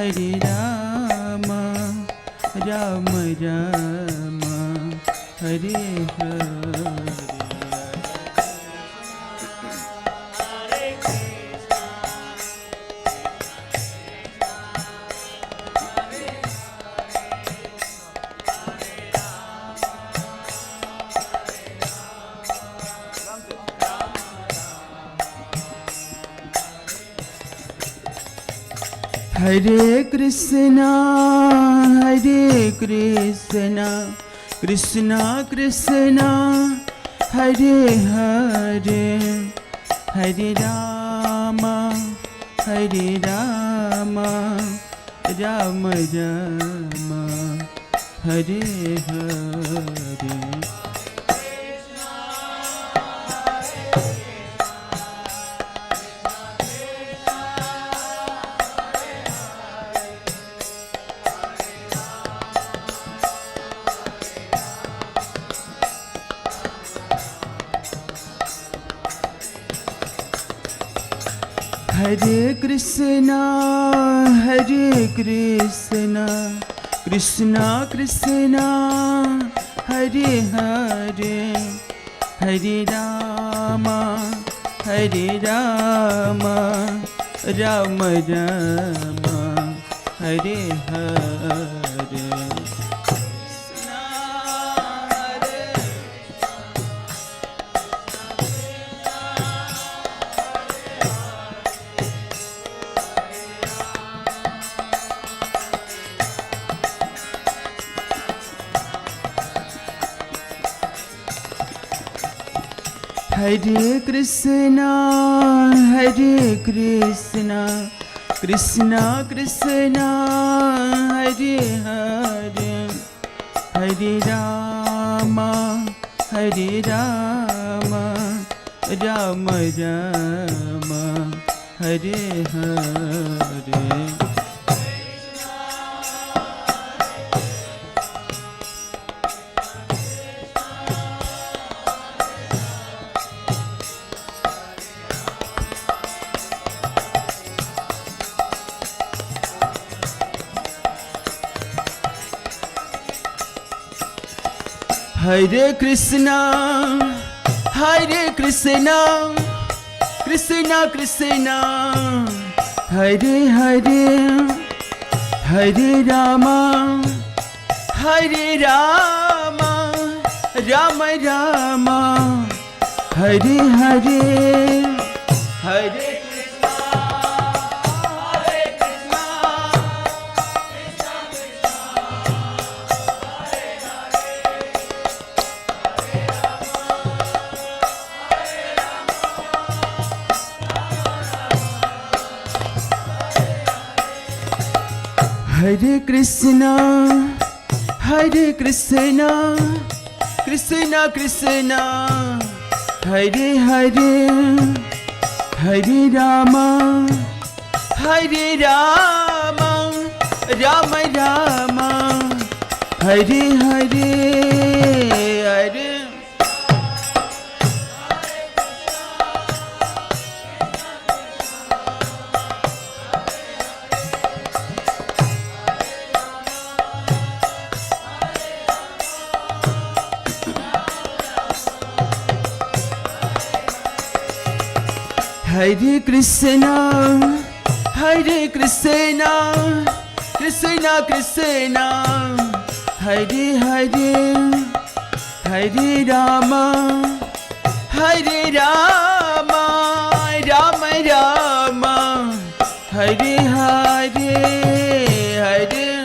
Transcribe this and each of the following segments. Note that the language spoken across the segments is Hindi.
Hare Rama, Rama Rama, Hare Hare. Hare Krishna, Hare Krishna, Krishna Krishna, Hare Hare, Hare Rama, Hare Rama, Rama Rama, Hare Hare. Hare Krishna, Hare Krishna, Krishna Krishna, Hare Hare, Hare Rama, Hare Rama, Rama Rama, Hare Hare. Hare Krishna, Hare Krishna, Krishna Krishna, Hare Hare, Hare Rama, Hare Rama, Rama Rama, Hare Hare. Hare Krishna, Hare Krishna, Krishna Krishna, Hare Hare, Hare Rama, Hare Rama, Rama Rama, Hare Hare, Hare Hare Krishna, Hare Krishna, Krishna Krishna, Hare Hare, Hare Rama, Hare Rama, Rama Rama, Hare Hare, Hare. Hare Krishna, Hare Krishna, Krishna Krishna, Hare Hare, Hare Rama, Hare Rama, Rama Rama, Hare Hare, Hare.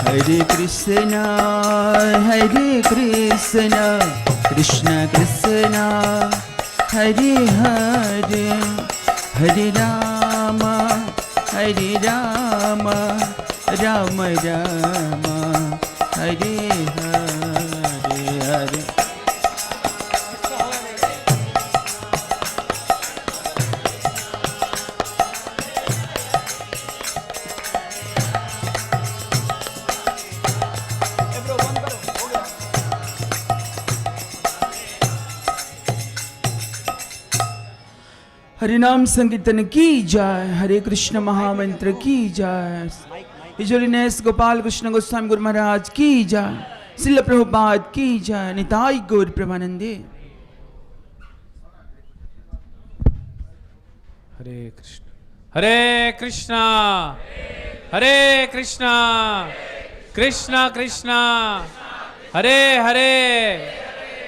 Hare Krishna, Hare Krishna, Krishna Krishna, Hare Hare, Hare Rama, Hare Rama, Rama Rama, Hare Hare, Hare. Hari नाम संकीर्तन की जय, हरे कृष्ण महामंत्र की जय, हिज होलीनेस गोपाल कृष्ण गोस्वामी गुरु महाराज की जय, श्रील प्रभुपाद की जय, निताई गौर प्रेमानंदे। हरे कृष्ण हरे कृष्णा हरे कृष्णा कृष्णा कृष्णा हरे हरे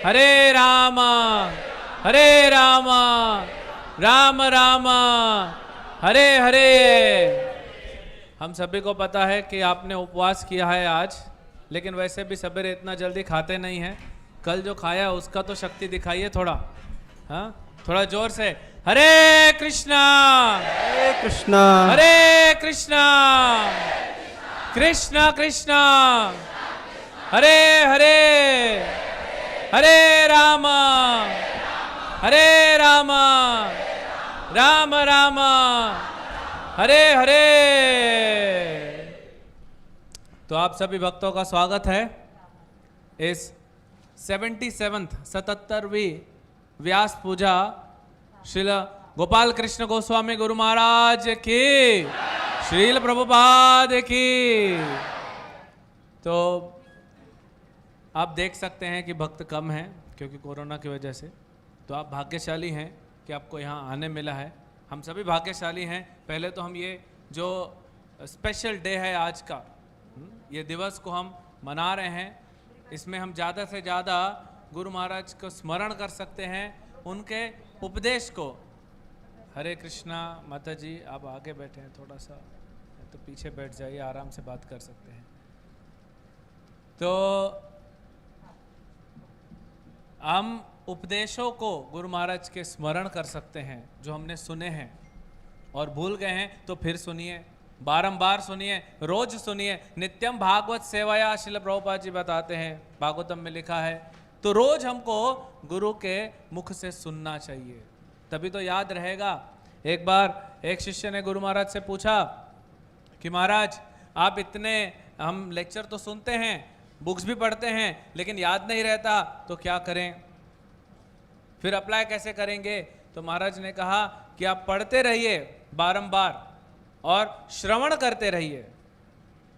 हरे राम राम राम हरे हरे। हम सभी को पता है कि आपने उपवास किया है आज, लेकिन वैसे भी सवेरे इतना जल्दी खाते नहीं हैं। कल जो खाया उसका तो शक्ति दिखाइए थोड़ा, हाँ थोड़ा जोर से। हरे कृष्णा हरे कृष्णा कृष्णा कृष्णा हरे हरे हरे राम राम राम हरे हरे। तो आप सभी भक्तों का स्वागत है इस 77वीं व्यास पूजा श्रील गोपाल कृष्ण गोस्वामी गुरु महाराज की, श्रील प्रभुपाद की। तो आप देख सकते हैं कि भक्त कम हैं क्योंकि कोरोना की वजह से। तो आप भाग्यशाली हैं कि आपको यहाँ आने मिला है। हम सभी भाग्यशाली हैं। पहले तो हम ये जो स्पेशल डे है आज का, ये दिवस को हम मना रहे हैं, इसमें हम ज़्यादा से ज़्यादा गुरु महाराज को स्मरण कर सकते हैं, उनके उपदेश को। हरे कृष्णा। माता जी आप आगे बैठे हैं, थोड़ा सा तो पीछे बैठ जाइए, आराम से बात कर सकते हैं। तो हम उपदेशों को गुरु महाराज के स्मरण कर सकते हैं जो हमने सुने हैं, और भूल गए हैं तो फिर सुनिए, बारंबार सुनिए, रोज सुनिए। नित्यम भागवत सेवाया श्रील प्रभुपाद जी बताते हैं, भागवतम में लिखा है। तो रोज हमको गुरु के मुख से सुनना चाहिए, तभी तो याद रहेगा। एक बार एक शिष्य ने गुरु महाराज से पूछा कि महाराज आप इतने, हम लेक्चर तो सुनते हैं, बुक्स भी पढ़ते हैं, लेकिन याद नहीं रहता, तो क्या करें, फिर अप्लाई कैसे करेंगे? तो महाराज ने कहा कि आप पढ़ते रहिए बारंबार और श्रवण करते रहिए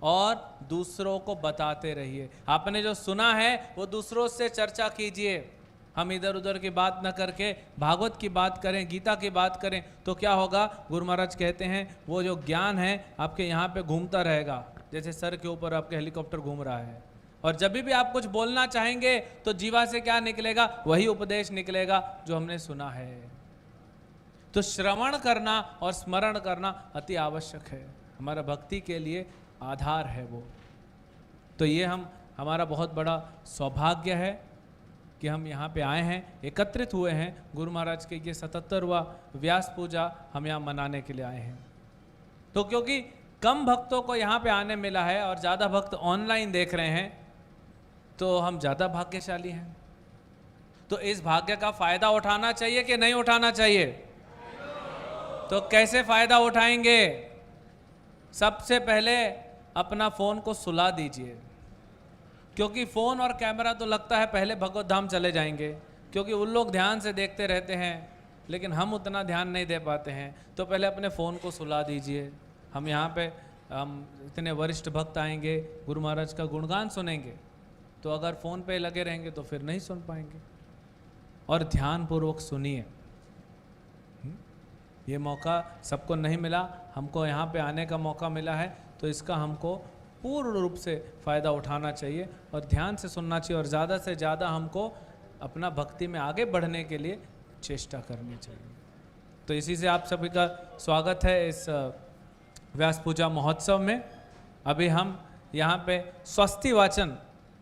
और दूसरों को बताते रहिए। आपने जो सुना है वो दूसरों से चर्चा कीजिए। हम इधर उधर की बात न करके भागवत की बात करें, गीता की बात करें, तो क्या होगा? गुरु महाराज कहते हैं वो जो ज्ञान है आपके यहाँ पे घूमता रहेगा, जैसे सर के ऊपर आपके हेलीकॉप्टर घूम रहा है। और जब भी आप कुछ बोलना चाहेंगे तो जीवा से क्या निकलेगा? वही उपदेश निकलेगा जो हमने सुना है। तो श्रवण करना और स्मरण करना अति आवश्यक है, हमारा भक्ति के लिए आधार है वो। तो ये हमारा बहुत बड़ा सौभाग्य है कि हम यहाँ पे आए हैं, एकत्रित हुए हैं। गुरु महाराज के ये 77वां व्यास पूजा हम यहाँ मनाने के लिए आए हैं। तो क्योंकि कम भक्तों को यहाँ पे आने मिला है और ज़्यादा भक्त ऑनलाइन देख रहे हैं, तो हम ज़्यादा भाग्यशाली हैं। तो इस भाग्य का फायदा उठाना चाहिए कि नहीं उठाना चाहिए? तो कैसे फायदा उठाएंगे? सबसे पहले अपना फ़ोन को सुला दीजिए, क्योंकि फ़ोन और कैमरा तो लगता है पहले भगवत धाम चले जाएंगे, क्योंकि उन लोग ध्यान से देखते रहते हैं, लेकिन हम उतना ध्यान नहीं दे पाते हैं। तो पहले अपने फ़ोन को सुला दीजिए। हम यहाँ पे हम इतने वरिष्ठ भक्त आएंगे, गुरु महाराज का गुणगान सुनेंगे, तो अगर फ़ोन पे लगे रहेंगे तो फिर नहीं सुन पाएंगे। और ध्यानपूर्वक सुनिए। ये मौका सबको नहीं मिला, हमको यहाँ पे आने का मौका मिला है, तो इसका हमको पूर्ण रूप से फ़ायदा उठाना चाहिए और ध्यान से सुनना चाहिए, और ज़्यादा से ज़्यादा हमको अपना भक्ति में आगे बढ़ने के लिए चेष्टा करनी चाहिए। तो इसी से आप सभी का स्वागत है इस व्यास पूजा महोत्सव में। अभी हम यहाँ पे स्वस्ति वाचन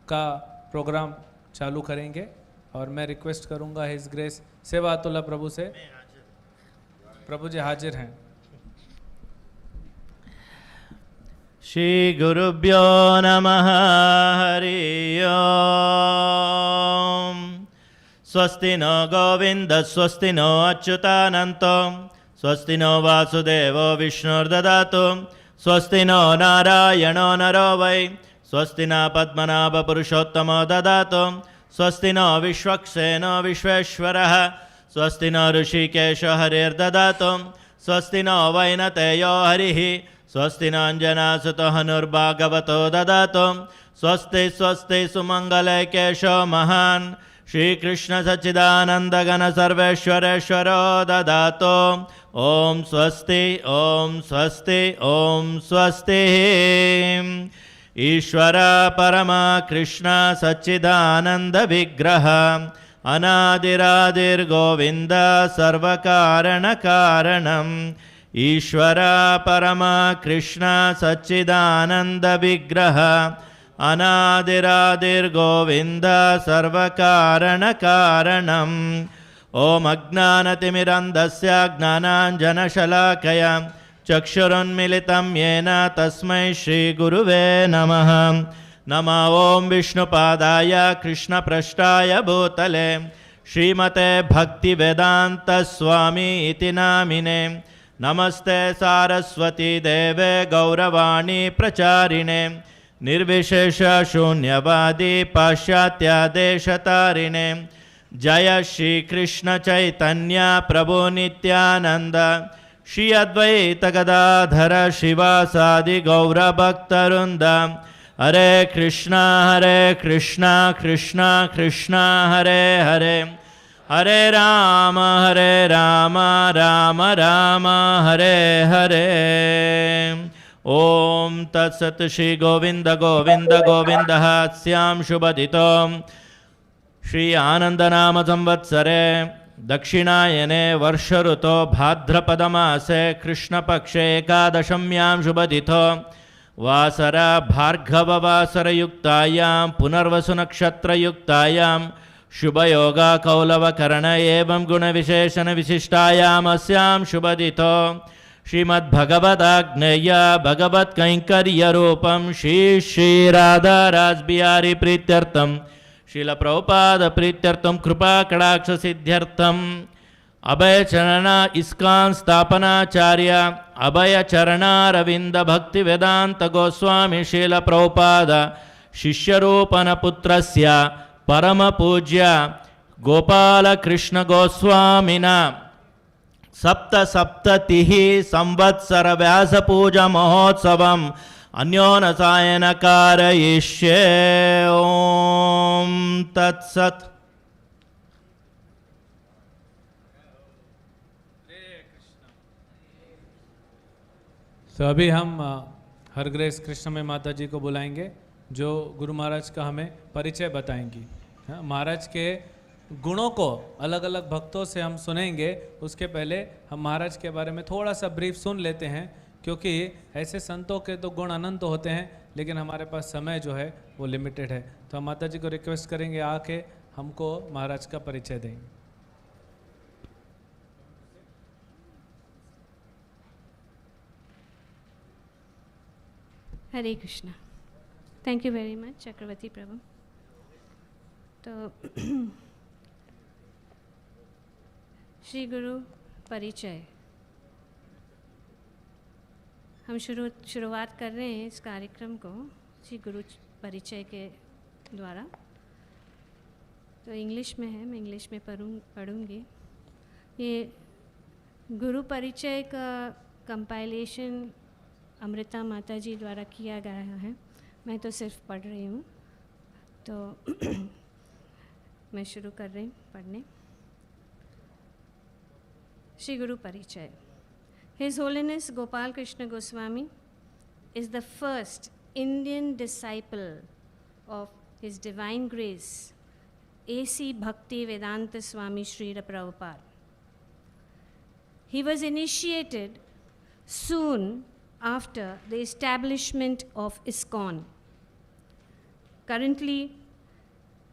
का प्रोग्राम चालू करेंगे, और मैं रिक्वेस्ट करूँगा हिज ग्रेस सेवा अतुल्ला प्रभु से। प्रभु जी हाजिर हैं। श्री गुरुभ्यो नमः। हरि ओम। स्वस्ति नो गोविंद स्वस्ति नो अच्युतानंत स्वस्ति नो वासुदेवो विष्णुर्ददातु स्वस्ति नो नारायणो नरो वै स्वस्ति न पद्मनाभ पुरुषोत्तमो ददातु स्वस्ति नो विश्वक्सेनो विश्वेश्वरः स्वस्ति न ऋषिकेश हरिर्ददातु स्वस्ति न वैनतेयो हरिः स्वस्ति न अंजनासुतो हनुर्भागवतो ददातु स्वस्ति स्वस्ति सुमंगले केशो महान् श्रीकृष्ण सच्चिदानंद घन सर्वेश्वरेश्वरो ददातु ओम स्वस्ति ओम स्वस्ति ओम स्वस्ति। ईश्वर परमा कृष्ण सच्चिदानंद विग्रह अनादिरादिर्गोविंद सर्वकारण कारणम् ईश्वर परमा कृष्ण सच्चिदानंद विग्रह अनादिरादिर्गोविंद सर्वकारण कारणम् ओम अज्ञानतिमिरन्धस्य ज्ञानाञ्जनशलाकया चक्षुरुन्मिलितं येन तस्मै श्रीगुरुवे नमः। नमः ओम विष्णुपादाय कृष्णपृष्ठाय भूतले श्रीमते भक्तिवेदांत स्वामी इति नामिने नमस्ते सारस्वती देवे गौरवाणी प्रचारिणे निर्विशेष शून्यवादी पाश्चात्यादेशतारिणे जय श्री कृष्ण चैतन्य प्रभु नित्यानंद श्री अद्वैत गदाधर शिवासादि गौरभक्तवृंद हरे कृष्णा कृष्णा कृष्णा हरे हरे हरे राम राम राम हरे हरे। ओम तत्सत श्री गोविंद गोविंद गोविंद स्याम शुभदितो श्री आनंद नाम संवत्सरे दक्षिणायने वर्ष ऋतो भाद्रपद मासे कृष्ण पक्षे एकादशम्यां शुभदितो वासरा भार्गव वासर युक्तायां पुनर्वसु नक्षत्र युक्तायां शुभयोगा कौलव करण एवं गुण विशेषण विशिष्टायाम अस्यां शुभदितो श्रीमद् भगवदाग्नेय भगवत कैंकर्य रूपम श्री श्री राधा रासबिहारी प्रीत्यर्थम श्रील प्रभुपाद प्रीत्यर्थम कृपा कटाक्ष सिद्ध्यर्थम अभय चरण इस्कॉन स्थापनाचार्य अभय चरणारविंद भक्ति वेदांत गोस्वामी श्रील प्रभुपाद शिष्यरूपन पुत्रस्य परम पूज्य गोपाल कृष्ण गोस्वामिना सप्त सप्ततिः संवत्सर व्यास पूजा महोत्सवम् अन्योन सायन कारयिष्ये। ओम तत्सत। तो अभी हम हर ग्रेस कृष्ण में माता जी को बुलाएंगे जो गुरु महाराज का हमें परिचय बताएंगी। महाराज के गुणों को अलग अलग भक्तों से हम सुनेंगे। उसके पहले हम महाराज के बारे में थोड़ा सा ब्रीफ सुन लेते हैं, क्योंकि ऐसे संतों के तो गुण अनंत होते हैं, लेकिन हमारे पास समय जो है वो लिमिटेड है। तो हम माता जी को रिक्वेस्ट करेंगे आके हमको महाराज का परिचय देंगे। Hare Krishna. Thank you very much Chakravarti Prabhu. तो श्री गुरु परिचय हम शुरुआत कर रहे हैं इस कार्यक्रम को श्री गुरु परिचय के द्वारा। तो इंग्लिश में है, मैं इंग्लिश में पढ़ूंगी। ये गुरु परिचय का कंपाइलेशन अमृता माता जी द्वारा किया गया है, मैं तो सिर्फ पढ़ रही हूँ। तो मैं शुरू कर रही हूँ पढ़ने। श्री गुरु परिचय। His Holiness Gopal Krishna Goswami is the first Indian disciple of His Divine Grace A.C. Bhakti Vedanta Swami Srila Prabhupada. He was initiated soon after the establishment of ISKCON. Currently,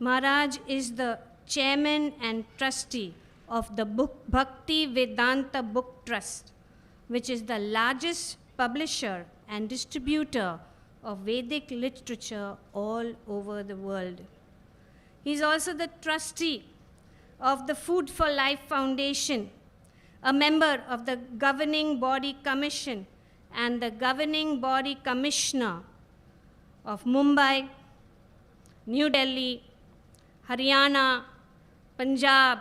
Maharaj is the chairman and trustee of the Bhakti Vedanta Book Trust, which is the largest publisher and distributor of Vedic literature all over the world. He is also the trustee of the Food for Life Foundation, a member of the Governing Body Commission and the Governing Body Commissioner of Mumbai, New Delhi, Haryana, Punjab,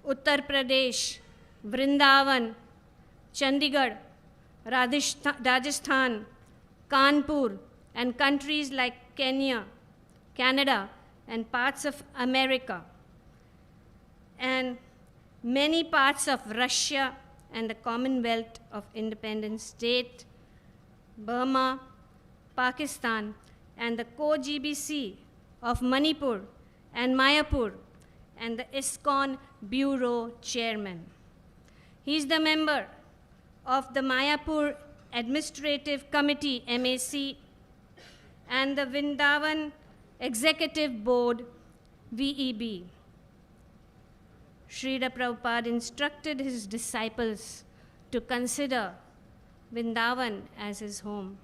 Uttar Pradesh, Vrindavan, Chandigarh, Rajasthan, Kanpur, and countries like Kenya, Canada, and parts of America, and many parts of Russia and the Commonwealth of Independent State, Burma, Pakistan, and the co-GBC of Manipur and Mayapur, and the ISKCON Bureau Chairman. He is the member of the Mayapur Administrative Committee, MAC, and the Vrindavan Executive Board, VEB. Srila Prabhupada instructed his disciples to consider Vrindavan as his home,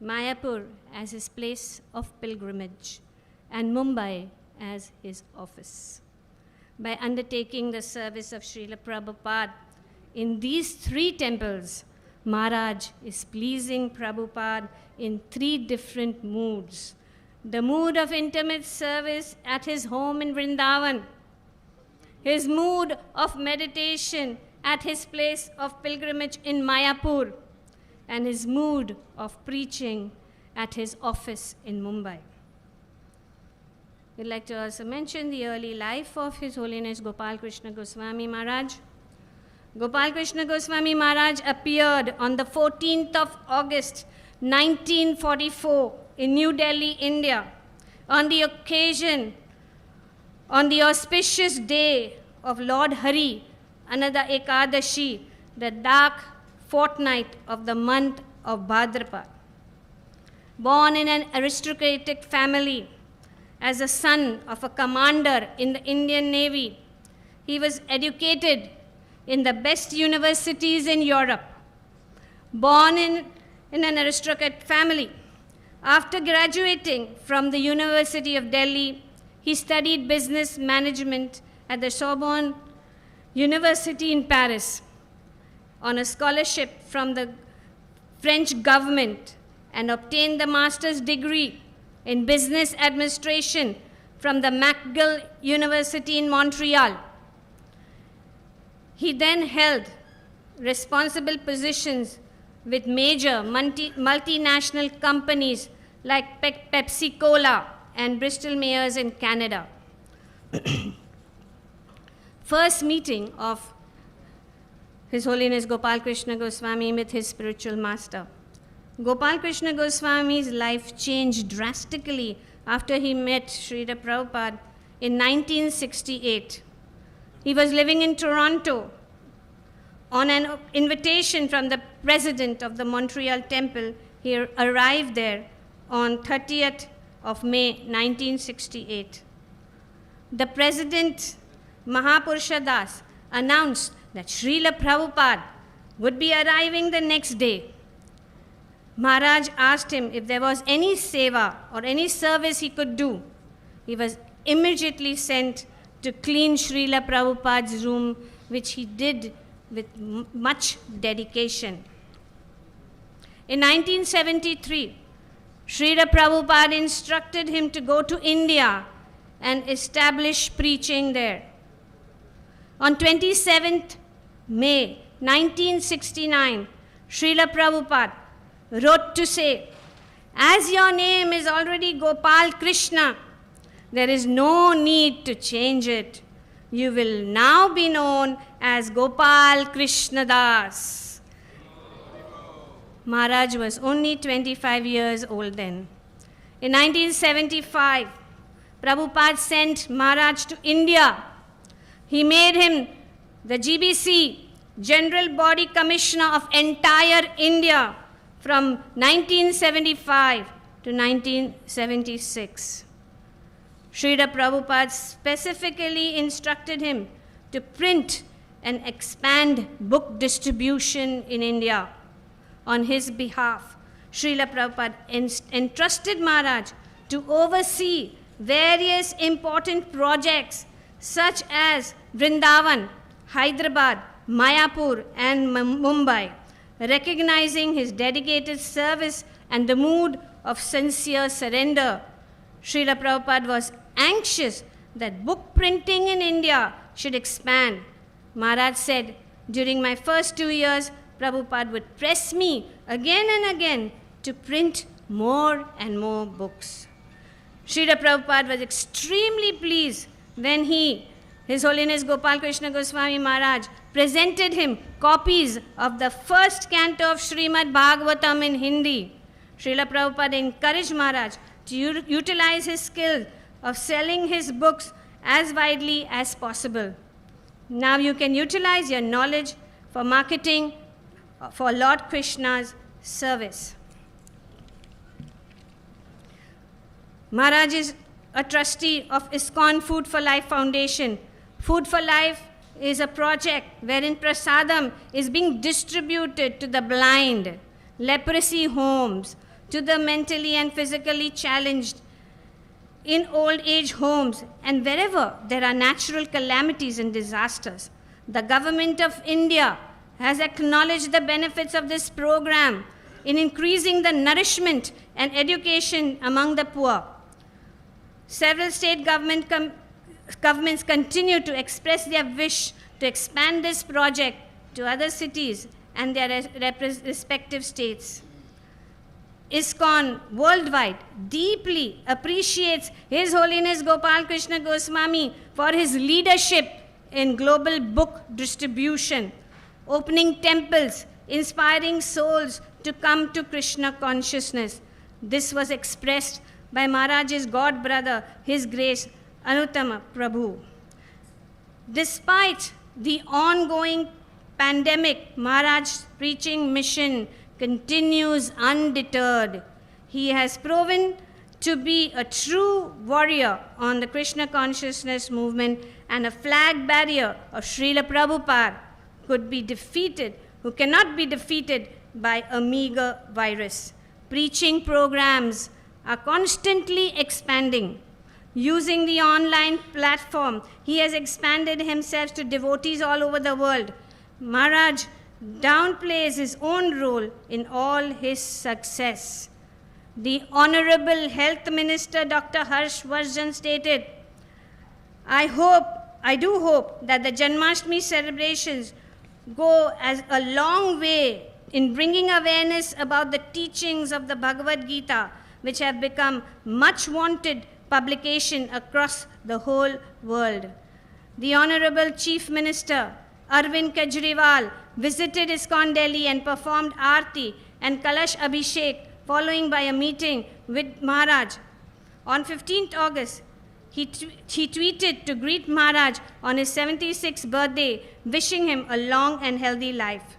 Mayapur as his place of pilgrimage, and Mumbai as his office. By undertaking the service of Srila Prabhupada in these three temples, Maharaj is pleasing Prabhupada in three different moods. The mood of intimate service at his home in Vrindavan, his mood of meditation at his place of pilgrimage in Mayapur, and his mood of preaching at his office in Mumbai. We'd like to also mention the early life of His Holiness Gopal Krishna Goswami Maharaj. Gopal Krishna Goswami Maharaj appeared on the 14th of August 1944 in New Delhi, India, on the auspicious day of Lord Hari, another Ekadashi, the dark fortnight of the month of Bhadrapad. Born in an aristocratic family as a son of a commander in the Indian Navy, he was educated in the best universities in Europe. Born in an aristocratic family, after graduating from the University of Delhi, he studied business management at the Sorbonne University in Paris on a scholarship from the French government, and obtained the master's degree in business administration from the McGill University in Montreal. He then held responsible positions with major multinational companies like Pepsi Cola and Bristol Myers in Canada. First meeting of His Holiness Gopal Krishna Goswami with his spiritual master. Gopal Krishna Goswami's life changed drastically after he met Srila Prabhupada in 1968. He was living in Toronto. On an invitation from the president of the Montreal Temple, he arrived there on 30th of May 1968. The president, Mahapurusha Das, announced that Srila Prabhupada would be arriving the next day. Maharaj asked him if there was any seva or any service he could do. He was immediately sent to clean Srila Prabhupada's room, which he did with much dedication. In 1973, Srila Prabhupada instructed him to go to India and establish preaching there. On 27th May 1969, Srila Prabhupada wrote to say, "As your name is already Gopal Krishna, there is no need to change it. You will now be known as Gopal Krishna Das." Maharaj was only 25 years old then. In 1975, Prabhupada sent Maharaj to India. He made him the GBC, General Body Commissioner of entire India, from 1975 to 1976. Srila Prabhupada specifically instructed him to print and expand book distribution in India. On his behalf, Srila Prabhupada entrusted Maharaj to oversee various important projects such as Vrindavan, Hyderabad, Mayapur, and Mumbai, recognizing his dedicated service and the mood of sincere surrender. Srila Prabhupada was anxious that book printing in India should expand. Maharaj said, during my first 2 years, Prabhupada would press me again and again to print more and more books. Srila Prabhupada was extremely pleased when His Holiness Gopal Krishna Goswami Maharaj, presented him copies of the first canto of Srimad Bhagavatam in Hindi. Srila Prabhupada encouraged Maharaj to utilize his skill of selling his books as widely as possible. Now you can utilize your knowledge for marketing for Lord Krishna's service. Maharaj is a trustee of ISKCON Food for Life Foundation. Food for Life is a project wherein prasadam is being distributed to the blind, leprosy homes, to the mentally and physically challenged, in old age homes, and wherever there are natural calamities and disasters. The government of India has acknowledged the benefits of this program in increasing the nourishment and education among the poor. Several state governments continue to express their wish to expand this project to other cities and their respective states. ISKCON worldwide deeply appreciates His Holiness Gopal Krishna Goswami for his leadership in global book distribution, opening temples, inspiring souls to come to Krishna consciousness. This was expressed by Maharaj's god brother, His Grace Anuttama Prabhu. Despite the ongoing pandemic, Maharaj's preaching mission continues undeterred. He has proven to be a true warrior on the Krishna consciousness movement and a flag bearer of Srila Prabhupada who cannot be defeated by a meager virus. Preaching programs are constantly expanding. Using the online platform, he has expanded himself to devotees all over the world. Maharaj downplays his own role in all his success. The Honorable Health Minister Dr. Harshvardhan stated, I do hope that the Janmashtami celebrations go as a long way in bringing awareness about the teachings of the Bhagavad Gita, which have become much wanted publication across the whole world. The Honorable Chief Minister Arvind Kejriwal visited ISKCON Delhi and performed Aarti and Kalash Abhishek, following by a meeting with Maharaj. On 15th August, he tweeted to greet Maharaj on his 76th birthday, wishing him a long and healthy life.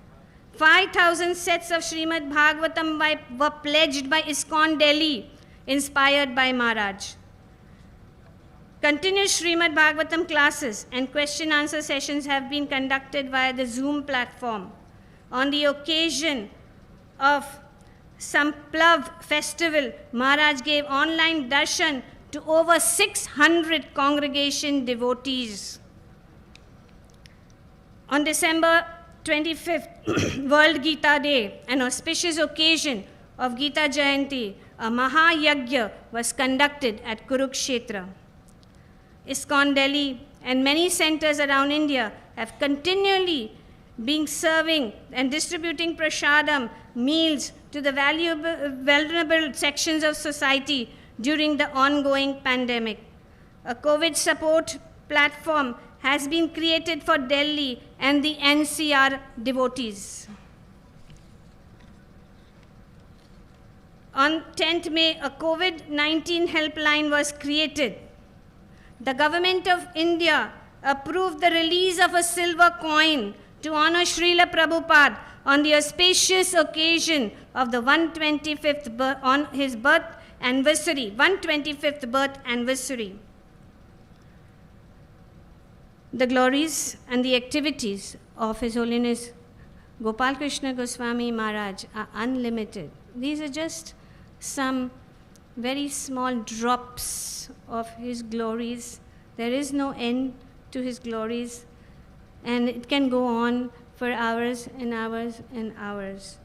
5,000 sets of Srimad Bhagavatam were pledged by ISKCON Delhi, inspired by Maharaj. Continuous Srimad Bhagavatam classes and question-answer sessions have been conducted via the Zoom platform. On the occasion of Samplav festival, Maharaj gave online darshan to over 600 congregation devotees. On December 25th, World Gita Day, an auspicious occasion of Gita Jayanti, a Mahayagya was conducted at Kurukshetra. ISKCON Delhi and many centers around India have continually been serving and distributing prasadam meals to the vulnerable sections of society during the ongoing pandemic. A COVID support platform has been created for Delhi and the NCR devotees. On 10th May, a COVID-19 helpline was created. The government of India approved the release of a silver coin to honor Srila Prabhupada on the auspicious occasion of the 125th birth anniversary. The glories and the activities of His Holiness Gopal Krishna Goswami Maharaj are unlimited. These are just some very small drops of his glories. There is no end to his glories, and it can go on for hours and hours and hours.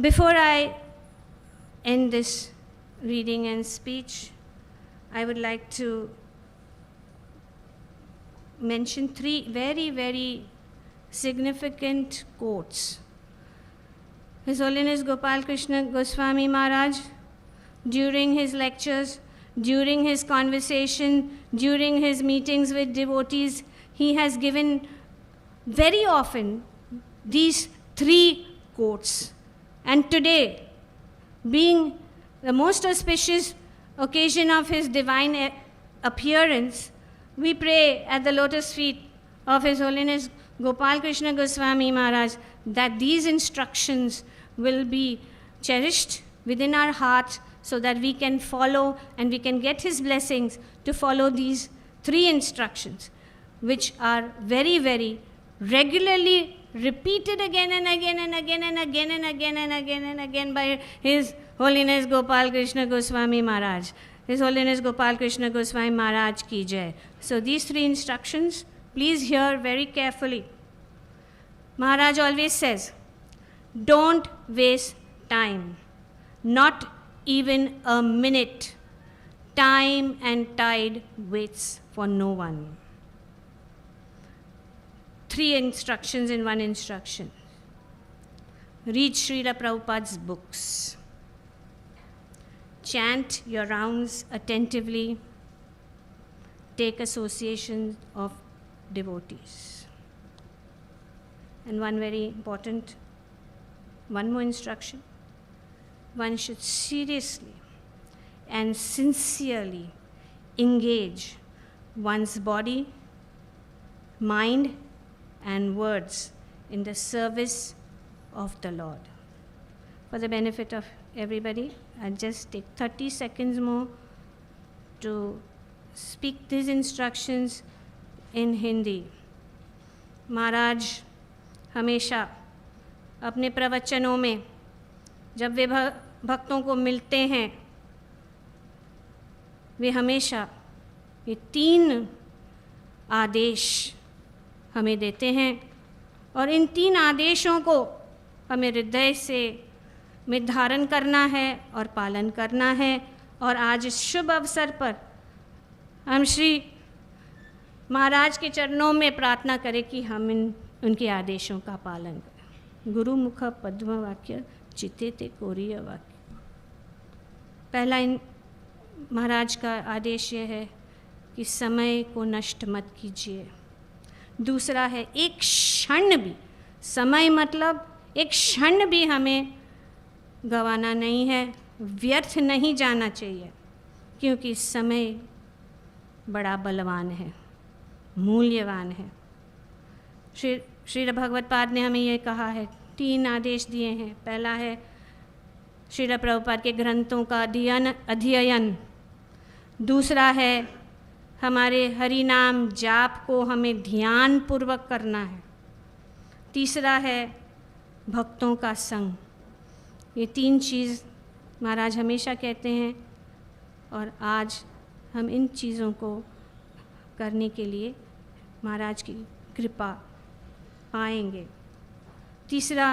Before I end this reading and speech, I would like to mention three very, very significant quotes. His Holiness Gopal Krishna Goswami Maharaj, during his lectures, during his conversation, during his meetings with devotees, he has given very often these three quotes. And today, being the most auspicious occasion of his divine appearance, we pray at the lotus feet of His Holiness Gopal Krishna Goswami Maharaj that these instructions will be cherished within our hearts so that we can follow and we can get his blessings to follow these three instructions, which are very, very regularly repeated again and again and again and again and again and again and again by His Holiness Gopal Krishna Goswami Maharaj. His Holiness Gopal Krishna Goswami Maharaj ki jai. So these three instructions, please hear very carefully. Maharaj always says, don't waste time, not even a minute. Time and tide waits for no one. Three instructions in one instruction. Read Srila Prabhupada's books. Chant your rounds attentively. Take association of devotees. And one very important, one more instruction. One should seriously and sincerely engage one's body, mind, and words in the service of the Lord. For the benefit of everybody, I'll just take 30 seconds more to speak these instructions in Hindi. महाराज हमेशा अपने प्रवचनों में जब वे भक्तों को मिलते हैं, वे हमेशा ये तीन आदेश हमें देते हैं और इन तीन आदेशों को हमें हृदय से में धारण करना है और पालन करना है। और आज इस शुभ अवसर पर हम श्री महाराज के चरणों में प्रार्थना करें कि हम उनके आदेशों का पालन करें। गुरु मुख पद्म वाक्य चिते ते कोरिय वाक्य। पहला इन महाराज का आदेश ये है कि समय को नष्ट मत कीजिए। दूसरा है एक क्षण भी, समय मतलब एक क्षण भी हमें गंवाना नहीं है, व्यर्थ नहीं जाना चाहिए, क्योंकि समय बड़ा बलवान है, मूल्यवान है। श्री भगवत पाद ने हमें ये कहा है, तीन आदेश दिए हैं। पहला है श्रील प्रभुपाद के ग्रंथों का अध्ययन। दूसरा है हमारे हरि नाम जाप को हमें ध्यान पूर्वक करना है। तीसरा है भक्तों का संग। ये तीन चीज़ महाराज हमेशा कहते हैं और आज हम इन चीज़ों को करने के लिए महाराज की कृपा पाएंगे। तीसरा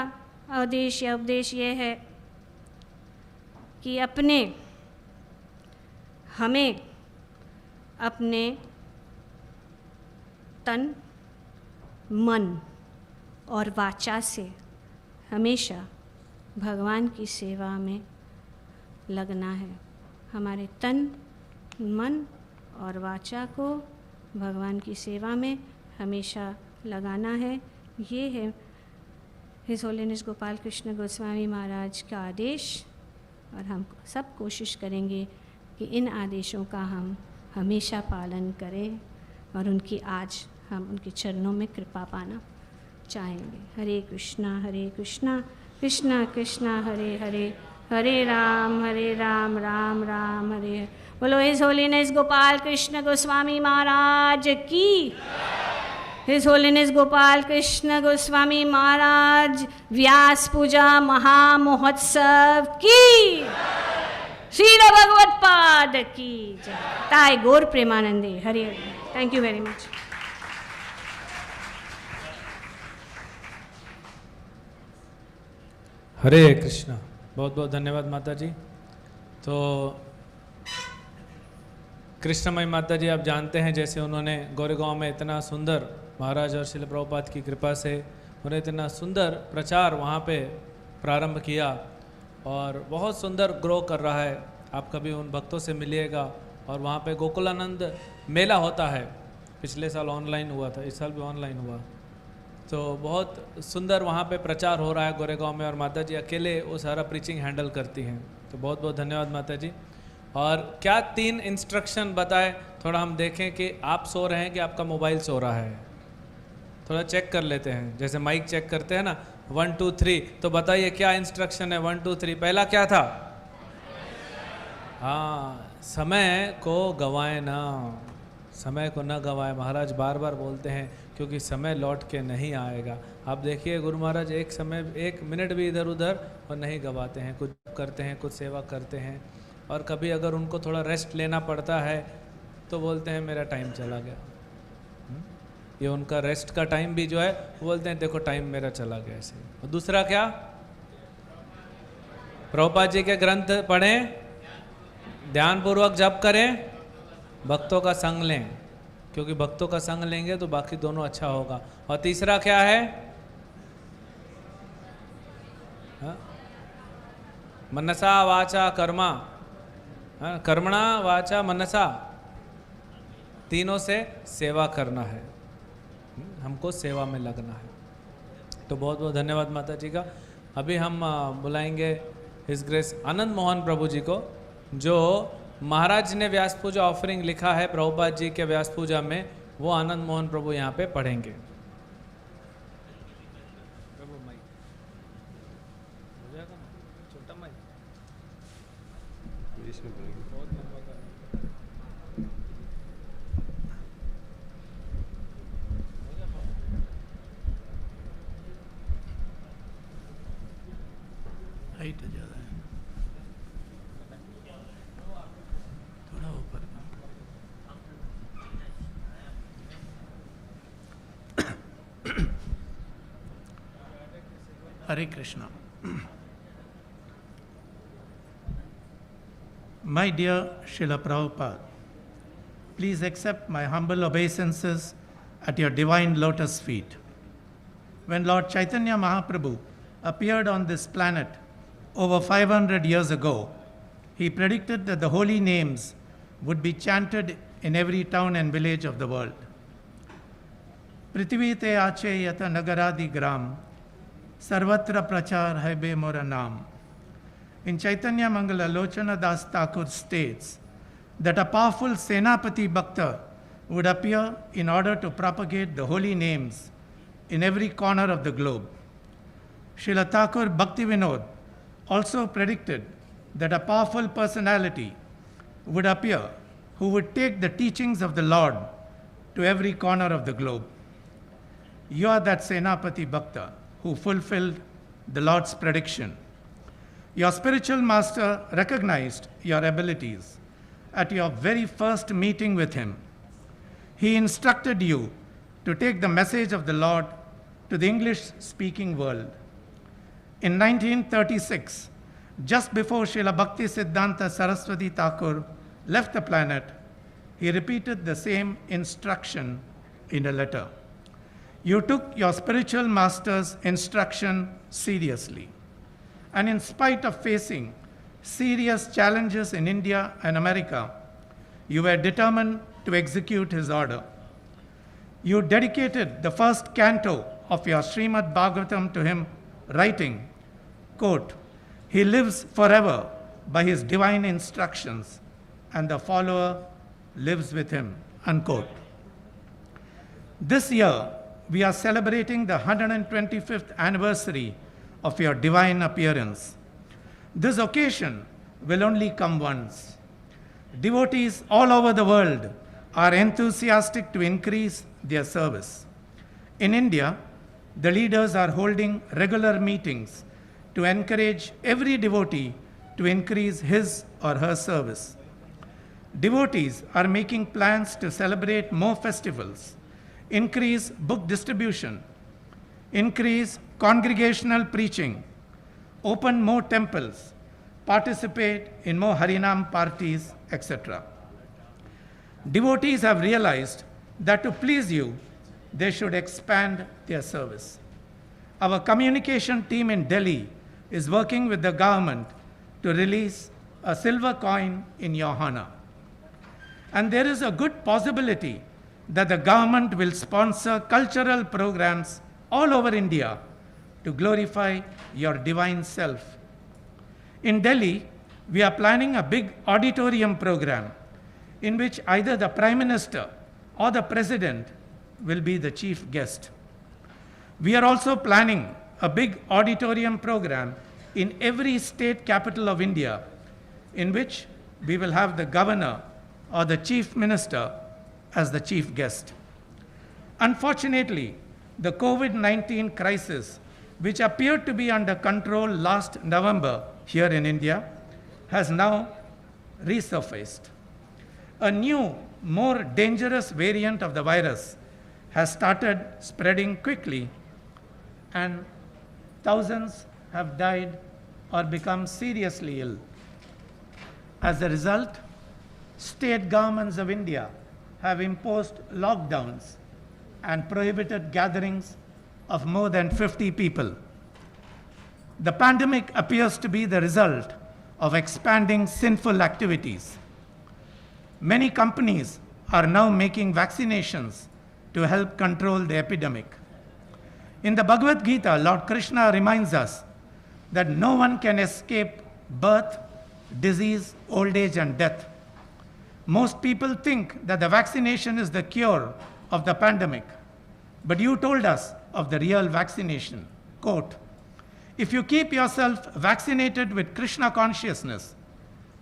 आदेश या उपदेश ये है कि हमें अपने तन, मन और वाचा से हमेशा भगवान की सेवा में लगना है। हमारे तन, मन और वाचा को भगवान की सेवा में हमेशा लगाना है। ये है हिज होलीनेस गोपाल कृष्ण गोस्वामी महाराज का आदेश और हम सब कोशिश करेंगे कि इन आदेशों का हम हमेशा पालन करें और आज हम उनके चरणों में कृपा पाना चाहेंगे। हरे कृष्णा कृष्णा कृष्णा हरे हरे, हरे राम राम राम हरे हरे। बोलो हिज होलीनेस गोपाल कृष्ण गोस्वामी महाराज की, हिज होलीनेस गोपाल कृष्ण गोस्वामी महाराज व्यास पूजा महामहोत्सव की, श्रील भगवत पाद की जय। ताय गौर प्रेमानंदे। Hari Hari. Thank you very much. Hare Krishna. बहुत बहुत धन्यवाद माता जी। तो कृष्णमयी माता जी आप जानते हैं, जैसे उन्होंने गोरेगांव में इतना सुंदर, महाराज और श्रील प्रभुपाद की कृपा से उन्होंने इतना सुंदर प्रचार वहाँ पे प्रारंभ किया और बहुत सुंदर ग्रो कर रहा है। आप कभी उन भक्तों से मिलिएगा। और वहाँ पे गोकुलानंद मेला होता है, पिछले साल ऑनलाइन हुआ था, इस साल भी ऑनलाइन हुआ। तो बहुत सुंदर वहाँ पे प्रचार हो रहा है गोरेगांव में, और माता जी अकेले वो सारा प्रीचिंग हैंडल करती हैं। तो बहुत बहुत धन्यवाद माता जी। और क्या 3 इंस्ट्रक्शन बताए, थोड़ा हम देखें कि आप सो रहे हैं कि आपका मोबाइल सो रहा है, थोड़ा चेक कर लेते हैं। जैसे माइक चेक करते हैं ना, 1 2 3, तो बताइए क्या इंस्ट्रक्शन है 1 2 3। पहला क्या था? हाँ, समय को गंवाए ना, समय को न गंवाए। महाराज बार बार बोलते हैं, क्योंकि समय लौट के नहीं आएगा। आप देखिए गुरु महाराज एक मिनट भी इधर उधर और नहीं गंवाते हैं, कुछ करते हैं, कुछ सेवा करते हैं। और कभी अगर उनको थोड़ा रेस्ट लेना पड़ता है तो बोलते हैं मेरा टाइम चला गया। ये उनका रेस्ट का टाइम भी जो है, बोलते हैं देखो टाइम मेरा चला गया ऐसे। और दूसरा क्या? प्रभुपाद जी के ग्रंथ पढ़ें, ध्यानपूर्वक जप करें, भक्तों का संग लें, क्योंकि भक्तों का संग लेंगे तो बाकी दोनों अच्छा होगा। और तीसरा क्या है? मनसा वाचा कर्मा, कर्मणा वाचा मनसा, तीनों से सेवा करना है, हमको सेवा में लगना है। तो बहुत बहुत धन्यवाद माता जी का। अभी हम बुलाएंगे हिज ग्रेस आनंद मोहन प्रभु जी को, जो महाराज ने व्यास पूजा ऑफरिंग लिखा है प्रभुपाद जी के व्यास पूजा में, वो आनंद मोहन प्रभु यहाँ पे पढ़ेंगे। हाइट ज़्यादा है, थोड़ा ऊपर। हरे Krishna. My dear Srila Prabhupada, please accept my humble obeisances at your divine lotus feet. When Lord Chaitanya Mahaprabhu appeared on this planet over 500 years ago, he predicted that the holy names would be chanted in every town and village of the world. Prithvi te ache yata nagaradi gram, sarvatra prachar hai be mora naam. In Chaitanya Mangala, Lochana Das Thakur states that a powerful Senapati Bhakta would appear in order to propagate the holy names in every corner of the globe. Srila Thakur Bhakti Vinod also predicted that a powerful personality would appear who would take the teachings of the Lord to every corner of the globe. You are that Senapati Bhakta who fulfilled the Lord's prediction. Your spiritual master recognized your abilities at your very first meeting with him. He instructed you to take the message of the Lord to the English-speaking world. In 1936, just before Srila Bhakti Siddhanta Saraswati Thakur left the planet, he repeated the same instruction in a letter. You took your spiritual master's instruction seriously. And in spite of facing serious challenges in India and America, you were determined to execute his order. You dedicated the first canto of your Srimad Bhagavatam to him, writing, quote, "He lives forever by his divine instructions, and the follower lives with him," unquote. This year, we are celebrating the 125th anniversary of your divine appearance. This occasion will only come once. Devotees all over the world are enthusiastic to increase their service. In India, the leaders are holding regular meetings to encourage every devotee to increase his or her service. Devotees are making plans to celebrate more festivals, increase book distribution, increase congregational preaching, open more temples, participate in more Harinam parties, etc. devotees have realized that to please you, they should expand their service. Our communication team in Delhi is working with the government to release a silver coin in your honor. And there is a good possibility that the government will sponsor cultural programs all over India to glorify your divine self. In Delhi, we are planning a big auditorium program in which either the Prime Minister or the President will be the chief guest. We are also planning a big auditorium program in every state capital of India, in which we will have the governor or the chief minister as the chief guest. Unfortunately, the COVID-19 crisis, which appeared to be under control last November here in India, has now resurfaced. A new, more dangerous variant of the virus has started spreading quickly, and thousands have died or become seriously ill. As a result, state governments of India have imposed lockdowns and prohibited gatherings of more than 50 people. The pandemic appears to be the result of expanding sinful activities. Many companies are now making vaccinations to help control the epidemic. In the Bhagavad Gita, Lord Krishna reminds us that no one can escape birth, disease, old age, and death. Most people think that the vaccination is the cure of the pandemic, but you told us of the real vaccination. Quote, "If you keep yourself vaccinated with Krishna consciousness,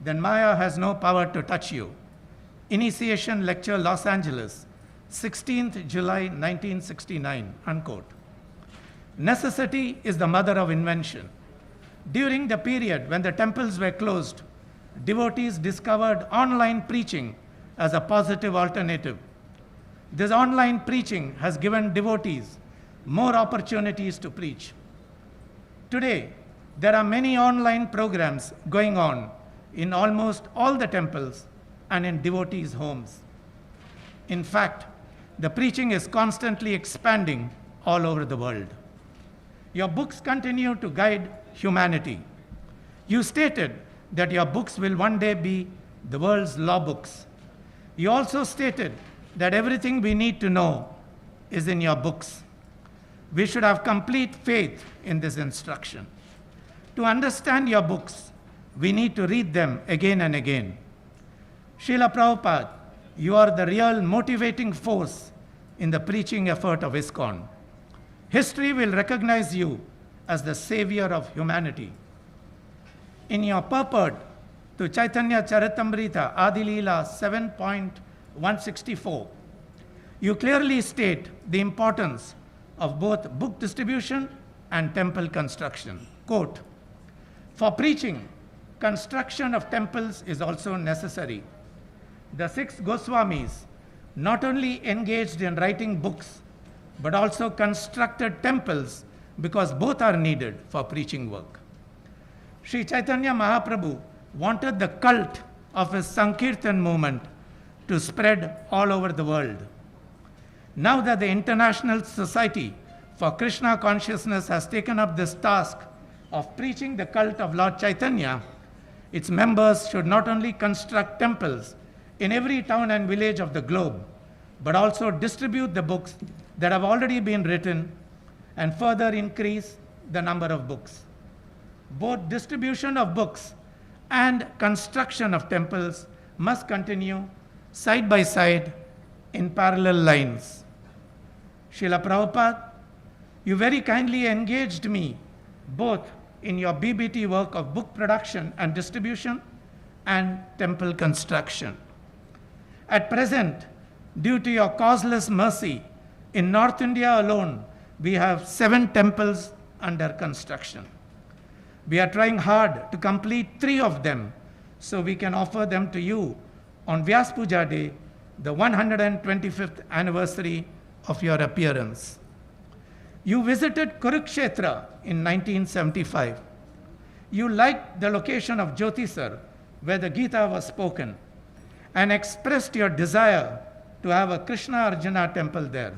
then Maya has no power to touch you." Initiation Lecture, Los Angeles, 16th July 1969, unquote. Necessity is the mother of invention. During the period when the temples were closed, devotees discovered online preaching as a positive alternative. This online preaching has given devotees more opportunities to preach. Today, there are many online programs going on in almost all the temples and in devotees' homes. In fact, the preaching is constantly expanding all over the world. Your books continue to guide humanity. You stated that your books will one day be the world's law books. You also stated that everything we need to know is in your books. We should have complete faith in this instruction. To understand your books, we need to read them again and again. Srila Prabhupada, you are the real motivating force in the preaching effort of ISKCON. History will recognize you as the savior of humanity. In your purport to Chaitanya Charitamrita Adi Leela 7.164, you clearly state the importance of both book distribution and temple construction. Quote, "For preaching, construction of temples is also necessary. The 6 Goswamis not only engaged in writing books, but also constructed temples because both are needed for preaching work. Sri Chaitanya Mahaprabhu wanted the cult of his Sankirtan movement to spread all over the world. Now that the International Society for Krishna Consciousness has taken up this task of preaching the cult of Lord Chaitanya, its members should not only construct temples in every town and village of the globe, but also distribute the books that have already been written and further increase the number of books. Both distribution of books and construction of temples must continue side by side in parallel lines. Srila Prabhupada, you very kindly engaged me both in your BBT work of book production and distribution and temple construction. At present, due to your causeless mercy, in North India alone, we have 7 temples under construction. We are trying hard to complete 3 of them so we can offer them to you on Vyasa Puja Day, the 125th anniversary of your appearance. You visited Kurukshetra in 1975. You liked the location of Jyotisar, where the Gita was spoken, and expressed your desire to have a Krishna Arjuna temple there.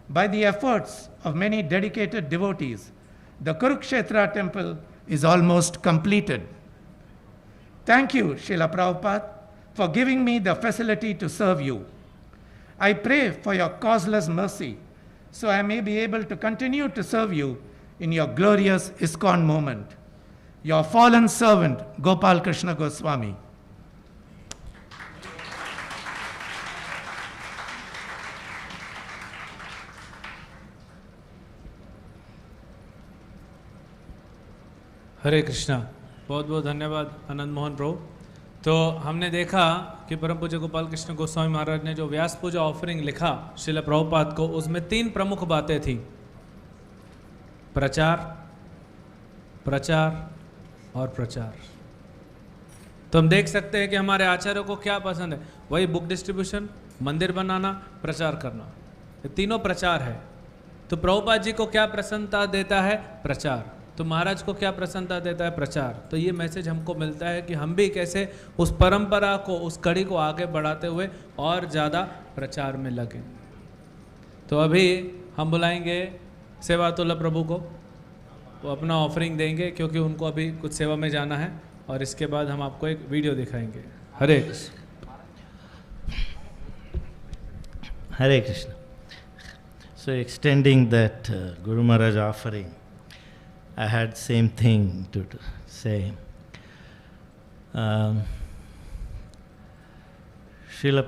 By the efforts of many dedicated devotees, the Kurukshetra temple is almost completed. Thank you, Srila Prabhupada, for giving me the facility to serve you. I pray for your causeless mercy, so I may be able to continue to serve you in your glorious ISKCON moment. Your fallen servant, Gopal Krishna Goswami. हरे कृष्णा। बहुत बहुत धन्यवाद आनंद मोहन प्रभु। तो हमने देखा कि परम पूज्य गोपाल कृष्ण गोस्वामी महाराज ने जो व्यास पूजा ऑफरिंग लिखा श्रील प्रभुपाद को, उसमें 3 प्रमुख बातें थी, प्रचार, प्रचार और प्रचार। तो हम देख सकते हैं कि हमारे आचार्यों को क्या पसंद है, वही बुक डिस्ट्रीब्यूशन, मंदिर बनाना, प्रचार करना, ये तीनों प्रचार है। तो प्रभुपाद जी को क्या प्रसन्नता देता है? प्रचार। तो महाराज को क्या प्रसन्नता देता है? प्रचार। तो ये मैसेज हमको मिलता है कि हम भी कैसे उस परंपरा को, उस कड़ी को आगे बढ़ाते हुए और ज़्यादा प्रचार में लगे। तो अभी हम बुलाएंगे सेवातुल्य प्रभु को, वो अपना ऑफरिंग देंगे क्योंकि उनको अभी कुछ सेवा में जाना है, और इसके बाद हम आपको एक वीडियो दिखाएंगे। हरे Krishna. Hare Krishna. So extending that Guru Maharaj offering, I had same thing to say. Srila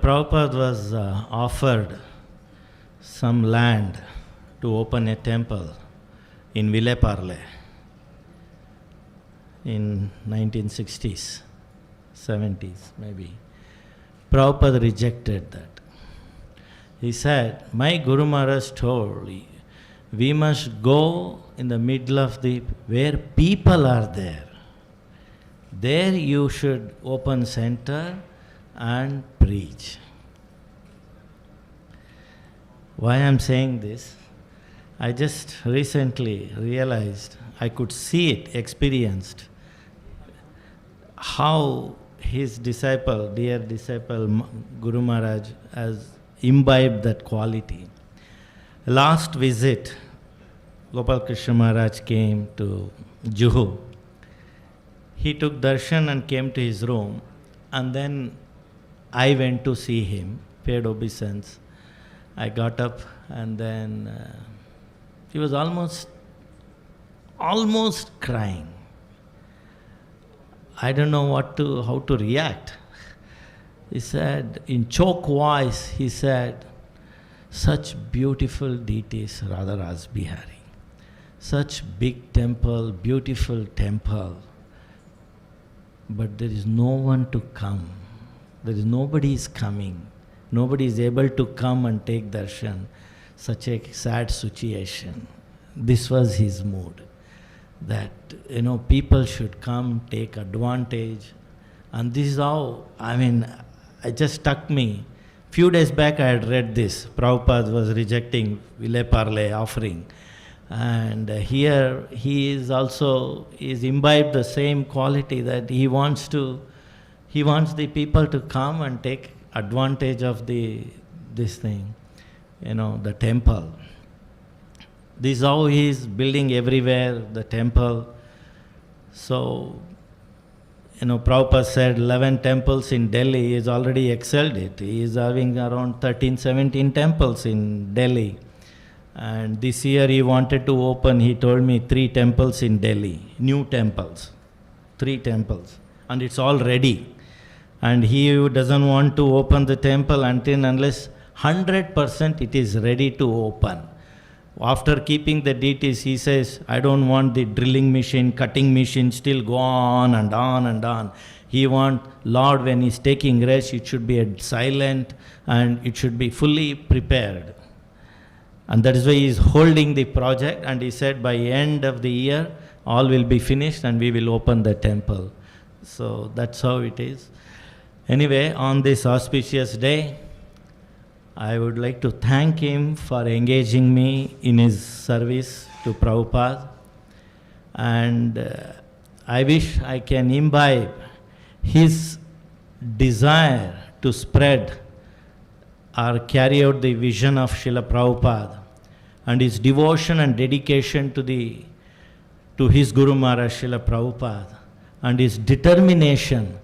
Prabhupada was offered some land to open a temple in Villeparle in 1960s, 70s maybe. Prabhupada rejected that. He said, my Guru Maharaj told, we must go in the middle of the, where people are there. There you should open center and preach. Why I am saying this? I just recently realized, I could see it, experienced, how his disciple, dear disciple Guru Maharaj, has imbibed that quality. Last visit, Gopal Krishna Maharaj came to Juhu. He took darshan and came to his room, and then I went to see him, paid obeisance. I got up, and then he was almost crying. I don't know how to react. He said, in choke voice, he said, such beautiful deities, Radha Ras Bihari. Such big temple, beautiful temple. But there is no one to come. Nobody is coming. Nobody is able to come and take darshan. Such a sad situation. This was his mood. That, people should come, take advantage. And this is how, it just struck me. Few days back I had read this. Prabhupada was rejecting Villeparle offering. And here he is imbibed the same quality, that he wants the people to come and take advantage of this thing, the temple. This is how he is building everywhere, the temple. So, Prabhupada said 11 temples in Delhi, he has already excelled it. He is having around 13, 17 temples in Delhi. And this year he wanted to open, he told me, 3 temples in Delhi, new temples, 3 temples. And it's all ready. And he doesn't want to open the temple unless 100% it is ready to open. After keeping the deities, he says, I don't want the drilling machine, cutting machine, still go on and on and on. He wants, Lord, when he's taking rest, it should be silent and it should be fully prepared. And that is why he is holding the project, and he said by end of the year, all will be finished and we will open the temple. So that's how it is. Anyway, on this auspicious day, I would like to thank him for engaging me in his service to Prabhupada. And I wish I can imbibe his desire to spread or carry out the vision of Srila Prabhupada, and his devotion and dedication to his Guru Maharaj Srila Prabhupada, and his determination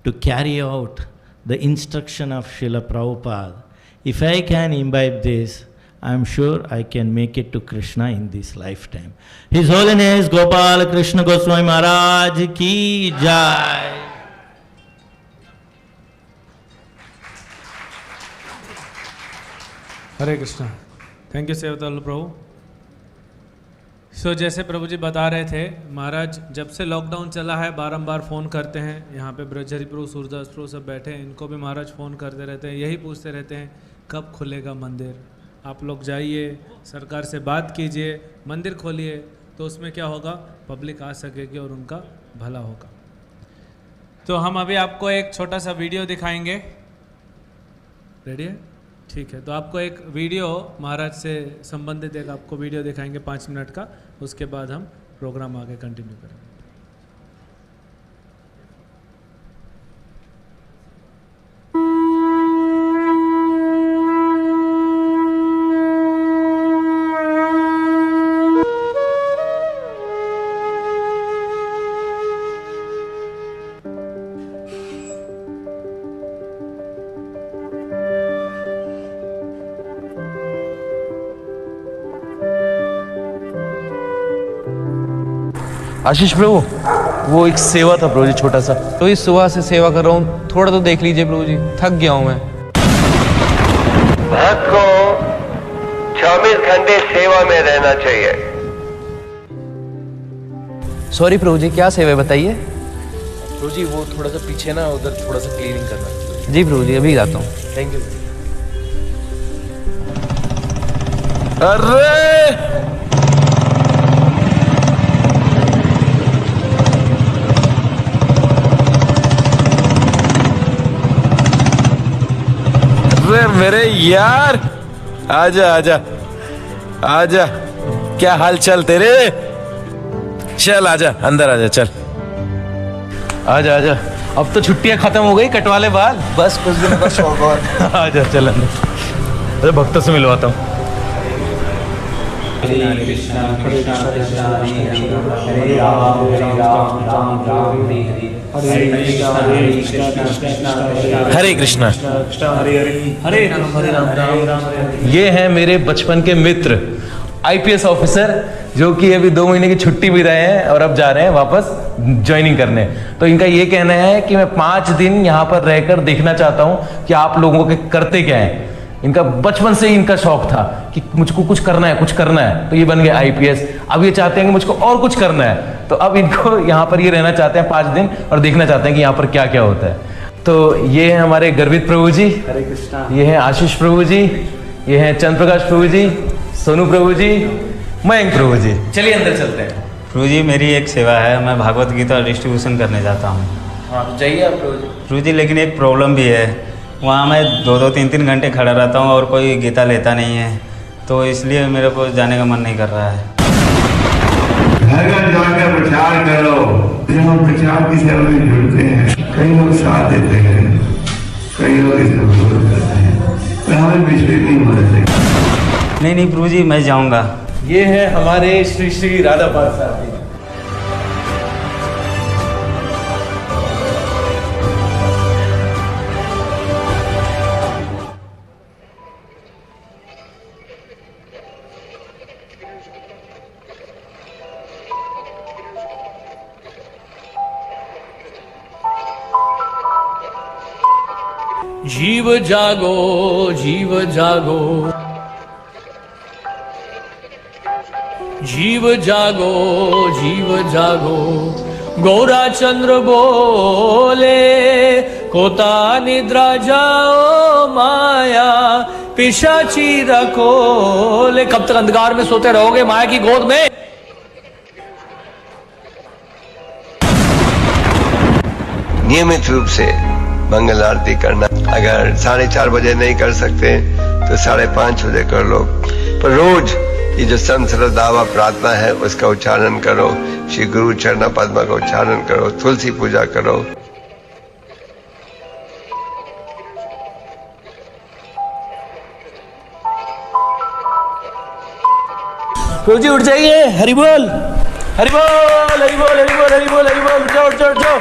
to carry out the instruction of Srila Prabhupada. If I can imbibe this, I am sure I can make it to Krishna in this lifetime. His Holiness Gopal Krishna Goswami Maharaj ki jai. Hare Krishna. Thank you Sevatal Prabhu. जैसे प्रभु जी बता रहे थे, महाराज जब से लॉकडाउन चला है बारंबार फ़ोन करते हैं। यहाँ पे ब्रजहरि प्रभु, सूरदास प्रभु सब बैठे हैं, इनको भी महाराज फ़ोन करते रहते हैं, यही पूछते रहते हैं कब खुलेगा मंदिर। आप लोग जाइए, सरकार से बात कीजिए, मंदिर खोलिए, तो उसमें क्या होगा, पब्लिक आ सकेगी और उनका भला होगा। तो हम अभी आपको एक छोटा सा वीडियो दिखाएंगे। रेडी है? ठीक है। तो आपको एक वीडियो महाराज से संबंधित एक आपको वीडियो दिखाएंगे 5 मिनट का, उसके बाद हम प्रोग्राम आगे कंटिन्यू करेंगे। आशीष प्रभु, वो एक सेवा था प्रभु जी, छोटा सा, तो इस सुबह से सेवा कर रहा हूँ, थोड़ा तो देख लीजिए प्रभु जी, थक गया हूँ मैं। भक्त को 24 घंटे सेवा में रहना चाहिए। सॉरी प्रभु जी, क्या सेवा है बताइए। प्रभु जी वो थोड़ा सा पीछे ना, उधर थोड़ा सा क्लीनिंग करना। जी प्रभु जी, अभी जाता हूँ। Thank you. अरे मेरे यार, आजा आजा आजा, क्या हाल चाल तेरे? चल आजा, अंदर आजा, चल आजा आजा। अब तो छुट्टियां खत्म हो गई, कटवा ले बाल, बस कुछ दिनों का शौक और। आजा चल अंदर। अरे भक्तों से मिलवाता हूँ। हरे कृष्णा कृष्णा कृष्णा हरे राम राम राम हरे हरे कृष्णा हरे राम। ये हैं मेरे बचपन के मित्र, आईपीएस ऑफिसर, जो कि अभी 2 महीने की छुट्टी भी रहे हैं और अब जा रहे हैं वापस ज्वाइनिंग करने। तो इनका ये कहना है कि मैं 5 दिन यहाँ पर रहकर देखना चाहता हूँ कि आप लोगों के करते क्या है। इनका बचपन से ही इनका शौक था कि मुझको कुछ करना है, कुछ करना है, तो ये बन गए आईपीएस। अब ये चाहते हैं कि मुझको और कुछ करना है, तो अब इनको यहाँ पर ये रहना चाहते हैं 5 दिन और देखना चाहते हैं कि यहाँ पर क्या क्या होता है। तो ये है हमारे गर्वित प्रभु जी, हरे कृष्णा। ये है आशीष प्रभु जी, ये है चंद्र प्रकाश प्रभु जी, सोनू प्रभु जी, मयंक प्रभु जी। चलिए अंदर चलते हैं। प्रभु जी मेरी एक सेवा है, मैं भागवत गीता डिस्ट्रीब्यूशन करने जाता हूँ। हाँ तो जाइए आप प्रभु जी। प्रभु जी लेकिन एक प्रॉब्लम भी है, वहाँ मैं 2-2, 3-3 घंटे खड़ा रहता हूँ और कोई गीता लेता नहीं है, तो इसलिए मेरे को जाने का मन नहीं कर रहा है। घर घर जाकर प्रचार करो। जब हम प्रचार की सेवा में जुड़ते हैं, कई लोग साथ देते हैं, कई लोग इसमें विरोध करते हैं, पर हमें विचलित नहीं होना चाहिए। नहीं प्रभु जी, मैं जाऊँगा। ये है हमारे श्री श्री राधा पाल साहब जी। जीव जागो, जीव जागो, जीव जागो, जीव जागो, गौरा चंद्र बोले, कोता निद्रा जाओ माया, पिशाची रखोले। कब तक अंधकार में सोते रहोगे माया की गोद में? नियमित रूप से मंगल आरती करना। अगर 4:30 बजे नहीं कर सकते तो 5:30 बजे कर लो, पर रोज ये जो संत दावा प्रार्थना है उसका उच्चारण करो, श्री गुरु चरण पद्म का उच्चारण करो, तुलसी पूजा करो। प्रभु जी उठ जाइए, हरि बोल हरि बोल हरि बोल हरि बोल हरि बोल हरि बोल, उठ जाओ उठ जाओ।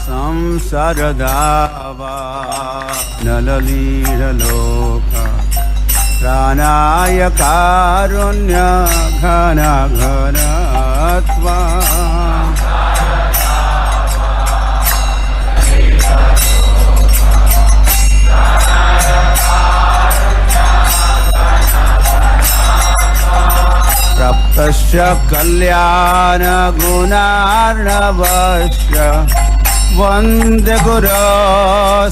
संसारदावा नललीलोका प्राणाय कारुण्य घन घनत्वा प्राप्तस्य कल्याण गुणार्णवस्य वंदे गुरो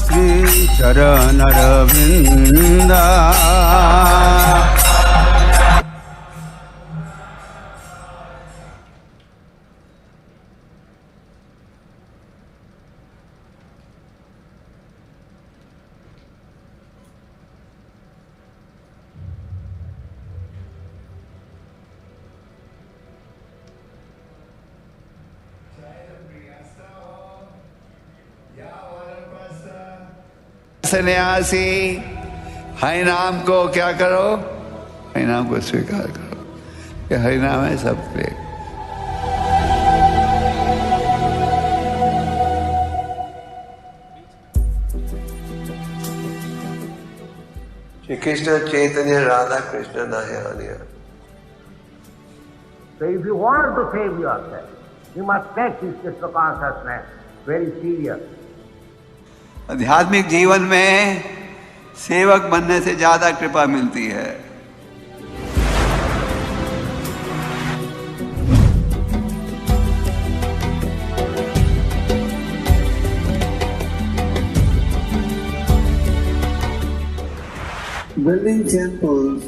श्री चरणरविंद। सन्यासी हरि नाम को क्या करो, हरि नाम को स्वीकार करो कि हरि नाम है सब प्रिय। Shri Krishna Chaitanya Radha Krishna नायानिया। So if you want to save yourself, you must take this Krishna consciousness very serious. आध्यात्मिक जीवन में सेवक बनने से ज्यादा कृपा मिलती है। Building temples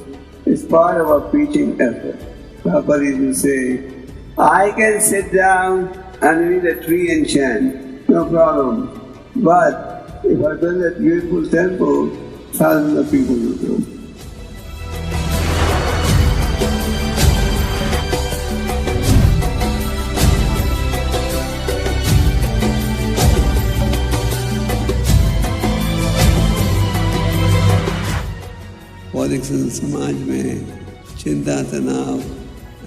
is part of our preaching effort. Prabhupada used to say, I can sit down underneath a tree and chant, no problem. But if I build a beautiful temple, thousands of people will go. बौद्धिक समाज में चिंता तनाव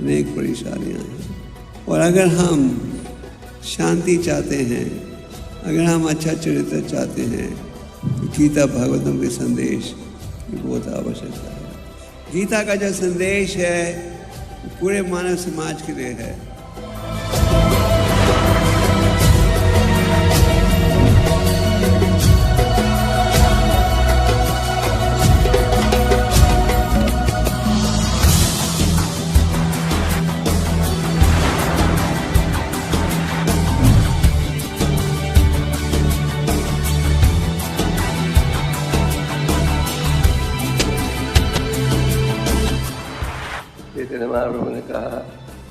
अनेक परेशानियां हैं, और अगर हम शांति चाहते हैं, अगर हम अच्छा चरित्र चाहते हैं, तो गीता भागवतम के संदेश की बहुत आवश्यकता है। गीता का जो संदेश है वो पूरे मानव समाज के लिए है। महाप्रभु ने कहा,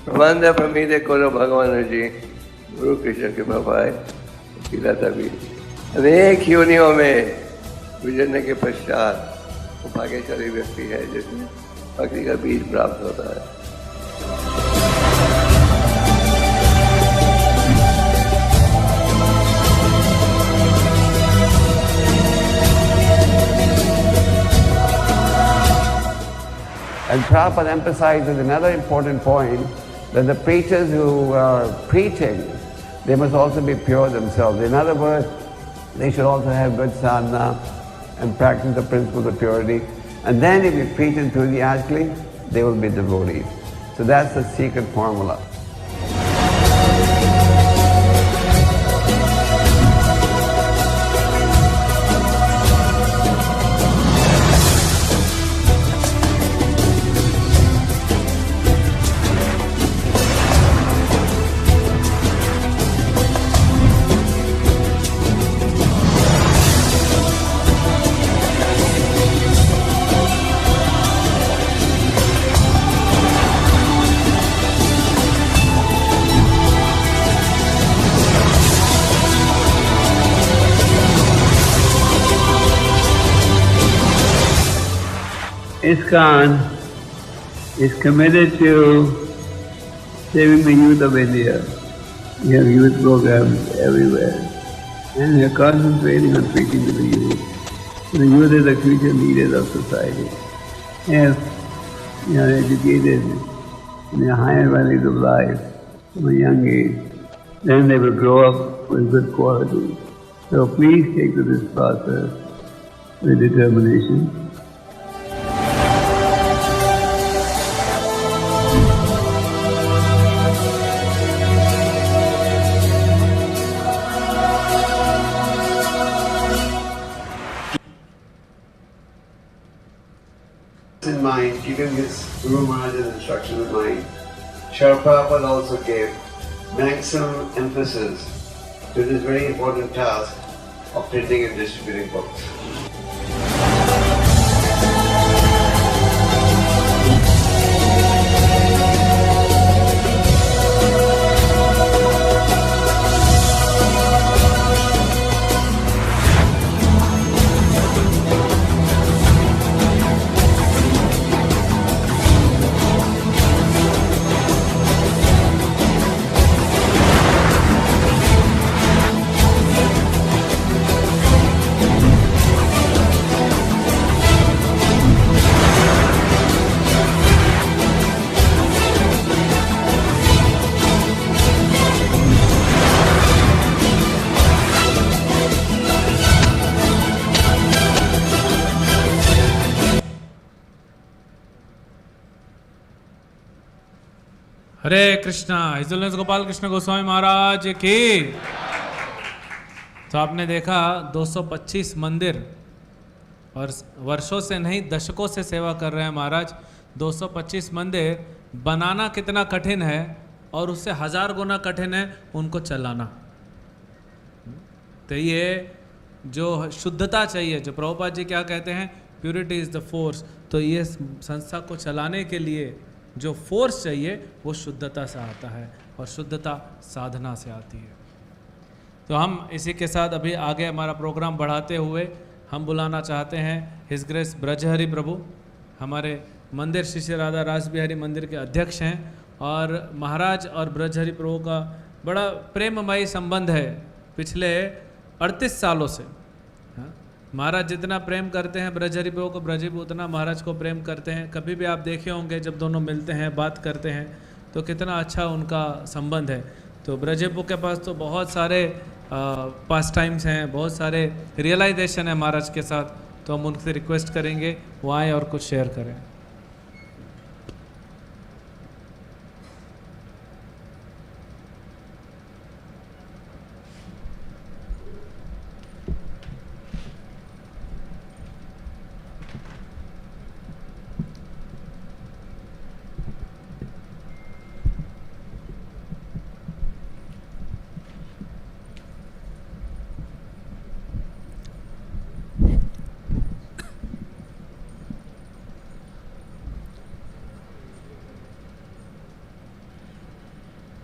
प्रबंध प्रमीद करो भगवान जी, गुरु कृष्ण के पाए पीला तभी। अनेक योनियों में गुजरने के पश्चात वो भाग्यशाली व्यक्ति है जिसमें भक्ति का बीज प्राप्त होता है। And Prabhupada emphasizes another important point, that the preachers who are preaching, they must also be pure themselves. In other words, they should also have good sadhana and practice the principles of purity. And then if you preach enthusiastically, they will be devotees. So that's the secret formula. ISKCON is committed to saving the youth of India. We have youth programs everywhere. And we are concentrating on preaching to the youth. The youth are the future leaders of society. If you are educated in the higher values of life from a young age, then they will grow up with good qualities. So please take to this process with determination. In mind, keeping his Guru Maharaj's instruction in mind, Srila Prabhupada also gave maximum emphasis to this very important task of printing and distributing books. Hare Krishna. His holiness Gopal Krishna Goswami Maharaj की। तो आपने देखा 225 मंदिर और वर्षों से नहीं दशकों से सेवा कर रहे हैं महाराज। 225 मंदिर बनाना कितना कठिन है और उससे 1000 गुना कठिन है उनको चलाना। तो ये जो शुद्धता चाहिए, जो प्रभुपाद जी क्या कहते हैं, प्योरिटी इज द फोर्स। तो ये संस्था को चलाने के लिए जो फोर्स चाहिए वो शुद्धता से आता है और शुद्धता साधना से आती है। तो हम इसी के साथ अभी आगे हमारा प्रोग्राम बढ़ाते हुए हम बुलाना चाहते हैं हिज ग्रेस ब्रजहरि प्रभु। हमारे मंदिर श्री श्री राधा रास बिहारी मंदिर के अध्यक्ष हैं और महाराज और ब्रजहरि प्रभु का बड़ा प्रेममयी संबंध है पिछले 38 सालों से। महाराज जितना प्रेम करते हैं ब्रजहरि प्रभु को, ब्रजहरि प्रभु उतना महाराज को प्रेम करते हैं। कभी भी आप देखे होंगे जब दोनों मिलते हैं बात करते हैं तो कितना अच्छा उनका संबंध है। तो ब्रजहरि प्रभु के पास तो बहुत सारे पास टाइम्स हैं, बहुत सारे रियलाइजेशन है महाराज के साथ। तो हम उनसे रिक्वेस्ट करेंगे वो आएँ और कुछ शेयर करें।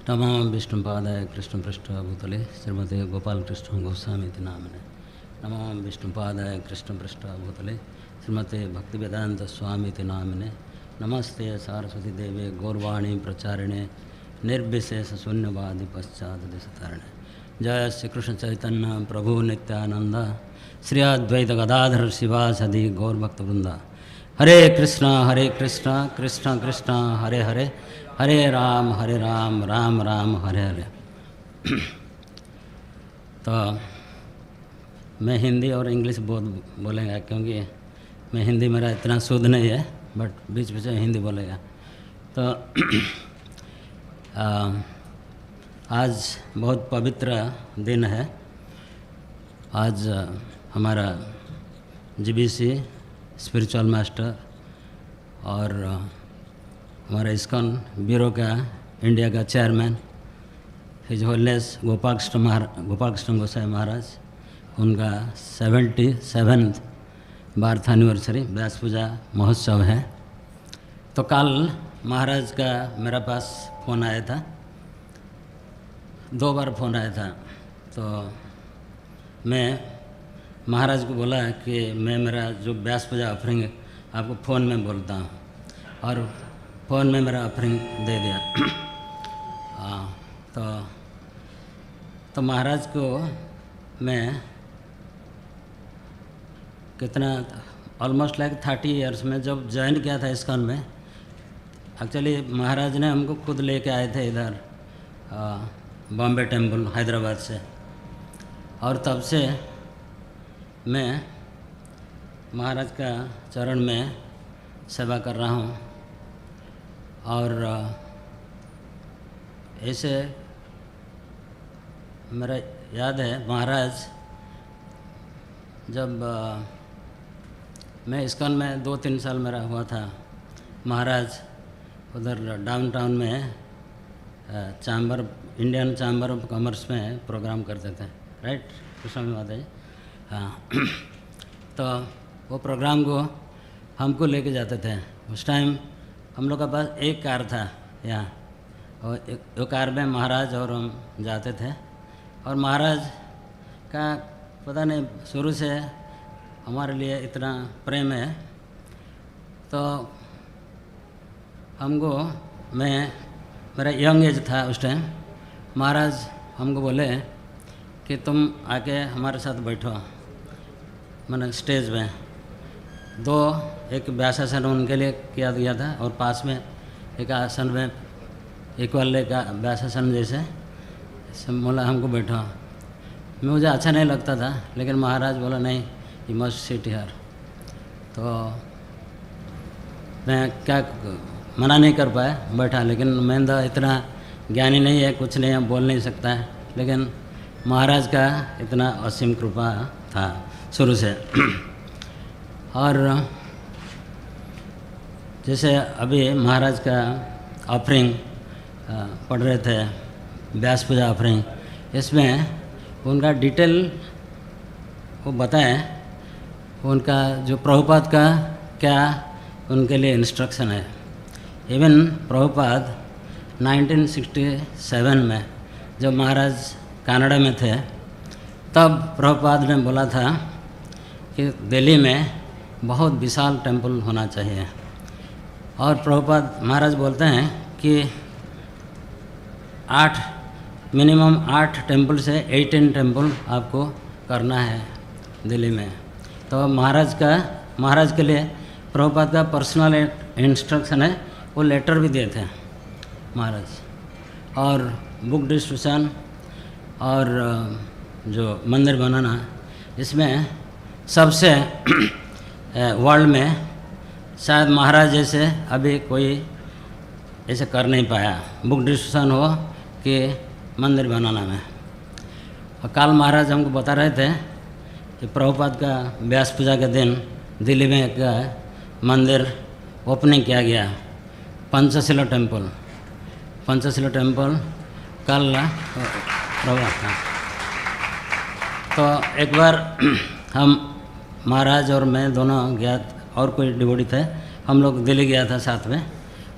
नमो विष्णुपादाय कृष्णपृष्ठाय भूतले श्रीमते गोपाल कृष्ण गोस्वामी नामिने। नमो विष्णुपादाय कृष्णपृष्ठाय भूतले श्रीमते भक्तिवेदांत स्वामी नामिने। नमस्ते सरस्वती देवे गौरवाणी प्रचारिणे निर्विशेष शून्यवादी पश्चात देशतारिणे। जय श्री कृष्ण चैतन्य प्रभु नित्यानंद श्री अद्वैत गदाधर शिवासदि गौरभक्तवृंदा। हरे कृष्णा कृष्ण कृष्ण हरे हरे, हरे राम राम राम हरे हरे। तो मैं हिंदी और इंग्लिश बहुत बोलेगा क्योंकि मैं हिंदी मेरा इतना शुद्ध नहीं है, बट बीच बीच में हिंदी बोलेगा। तो आज बहुत पवित्र दिन है। आज हमारा जीबीसी स्पिरिचुअल मास्टर और हमारा इस्कॉन ब्यूरो का इंडिया का chairman his holiness Gopal Krishna Gosai Maharaj, उनका 77th बर्थ एनिवर्सरी व्यास पूजा महोत्सव है। तो कल महाराज का मेरा पास फ़ोन आया था, 2 बार फ़ोन आया था। तो मैं महाराज को बोला कि मैं मेरा जो व्यास पूजा ऑफरिंग आपको फ़ोन में बोलता हूँ, और फ़ोन में मेरा ऑफरिंग दे दिया। तो महाराज को मैं कितना ऑलमोस्ट लाइक 30 इयर्स में जब ज्वाइन किया था इस्कॉन में, एक्चुअली महाराज ने हमको खुद लेके आए थे इधर बॉम्बे टेम्पल हैदराबाद से, और तब से मैं महाराज का चरण में सेवा कर रहा हूँ। और ऐसे मेरा याद है महाराज जब मैं इस्कॉन में 2-3 साल मेरा हुआ था, महाराज उधर डाउनटाउन में इंडियन चैम्बर ऑफ कॉमर्स में प्रोग्राम करते थे, राइट गोस्वामी महाराज? हाँ। तो वो प्रोग्राम को हमको लेके जाते थे। उस टाइम हम लोग का पास एक कार था यहाँ, और एक कार में महाराज और हम जाते थे। और महाराज का पता नहीं शुरू से हमारे लिए इतना प्रेम है, तो हमको मेरा यंग एज था उस टाइम, महाराज हमको बोले कि तुम आके हमारे साथ बैठो, मैंने स्टेज में एक व्यासासन उनके लिए किया गया था, और पास में एक आसन में इक्वल एक व्यासासन जैसे बोला हमको बैठो। मुझे अच्छा नहीं लगता था, लेकिन महाराज बोला नहीं, यू मस्ट सिट हियर। तो मैं क्या मना नहीं कर पाया, बैठा। लेकिन मैं तो इतना ज्ञानी नहीं है, कुछ नहीं है, बोल नहीं सकता है, लेकिन महाराज का इतना असीम कृपा था शुरू से। और जैसे अभी महाराज का ऑफरिंग पढ़ रहे थे, व्यास पूजा ऑफरिंग, इसमें उनका डिटेल वो बताएं, उनका जो प्रभुपाद का क्या उनके लिए इंस्ट्रक्शन है। इवन प्रभुपाद 1967 में जब महाराज कनाडा में थे, तब प्रभुपाद ने बोला था कि दिल्ली में बहुत विशाल टेंपल होना चाहिए। और प्रभुपाद महाराज बोलते हैं कि मिनिमम 8 टेंपल से 18 टेंपल आपको करना है दिल्ली में। तो महाराज के लिए प्रभुपाद का पर्सनल इंस्ट्रक्शन है, वो लेटर भी दिए थे महाराज। और बुक डिस्ट्रीब्यूशन और जो मंदिर बनाना, इसमें सबसे वर्ल्ड में शायद महाराज जैसे अभी कोई ऐसे कर नहीं पाया, बुक डिस्ट्रीब्यूशन हो कि मंदिर बनाना में। और कल महाराज हमको बता रहे थे कि प्रभुपाद का व्यास पूजा के दिन दिल्ली में एक मंदिर ओपनिंग किया गया, पंचशिला टेम्पल कल प्रभुपाद था। तो एक बार हम महाराज और मैं दोनों गया, और कोई डिवोटी थे, हम लोग दिल्ली गया था साथ में।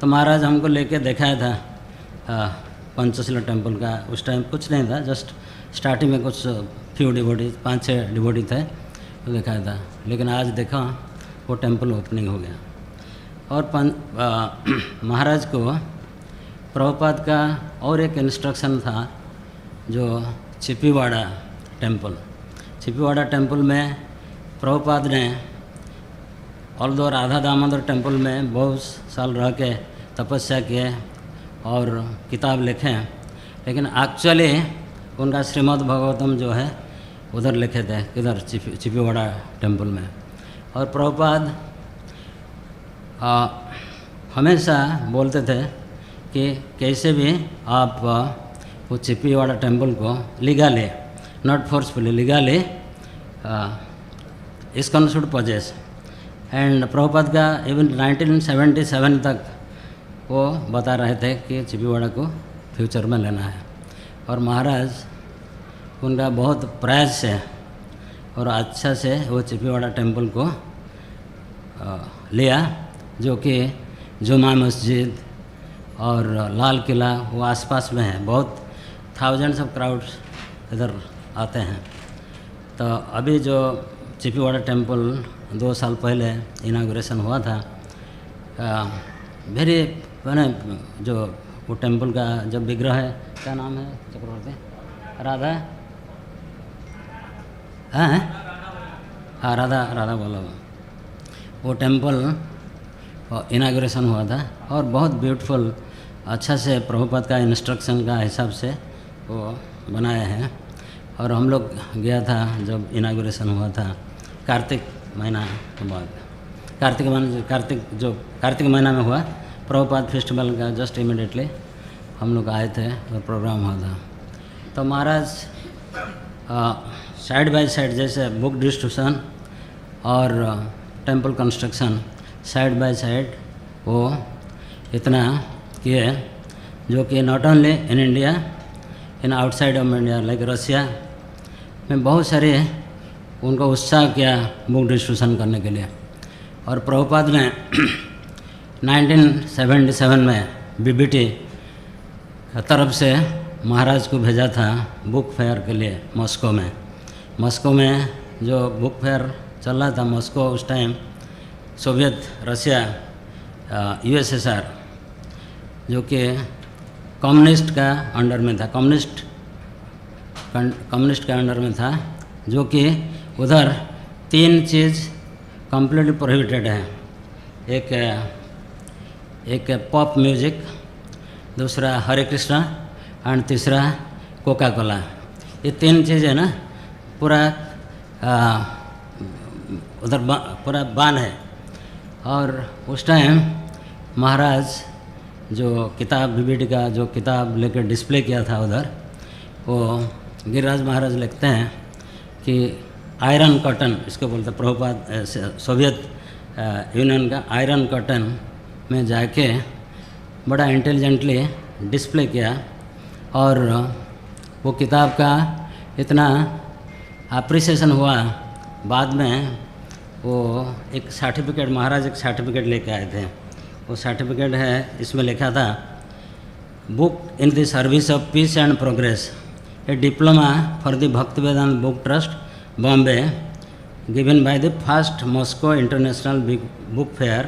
तो महाराज हमको लेके दिखाया था पंचशिला टेम्पल का। उस टाइम कुछ नहीं था, जस्ट स्टार्टिंग में कुछ फ्यू डिवोटी, 5-6 डिवोटी थे, तो दिखाया था। लेकिन आज देखा वो टेम्पल ओपनिंग हो गया। और महाराज को प्रभुपाद का और एक इंस्ट्रक्शन था, जो चिपीवाड़ा टेम्पल में प्रभुपाद ने ऑल्दो राधा दामोदर टेम्पल में बहुत साल रह के तपस्या किए और किताब लिखे, लेकिन एक्चुअली उनका श्रीमद् भागवतम जो है उधर लिखे थे, किधर चिपीवाड़ा टेम्पल में। और प्रभुपाद हमेशा बोलते थे कि कैसे भी आप वो चिपीवाड़ा टेम्पल को legally, not forcefully, legally ISKCON should possess। And Prabhupada का इवन 1977 तक वो बता रहे थे कि चिपीवाड़ा को फ्यूचर में लेना है। और महाराज उनका बहुत प्रयास से और अच्छा से वो चिपीवाड़ा टेम्पल को लिया, जो कि जुमा मस्जिद और लाल किला वो आसपास में है। बहुत थाउजेंड्स ऑफ क्राउड्स इधर आते हैं। तो अभी जो चिपीवाड़ा टेम्पल 2 साल पहले इनाग्रेशन हुआ था, वेरी मैंने जो वो टेम्पल का जब विग्रह है, क्या नाम है चक्रवर्ती, हाँ राधा वल्लभ, वो टेम्पल इनाग्रेशन हुआ था और बहुत ब्यूटीफुल अच्छा से प्रभुपाद का इंस्ट्रक्शन का हिसाब से वो बनाया है। और हम लोग गया था जब इनाग्रेशन हुआ था कार्तिक महीना के बाद, कार्तिक महीना में हुआ प्रभुपाद फेस्टिवल का जस्ट इमिडिएटली हम लोग आए थे और प्रोग्राम हुआ था। तो महाराज साइड बाय साइड जैसे बुक डिस्ट्रीब्यूशन और temple construction side by side वो इतना किए जो कि not only in India, in outside of India like Russia में बहुत सारे उनको उत्साह किया बुक डिस्ट्रीब्यूशन करने के लिए। और प्रभुपाद ने 1977 में बीबीटी तरफ से महाराज को भेजा था बुक फेयर के लिए मॉस्को में जो बुक फेयर चल रहा था मॉस्को उस टाइम सोवियत रसिया यूएसएसआर जो कि कम्युनिस्ट का अंडर में था, कम्युनिस्ट के अंडर में था, जो कि उधर 3 चीज़ कम्प्लीटली प्रोहिबिटेड है। एक पॉप म्यूजिक, दूसरा हरे कृष्णा एंड तीसरा कोका कोला। ये 3 चीज़ है ना पूरा उधर पूरा बान है। और उस टाइम महाराज जो किताब बीबीडी का जो किताब लेकर डिस्प्ले किया था उधर, वो गिरिराज महाराज लिखते हैं कि आयरन कर्टन इसको बोलते प्रभुपाद सोवियत यूनियन का आयरन कर्टन में जाके बड़ा इंटेलिजेंटली डिस्प्ले किया। और वो किताब का इतना अप्रिसिएशन हुआ, बाद में वो एक सर्टिफिकेट महाराज एक सर्टिफिकेट लेके आए थे। वो सर्टिफिकेट है, इसमें लिखा था book in the service of peace and progress, a diploma for the Bhakti Vedanta book trust Bombay given by the first Moscow international book fair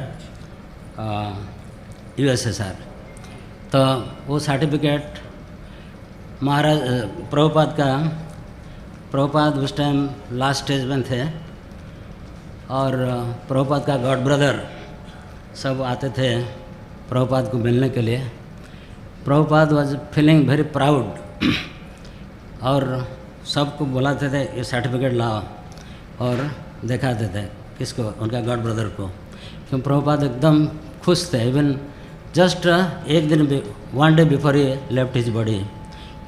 USSR. तो वो सर्टिफिकेट महाराज प्रभुपाद उस टाइम लास्ट स्टेज में थे और प्रभुपाद का गॉड ब्रदर सब आते थे प्रभुपाद को मिलने के लिए। Prabhupada was feeling very proud और सबको बुलाते थे ये सर्टिफिकेट लाओ और दिखाते थे किसको, उनका गॉड ब्रदर को। क्यों प्रभुपाद एकदम खुश थे। इवन जस्ट एक दिन one day before he left his body,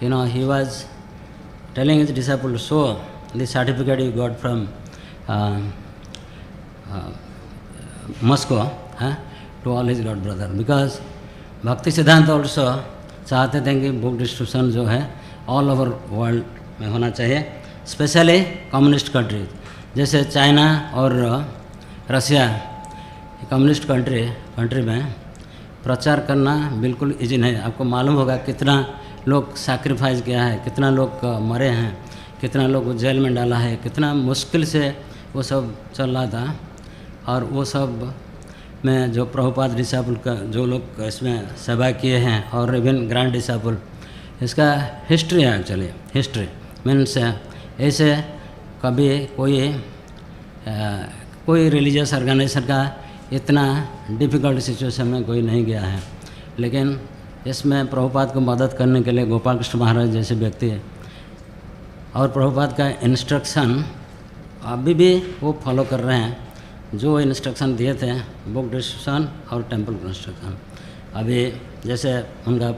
you know, he was telling his disciple, show the certificate you got from Moscow to all his god brother, because भक्ति सिद्धांत also चाहते थे कि बुक डिस्ट्रीब्यूशन जो है ऑल ओवर वर्ल्ड में होना चाहिए, स्पेशली कम्युनिस्ट कंट्री जैसे चाइना और रसिया। कम्युनिस्ट कंट्री में प्रचार करना बिल्कुल इजी नहीं। आपको मालूम होगा कितना लोग सैक्रिफाइस किया है, कितना लोग मरे हैं, कितना लोग को जेल में डाला है, कितना मुश्किल से वो सब चल रहा था। और वो सब में जो प्रभुपाद डिसाइपल का जो लोग इसमें सेवा किए हैं और इवन ग्रैंड डिसाइपल, इसका हिस्ट्री है एक्चुअली। हिस्ट्री मीन्स ऐसे कभी कोई रिलीजियस ऑर्गेनाइजेशन का इतना डिफ़िकल्ट सिचुएशन में कोई नहीं गया है। लेकिन इसमें प्रभुपाद को मदद करने के लिए गोपाल कृष्ण महाराज जैसे व्यक्ति है और प्रभुपाद का इंस्ट्रक्शन अभी भी वो फॉलो कर रहे हैं, जो इंस्ट्रक्शन दिए थे बुक डिस्ट्रीब्यूशन और टेम्पल कंस्ट्रक्शन। अभी जैसे उनका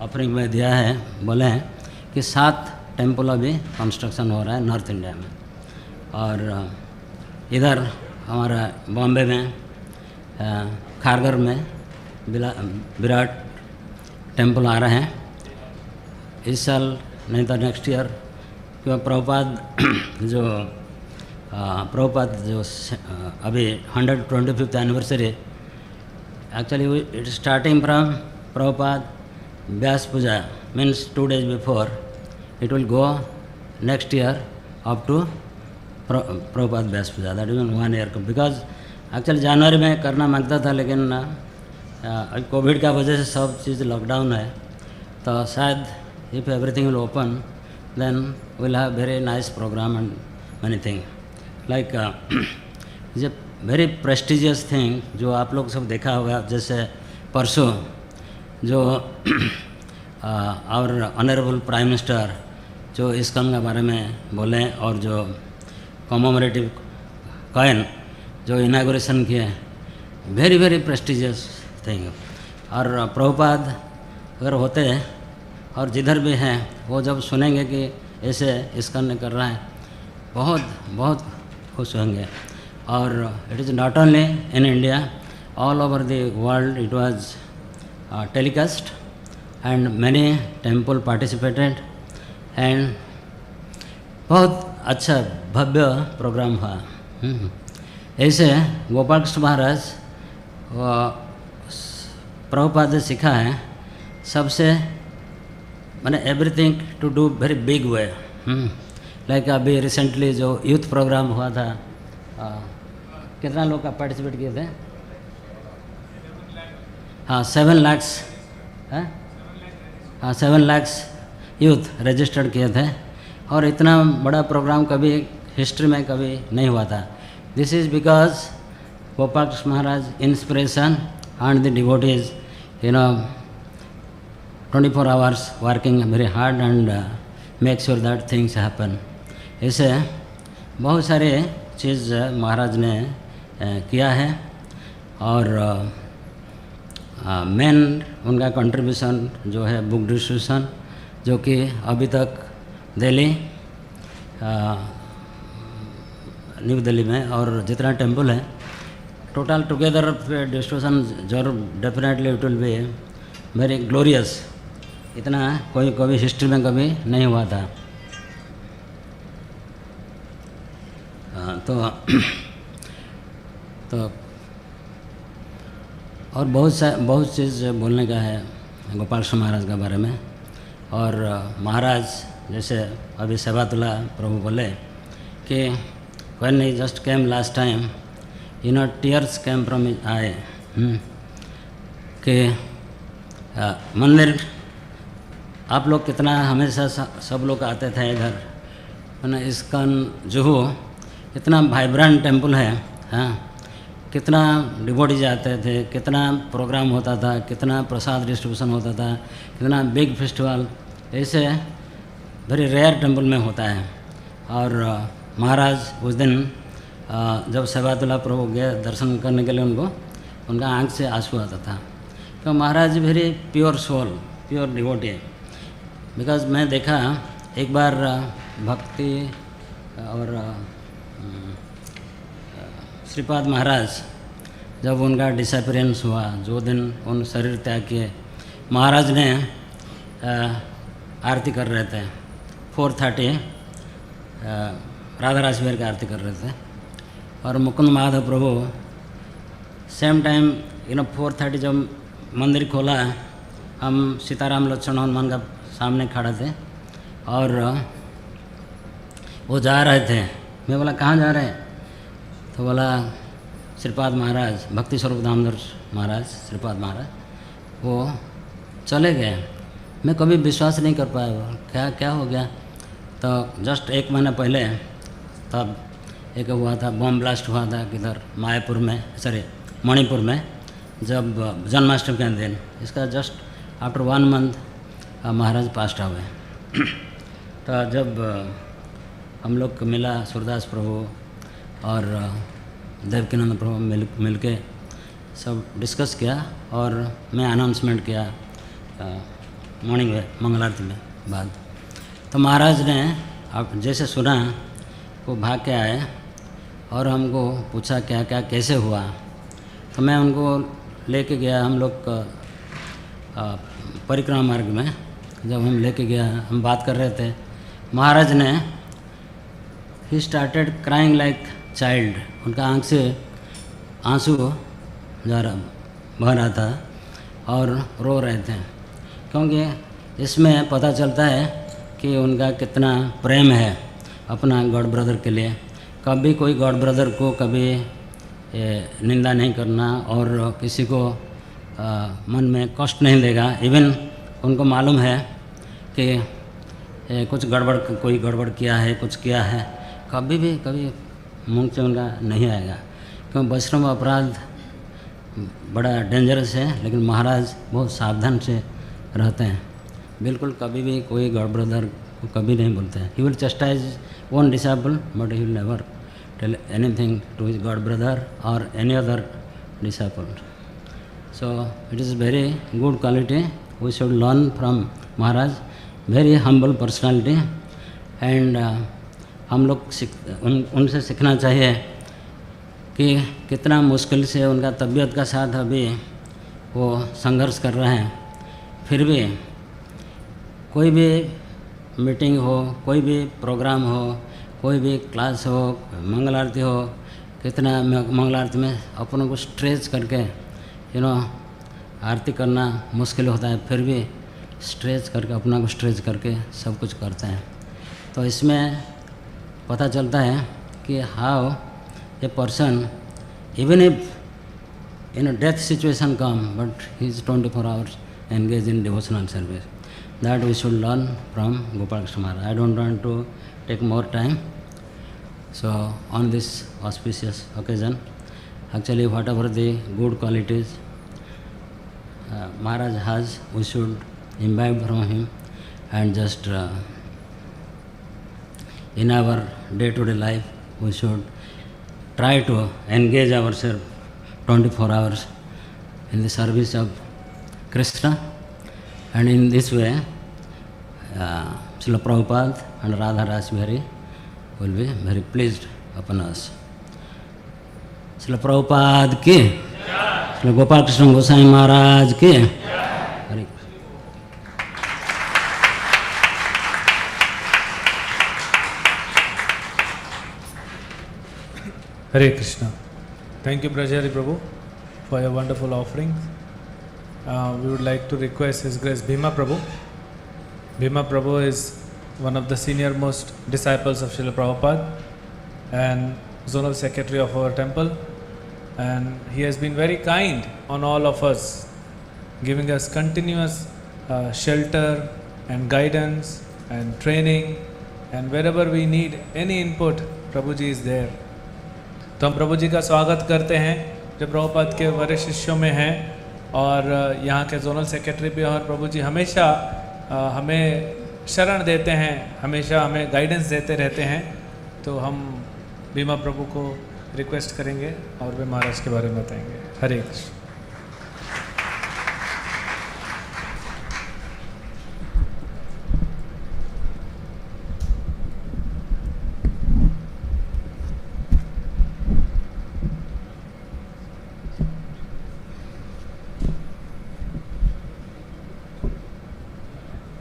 ऑफरिंग में दिया है, बोले हैं कि 7 टेम्पल अभी कंस्ट्रक्शन हो रहा है नॉर्थ इंडिया में। और इधर हमारा बॉम्बे में खारगर में विराट टेम्पल आ रहे हैं इस साल, नहीं तो नेक्स्ट ईयर। क्योंकि प्रभुपाद जो अभी 125th anniversary, actually it starting from Prabhupada Vyasa Puja means 2 days before, it will go next year up to Prabhupada Vyasa Puja, that is 1 year। Because actually जनवरी में करना मांगता था, लेकिन कोविड का वजह से सब चीज़ लॉकडाउन है। तो शायद if everything will open then will have very nice programme and many things. Like it's a very prestigious thing जो आप लोग सब देखा होगा, जैसे परसों जो our honorable Prime Minister जो ISKCON के बारे में बोले और जो commemorative coin जो इनागोरेशन किए, वेरी वेरी प्रेस्टिजियस थिंग. और प्रभुपाद अगर होते और जिधर भी हैं वो जब सुनेंगे कि ऐसे ISKCON कर रहा है, बहुत बहुत खुश होंगे. और it is not only in India, all over the world it was telecast and many temple participated and बहुत अच्छा भव्य प्रोग्राम हुआ. ऐसे गोपाल कृष्ण महाराज प्रभुपाद से सीखा है सबसे, मैंने everything to do very big way. Like अभी रिसेंटली जो यूथ प्रोग्राम हुआ था, कितना लोग का पार्टिसिपेट किए थे? हाँ 7 लाख, हाँ 7 लाख यूथ रजिस्टर्ड किए थे. और इतना बड़ा प्रोग्राम कभी हिस्ट्री में कभी नहीं हुआ था. This is because Gopal Krishna Maharaj inspiration and the devotees 24 hours working very hard and make sure that things happen. ऐसे बहुत सारे चीज़ महाराज ने किया है. और मेन उनका कंट्रीब्यूशन जो है बुक डिस्ट्रीब्यूशन, जो कि अभी तक दिल्ली, न्यू दिल्ली में और जितना टेम्पल है टोटल टुगेदर डिस्ट्रीब्यूशन जरूर definitely it will be very glorious. इतना कोई कभी हिस्ट्री में कभी नहीं हुआ था. तो और बहुत चीज़ बोलने का है गोपाल कृष्ण महाराज के बारे में. और महाराज जैसे अभी सेवातुल्ला प्रभु बोले कि when he just came last time, tears came from his eye. कि मंदिर आप लोग कितना हमेशा सब लोग आते थे इधर, ISKCON जुहू इतना वाइब्रेंट टेम्पल है. हाँ, कितना डिवोटीज आते थे, कितना प्रोग्राम होता था, कितना प्रसाद डिस्ट्रीब्यूशन होता था, कितना बिग फेस्टिवल ऐसे वेरी रेयर टेम्पल में होता है. और महाराज उस दिन जब सेवातुल्ला प्रभु गए दर्शन करने के लिए, उनका आँख से आंसू आता था. तो Maharaj very pure soul, pure devotee. Because मैं देखा एक बार भक्ति और श्रीपाद महाराज जब उनका डिसअपीयरेंस हुआ, जो दिन उन शरीर त्याग किए, महाराज ने आरती कर रहे थे 4:30 राधा रासवीर की आरती कर रहे थे. और मुकुंद माधव प्रभु सेम टाइम 4:30 जब मंदिर खोला, हम सीताराम लक्ष्मण हनुमान का सामने खड़े थे और वो जा रहे थे. मैं बोला कहाँ जा रहे हैं? तो बोला श्रीपाद महाराज, भक्ति स्वरूप दामोदर महाराज, श्रीपाद महाराज वो चले गए. मैं कभी विश्वास नहीं कर पाया, क्या हो गया. तो जस्ट 1 महीना पहले तब एक हुआ था, बम ब्लास्ट हुआ था किधर मायापुर में, मणिपुर में, जब जन्माष्टमी के दिन. इसका जस्ट आफ्टर 1 मंथ महाराज पास्ट हुए. तो जब हम लोग को मिला, सूरदास प्रभु और देवकीनंद प्रभु मिल के सब डिस्कस किया और मैं अनाउंसमेंट किया मॉर्निंग में मंगल आरती में बाद. तो महाराज ने आप जैसे सुना वो भाग के आए और हमको पूछा क्या क्या कैसे हुआ. तो मैं उनको लेके गया, हम लोग परिक्रमा मार्ग में जब हम लेके गया, हम बात कर रहे थे, महाराज ने he started crying like child. उनका आँख से आंसू बह रहा था और रो रहे थे, क्योंकि इसमें पता चलता है कि उनका कितना प्रेम है अपना गॉड ब्रदर के लिए. कभी कोई गॉड ब्रदर को कभी निंदा नहीं करना और किसी को मन में कष्ट नहीं देगा. इवन उनको मालूम है कि कोई गड़बड़ किया है, कुछ किया है, कभी भी कभी मुंह से उनका नहीं आएगा, क्योंकि वैष्णव अपराध बड़ा डेंजरस है, लेकिन महाराज बहुत सावधान से रहते हैं। बिल्कुल कभी भी कोई गॉड ब्रदर को कभी नहीं बोलते हैं। He will chastise one disciple but he will never tell anything to his god brother और any other disciple. So it is very good quality, we should learn from Maharaj, very humble personality. And हम लोग उनसे सीखना चाहिए कि कितना मुश्किल से उनका तबीयत का साथ अभी वो संघर्ष कर रहे हैं, फिर भी कोई भी मीटिंग हो, कोई भी प्रोग्राम हो, कोई भी क्लास हो, मंगल आरती हो, कितना मंगल आरती में अपनों को स्ट्रेच करके आरती करना मुश्किल होता है, फिर भी स्ट्रेच करके अपना को स्ट्रेच करके सब कुछ करते हैं। तो इसमें पता चलता है कि how a person even if in a death situation come but he is 24 hours engaged in devotional service. That we should learn from Gopal Krishna Maharaj. I don't want to take more time. So on this auspicious occasion, actually whatever the good qualities Maharaj has, we should imbibe from him and just in our day-to-day life we should try to engage ourselves 24 hours in the service of Krishna, and in this way Srila Prabhupada and Radha Rasbihari will be very pleased upon us. Srila Prabhupada ki, Srila Gopal Krishna Goswami Maharaj ki. Hare Hare Krishna. Thank you, Brajari Prabhu, for your wonderful offerings. We would like to request His Grace Bhima Prabhu. Bhima Prabhu is one of the senior most disciples of Srila Prabhupada and Zonal Secretary of our temple, and he has been very kind on all of us, giving us continuous shelter and guidance and training, and wherever we need any input, Prabhuji is there. तो हम प्रभु जी का स्वागत करते हैं जो प्रभुपाद के वरिष्ठ शिष्यों में हैं और यहाँ के जोनल सेक्रेटरी भी, और प्रभु जी हमेशा हमें शरण देते हैं, हमेशा हमें गाइडेंस देते रहते हैं। तो हम भीमा प्रभु को रिक्वेस्ट करेंगे और वे महाराज के बारे में बताएंगे। हरे Krishna.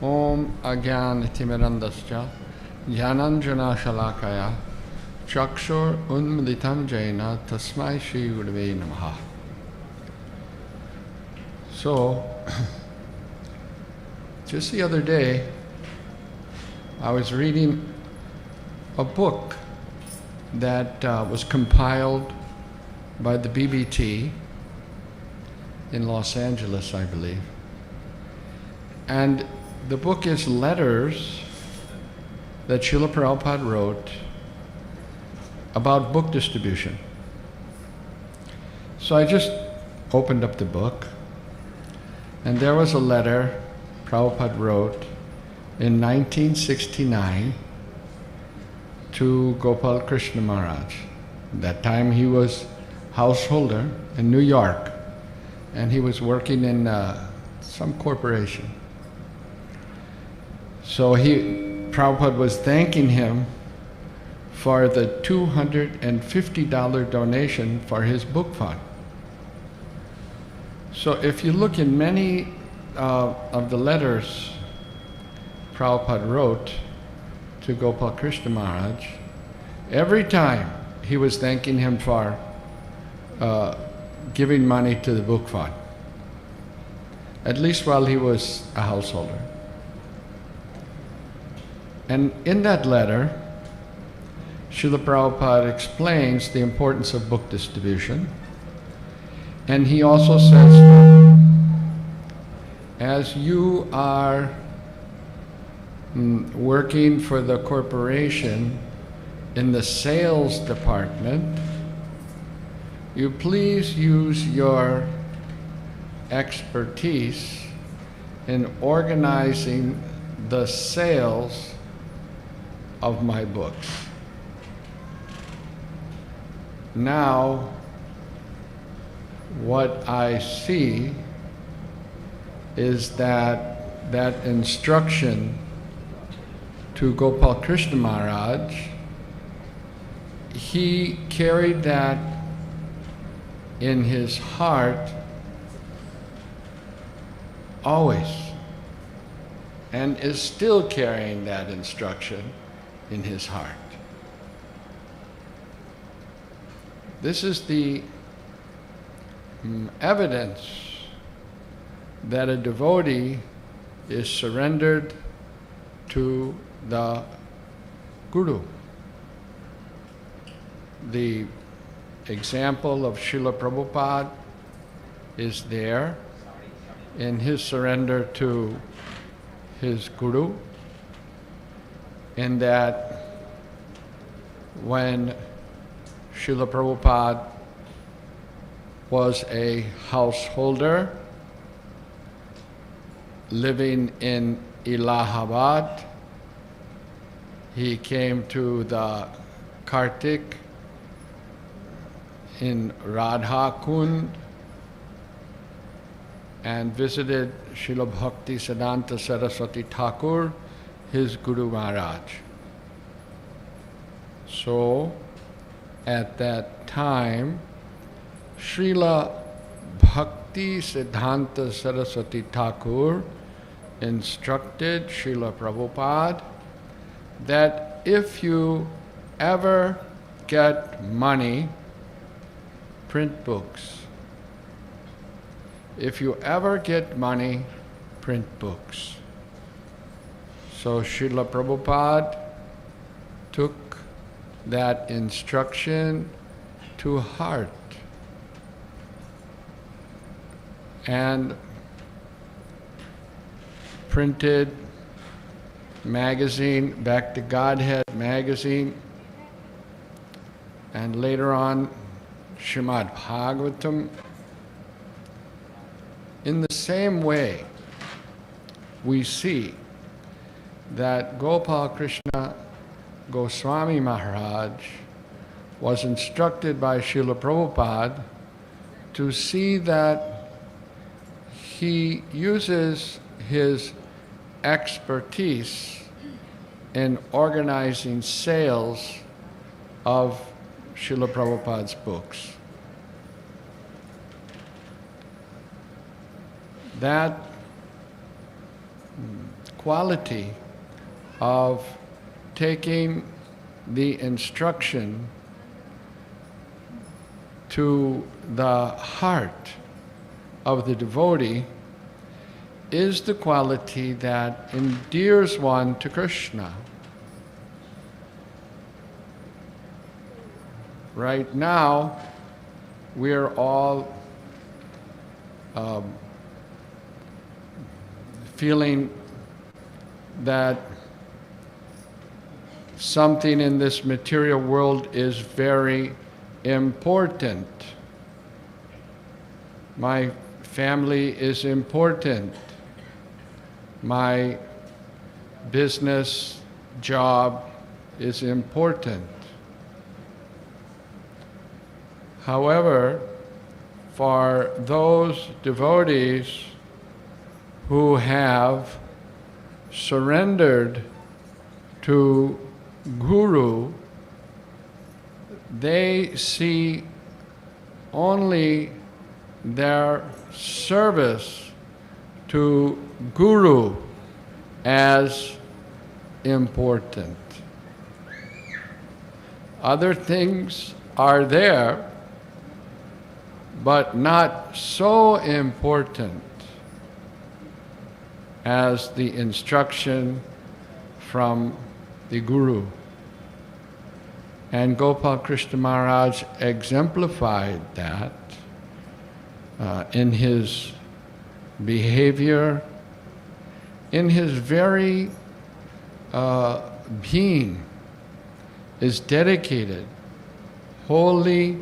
Om Ajnanatimirandascha Jnananjana Shalakaya Chakshur Unmilitam Jaina Tasmai Shri Gurave Namaha. So, just the other day, I was reading a book that was compiled by the BBT in Los Angeles, I believe. And the book is letters that Srila Prabhupada wrote about book distribution. So I just opened up the book, and there was a letter Prabhupada wrote in 1969 to Gopal Krishna Maharaj. That time he was householder in New York, and he was working in some corporation. So Prabhupada was thanking him for the $250 donation for his book fund. So if you look in many of the letters Prabhupada wrote to Gopal Krishna Maharaj, every time he was thanking him for giving money to the book fund, at least while he was a householder. And in that letter, Srila Prabhupada explains the importance of book distribution. And he also says, as you are working for the corporation in the sales department, you please use your expertise in organizing the sales of my books. Now, what I see is that that instruction to Gopal Krishna Maharaj, he carried that in his heart always, and is still carrying that instruction in his heart. This is the evidence that a devotee is surrendered to the Guru. The example of Srila Prabhupada is there in his surrender to his Guru, in that when Srila Prabhupada was a householder living in Allahabad, he came to the Kartik in Radha Kund and visited Srila Bhakti Siddhanta Saraswati Thakur, his Guru Maharaj. So, at that time, Srila Bhakti Siddhanta Saraswati Thakur instructed Srila Prabhupada that if you ever get money, print books. If you ever get money, print books. So Srila Prabhupada took that instruction to heart and printed magazine, Back to Godhead magazine, and later on Srimad Bhagavatam. In the same way, we see that Gopal Krishna Goswami Maharaj was instructed by Srila Prabhupada to see that he uses his expertise in organizing sales of Srila Prabhupada's books. That quality of taking the instruction to the heart of the devotee is the quality that endears one to Krishna. Right now, we're all feeling that something in this material world is very important. My family is important. My business, job is important. However, for those devotees who have surrendered to Guru, they see only their service to Guru as important. Other things are there, but not so important as the instruction from the Guru. And Gopal Krishna Maharaj exemplified that in his behavior, in his very being, is dedicated wholly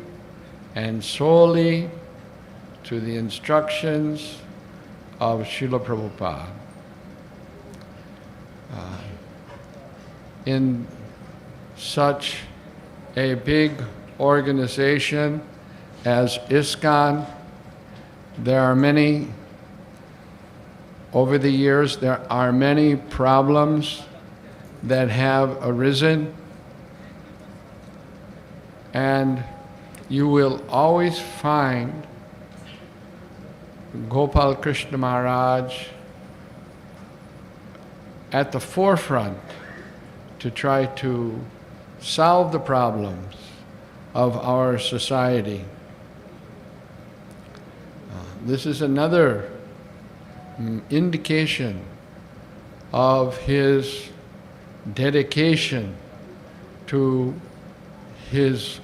and solely to the instructions of Srila Prabhupada. In such a big organization as ISKCON, over the years, there are many problems that have arisen, and you will always find Gopal Krishna Maharaj at the forefront to try to solve the problems of our society. This is another indication of his dedication to his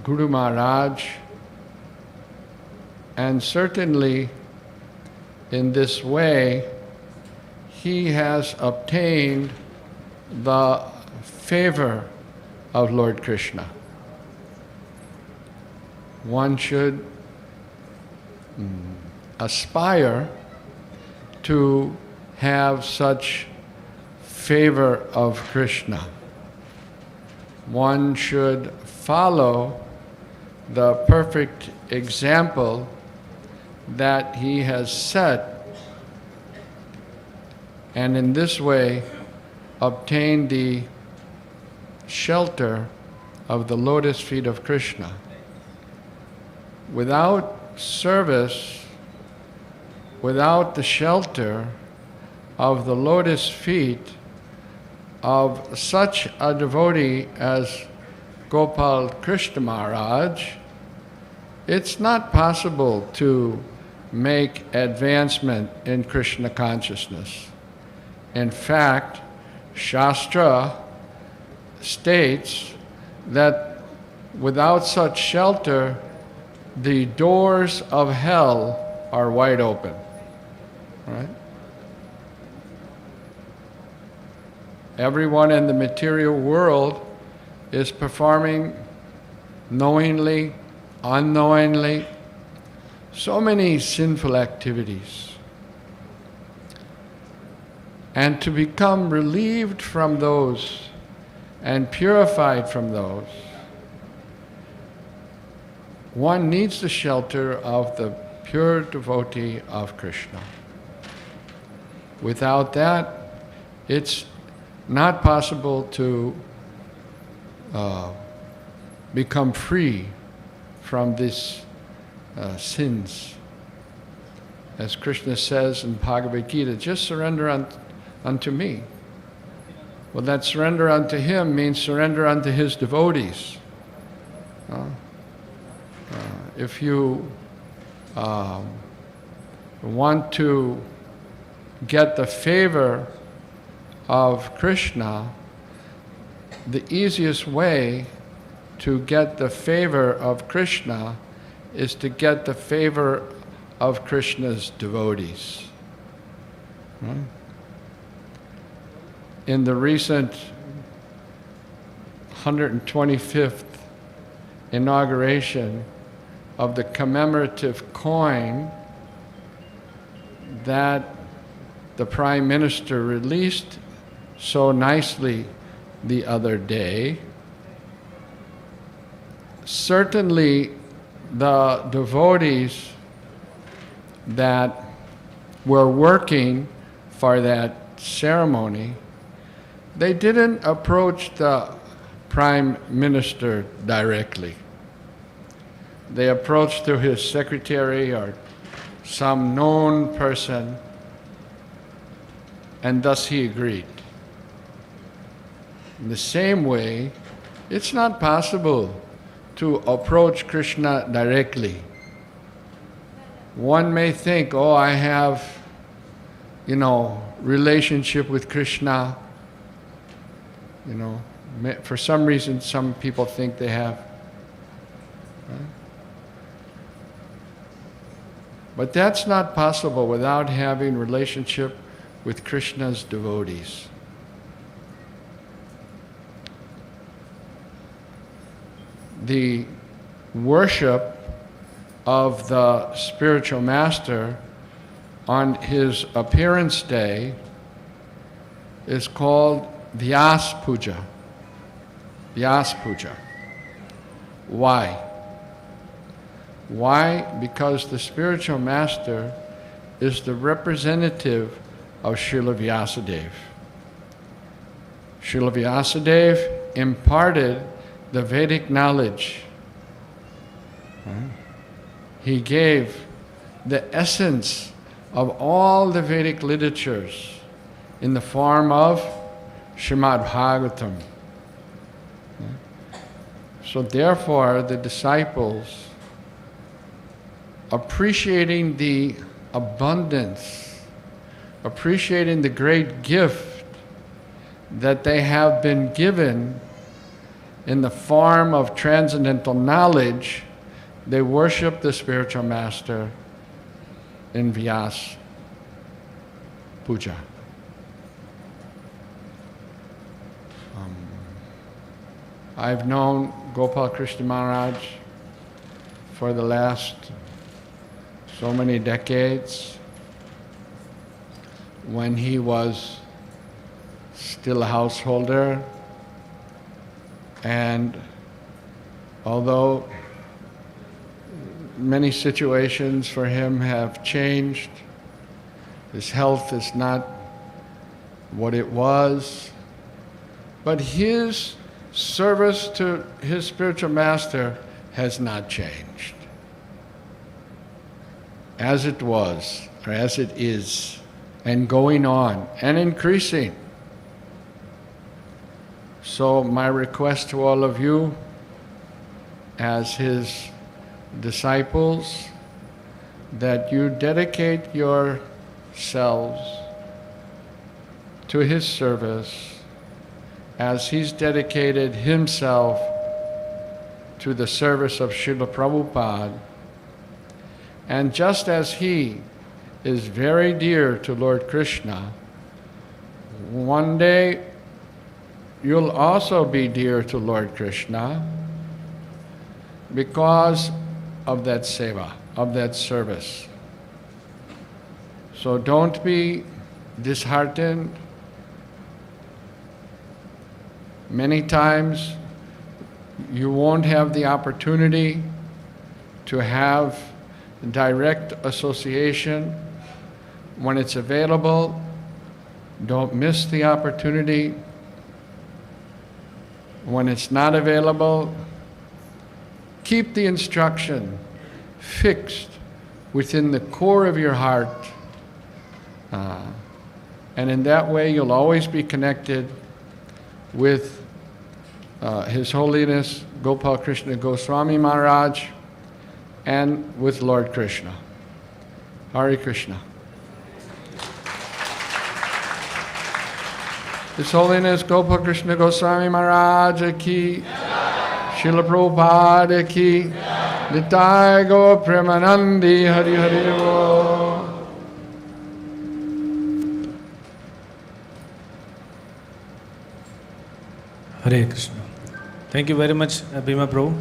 Guru Maharaj, and certainly in this way he has obtained the favor of Lord Krishna. One should aspire to have such favor of Krishna. One should follow the perfect example that he has set, and in this way obtain the shelter of the lotus feet of Krishna. Without service, without the shelter of the lotus feet of such a devotee as Gopal Krishna Maharaj, it's not possible to make advancement in Krishna consciousness. In fact, Shastra states that without such shelter, the doors of hell are wide open. Right? Everyone in the material world is performing knowingly, unknowingly, so many sinful activities. And to become relieved from those and purified from those, one needs the shelter of the pure devotee of Krishna. Without that, it's not possible to become free from these sins. As Krishna says in Bhagavad Gita, just surrender unto me. Well, that surrender unto him means surrender unto his devotees. If you want to get the favor of Krishna, the easiest way to get the favor of Krishna is to get the favor of Krishna's devotees. In the recent 125th inauguration of the commemorative coin that the Prime Minister released so nicely the other day, certainly the devotees that were working for that ceremony, they didn't approach the Prime Minister directly. They approached through his secretary or some known person, and thus he agreed. In the same way, it's not possible to approach Krishna directly. One may think, oh, I have, relationship with Krishna. For some reason, some people think they have. Right? But that's not possible without having relationship with Krishna's devotees. the worship of the spiritual master on his appearance day is called Vyasa Puja. Vyasa Puja. Why? Why? Because the spiritual master is the representative of Srila Vyasadeva. Srila Vyasadeva imparted the Vedic knowledge. He gave the essence of all the Vedic literatures in the form of Srimad Bhagavatam. So therefore, the disciples, appreciating the abundance, appreciating the great gift that they have been given in the form of transcendental knowledge, they worship the spiritual master in Vyasa Puja. I've known Gopal Krishna Maharaj for the last so many decades. When he was still a householder, and although many situations for him have changed, his health is not what it was, but his service to his spiritual master has not changed. As it was, or as it is, and going on, and increasing. So my request to all of you, as his disciples, that you dedicate yourselves to his service as he's dedicated himself to the service of Srila Prabhupada. And just as he is very dear to Lord Krishna, one day you'll also be dear to Lord Krishna because of that seva, of that service. So don't be disheartened. Many times you won't have the opportunity to have direct association. When it's available, don't miss the opportunity. When it's not available, keep the instruction fixed within the core of your heart. And in that way, you'll always be connected with His Holiness Gopal Krishna Goswami Maharaj and with Lord Krishna. Hare Krishna. His Holiness Gopal Krishna Goswami Maharaj ki, Srila Prabhupada ki, Nitai Go Premanandi Hari Hari Bo. Hare Krishna. Thank you very much, Bhima Prabhu,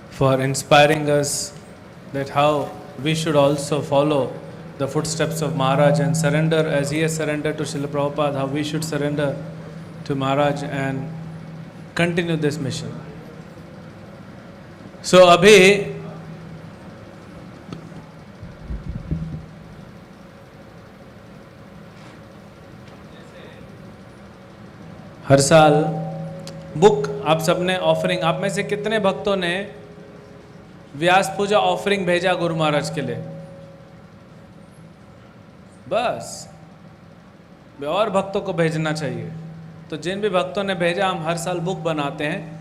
for inspiring us that how we should also follow the footsteps of Maharaj and surrender as he has surrendered to Srila Prabhupada, how we should surrender to Maharaj and continue this mission. So, abhi हर साल बुक आप सबने ऑफरिंग, आप में से कितने भक्तों ने व्यास पूजा ऑफरिंग भेजा गुरु महाराज के लिए? बस और भक्तों को भेजना चाहिए। तो जिन भी भक्तों ने भेजा, हम हर साल बुक बनाते हैं।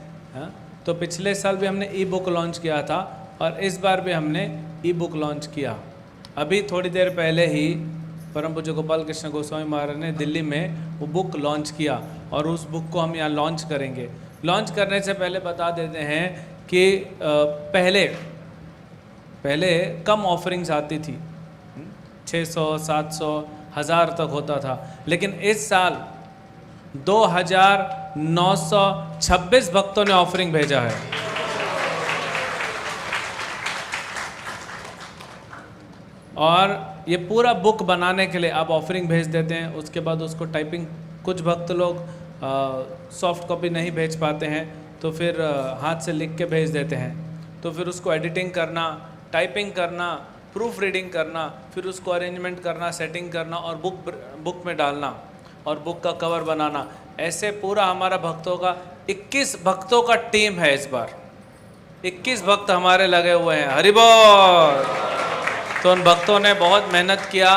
तो पिछले साल भी हमने ई बुक लॉन्च किया था और इस बार भी हमने ई बुक लॉन्च किया। अभी थोड़ी देर पहले ही परम पूज्य गोपाल कृष्ण गोस्वामी महाराज ने दिल्ली में वो बुक लॉन्च किया और उस बुक को हम यहाँ लॉन्च करेंगे। लॉन्च करने से पहले बता देते हैं कि पहले कम ऑफरिंग्स आती थी, 600, 700, 1000 तक होता था, लेकिन इस साल 2926 भक्तों ने ऑफरिंग भेजा है। और ये पूरा बुक बनाने के लिए आप ऑफरिंग भेज देते हैं, उसके बाद उसको टाइपिंग, कुछ भक्त लोग सॉफ्ट कॉपी नहीं भेज पाते हैं तो फिर हाथ से लिख के भेज देते हैं, तो फिर उसको एडिटिंग करना, टाइपिंग करना, प्रूफ रीडिंग करना, फिर उसको अरेंजमेंट करना, सेटिंग करना और बुक में डालना और बुक का कवर बनाना, ऐसे पूरा हमारा भक्तों का 21 भक्तों का टीम है इस बार। 21 भक्त हमारे लगे हुए हैं, हरि बोल। तो उन भक्तों ने बहुत मेहनत किया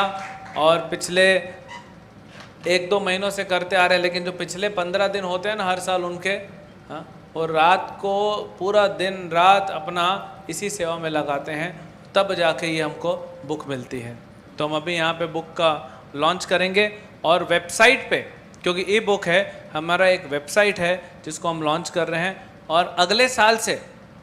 और पिछले 1-2 महीनों से करते आ रहे हैं, लेकिन जो पिछले 15 दिन होते हैं ना हर साल उनके, हाँ, और रात को पूरा दिन रात अपना इसी सेवा में लगाते हैं, तब जाके ये हमको बुक मिलती है। तो हम अभी यहाँ पे बुक का लॉन्च करेंगे और वेबसाइट पे, क्योंकि ई बुक है, हमारा एक वेबसाइट है जिसको हम लॉन्च कर रहे हैं, और अगले साल से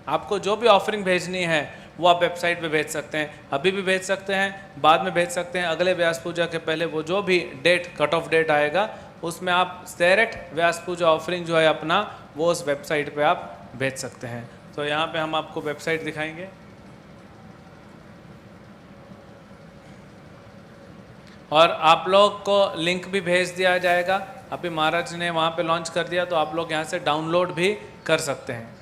आपको जो भी ऑफरिंग भेजनी है वो आप वेबसाइट पे भेज सकते हैं, अभी भी भेज सकते हैं, बाद में भेज सकते हैं, अगले व्यास पूजा के पहले वो जो भी डेट, कट ऑफ डेट आएगा उसमें आप डायरेक्ट व्यास पूजा ऑफरिंग जो है अपना वो उस वेबसाइट पे आप भेज सकते हैं। तो यहाँ पे हम आपको वेबसाइट दिखाएंगे। और आप लोग को लिंक भी भेज दिया जाएगा, अभी महाराज ने वहाँ पे लॉन्च कर दिया, तो आप लोग यहाँ से डाउनलोड भी कर सकते हैं।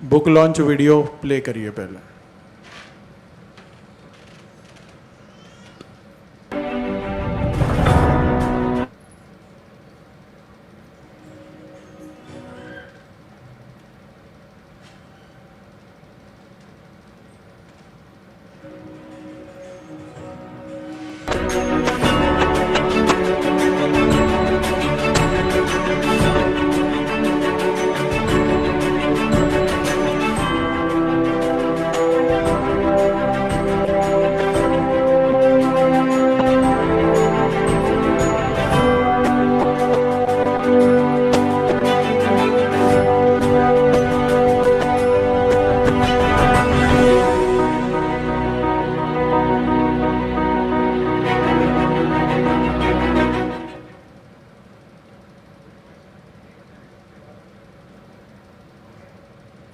बुक लॉन्च वीडियो प्ले करिए पहले।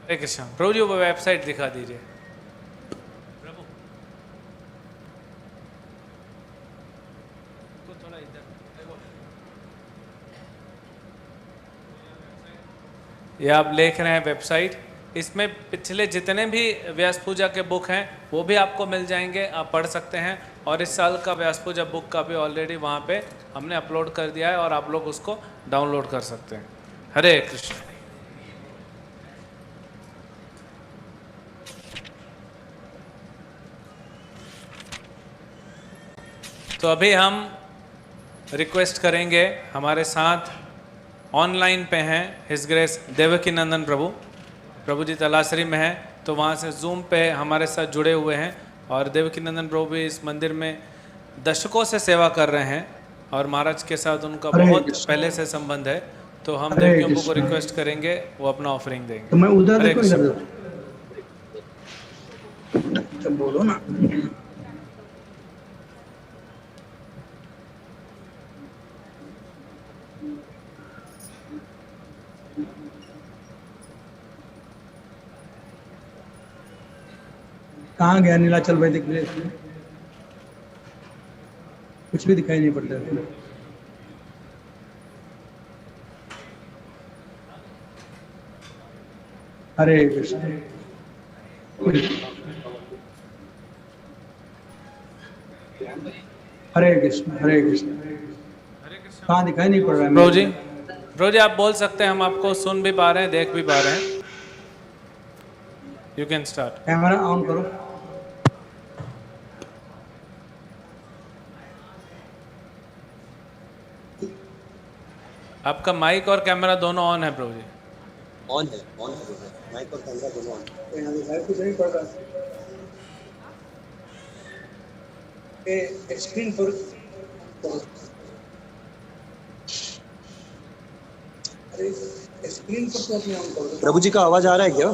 हरे कृष्ण। प्रभु जी वो वेबसाइट दिखा दीजिए। प्रभु तो थोड़ा इधर देखो, ये आप देख रहे हैं वेबसाइट, इसमें पिछले जितने भी व्यास पूजा के बुक हैं वो भी आपको मिल जाएंगे, आप पढ़ सकते हैं। और इस साल का व्यास पूजा बुक का भी ऑलरेडी वहाँ पे हमने अपलोड कर दिया है और आप लोग उसको डाउनलोड कर सकते हैं। हरे कृष्ण। तो अभी हम रिक्वेस्ट करेंगे, हमारे साथ ऑनलाइन पे हैं हिज ग्रेस देवकी नंदन प्रभु जी तलासरी में हैं, तो वहाँ से जूम पे हमारे साथ जुड़े हुए हैं। और देवकी नंदन प्रभु भी इस मंदिर में दशकों से सेवा कर रहे हैं और महाराज के साथ उनका बहुत पहले से संबंध है। तो हम देवकी अम्बू को रिक्वेस्ट करेंगे वो अपना ऑफरिंग देंगे। तो मैं उधर देखो, इधर बोलो ना। कहाँ गया नीलाचल भाई? दिख रहे कुछ भी दिखाई नहीं पड़ता है। हरे कृष्ण। हरे कृष्ण हरे कृष्ण। कहाँ दिखाई नहीं पड़ रहा है? प्रभु जी आप बोल सकते हैं, हम आपको सुन भी पा रहे हैं, देख भी पा रहे हैं। You can start. Camera on करो। आपका माइक और कैमरा दोनों ऑन है प्रभु जी? ऑन है माइक और कैमरा दोनों ऑन है। यहाँ दिखाई कुछ नहीं पड़ रहा है। स्क्रीन पर स्क्रीन पर तो अपने ऑन कर दो। प्रभु जी का आवाज आ रहा है क्या?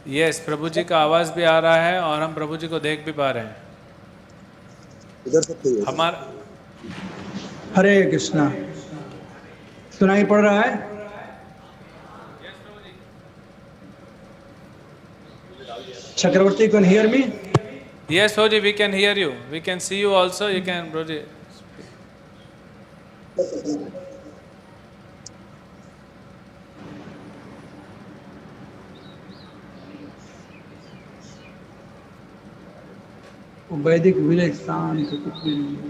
यस, प्रभु जी का आवाज भी आ रहा है और हम प्रभु जी को देख भी पा रहे हैं। हमारा हरे कृष्णा सुनाई पड़ रहा है? Chakravarti, can hear me? Yes, Proji, we can hear you. We can see you also. You can, Proji. वैदिक विलेज स्थान तो कुछ भी नहीं,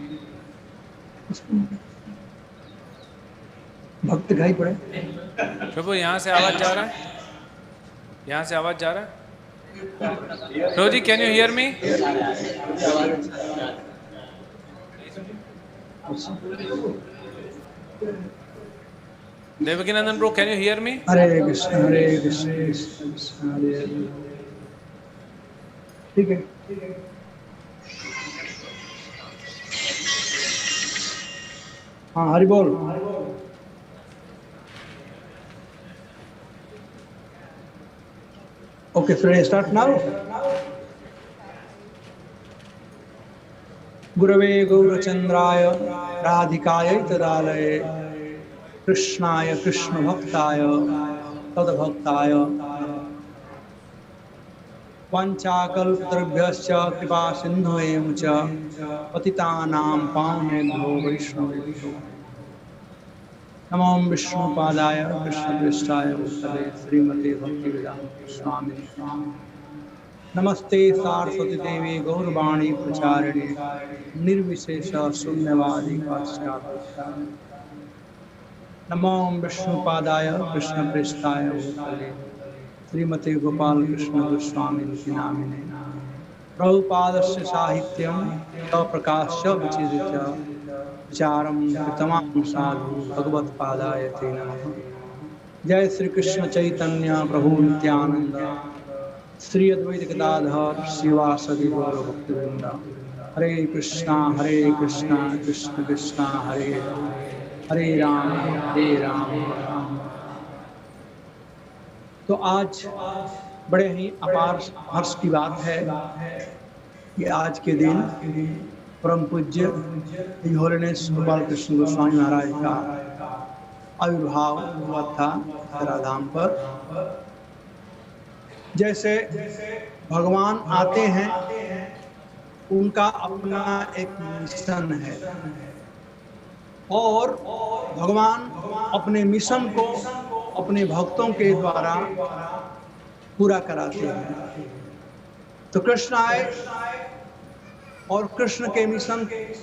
भक्त दिखाई पड़े। प्रभु, यहाँ से आवाज जा रहा है? यहाँ से आवाज जा रहा है? Proji, can you hear me? Devakinandan bro, can you hear me? हरे कृष्ण हरे कृष्ण कृष्ण कृष्ण हरे हरे। ठीक है, हाँ हरि बोल। Okay, so let's start now. गुरवे गौरचंद्राय राधिकायै तदालये कृष्णाय कृष्ण भक्ताय तद्भक्ताय वाञ्छाकल्पतरुभ्यश्च कृपा सिन्धुवेव च पतितानां पावनेभ्यो वैष्णवेभ्यो नमो विष्णुपादाय कृष्णपृष्ठाय भूतले श्रीमते भक्तिवेदांत स्वामी नमस्ते सारस्वती देवी गौरवाणी प्रचारिणे निर्विशेष शून्यवादी पाश्चात्य नमो विष्णुपादाय कृष्णपृष्ठाय भूतले श्रीमते गोपाल कृष्ण गोस्वामी नामिने प्रभुपादस्य साहित्यम प्रकाश्य विचित्य विचारम कृतमां साधु भगवत पादाय ते नमः। जय श्री कृष्ण चैतन्य प्रभु नित्यानंद श्री अद्वैत गदाधर श्रीवासदि गौर भक्तवृंद। हरे कृष्णा कृष्ण कृष्णा हरे हरे राम। तो आज बड़े ही अपार हर्ष की बात है कि आज के दिन परम पूज्य होलिनेस गोपाल कृष्ण गोस्वामी महाराज का आविर्भाव हुआ था धराधाम पर। जैसे भगवान आते हैं, उनका अपना एक मिशन है और भगवान अपने मिशन को अपने भक्तों के द्वारा पूरा कराते हैं। तो कृष्ण आए और कृष्ण के मिशन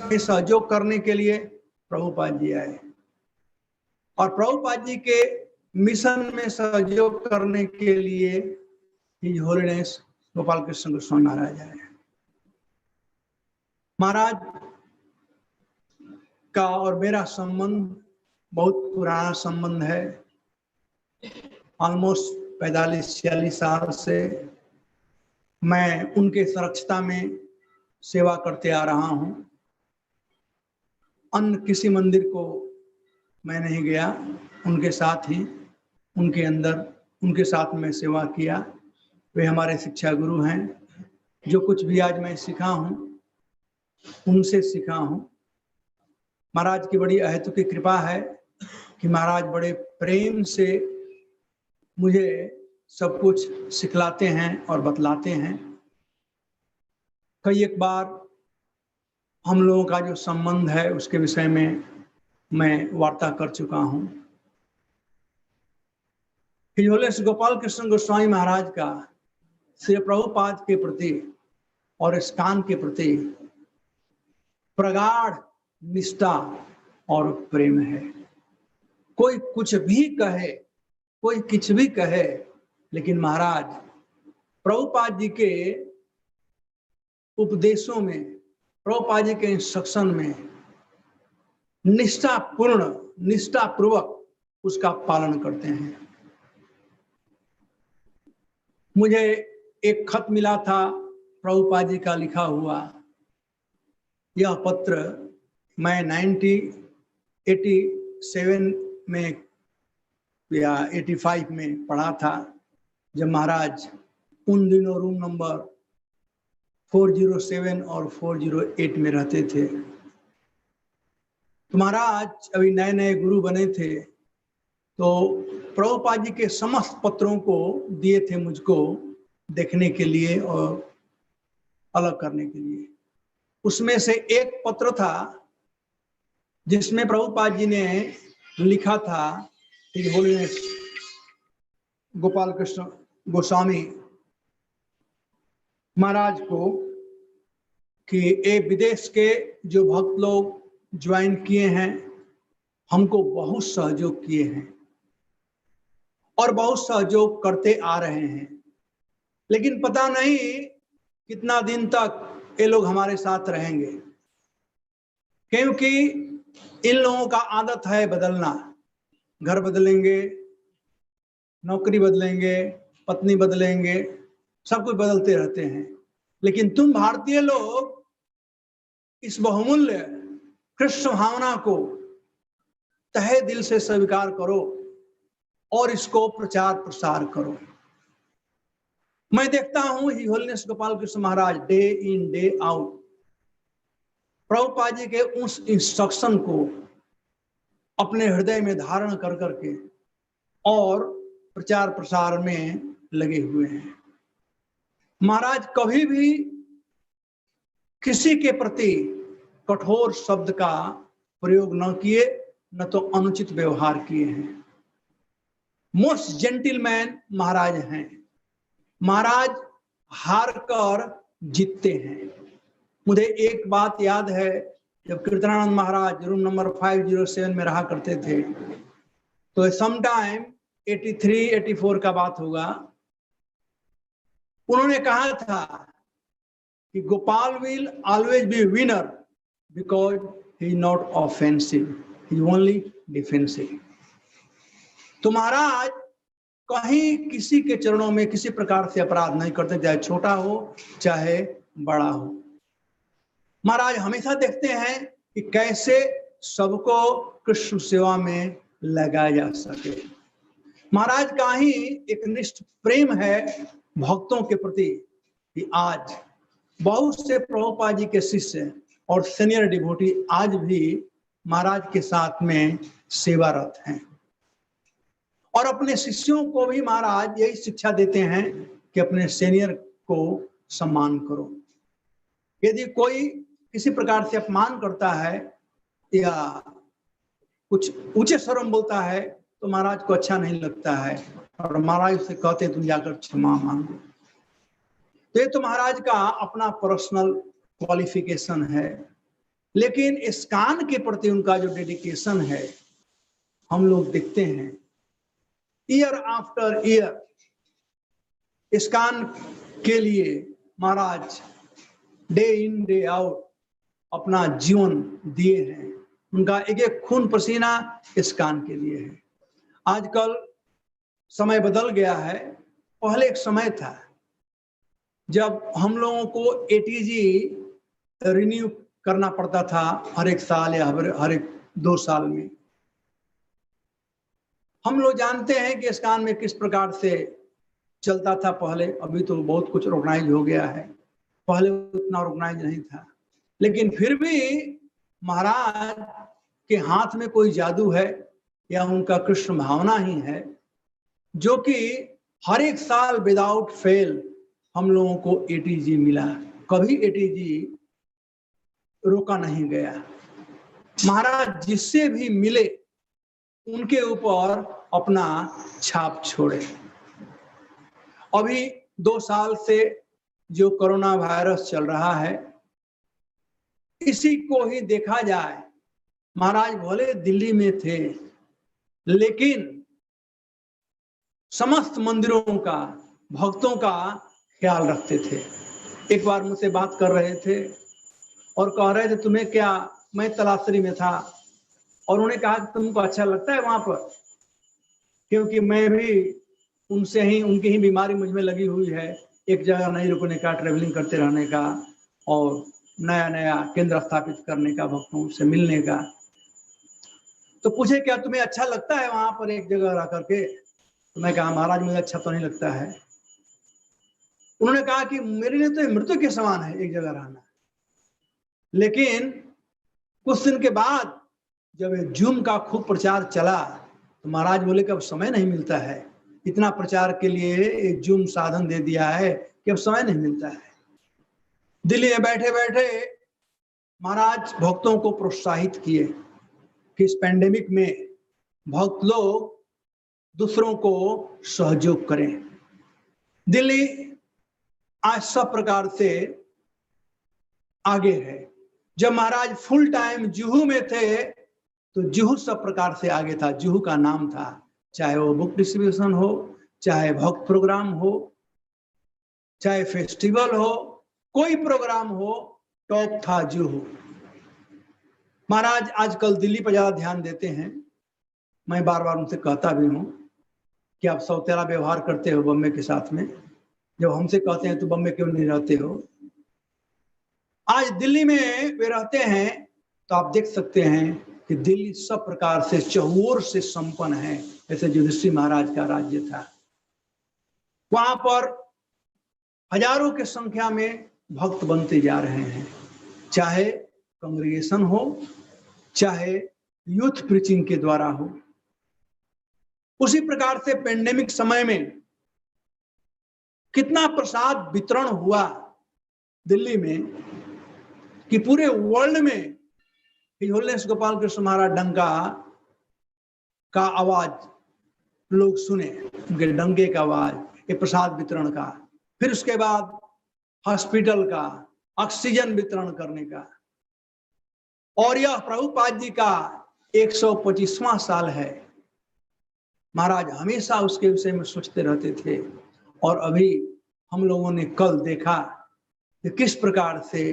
में सहयोग करने के लिए प्रभुपाद जी आए और प्रभुपाद जी के मिशन में सहयोग करने के लिए हिज होलिनेस गोपाल कृष्ण गोस्वामी महाराज आए। महाराज का और मेरा संबंध बहुत पुराना संबंध है। ऑलमोस्ट 45-46 साल से मैं उनके संरक्षता में सेवा करते आ रहा हूं। अन्य किसी मंदिर को मैं नहीं गया, उनके साथ ही उनके अंदर उनके साथ में सेवा किया। वे हमारे शिक्षा गुरु हैं। जो कुछ भी आज मैं सीखा हूं उनसे सीखा हूं। महाराज की बड़ी अहेतु की कृपा है कि महाराज बड़े प्रेम से मुझे सब कुछ सिखलाते हैं और बतलाते हैं। कई एक बार हम लोगों का जो संबंध है उसके विषय में मैं वार्ता कर चुका हूं। हिज गोपाल कृष्ण गोस्वामी महाराज का श्री प्रभुपाद के प्रति और ISKCON के प्रति प्रगाढ़ निष्ठा और प्रेम है। कोई कुछ भी कहे, कोई कुछ भी कहे, लेकिन महाराज प्रभुपाद जी के उपदेशों में, प्रभुपाद जी के इंस्ट्रक्शन में निष्ठापूर्वक उसका पालन करते हैं। मुझे एक खत मिला था प्रभुपाद जी का लिखा हुआ। यह पत्र मैं 1980 87 में या 85 में पढ़ा था, जब महाराज उन दिनों रूम नंबर 407 और 408 में रहते थे। तो महाराज अभी नए नए गुरु बने थे, तो प्रभुपाद जी के समस्त पत्रों को दिए थे मुझको देखने के लिए और अलग करने के लिए। उसमें से एक पत्र था जिसमें प्रभुपाद जी ने लिखा था हिज होलीनेस गोपाल कृष्ण गोस्वामी महाराज को कि ये विदेश के जो भक्त लोग ज्वाइन किए हैं, हमको बहुत सहयोग किए हैं और बहुत सहयोग करते आ रहे हैं, लेकिन पता नहीं कितना दिन तक ये लोग हमारे साथ रहेंगे, क्योंकि इन लोगों का आदत है बदलना। घर बदलेंगे, नौकरी बदलेंगे, पत्नी बदलेंगे, सब कुछ बदलते रहते हैं। लेकिन तुम भारतीय लोग इस बहुमूल्य कृष्ण भावना को तहे दिल से स्वीकार करो और इसको प्रचार प्रसार करो। मैं देखता हूं his holiness Gopal Krishna Maharaj day in day out Prabhupada ji के उस इंस्ट्रक्शन को अपने हृदय में धारण कर करके और प्रचार प्रसार में लगे हुए हैं। महाराज कभी भी किसी के प्रति कठोर शब्द का प्रयोग न किए, न तो अनुचित व्यवहार किए हैं। मोस्ट जेंटिलमैन महाराज हैं। महाराज हार कर जीतते हैं। मुझे एक बात याद है, जब कीर्तनानंद महाराज रूम नंबर 507 में रहा करते थे, तो समटाइम 83-84 का बात होगा, उन्होंने कहा था कि Gopal will always be winner because he is not offensive, he is only defensive. तो महाराज कहीं किसी के चरणों में किसी प्रकार से अपराध नहीं करते, चाहे छोटा हो चाहे बड़ा हो। महाराज हमेशा देखते हैं कि कैसे सबको कृष्ण सेवा में लगाया जा सके। महाराज का ही एक निष्ठ प्रेम है भक्तों के प्रति कि आज बहुत से प्रभुपाद जी के शिष्य और सीनियर डिवोटी आज भी महाराज के साथ में सेवारत हैं और अपने शिष्यों को भी महाराज यही शिक्षा देते हैं कि अपने सीनियर को सम्मान करो। यदि कोई किसी प्रकार से अपमान करता है या कुछ ऊंचे स्वर में बोलता है तो महाराज को अच्छा नहीं लगता है और महाराज से कहते तुम जाकर क्षमा मांगो। तो ये तो महाराज का अपना पर्सनल क्वालिफिकेशन है, लेकिन ISKCON के प्रति उनका जो डेडिकेशन है हम लोग देखते हैं। ईयर आफ्टर ईयर ISKCON के लिए महाराज डे इन डे आउट अपना जीवन दिए हैं। उनका एक एक खून पसीना ISKCON के लिए है। आजकल समय बदल गया है। पहले एक समय था जब हम लोगों को ATG रिन्यू करना पड़ता था हर एक साल या हर एक 2 साल में। हम लोग जानते हैं कि ISKCON में किस प्रकार से चलता था पहले। अभी तो बहुत कुछ ऑर्गेनाइज हो गया है, पहले उतना ऑर्गेनाइज नहीं था। लेकिन फिर भी महाराज के हाथ में कोई जादू है या उनका कृष्ण भावना ही है जो कि हर एक साल विदाउट फेल हम लोगों को ATG मिला। कभी ATG रोका नहीं गया। महाराज जिससे भी मिले उनके ऊपर अपना छाप छोड़े। अभी 2 साल से जो कोरोना वायरस चल रहा है, इसी को ही देखा जाए। महाराज भले दिल्ली में थे, लेकिन समस्त मंदिरों का भक्तों का ख्याल रखते थे। एक बार मुझसे बात कर रहे थे और कह रहे थे तुम्हें क्या, मैं तलाशरी में था और उन्होंने कहा कि तुमको अच्छा लगता है वहां पर, क्योंकि मैं भी उनसे ही, उनकी ही बीमारी मुझ में लगी हुई है, एक जगह नहीं रुकने का, ट्रेवलिंग करते रहने का और नया नया केंद्र स्थापित करने का, भक्तों से मिलने का। तो पूछे क्या तुम्हें अच्छा लगता है वहां पर एक जगह रह करके? तो मैं कहा महाराज मुझे अच्छा तो नहीं लगता है। उन्होंने कहा कि मेरे लिए तो मृत्यु के समान है एक जगह रहना। लेकिन कुछ दिन के बाद जब जूम का खूब प्रचार चला तो महाराज बोले कि अब समय नहीं मिलता है, इतना प्रचार के लिए एक जूम साधन दे दिया है कि अब समय नहीं मिलता है। दिल्ली में बैठे बैठे महाराज भक्तों को प्रोत्साहित किए कि इस पैंडेमिक में भक्त लोग दूसरों को सहयोग करें। दिल्ली आज सब प्रकार से आगे है। जब महाराज फुल टाइम जुहू में थे तो जुहू सब प्रकार से आगे था। जुहू का नाम था, चाहे वो बुक डिस्ट्रीब्यूशन हो, चाहे भक्त प्रोग्राम हो, चाहे फेस्टिवल हो, कोई प्रोग्राम हो, टॉप था जुहू। महाराज आजकल दिल्ली पर ज्यादा ध्यान देते हैं। मैं बार बार उनसे कहता भी हूं कि आप सौतेला व्यवहार करते हो बम्बे के साथ में, जब हमसे कहते हैं तो बम्बे क्यों नहीं रहते हो। आज दिल्ली में वे रहते हैं तो आप देख सकते हैं कि दिल्ली सब प्रकार से चहुओर से संपन्न है, जैसे युधिष्ठिर महाराज का राज्य था। वहां पर हजारों की संख्या में भक्त बनते जा रहे हैं, चाहे कांग्रेगेशन हो, चाहे यूथ प्रीचिंग के द्वारा हो। उसी प्रकार से पेंडेमिक समय में कितना प्रसाद वितरण हुआ दिल्ली में कि पूरे वर्ल्ड में होलनेस गोपाल कृष्ण महाराज डंका का आवाज लोग सुने, उनके डंके का आवाज, ये प्रसाद वितरण का, फिर उसके बाद हॉस्पिटल का, ऑक्सीजन वितरण करने का। और यह प्रभुपाद जी का 125वां साल है। महाराज हमेशा उसके विषय में सोचते रहते थे। और अभी हम लोगों ने कल देखा कि किस प्रकार से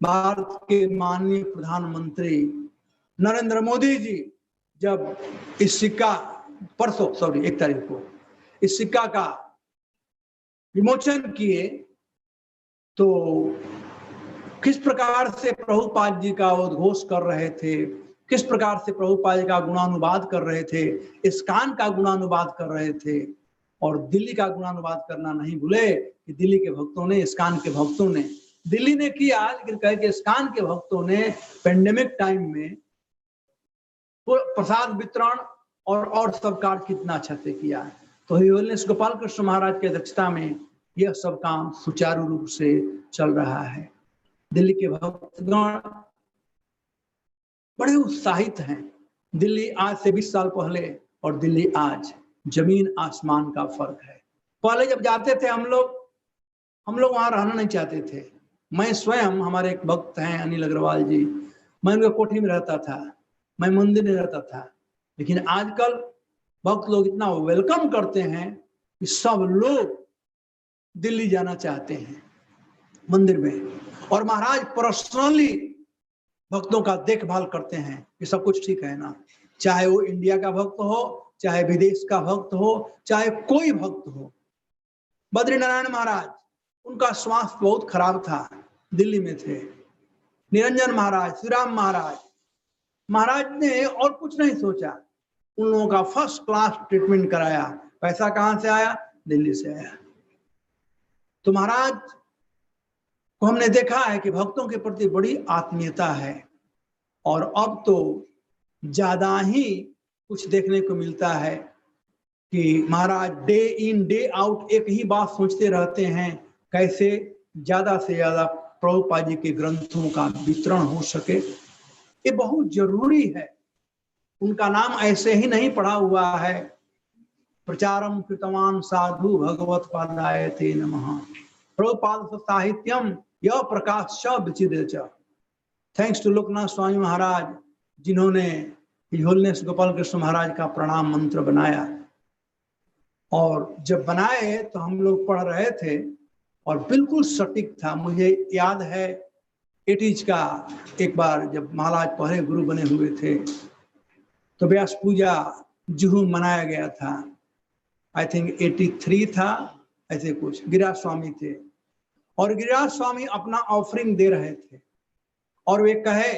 भारत के माननीय प्रधानमंत्री नरेंद्र मोदी जी जब इस सिक्का परसों 1 तारीख को इस सिक्का का विमोचन किए तो किस प्रकार से प्रभुपाद जी का उद्घोष कर रहे थे, किस प्रकार से प्रभुपाद जी का गुणानुवाद कर रहे थे, इस्कॉन का गुणानुवाद कर रहे थे। और दिल्ली का गुणानुवाद करना नहीं भूले कि दिल्ली के भक्तों ने, इस्कॉन के भक्तों ने, दिल्ली ने किया, लेकिन कहे कि इस्कॉन के भक्तों ने पेंडेमिक टाइम में प्रसाद वितरण और सब कार्य कितना अच्छा से किया। तो होलनेस गोपाल कृष्ण महाराज की अध्यक्षता में यह सब काम सुचारू रूप से चल रहा है। दिल्ली के भक्तगण बड़े उत्साहित हैं। दिल्ली आज से 20 साल पहले और दिल्ली आज, जमीन आसमान का फर्क है। पहले जब जाते थे हम लोग वहां रहना नहीं चाहते थे। मैं स्वयं, हमारे एक भक्त हैं अनिल अग्रवाल जी, मैं उनके कोठी में रहता था, मैं मंदिर में रहता था। लेकिन आजकल भक्त लोग इतना वेलकम करते हैं कि सब लोग दिल्ली जाना चाहते हैं मंदिर में। और महाराज पर्सनली भक्तों का देखभाल करते हैं कि सब कुछ ठीक है ना, चाहे वो इंडिया का भक्त हो, चाहे विदेश का भक्त हो, चाहे कोई भक्त हो। बद्रीनारायण महाराज, उनका स्वास्थ्य बहुत खराब था, दिल्ली में थे। निरंजन महाराज, श्रीराम महाराज, महाराज ने और कुछ नहीं सोचा, उन लोगों का फर्स्ट क्लास ट्रीटमेंट कराया। पैसा कहां से आया? दिल्ली से आया। तो महाराज को हमने देखा है कि भक्तों के प्रति बड़ी आत्मीयता है। और अब तो ज्यादा ही कुछ देखने को मिलता है कि महाराज डे इन डे आउट एक ही बात सोचते रहते हैं, कैसे ज्यादा से ज्यादा प्रभुपाद जी के ग्रंथों का वितरण हो सके। ये बहुत जरूरी है। उनका नाम ऐसे ही नहीं पढ़ा हुआ है। प्रचारम कृतवान साधु भगवत पादाय ते नमः, प्रभुपाद साहित्यम यह प्रकाश विचिद। थैंक्स टू लोकनाथ स्वामी महाराज, जिन्होंने होलनेस गोपाल कृष्ण महाराज का प्रणाम मंत्र बनाया। और जब बनाए तो हम लोग पढ़ रहे थे और बिल्कुल सटीक था। मुझे याद है 80s का एक बार जब महाराज पहले गुरु बने हुए थे तो व्यास पूजा जुहू मनाया गया था। आई थिंक 83 था, ऐसे कुछ। गिरिराज स्वामी थे और गिरिराज स्वामी अपना ऑफरिंग दे रहे थे और वे कहे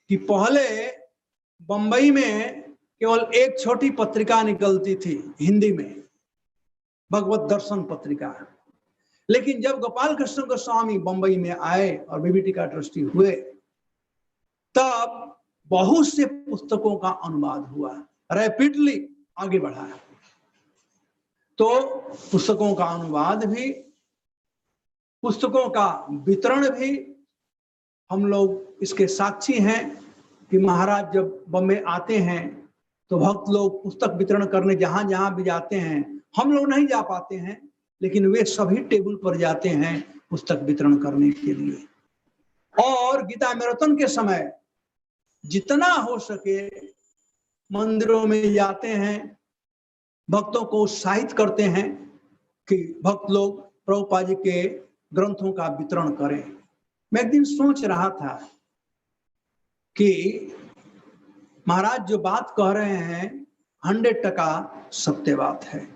कि पहले बंबई में केवल एक छोटी पत्रिका निकलती थी हिंदी में, भगवत दर्शन पत्रिका। लेकिन जब गोपाल कृष्ण गोस्वामी बंबई में आए और बीबीटी का ट्रस्टी हुए, तब बहुत से पुस्तकों का अनुवाद हुआ, रैपिडली आगे बढ़ा। तो पुस्तकों का अनुवाद भी, पुस्तकों का वितरण भी, हम लोग इसके साक्षी हैं कि महाराज जब बम्बई आते हैं तो भक्त लोग पुस्तक वितरण करने जहां जहां भी जाते हैं, हम लोग नहीं जा पाते हैं, लेकिन वे सभी टेबल पर जाते हैं पुस्तक वितरण करने के लिए। और गीता मैराथन के समय जितना हो सके मंदिरों में जाते हैं, भक्तों को उत्साहित करते हैं कि भक्त लोग प्रभुपाद जी के ग्रंथों का वितरण करें। मैं एक दिन सोच रहा था कि महाराज जो बात कह रहे हैं 100% सत्य बात है।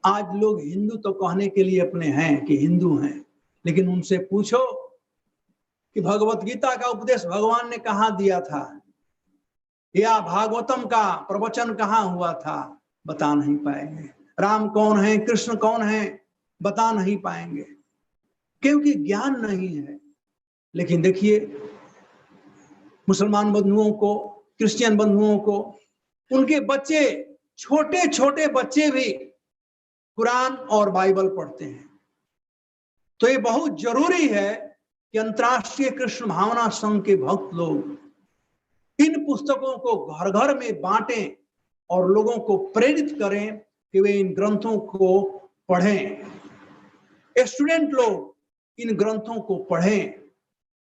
आज लोग हिंदू तो कहने के लिए अपने हैं कि हिंदू हैं, लेकिन उनसे पूछो कि भगवत गीता का उपदेश भगवान ने कहाँ दिया था, या भागवतम का प्रवचन कहाँ हुआ था, बता नहीं पाएंगे। राम कौन है, कृष्ण कौन है, बता नहीं पाएंगे, क्योंकि ज्ञान नहीं है। लेकिन देखिए मुसलमान बंधुओं को, क्रिश्चियन बंधुओं को, उनके बच्चे, छोटे छोटे बच्चे भी कुरान और बाइबल पढ़ते हैं। तो ये बहुत जरूरी है कि अंतर्राष्ट्रीय कृष्ण भावना संघ के भक्त लोग इन पुस्तकों को घर घर में बांटें और लोगों को प्रेरित करें कि वे इन ग्रंथों को पढ़ें। स्टूडेंट लोग इन ग्रंथों को पढ़ें।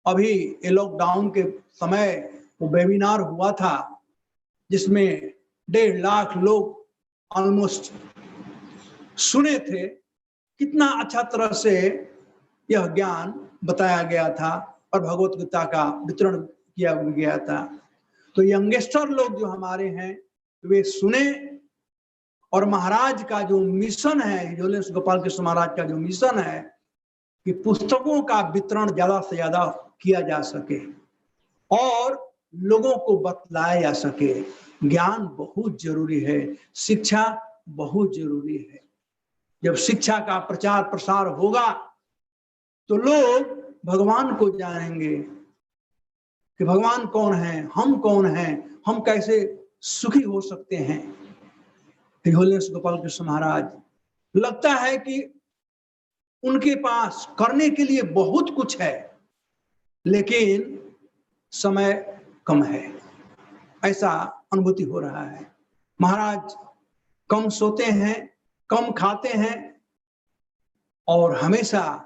अभी ये लॉकडाउन के समय वो वेबिनार हुआ था जिसमें 1.5 लाख लोग ऑलमोस्ट सुने थे। कितना अच्छा तरह से यह ज्ञान बताया गया था और भगवत गीता का वितरण किया गया था। तो यंगस्टर लोग जो हमारे हैं वे सुने, और महाराज का जो मिशन है, गोपाल कृष्ण महाराज का जो मिशन है कि पुस्तकों का वितरण ज्यादा से ज्यादा किया जा सके और लोगों को बतलाया जा सके। ज्ञान बहुत जरूरी है, शिक्षा बहुत जरूरी है। जब शिक्षा का प्रचार प्रसार होगा तो लोग भगवान को जानेंगे कि भगवान कौन है, हम कौन हैं, हम कैसे सुखी हो सकते हैं। गोपाल कृष्ण महाराज, लगता है कि उनके पास करने के लिए बहुत कुछ है, लेकिन समय कम है, ऐसा अनुभूति हो रहा है। महाराज कम सोते हैं, कम खाते हैं और हमेशा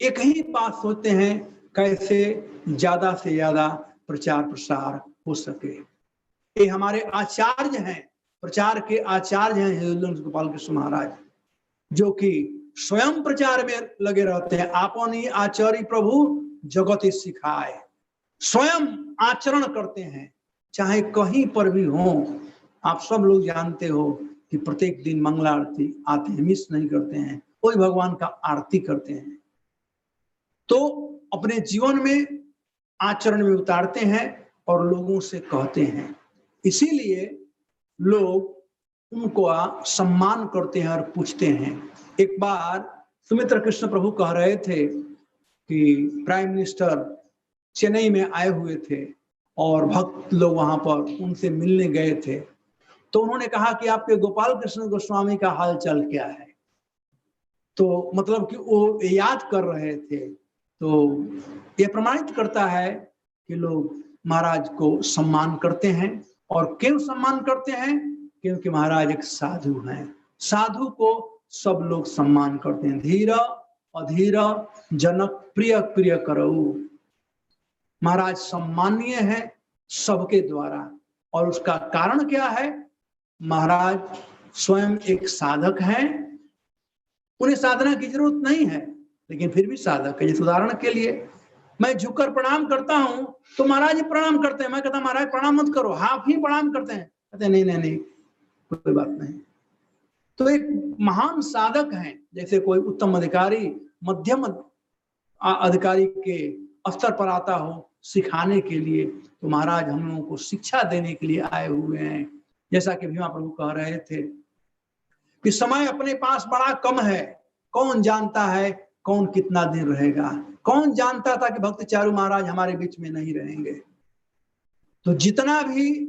एक ही बात सोचते हैं, कैसे ज्यादा से ज्यादा प्रचार प्रसार हो सके। ये हमारे आचार्य हैं, प्रचार के आचार्य हैं गोपाल कृष्ण महाराज, जो कि स्वयं प्रचार में लगे रहते हैं। आपनी आचार्य प्रभु जगत सिखाए, स्वयं आचरण करते हैं, चाहे कहीं पर भी हो। आप सब लोग जानते हो कि प्रत्येक दिन मंगला आरती आते हैं, मिस नहीं करते हैं, कोई भगवान का आरती करते हैं। तो अपने जीवन में आचरण में उतारते हैं और लोगों से कहते हैं, इसीलिए लोग उनको सम्मान करते हैं और पूछते हैं। एक बार सुमित्र कृष्ण प्रभु कह रहे थे कि प्राइम मिनिस्टर चेन्नई में आए हुए थे और भक्त लोग वहां पर उनसे मिलने गए थे, तो उन्होंने कहा कि आपके गोपाल कृष्ण गोस्वामी का हाल चाल क्या है। तो मतलब कि वो याद कर रहे थे। तो यह प्रमाणित करता है कि लोग महाराज को सम्मान करते हैं। और क्यों सम्मान करते हैं? क्योंकि महाराज एक साधु हैं। साधु को सब लोग सम्मान करते हैं। धीर अधीर जनक प्रिय प्रिय करऊ। महाराज सम्मानीय है सबके द्वारा, और उसका कारण क्या है? महाराज स्वयं एक साधक हैं, उन्हें साधना की जरूरत नहीं है, लेकिन फिर भी साधक है। जैसे उदाहरण के लिए मैं झुककर प्रणाम करता हूं तो महाराज जी प्रणाम करते हैं, मैं कहता महाराज प्रणाम मत करो, आप ही प्रणाम करते हैं, कहते नहीं नहीं नहीं कोई बात नहीं। तो एक महान साधक हैं, जैसे कोई उत्तम अधिकारी मध्यम अधिकारी के स्तर पर आता हो, सिखाने के लिए, तो महाराज हम लोगों को शिक्षा देने के लिए आए हुए हैं। जैसा कि भीमा प्रभु कह रहे थे कि समय अपने पास बड़ा कम है, कौन जानता है कौन कितना दिन रहेगा। कौन जानता था कि भक्त चारू महाराज हमारे बीच में नहीं रहेंगे। तो जितना भी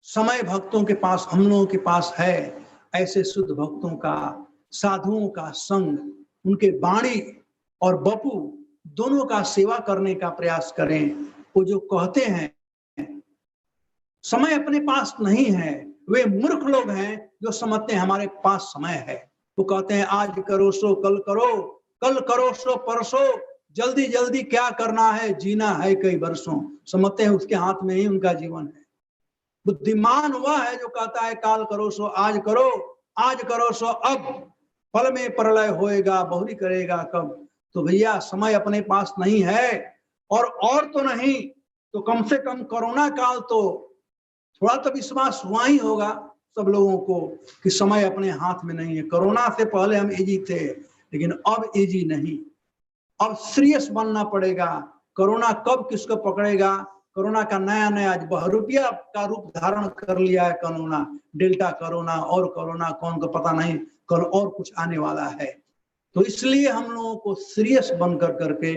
समय भक्तों के पास, हम लोगों के पास है, ऐसे शुद्ध भक्तों का, साधुओं का संग, उनके वाणी और बपू दोनों का सेवा करने का प्रयास करें। वो जो कहते हैं समय अपने पास नहीं है, वे मूर्ख लोग हैं जो समझते हैं हमारे पास समय है। वो कहते हैं आज करो सो कल करो, कल करो सो परसों, जल्दी जल्दी क्या करना है, जीना है कई वर्षों। समझते हैं उसके हाथ में ही उनका जीवन है। बुद्धिमान वह है जो कहता है काल करो सो आज करो, आज करो सो अब, फल में प्रलय होएगा बहुरी करेगा कब। तो भैया समय अपने पास नहीं है, और तो नहीं तो कम से कम कोरोना काल तो थोड़ा तो विश्वास हुआ ही होगा सब लोगों को कि समय अपने हाथ में नहीं है। कोरोना से पहले हम इजी थे, लेकिन अब इजी नहीं, अब सीरियस बनना पड़ेगा। कोरोना कब किसको पकड़ेगा, कोरोना का नया नया बहुरूपिया का रूप धारण कर लिया है कोरोना, डेल्टा कोरोना और कोरोना कौन को पता नहीं, कल और कुछ आने वाला है। तो इसलिए हम लोगों को सीरियस बनकर करके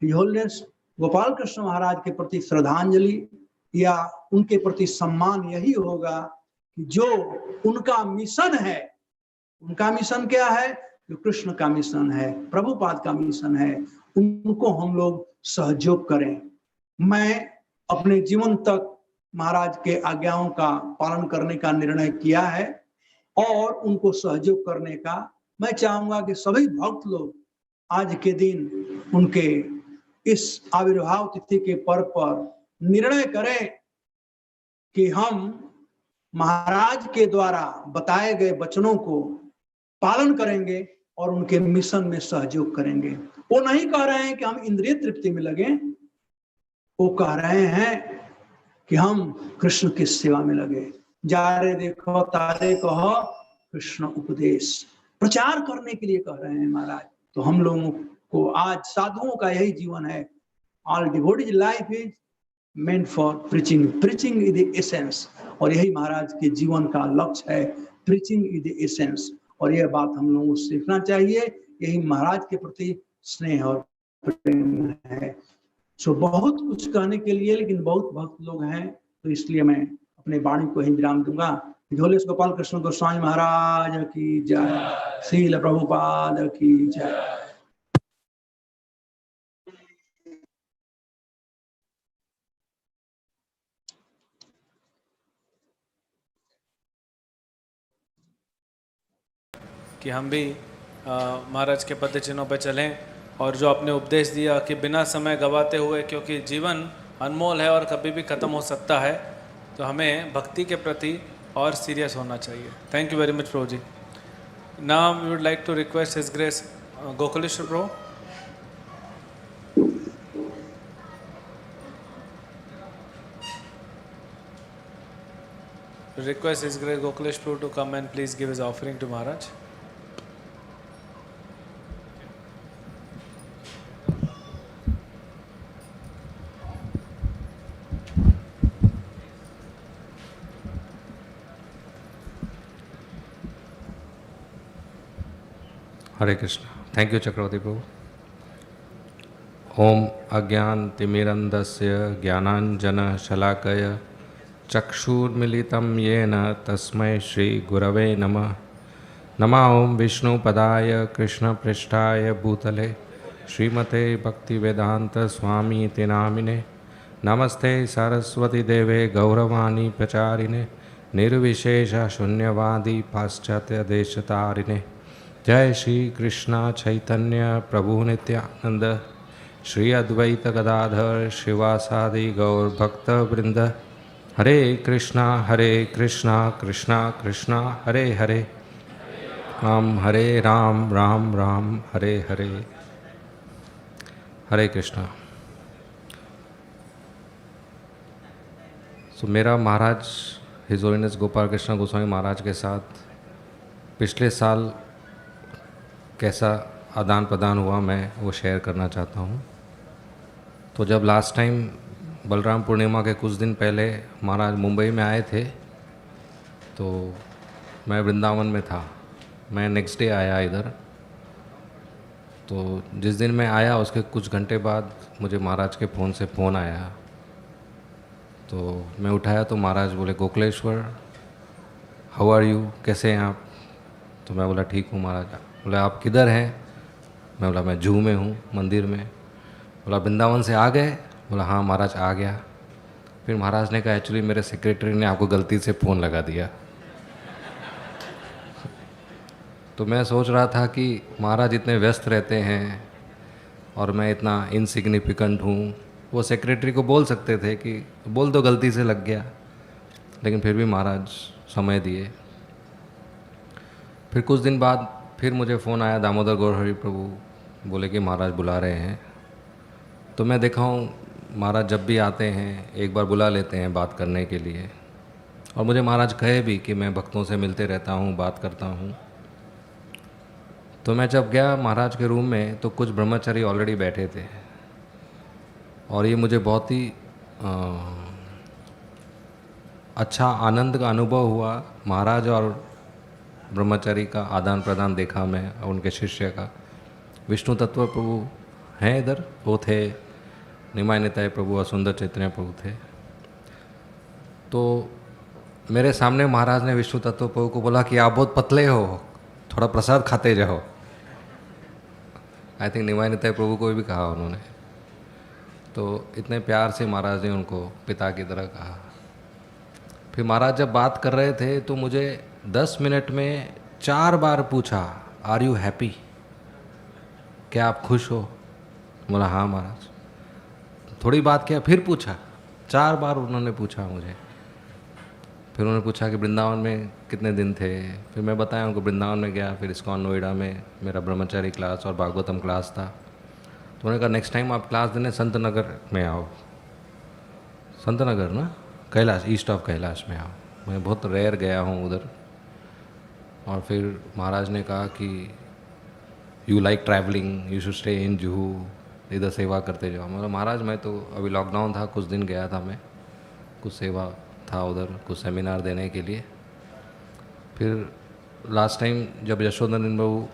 होलिनेस गोपाल कृष्ण महाराज के प्रति श्रद्धांजलि या उनके प्रति सम्मान यही होगा कि जो उनका मिशन है, उनका मिशन क्या है, जो कृष्ण का मिशन है, प्रभुपाद का मिशन है, उनको हम लोग सहयोग करें। मैं अपने जीवन तक महाराज के आज्ञाओं का पालन करने का निर्णय किया है और उनको सहयोग करने का मैं चाहूंगा कि सभी भक्त लोग आज के दिन उनके इस आविर्भाव तिथि के पर्व पर निर्णय करें कि हम महाराज के द्वारा बताए गए वचनों को पालन करेंगे और उनके मिशन में सहयोग करेंगे। वो नहीं कह रहे हैं कि हम इंद्रिय तृप्ति में लगे, वो कह रहे हैं कि हम कृष्ण की सेवा में लगे। जा रे देखो तारे कहो कृष्ण उपदेश, प्रचार करने के लिए कह रहे हैं महाराज। तो हम लोगों को आज साधुओं का यही जीवन है। All devotees life is meant for preaching, preaching is the essence. और यही महाराज के जीवन का लक्ष्य है, प्रीचिंग इज द एसेंस। और यह बात हम लोगों को सीखना चाहिए, यही महाराज के प्रति स्नेह और प्रेम है। सो बहुत कुछ कहने के लिए, लेकिन बहुत भक्त लोग हैं, तो इसलिए मैं अपने वाणी को ही विराम दूंगा। झोलेश गोपाल कृष्ण गोस्वामी महाराज की जय, श्रील प्रभुपाद की जय। कि हम भी महाराज के पद चिन्हों पर चलें और जो आपने उपदेश दिया कि बिना समय गवाते हुए, क्योंकि जीवन अनमोल है और कभी भी ख़त्म हो सकता है, तो हमें भक्ति के प्रति और सीरियस होना चाहिए। Thank you very much Prabhu ji. Now we would like to request his grace Gokuleshwar Prabhu. Request His Grace Gokulesh Prabhu to come and please give his offering to Maharaj. Hare Krishna. Thank you Chakravarti Prabhu. ओम अज्ञान तिमिरंधस्य ज्ञानांजन शलाकय चक्षुर्मिलितं येन तस्मै श्री गुरवे नमः। नमः ओं विष्णुपदाय कृष्णपृष्ठाय भूतले श्रीमते भक्तिवेदांत स्वामी इति नामिने। नमस्ते सरस्वती देवे गौरवाणी प्रचारिणे निर्विशेष शून्यवादी पाश्चात्य देशतारिणे। जय श्री कृष्ण चैतन्य प्रभु नित्यानंद श्री अद्वैत गदाधर शिवासादि गौर भक्त वृंद। हरे कृष्णा कृष्णा कृष्णा हरे हरे, राम हरे राम राम राम हरे हरे। हरे कृष्णा। सो मेरा महाराज हिज होलिनेस गोपाल कृष्ण गोस्वामी महाराज के साथ पिछले साल कैसा आदान प्रदान हुआ, मैं वो शेयर करना चाहता हूँ। तो जब लास्ट टाइम बलराम पूर्णिमा के कुछ दिन पहले महाराज मुंबई में आए थे, तो मैं वृंदावन में था। मैं नेक्स्ट डे आया इधर। तो जिस दिन मैं आया उसके कुछ घंटे बाद मुझे महाराज के फ़ोन से फ़ोन आया। तो मैं उठाया तो महाराज बोले, गोकुलेश्वर हाउ आर यू, कैसे हैं आप? तो मैं बोला ठीक हूँ महाराज। बोले आप किधर हैं? मैं बोला मैं जूहू में हूँ, मंदिर में। बोला वृंदावन से आ गए? बोला हाँ महाराज आ गया। फिर महाराज ने कहा एक्चुअली मेरे सेक्रेटरी ने आपको गलती से फ़ोन लगा दिया। तो मैं सोच रहा था कि महाराज इतने व्यस्त रहते हैं और मैं इतना इनसिग्निफिकेंट हूँ। वो सेक्रेटरी को बोल सकते थे कि बोल दो गलती से लग गया, लेकिन फिर भी महाराज समय दिए। फिर कुछ दिन बाद फिर मुझे फ़ोन आया, दामोदर गौर हरि प्रभु बोले कि महाराज बुला रहे हैं। तो मैं देखा हूँ महाराज जब भी आते हैं एक बार बुला लेते हैं बात करने के लिए। और मुझे महाराज कहे भी कि मैं भक्तों से मिलते रहता हूँ, बात करता हूँ। तो मैं जब गया महाराज के रूम में तो कुछ ब्रह्मचारी ऑलरेडी बैठे थे और ये मुझे बहुत ही अच्छा आनंद का अनुभव हुआ। महाराज और ब्रह्मचारी का आदान प्रदान देखा मैं और उनके शिष्य का। विष्णु तत्व प्रभु हैं इधर, वो थे, निमाय निताय प्रभु और सुंदर चैतन्य प्रभु थे। तो मेरे सामने महाराज ने विष्णु तत्व प्रभु को बोला कि आप बहुत पतले हो, थोड़ा प्रसाद खाते जाओ। आई थिंक निमाय निताय प्रभु को भी कहा उन्होंने। तो इतने प्यार से महाराज ने उनको पिता की तरह कहा। फिर महाराज जब बात कर रहे थे तो मुझे 10 मिनट में 4 बार पूछा, आर यू हैप्पी, क्या आप खुश हो? बोला हाँ महाराज। थोड़ी बात किया, फिर पूछा, 4 बार उन्होंने पूछा मुझे। फिर उन्होंने पूछा कि वृंदावन में कितने दिन थे। फिर मैं बताया उनको वृंदावन में गया, फिर ISKCON नोएडा में मेरा ब्रह्मचारी क्लास और भागवतम क्लास था। तो उन्होंने कहा नेक्स्ट टाइम आप क्लास देने संत नगर में आओ। संत नगर ना, कैलाश, ईस्ट ऑफ कैलाश में आओ। मैं बहुत रेयर गया हूँ उधर। और फिर महाराज ने कहा कि you like travelling, you should stay in Juhu, इधर सेवा करते जाओ। मतलब महाराज मैं तो अभी लॉकडाउन था, कुछ दिन गया था मैं, कुछ सेवा था उधर, कुछ सेमिनार देने के लिए। फिर लास्ट टाइम जब यशोधन बाबू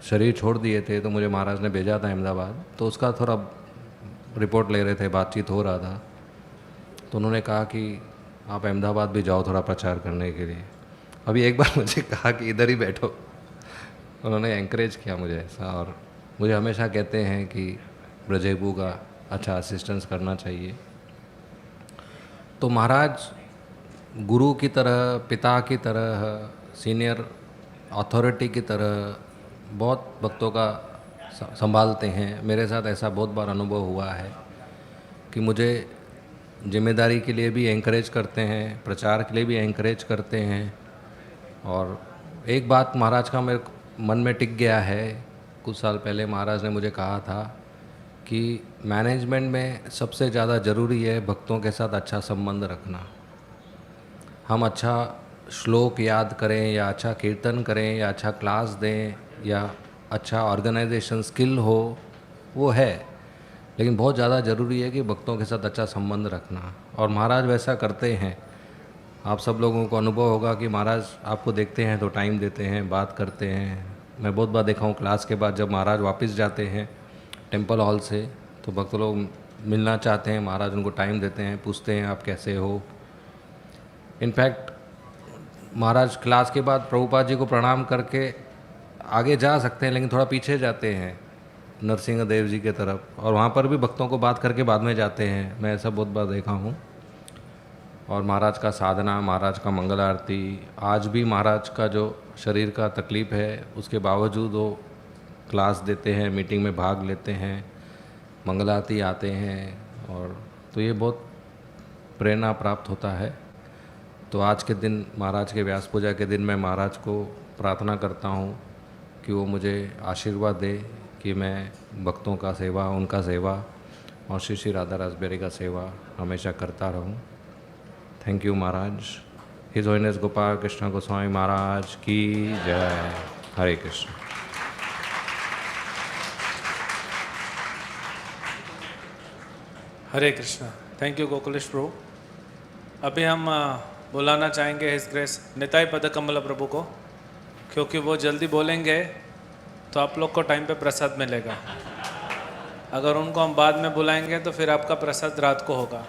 शरीर छोड़ दिए थे तो मुझे महाराज ने भेजा था अहमदाबाद, तो उसका थोड़ा रिपोर्ट ले रहे थे, बातचीत हो रहा था। तो उन्होंने कहा कि आप अहमदाबाद भी जाओ थोड़ा प्रचार करने के लिए। अभी एक बार मुझे कहा कि इधर ही बैठो। उन्होंने एंकरेज किया मुझे ऐसा, और मुझे हमेशा कहते हैं कि ब्रजेबू का अच्छा असिस्टेंस करना चाहिए। तो महाराज गुरु की तरह, पिता की तरह, सीनियर अथॉरिटी की तरह बहुत भक्तों का संभालते हैं। मेरे साथ ऐसा बहुत बार अनुभव हुआ है कि मुझे जिम्मेदारी के लिए भी एंकरेज करते हैं, प्रचार के लिए भी एंकरेज करते हैं। और एक बात महाराज का मेरे मन में टिक गया है। कुछ साल पहले महाराज ने मुझे कहा था कि मैनेजमेंट में सबसे ज़्यादा ज़रूरी है भक्तों के साथ अच्छा संबंध रखना। हम अच्छा श्लोक याद करें या अच्छा कीर्तन करें या अच्छा क्लास दें या अच्छा ऑर्गेनाइजेशन स्किल हो, वो है, लेकिन बहुत ज़्यादा ज़रूरी है कि भक्तों के साथ अच्छा संबंध रखना। और महाराज वैसा करते हैं। आप सब लोगों को अनुभव होगा कि महाराज आपको देखते हैं तो टाइम देते हैं, बात करते हैं। मैं बहुत बार देखा हूँ क्लास के बाद जब महाराज वापस जाते हैं टेम्पल हॉल से तो भक्त लोग मिलना चाहते हैं, महाराज उनको टाइम देते हैं, पूछते हैं आप कैसे हो। इनफैक्ट महाराज क्लास के बाद प्रभुपाद जी को प्रणाम करके आगे जा सकते हैं, लेकिन थोड़ा पीछे जाते हैं नरसिंह देव जी के तरफ, और वहाँ पर भी भक्तों को बात करके बाद में जाते हैं। मैं ऐसा बहुत बार देखा हूँ। और महाराज का साधना, महाराज का मंगल आरती, आज भी महाराज का जो शरीर का तकलीफ़ है उसके बावजूद वो क्लास देते हैं, मीटिंग में भाग लेते हैं, मंगल आरती आते हैं। और तो ये बहुत प्रेरणा प्राप्त होता है। तो आज के दिन, महाराज के व्यास पूजा के दिन, मैं महाराज को प्रार्थना करता हूँ कि वो मुझे आशीर्वाद दे कि मैं भक्तों का सेवा, उनका सेवा और श्री श्री राधा रासबेरी का सेवा हमेशा करता रहूँ। Thank you Maharaj. His holiness Gopal Krishna Goswami Maharaj की जय। हरे कृष्ण। हरे कृष्णा। Thank you Gokulesh Prabhu. अभी हम बुलाना चाहेंगे हिज ग्रेस निताई पद कमल प्रभु को, क्योंकि वो जल्दी बोलेंगे तो आप लोग को टाइम पे प्रसाद मिलेगा। अगर उनको हम बाद में बुलाएंगे तो फिर आपका प्रसाद रात को होगा।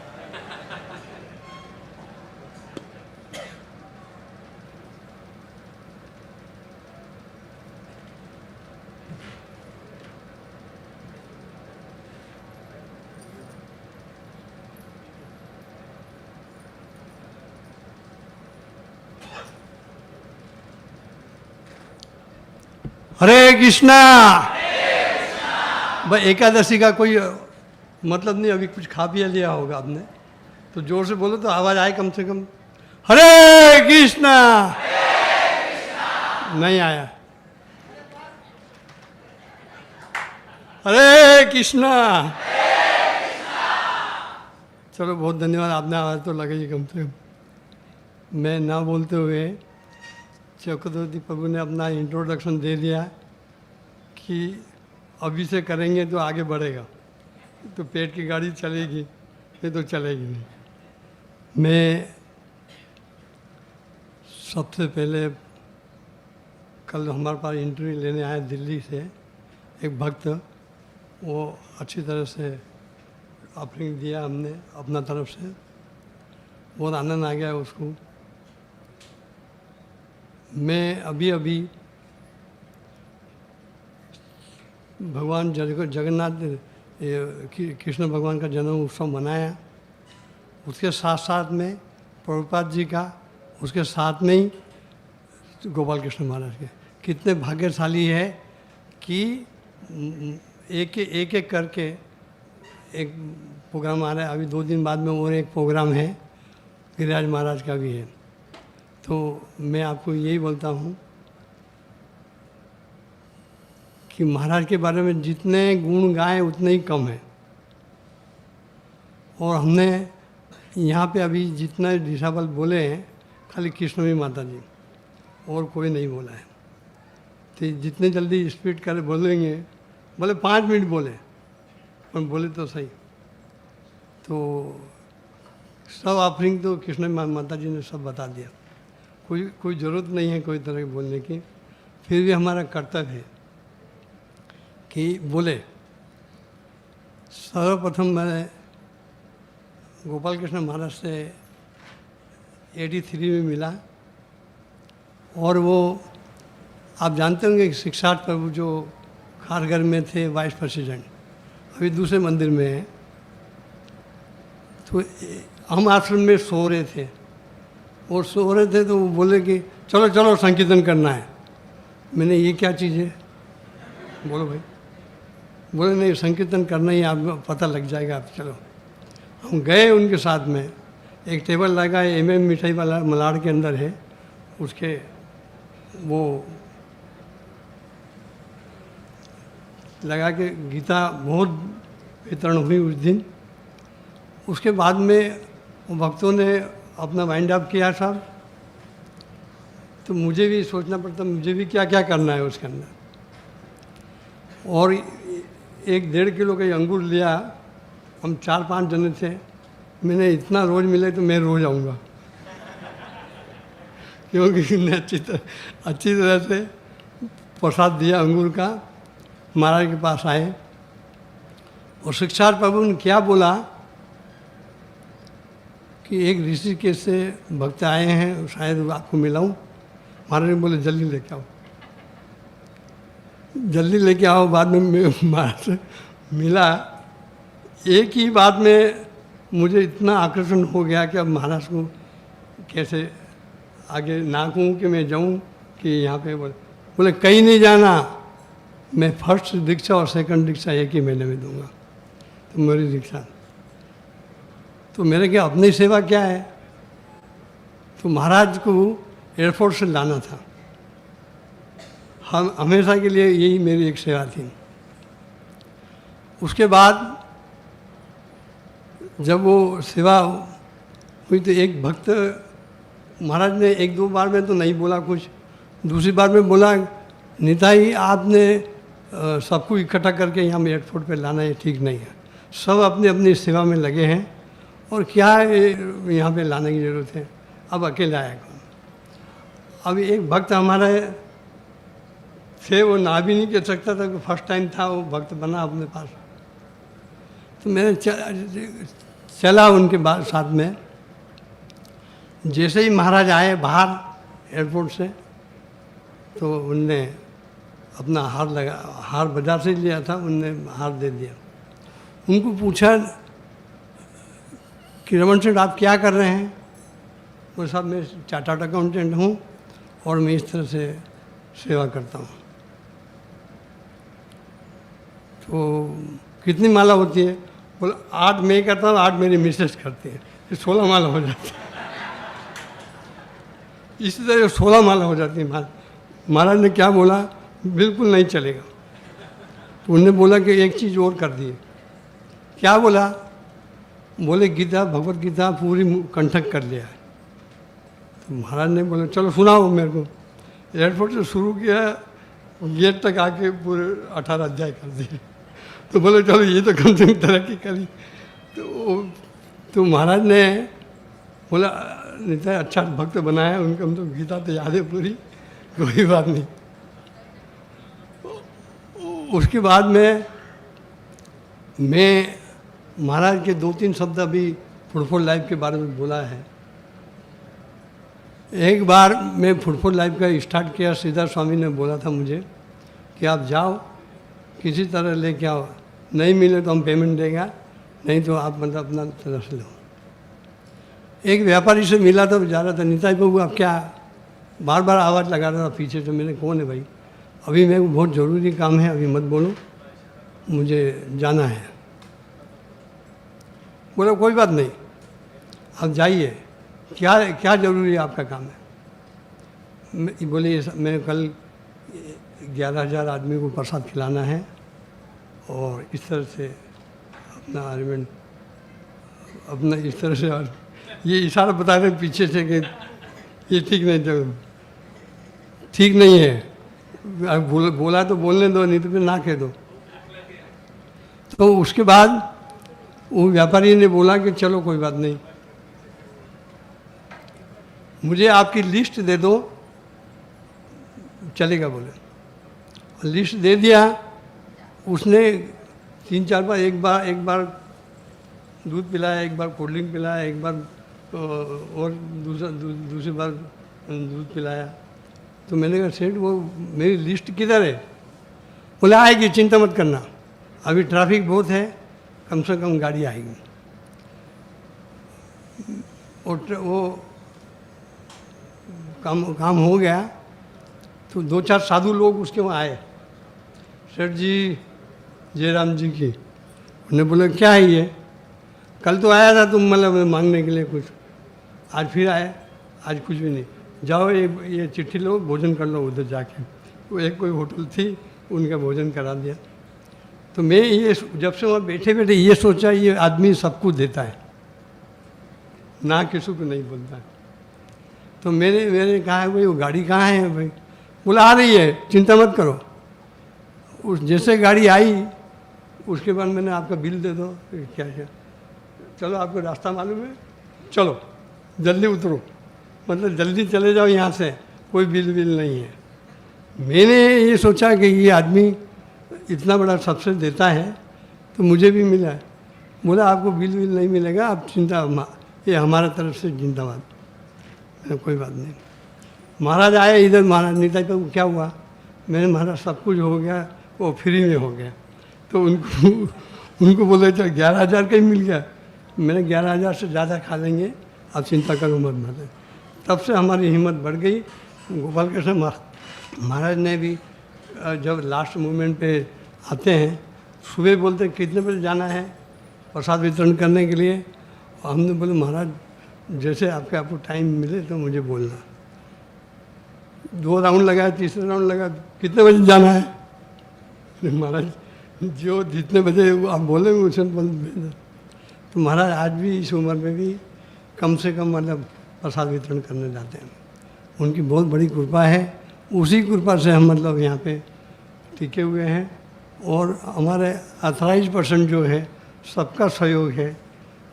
हरे कृष्णा। भाई एकादशी का कोई मतलब नहीं, अभी कुछ खा पिया लिया होगा आपने, तो जोर से बोलो तो आवाज़ आए कम से कम। हरे कृष्णा। नहीं आया। हरे कृष्णा। चलो बहुत धन्यवाद, आपने आवाज़ तो लगाई कम से कम। मैं ना बोलते हुए चक्रवर्ती प्रभु ने अपना इंट्रोडक्शन दे दिया कि अभी से करेंगे तो आगे बढ़ेगा, तो पेट की गाड़ी चलेगी, ये तो चलेगी नहीं। मैं सबसे पहले कल हमारे पास इंटरव्यू लेने आया दिल्ली से एक भक्त, वो अच्छी तरह से ऑफरिंग दिया हमने अपना तरफ से, बहुत आनंद आ गया उसको। मैं अभी भगवान जगन्नाथ कृष्ण भगवान का जन्म उत्सव मनाया, उसके साथ साथ में प्रभुपाद जी का, उसके साथ में ही गोपाल कृष्ण महाराज के। कितने भाग्यशाली है कि एक एक करके एक प्रोग्राम आ रहा है। अभी 2 दिन बाद में और एक प्रोग्राम है, गिरिराज महाराज का भी है। तो मैं आपको यही बोलता हूँ कि महाराज के बारे में जितने गुण गाएं उतने ही कम है। और हमने यहाँ पे अभी जितने डिसाबल बोले हैं, खाली कृष्णवी माता जी, और कोई नहीं बोला है। तो जितने जल्दी स्पीड कर बोलेंगे, बोले 5 मिनट बोले, पर बोले तो सही। तो सब ऑफरिंग तो कृष्ण माता जी ने सब बता दिया, कोई ज़रूरत नहीं है कोई तरह के बोलने की। फिर भी हमारा कर्तव्य है कि बोले। सर्वप्रथम मैं गोपाल कृष्ण महाराज से 83 में मिला, और वो आप जानते होंगे कि शिक्षार्थ प्रभु जो खारघर में थे वाइस प्रेसिडेंट, अभी दूसरे मंदिर में है। तो हम आश्रम में सो रहे थे, और सो रहे थे तो वो बोले कि चलो चलो संकीर्तन करना है। मैंने ये क्या चीज़ है, बोलो भाई। बोले नहीं, संकीर्तन करना ही, आपको पता लग जाएगा, आप चलो। हम गए उनके साथ में, एक टेबल लगा है MM मिठाई वाला मलाड़ के अंदर है, उसके वो लगा के गीता बहुत वितरण हुई उस दिन। उसके बाद में भक्तों ने अपना वाइंड अप किया साहब, तो मुझे भी सोचना पड़ता मुझे भी क्या क्या करना है उसके अंदर। और 1-1.5 किलो का अंगूर लिया, हम 4-5 जने थे। मैंने इतना रोज़ मिले तो मैं रोज़ आऊँगा, क्योंकि ने अच्छी तरह से प्रसाद दिया अंगूर का। महाराज के पास आए, और शिक्षार्थ प्रभु ने क्या बोला कि एक ऋषिकेश से भक्त आए हैं, शायद आपको मिलाऊं। महाराज ने बोले जल्दी लेके आओ, जल्दी लेके आओ। बाद में महाराज से मिला, एक ही बात में मुझे इतना आकर्षण हो गया कि अब महाराज को कैसे आगे ना कहूँ कि मैं जाऊँ कि यहाँ पे। बोले कहीं नहीं जाना, मैं फर्स्ट दीक्षा और सेकंड दीक्षा एक ही महीने में दूंगा, तो मेरी दीक्षा। तो मेरे क्या अपनी सेवा क्या है, तो महाराज को एयरपोर्ट से लाना था। हम हमेशा के लिए यही मेरी एक सेवा थी। उसके बाद जब वो सेवा हुई तो एक भक्त महाराज ने 1-2 बार में तो नहीं बोला कुछ, दूसरी बार में बोला निताई आपने सबको इकट्ठा करके यहाँ एयरपोर्ट पे लाना है ठीक नहीं है। सब अपनी अपनी सेवा में लगे हैं और क्या यहाँ पे लाने की ज़रूरत है, अब अकेले आया कौन। अभी एक भक्त हमारा थे, वो ना भी नहीं कह सकता था, फर्स्ट टाइम था वो भक्त बना अपने पास, तो मैंने चला उनके बाद साथ में। जैसे ही महाराज आए बाहर एयरपोर्ट से, तो उनने अपना हार बाजार से लिया था, उनने हार दे दिया। उनको पूछा कि रमन सेठ आप क्या कर रहे हैं? वो साहब मैं चार्टर्ड अकाउंटेंट हूँ और मैं इस तरह से सेवा करता हूँ। तो कितनी माला होती है? बोला 8 मैं करता हूँ, 8 मेरी मिसेस करती है, 16 माला हो जाती है। इसी तरह 16 माला हो जाती है। महाराज ने क्या बोला, बिल्कुल नहीं चलेगा। तो उन्होंने बोला कि एक चीज़ और कर दी। क्या बोला? बोले गीता, भगवत गीता पूरी कंठक कर लिया है। तो महाराज ने बोला चलो सुनाओ मेरे को। एयरपोर्ट से शुरू किया, गेट तक आके पूरे 18 अध्याय कर दिए। तो बोले चलो ये तो कम से कम तरक्की करी। तो महाराज ने बोला नहीं अच्छा भक्त बनाया, उनको हम तो गीता तो याद है पूरी, कोई बात नहीं। उसके बाद में मैं महाराज के 2-3 शब्द अभी फुटफुल लाइफ के बारे में बोला है। एक बार मैं फुटफुल लाइफ का स्टार्ट किया, श्रीधर स्वामी ने बोला था मुझे कि आप जाओ किसी तरह लेके आओ, नहीं मिले तो हम पेमेंट देगा, नहीं तो आप मतलब अपना तरफ से लो। एक व्यापारी से मिला था, जा रहा था, नीताई बाबू आप क्या, बार बार आवाज़ लगा रहा था पीछे से। मैंने कौन है भाई? अभी मेरे को बहुत ज़रूरी काम है, अभी मत बोलो, मुझे जाना है। बोला कोई बात नहीं, आप जाइए, क्या क्या ज़रूरी है आपका काम है? बोले मैं कल 11,000 आदमी को प्रसाद खिलाना है और इस तरह से अपना अरेंजमेंट, अपना इस तरह से, और ये इशारा बता रहे पीछे से कि ये ठीक नहीं, तो ठीक नहीं है, बोला तो बोलने दो, नहीं तो फिर ना कह दो। तो उसके बाद वो व्यापारी ने बोला कि चलो कोई बात नहीं, मुझे आपकी लिस्ट दे दो, चलेगा बोले। लिस्ट दे दिया उसने। 3-4 बार, एक बार दूध पिलाया, एक बार कोल्ड ड्रिंक पिलाया, एक बार और दूसरी बार दूध पिलाया। तो मैंने कहा सेठ वो मेरी लिस्ट किधर है? बोले आएगी, चिंता मत करना, अभी ट्रैफिक बहुत है, कम से कम गाड़ी आएगी। और वो काम हो गया। तो 2-4 साधु लोग उसके वहाँ आए, सेठ जी जयराम जी की। उन्हें बोले क्या है ये? कल तो आया था तुम मतलब मांगने के लिए कुछ, आज फिर आए, आज कुछ भी नहीं। जाओ ये चिट्ठी लो, भोजन कर लो उधर जाके। वो एक कोई होटल थी, उनका भोजन करा दिया। तो मैं ये जब से वहाँ बैठे बैठे ये सोचा ये आदमी सबको देता है, ना किसी को नहीं बोलता है। तो मैंने कहा भाई वो गाड़ी कहाँ है भाई? बोला आ रही है, चिंता मत करो। उस जैसे गाड़ी आई उसके बाद मैंने आपका बिल दे दो, क्या क्या, चलो आपको रास्ता मालूम है, चलो जल्दी उतरो, मतलब जल्दी चले जाओ यहाँ से, कोई बिल नहीं है। मैंने ये सोचा कि ये आदमी इतना बड़ा सबसे देता है तो मुझे भी मिला है। बोला आपको बिल नहीं मिलेगा, आप चिंता, ये हमारा तरफ से जिंदाबाद। कोई बात नहीं। महाराज आए इधर, महाराज नीताई पे क्या हुआ? मैंने महाराज सब कुछ हो गया, वो फ्री में हो गया। तो उनको बोले चल 11,000 का ही मिल गया। मैंने 11,000 से ज़्यादा खा लेंगे, आप चिंता करो मत महाराज। तब से हमारी हिम्मत बढ़ गई। गोपाल कृष्ण महाराज ने भी जब लास्ट मोमेंट पे आते हैं, सुबह बोलते कितने बजे जाना है प्रसाद वितरण करने के लिए। हमने बोले महाराज जैसे आपको टाइम मिले तो मुझे बोलना। 2 राउंड लगाया, तीसरा राउंड लगा, कितने बजे जाना है? महाराज जो जितने बजे आप बोले उसे बोल। तो महाराज आज भी इस उम्र में भी कम से कम मतलब प्रसाद वितरण करने जाते हैं। उनकी बहुत बड़ी कृपा है, उसी कृपा से हम मतलब यहाँ पे टिके हुए हैं। और हमारे 28% जो है सबका सहयोग है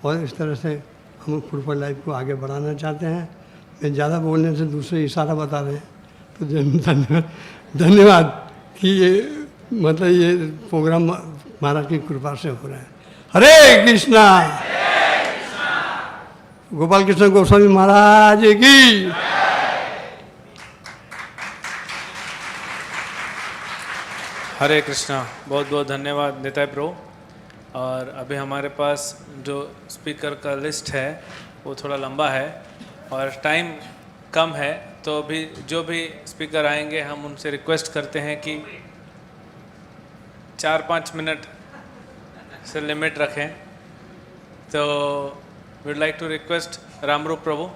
और इस तरह से हम फुटबॉल लाइफ को आगे बढ़ाना चाहते हैं। मैं ज़्यादा बोलने से दूसरे इशारा बता रहे हैं, तो धन्यवाद कि ये मतलब ये प्रोग्राम महाराज की कृपा से हो रहा है। हरे कृष्णा, गोपाल कृष्ण गोस्वामी महाराज की। हरे कृष्णा, बहुत बहुत धन्यवाद निताई प्रभु। और अभी हमारे पास जो स्पीकर का लिस्ट है वो थोड़ा लंबा है और टाइम कम है, तो अभी जो भी स्पीकर आएंगे हम उनसे रिक्वेस्ट करते हैं कि 4-5 मिनट से लिमिट रखें। तो would like to request Ramroop Prabhu,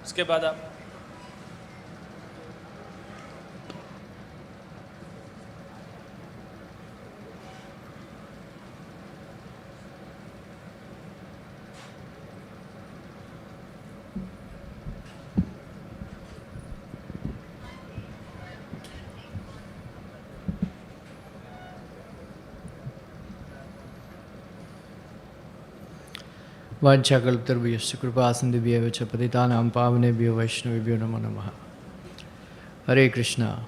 उसके बाद आप। वाञ्छाकल्पतरुभ्यश्च कृपासिन्धुभ्येव च पतितानां पावनेभ्यो वैष्णवेभ्यो नमो नमः। Hare Krishna.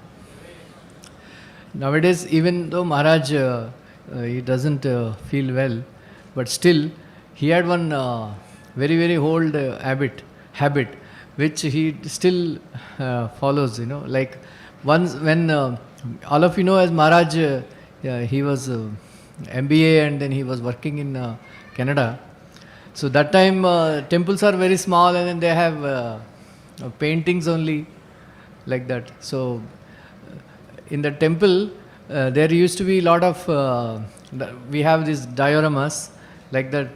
Nowadays, even though Maharaj he doesn't feel well, but still he had one very very old habit which he still follows. Like once when all of you know, as Maharaj he was MBA and then he was working in Canada. So that time temples are very small and then they have paintings only, like that. So in the temple there used to be a lot of we have these dioramas like that.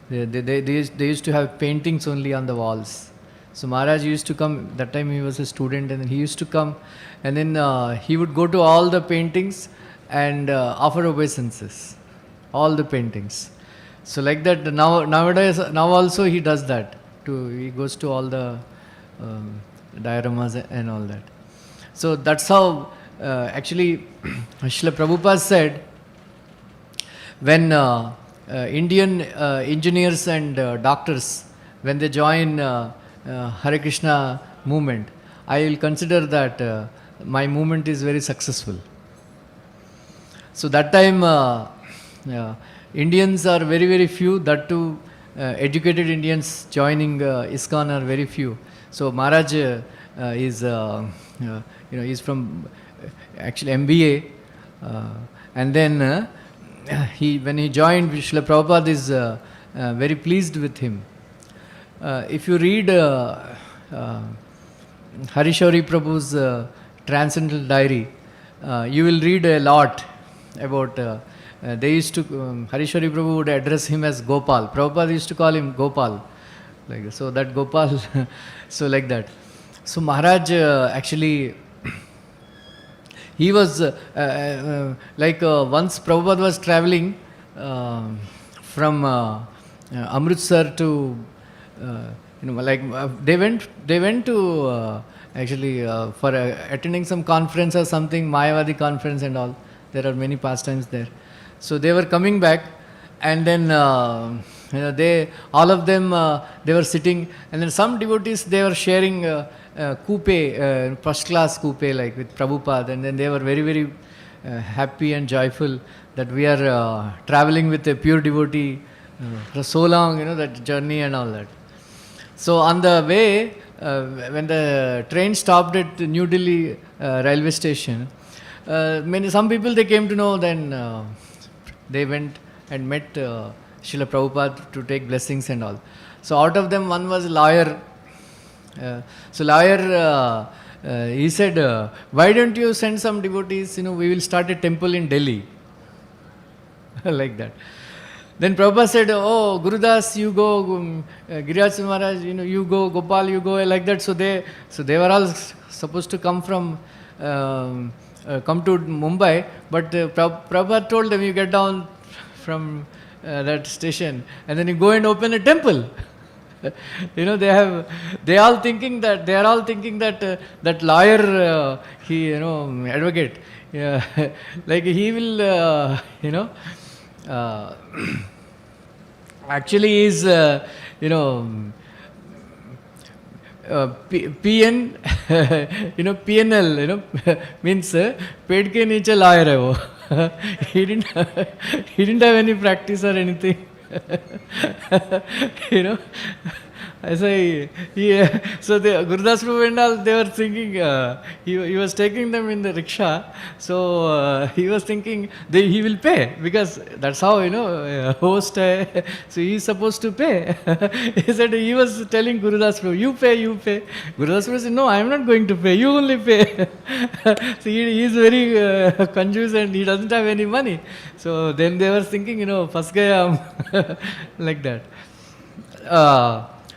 They used to have paintings only on the walls. So Maharaj used to come, that time he was a student, and then he used to come and then he would go to all the paintings and offer obeisances, all the paintings. So like that, nowadays also he does that. He goes to all the dioramas and all that. So that's how actually Srila Prabhupada said, when Indian engineers and doctors, when they join Hare Krishna movement, I will consider that my movement is very successful. So that time Indians are very very few, that too educated Indians joining ISKCON are very few. So Maharaj is he's from actually MBA, and then when he joined, Srila Prabhupada is very pleased with him. If you read Harishauri Prabhu's Transcendental Diary, you will read a lot about they used to Harishauri Prabhu would address him as Gopal. Prabhupada used to call him Gopal, like so that Gopal so like that. So Maharaj actually he was like once Prabhupada was traveling from Amritsar to like they went to actually for attending some conference or something, Mayavadi conference and all. There are many pastimes there. So they were coming back, and then they all of them they were sitting, and then some devotees they were sharing coupe, first class coupe, like with Prabhupada, and then they were very very happy and joyful that we are traveling with a pure devotee for so long, that journey and all that. So on the way, when the train stopped at New Delhi railway station, some people they came to know, then they went and met Srila Prabhupada to take blessings and all. So out of them one was a lawyer. So lawyer he said, why don't you send some devotees, we will start a temple in Delhi. Like that. Then Prabhupada said, oh Gurudas, you go, Giriraj Maharaj, you go, Gopal, you go, like that. So they were all supposed to come from come to Mumbai, but Prabhupada told them, you get down from that station and then you go and open a temple. They are all thinking that that lawyer, he advocate, Yeah, like he will, actually he's, PN, PNL, means paid ke niche lawyer hai wo. he didn't have any practice or anything. I say, so the Gurudas Prabhu and all, they were thinking, he was taking them in the rickshaw, so he was thinking he will pay, because that's how, host, so he is supposed to pay. He said, he was telling Gurudas Prabhu, you pay. Gurudas Prabhu said, no, I am not going to pay, you only pay. So he is very conjuice and he doesn't have any money. So then they were thinking, fas gaya, like that.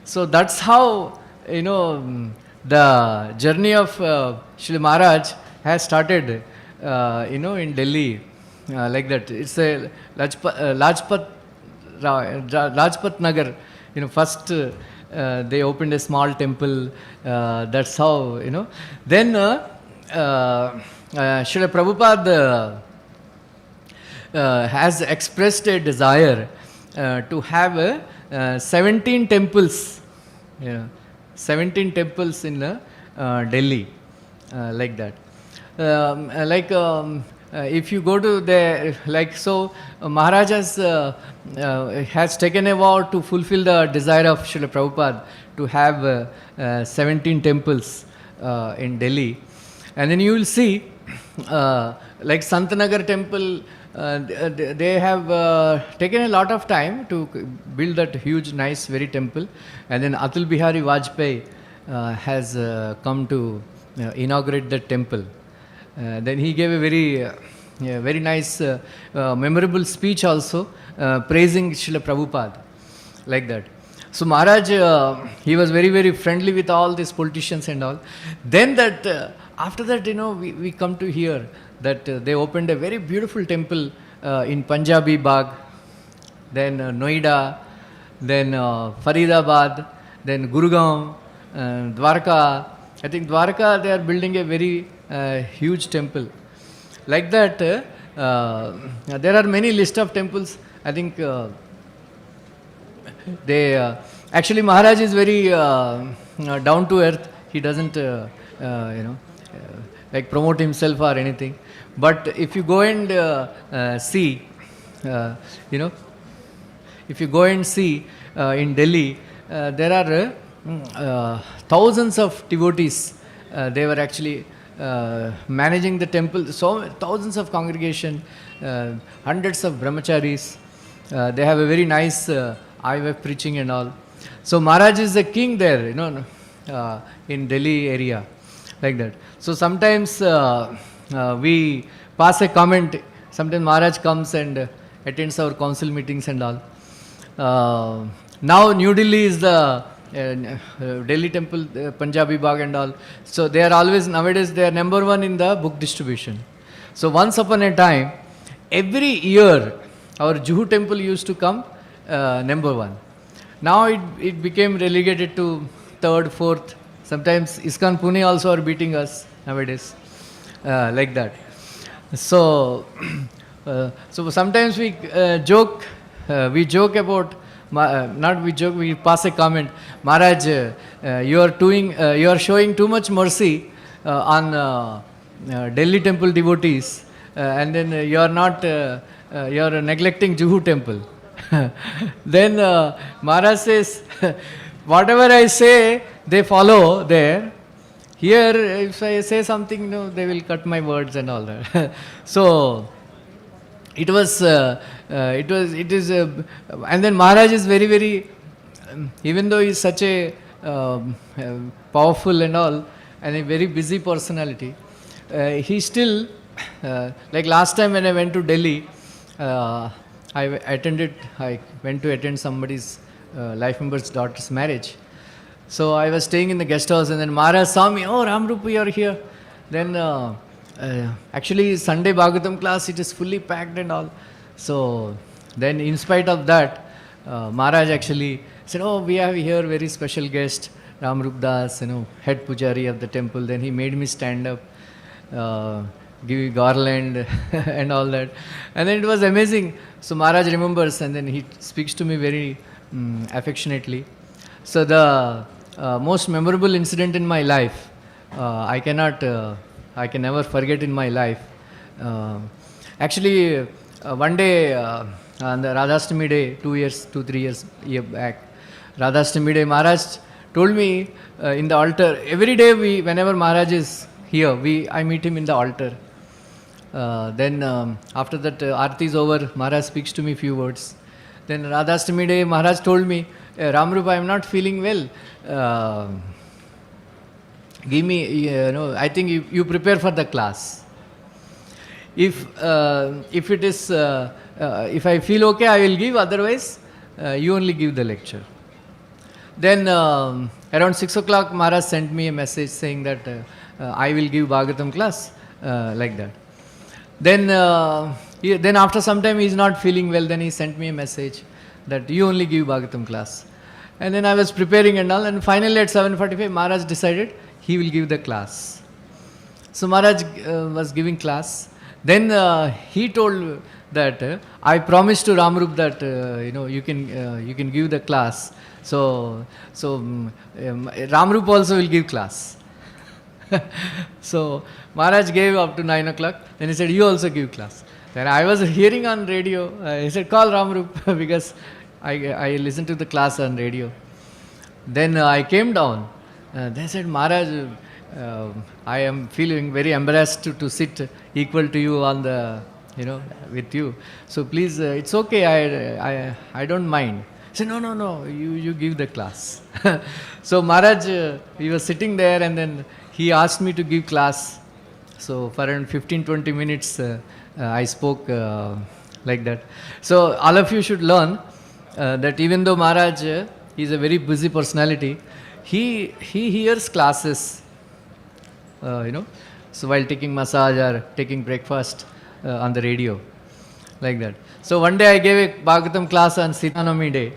So that's how, the journey of Shri Maharaj has started, in Delhi, like that. It's a Lajpat Nagar. First they opened a small temple. That's how, Then Srila Prabhupada has expressed a desire to have 17 temples, 17 temples in Delhi, like that. If you go to the, Maharaj has taken a vow to fulfill the desire of Srila Prabhupada to have 17 temples in Delhi. And then you will see, like Santanagar temple, they have taken a lot of time to build that huge, nice, very temple. And then Atal Bihari Vajpayee has come to inaugurate that temple. Then he gave a very nice, memorable speech also, praising Srila Prabhupada, like that. So Maharaj, he was very, very friendly with all these politicians and all. Then that, after that, we come to hear that they opened a very beautiful temple in Punjabi Bagh, then Noida, then Faridabad, then Gurugram, Dwarka. I think Dwarka, they are building a very huge temple. Like that, there are many list of temples. I think actually Maharaj is very down to earth. He doesn't, like promote himself or anything. But if you go and see, if you go and see in Delhi, there are thousands of devotees. They were actually managing the temple, so thousands of congregation, hundreds of brahmacharis. They have a very nice IVF preaching and all. So Maharaj is the king there, in Delhi area, like that. So sometimes we pass a comment. Sometimes Maharaj comes and attends our council meetings and all. Now New Delhi is the Delhi temple, Punjabi Bagh and all. So they are always, nowadays they are number one in the book distribution. So once upon a time, every year our Juhu temple used to come number one. Now it became relegated to third, fourth. Sometimes ISKCON Pune also are beating us nowadays, like that. So, so sometimes we joke about, not we joke, we pass a comment, Maharaj, you are showing too much mercy on Delhi temple devotees, and then you are not, you are neglecting Juhu temple. Then Maharaj says, whatever I say, they follow there. Here, if I say something, they will cut my words and all that. So it is, and then Maharaj is very, very, even though he is such a powerful and all, and a very busy personality, he still, like last time when I went to Delhi, I went to attend somebody's life member's daughter's marriage. So I was staying in the guest house, and then Maharaj saw me, oh Ramrupa, you are here. Then actually Sunday Bhagavatam class, it is fully packed and all. So then in spite of that, Maharaj actually said, oh, we have here very special guest, Ramrup Das, head pujari of the temple. Then he made me stand up. give garland and all that. And then it was amazing. So Maharaj remembers and then he speaks to me very affectionately. So the most memorable incident in my life, I can never forget in my life. Actually, one day on the Radhastami day, 3 years back, Radhastami day, Maharaj told me in the altar, every day whenever Maharaj is here, I meet him in the altar. Then after that Aarti is over, Maharaj speaks to me few words. Then Radhastami day, Maharaj told me, Ramrup, I am not feeling well. Give me, I think you prepare for the class. If it is, if I feel okay, I will give. Otherwise, you only give the lecture. Then around 6 o'clock, Maharaj sent me a message saying that I will give Bhagavatam class, like that. Then after some time he is not feeling well. Then he sent me a message that you only give Bhagavatam class. And then I was preparing and all. And finally at 7:45, Maharaj decided he will give the class. So Maharaj was giving class. Then he told that I promised to Ramrup that you can give the class. So Ramrup also will give class. So Maharaj gave up to 9 o'clock. Then he said, you also give class. Then I was hearing on radio. He said, call Ramrup because I listened to the class on radio. Then I came down. They said, Maharaj, I am feeling very embarrassed to sit equal to you on the, with you. So please, it's okay. I don't mind. I said, no, you give the class. So Maharaj, he was sitting there and then he asked me to give class. So for around 15-20 minutes, I spoke like that. So all of you should learn that even though Maharaj is a very busy personality, he hears classes, so while taking massage or taking breakfast on the radio, like that. So one day I gave a Bhagavatam class on Sita Navami day.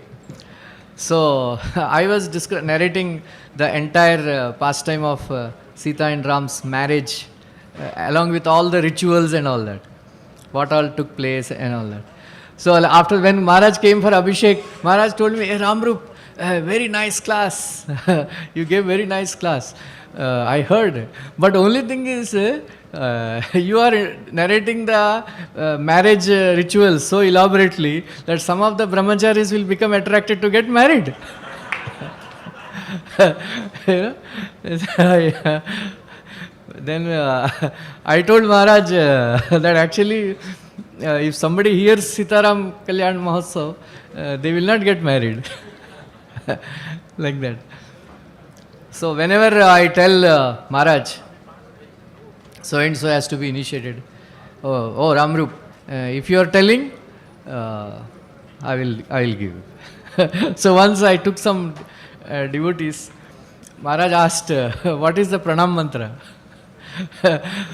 So I was narrating the entire pastime of Sita and Ram's marriage, along with all the rituals and all that, what all took place and all that. So after when Maharaj came for Abhishek, Maharaj told me, hey Ramrup, very nice class. You gave very nice class. I heard. But only thing is, you are narrating the marriage rituals so elaborately that some of the brahmacharis will become attracted to get married. Then I told Maharaj that actually if somebody hears Sitaram Kalyan Mahotsav, they will not get married. Like that. So whenever I tell Maharaj, so and so has to be initiated. Oh Ramrup, if you are telling, I will give. So once I took some devotees, Maharaj asked, what is the pranam mantra?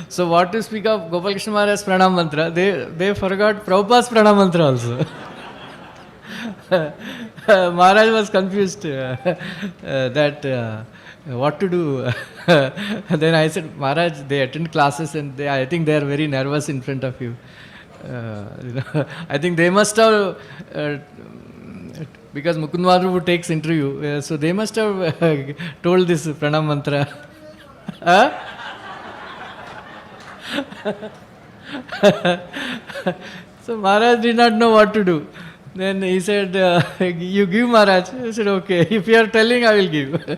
So what to speak of Gopal Krishna Maharaj's pranam mantra, they forgot Prabhupada's pranam mantra also. Maharaj was confused that what to do. Then I said, Maharaj, they attend classes and I think they are very nervous in front of you. I think they must have, because Mukund Madhavu takes interview, so they must have told this pranam mantra. So Maharaj did not know what to do. Then he said, you give Maharaj. I said, okay, if you are telling, I will give.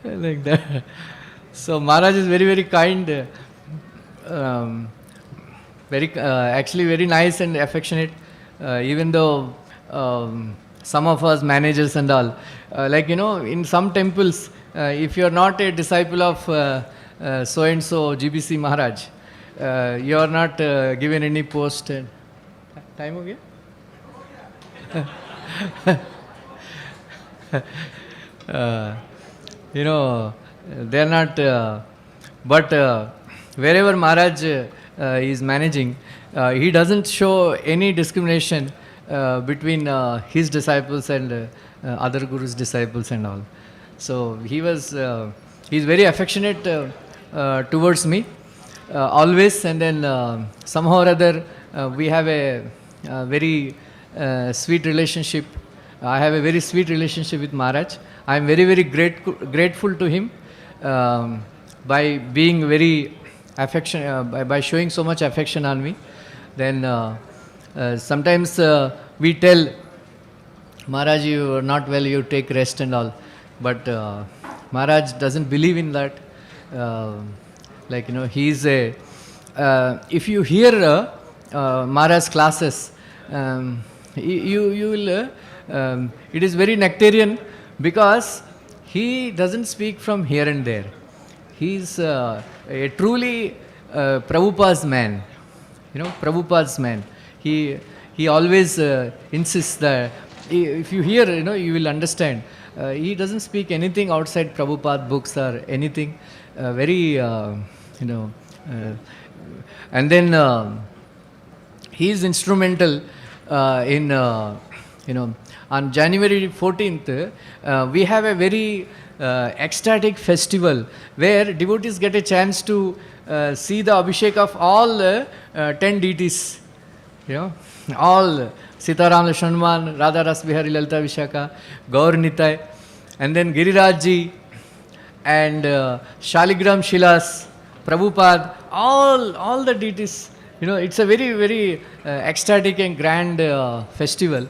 Like that. So Maharaj is very, very kind, actually very nice and affectionate, even though some of us managers and all, in some temples, if you are not a disciple of so-and-so GBC Maharaj, you are not given any post. Time ho gaya? They are not, but wherever Maharaj is managing, he doesn't show any discrimination between his disciples and other Guru's disciples and all. So he's very affectionate towards me. always, and then somehow or other we have a very sweet relationship. I have a very sweet relationship with Maharaj. I am very, very grateful to him by being very by showing so much affection on me. Then sometimes we tell Maharaj, you are not well, you take rest and all. But Maharaj doesn't believe in that. Like, he is a... if you hear Maharaj's classes, you will... it is very nectarian because he doesn't speak from here and there. He is a truly Prabhupada's man. Prabhupada's man. He always insists that if you hear, you will understand. He doesn't speak anything outside Prabhupada books or anything. Very, and then he is instrumental in, on January 14th, we have a very ecstatic festival where devotees get a chance to see the Abhishek of all 10 deities. All Sitaram Lakshmanan, Radha Ras Bihari Lalita Vishaka, Gaur Nitai, and then Girirajji and Shaligram Shilas, Prabhupada, all the deities. It's a very, very ecstatic and grand festival.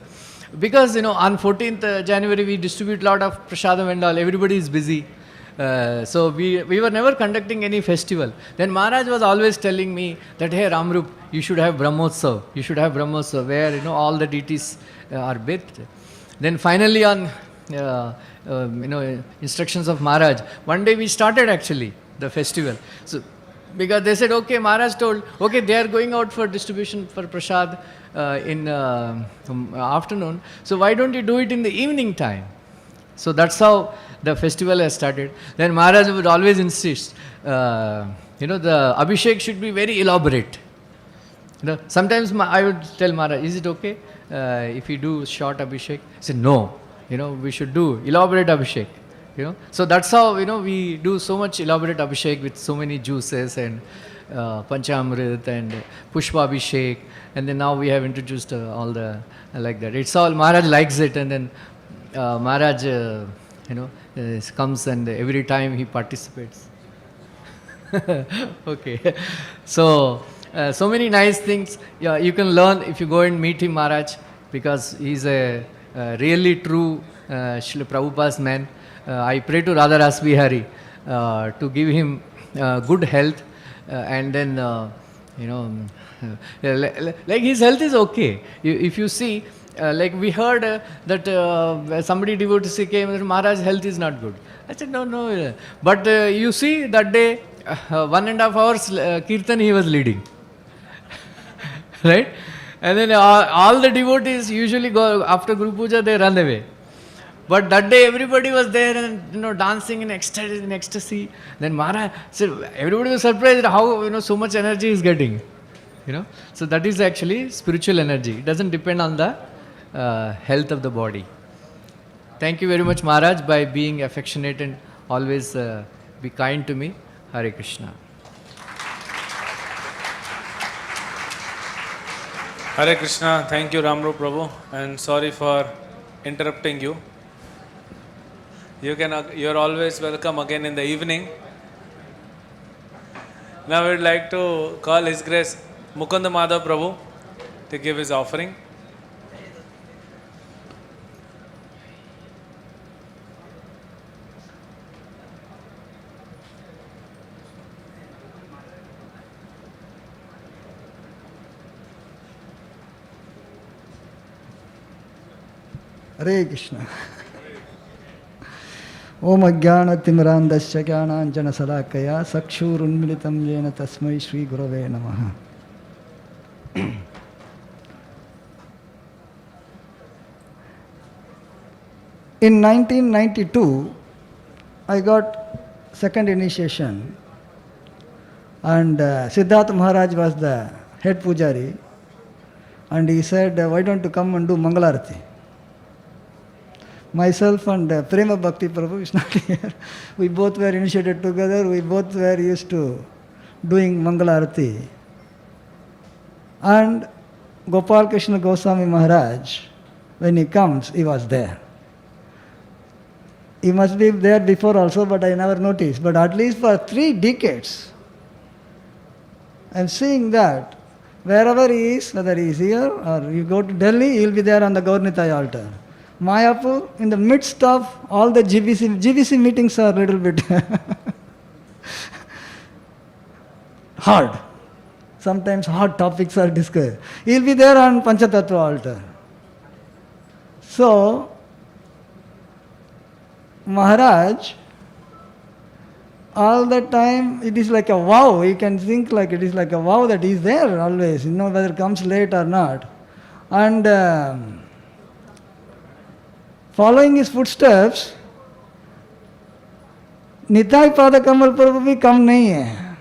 Because, on 14th January we distribute a lot of prasadam and all, everybody is busy. So we were never conducting any festival. Then Maharaj was always telling me that, hey Ramrup, you should have Brahmotsav. You should have Brahmotsav where, all the deities are bathed. Then finally on, instructions of Maharaj, one day we started actually the festival. So, because they said, okay, Maharaj told, okay, they are going out for distribution for prasad in afternoon. So why don't you do it in the evening time? So that's how the festival has started. Then Maharaj would always insist, the Abhishek should be very elaborate. Sometimes I would tell Maharaj, is it okay if we do short Abhishek? He said, no, we should do elaborate Abhishek. So that's how, we do so much elaborate Abhishek with so many juices and Panchamrit and Pushpa Abhishek. And then now we have introduced all the, like that. It's all, Maharaj likes it, and then Maharaj, comes and every time he participates. Okay. So, so many nice things you can learn if you go and meet him, Maharaj, because he's a really true Srila Prabhupada's man. I pray to Radha Ras Bihari to give him good health and then, like his health is okay. If you see, like we heard that somebody devotee came and Maharaj's health is not good. I said, no. But you see, that day, 1.5 hours kirtan he was leading. Right? And then all the devotees usually go, after Guru Puja, they run away. But that day everybody was there and dancing in ecstasy. Then Maharaj said, everybody was surprised how so much energy is getting. So that is actually spiritual energy. It doesn't depend on the health of the body. Thank you very much, Maharaj, by being affectionate and always be kind to me. Hare Krishna. Hare Krishna. Thank you, Ramru Prabhu, and sorry for interrupting you. You're always welcome again in the evening. Now we'd like to call His Grace Mukunda Madhav Prabhu to give his offering. Hare Krishna. Om Ajnanatimirandasya Jnananjana Salakaya Sakshurunmilitam Yena Tasmai Shri Gurave Namaha. In 1992, I got second initiation, and Siddhartha Maharaj was the head pujari, and he said, why don't you come and do Mangalarati? Myself and Prema Bhakti Prabhu is not here. We both were initiated together. We both were used to doing Mangalarati. And Gopal Krishna Goswami Maharaj, when he comes, he was there. He must be there before also, but I never noticed. But at least for 3 decades, I'm seeing that wherever he is, whether he is here or you go to Delhi, he will be there on the Gaurnitai altar. Mayapur, in the midst of all the GVC meetings are a little bit hard. Sometimes hard topics are discussed. He will be there on Panchatattva altar. So, Maharaj, all the time it is like a wow. You can think like it is like a wow that he is there always, whether it comes late or not. And following his footsteps, Nitai पाद कमल प्रभु भी कम नहीं है.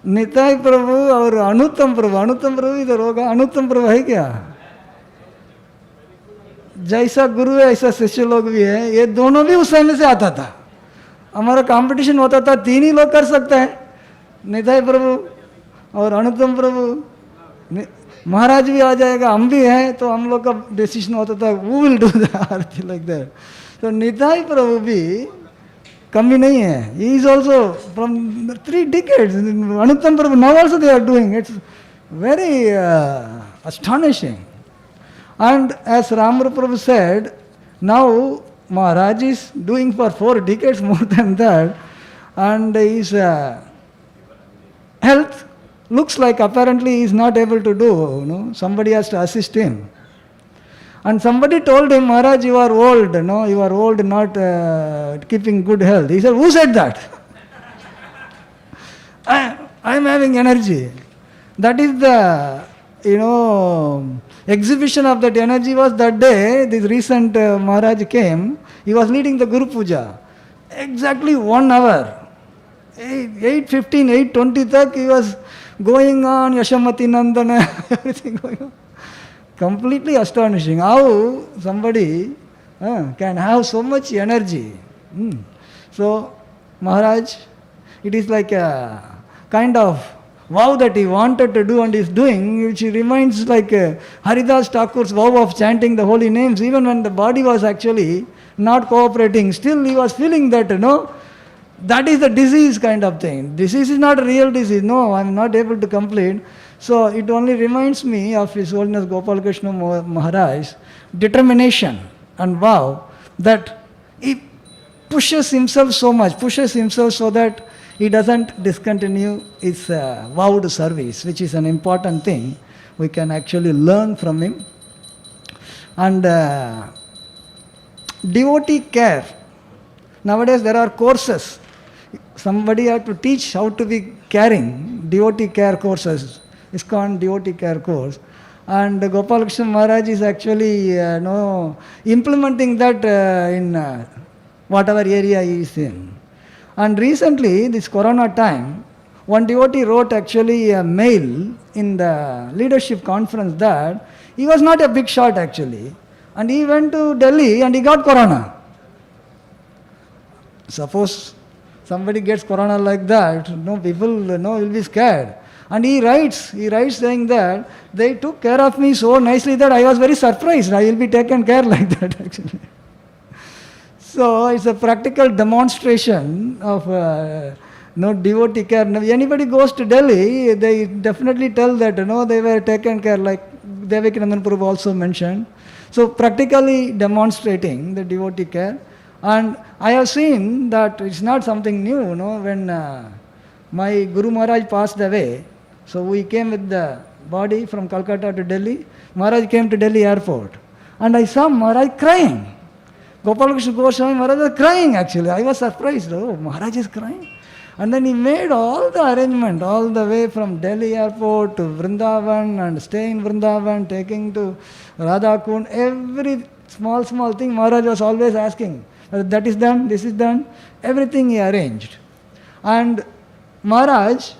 निताई प्रभु और अनुत्तम प्रभु इधर होगा. अनुत्तम प्रभु है क्या? जैसा गुरु है ऐसा शिष्य लोग भी है. ये दोनों भी उस समय से आता था. हमारा कंपटीशन होता था, 3 ही लोग कर सकते हैं, निताई प्रभु और अनुत्तम प्रभु. महाराज भी आ जाएगा, हम भी हैं, तो हम लोग का डिसीजन होता था, वो will do the aarti like that. तो निताई प्रभु भी कमी नहीं है. He is also from 3 decades. Anuttam Prabhu now also they are doing. It's very astonishing. And as Ramara Prabhu said, now Maharaj is doing for 4 decades more than that, and his health looks like apparently he is not able to do. Somebody has to assist him. And somebody told him, Maharaj, you are old, you are old, not keeping good health. He said, who said that? I am having energy. That is the, exhibition of that energy was that day. This recent Maharaj came. He was leading the Guru Puja. Exactly 1 hour. 8:15, 8:20 tak he was going on, Yashamati Nandana, everything going on. Completely astonishing how somebody can have so much energy. So, Maharaj, it is like a kind of vow that he wanted to do and is doing, which reminds like Haridas Thakur's vow of chanting the holy names, even when the body was actually not cooperating. Still he was feeling that, that is the disease kind of thing. Disease is not a real disease. No, I am not able to complete. So it only reminds me of His Holiness Gopal Krishna Maharaj determination and vow that he pushes himself so much, so that he doesn't discontinue his vowed service, which is an important thing. We can actually learn from him. And devotee care. Nowadays there are courses. Somebody had to teach how to be caring. Devotee care courses. ISKCON devotee care course. And Gopal Krishna Maharaj is actually implementing that in whatever area he is in. And recently, this Corona time, one devotee wrote actually a mail in the leadership conference that he was not a big shot actually. And he went to Delhi and he got Corona. Suppose somebody gets Corona like that, people will be scared. And he writes saying that they took care of me so nicely that I was very surprised. I will be taken care like that actually. So it's a practical demonstration of devotee care. Now, anybody goes to Delhi, they definitely tell that they were taken care, like Devakinandan Prabhu also mentioned. So practically demonstrating the devotee care. And I have seen that it's not something new. When my Guru Maharaj passed away, so we came with the body from Calcutta to Delhi. Maharaj came to Delhi airport. And I saw Maharaj crying. Gopal Krishna Goswami Maharaj was crying actually. I was surprised. Oh, Maharaj is crying. And then he made all the arrangement, all the way from Delhi airport to Vrindavan and stay in Vrindavan, taking to Radha Kund. Every small thing Maharaj was always asking. That is done, this is done. Everything he arranged. And Maharaj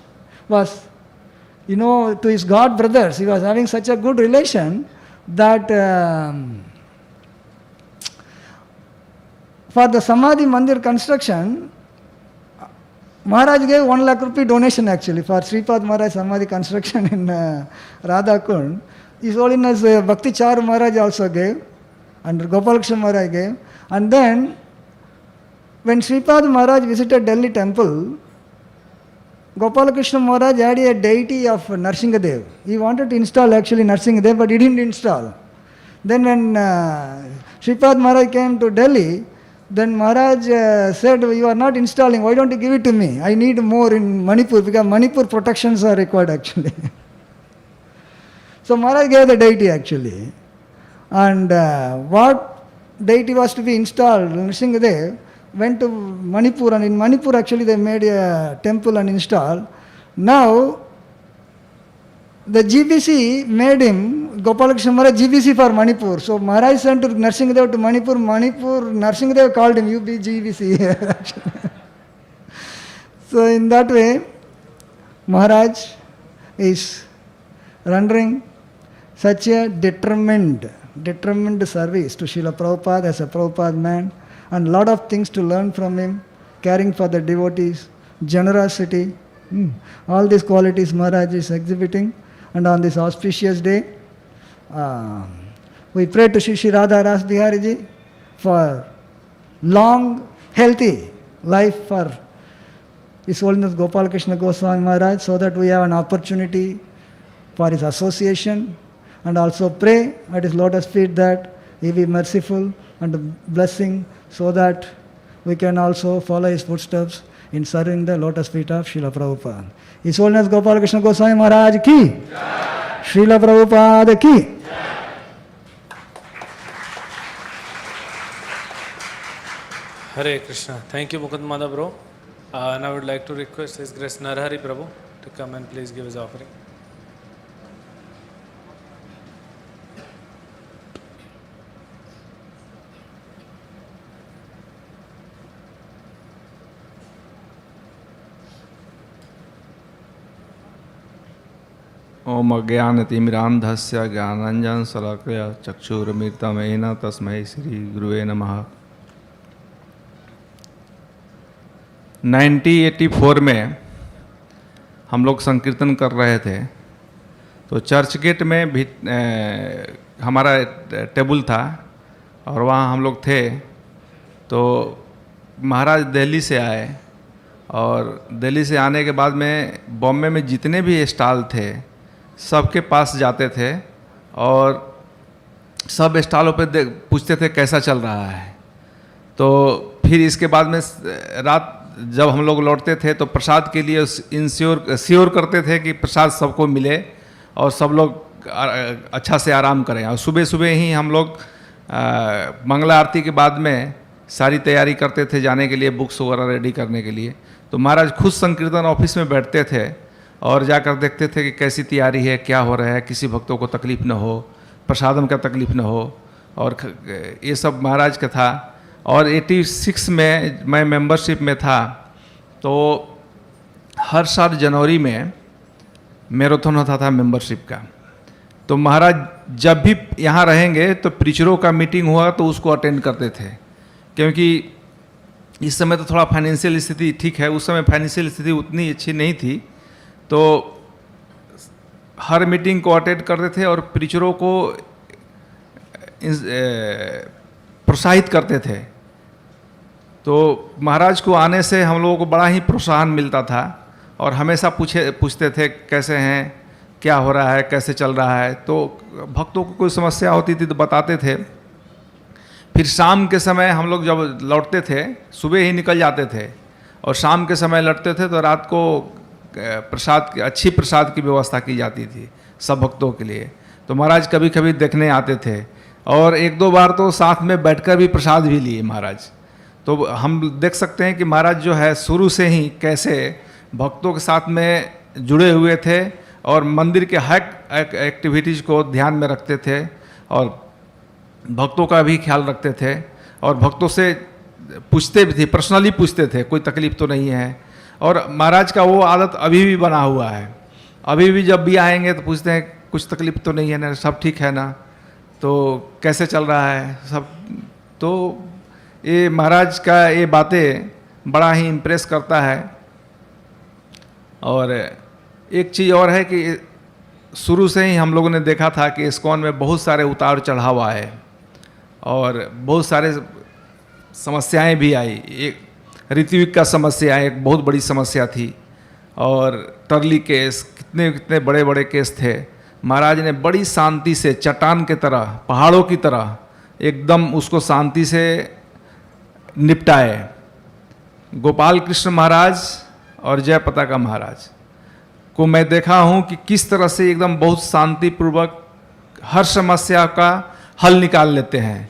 was, to his god brothers, he was having such a good relation that for the Samadhi Mandir construction, Maharaj gave 1 lakh rupee donation actually for Sripad Maharaj Samadhi construction in Radhakund. His Holiness Bhakti Charu Maharaj also gave, and Gopal Krishna Maharaj gave. And then when Sripad Maharaj visited Delhi temple, Gopal Krishna Maharaj had a deity of Narsingadev. He wanted to install actually Narsingadev, but he didn't install. Then when Sripad Maharaj came to Delhi, then Maharaj said, you are not installing, why don't you give it to me? I need more in Manipur, because Manipur protections are required actually. So Maharaj gave the deity actually. And what deity was to be installed, Narsingadev, went to Manipur, and in Manipur actually they made a temple and installed. Now the GBC made him, Gopal Krishna Maharaj, GBC for Manipur. So Maharaj sent to Narsingadev to Manipur, Narsingadev called him, you be GBC here. So in that way, Maharaj is rendering such a determined service to Srila Prabhupada as a Prabhupada man, and lot of things to learn from him, caring for the devotees, generosity, all these qualities Maharaj is exhibiting. And on this auspicious day, we pray to Shri Radha Ras Bihari Ji for long, healthy life for His Holiness Gopal Krishna Goswami Maharaj, so that we have an opportunity for his association, and also pray at his lotus feet that he be merciful and blessing, so that we can also follow his footsteps in serving the lotus feet of Srila Prabhupada. His Holiness Gopal Krishna Goswami Maharaj ki, Srila Prabhupada ki. Hare Krishna. Thank you, Mukund Madhav bro. And I would like to request His Grace Narahari Prabhu to come and please give his offering. ओम अज्ञानतिमिरान्धस्य ज्ञानाञ्जन शलाकया चक्षुरुन्मीलितं तस्मै श्री गुरुवे नमः। 1984 में हम लोग संकीर्तन कर रहे थे, तो चर्च गेट में भी हमारा टेबल था और वहाँ हम लोग थे। तो महाराज दिल्ली से आए, और दिल्ली से आने के बाद में बॉम्बे में जितने भी स्टॉल थे सबके पास जाते थे, और सब स्टॉलों पे पूछते थे कैसा चल रहा है। तो फिर इसके बाद में रात जब हम लोग लौटते थे तो प्रसाद के लिए श्योर करते थे कि प्रसाद सबको मिले और सब लोग अच्छा से आराम करें। और सुबह सुबह ही हम लोग मंगला आरती के बाद में सारी तैयारी करते थे जाने के लिए, बुक्स वगैरह रेडी करने के लिए। तो महाराज खुद संकीर्तन ऑफिस में बैठते थे और जाकर देखते थे कि कैसी तैयारी है, क्या हो रहा है, किसी भक्तों को तकलीफ़ न हो, प्रसादम का तकलीफ़ न हो, और ये सब महाराज का था। और 86 में मैं मेंबरशिप में था, तो हर साल जनवरी में मैराथन होता था मेंबरशिप का। तो महाराज जब भी यहाँ रहेंगे तो प्रीचरों का मीटिंग हुआ तो उसको अटेंड करते थे, क्योंकि इस समय तो थोड़ा फाइनेंशियल स्थिति ठीक है, उस समय फाइनेंशियल स्थिति उतनी अच्छी नहीं थी। तो हर मीटिंग को अटेंड करते थे और प्रीचरों को प्रोत्साहित करते थे। तो महाराज को आने से हम लोगों को बड़ा ही प्रोत्साहन मिलता था, और हमेशा पूछते थे कैसे हैं, क्या हो रहा है, कैसे चल रहा है। तो भक्तों को कोई समस्या होती थी तो बताते थे। फिर शाम के समय हम लोग जब लौटते थे, सुबह ही निकल जाते थे और शाम के समय लौटते थे, तो रात को अच्छी प्रसाद की व्यवस्था की जाती थी सब भक्तों के लिए। तो महाराज कभी कभी देखने आते थे, और एक दो बार तो साथ में बैठकर भी प्रसाद भी लिए महाराज। तो हम देख सकते हैं कि महाराज जो है शुरू से ही कैसे भक्तों के साथ में जुड़े हुए थे, और मंदिर के हर एक्टिविटीज़ को ध्यान में रखते थे, और भक्तों का भी ख्याल रखते थे, और भक्तों से पूछते भी थे, पर्सनली पूछते थे कोई तकलीफ़ तो नहीं है। और महाराज का वो आदत अभी भी बना हुआ है, अभी भी जब भी आएंगे तो पूछते हैं कुछ तकलीफ़ तो नहीं है ना, सब ठीक है ना, तो कैसे चल रहा है सब। तो ये महाराज का ये बातें बड़ा ही इम्प्रेस करता है। और एक चीज़ और है कि शुरू से ही हम लोगों ने देखा था कि इस्कॉन में बहुत सारे उतार चढ़ाव आए और बहुत सारे समस्याएं भी आई। एक ऋत्विक का समस्या एक बहुत बड़ी समस्या थी और टर्ली केस, कितने कितने बड़े बड़े केस थे। महाराज ने बड़ी शांति से, चट्टान के तरह, पहाड़ों की तरह एकदम उसको शांति से निपटाए। गोपाल कृष्ण महाराज और जय पताका महाराज को मैं देखा हूँ कि किस तरह से एकदम बहुत शांतिपूर्वक हर समस्या का हल निकाल लेते हैं।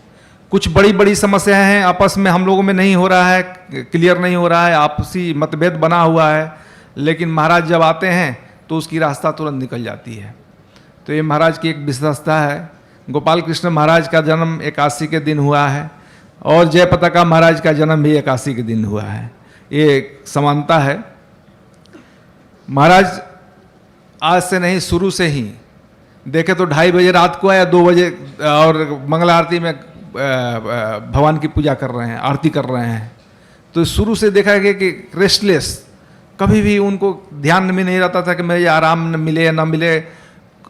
कुछ बड़ी बड़ी समस्याएं हैं, आपस में हम लोगों में नहीं हो रहा है, क्लियर नहीं हो रहा है, आपसी मतभेद बना हुआ है, लेकिन महाराज जब आते हैं तो उसकी रास्ता तुरंत निकल जाती है। तो ये महाराज की एक विशेषता है। गोपाल कृष्ण महाराज का जन्म 81 के दिन हुआ है और जय पताका महाराज का जन्म भी 81 के दिन हुआ है। ये एक समानता है। महाराज आज से नहीं, शुरू से ही देखे तो 2:30 बजे रात को या 2 बजे और मंगला आरती में भगवान की पूजा कर रहे हैं, आरती कर रहे हैं। तो शुरू से देखा गया कि रेस्टलेस, कभी भी उनको ध्यान में नहीं रहता था कि मुझे आराम न मिले या ना मिले।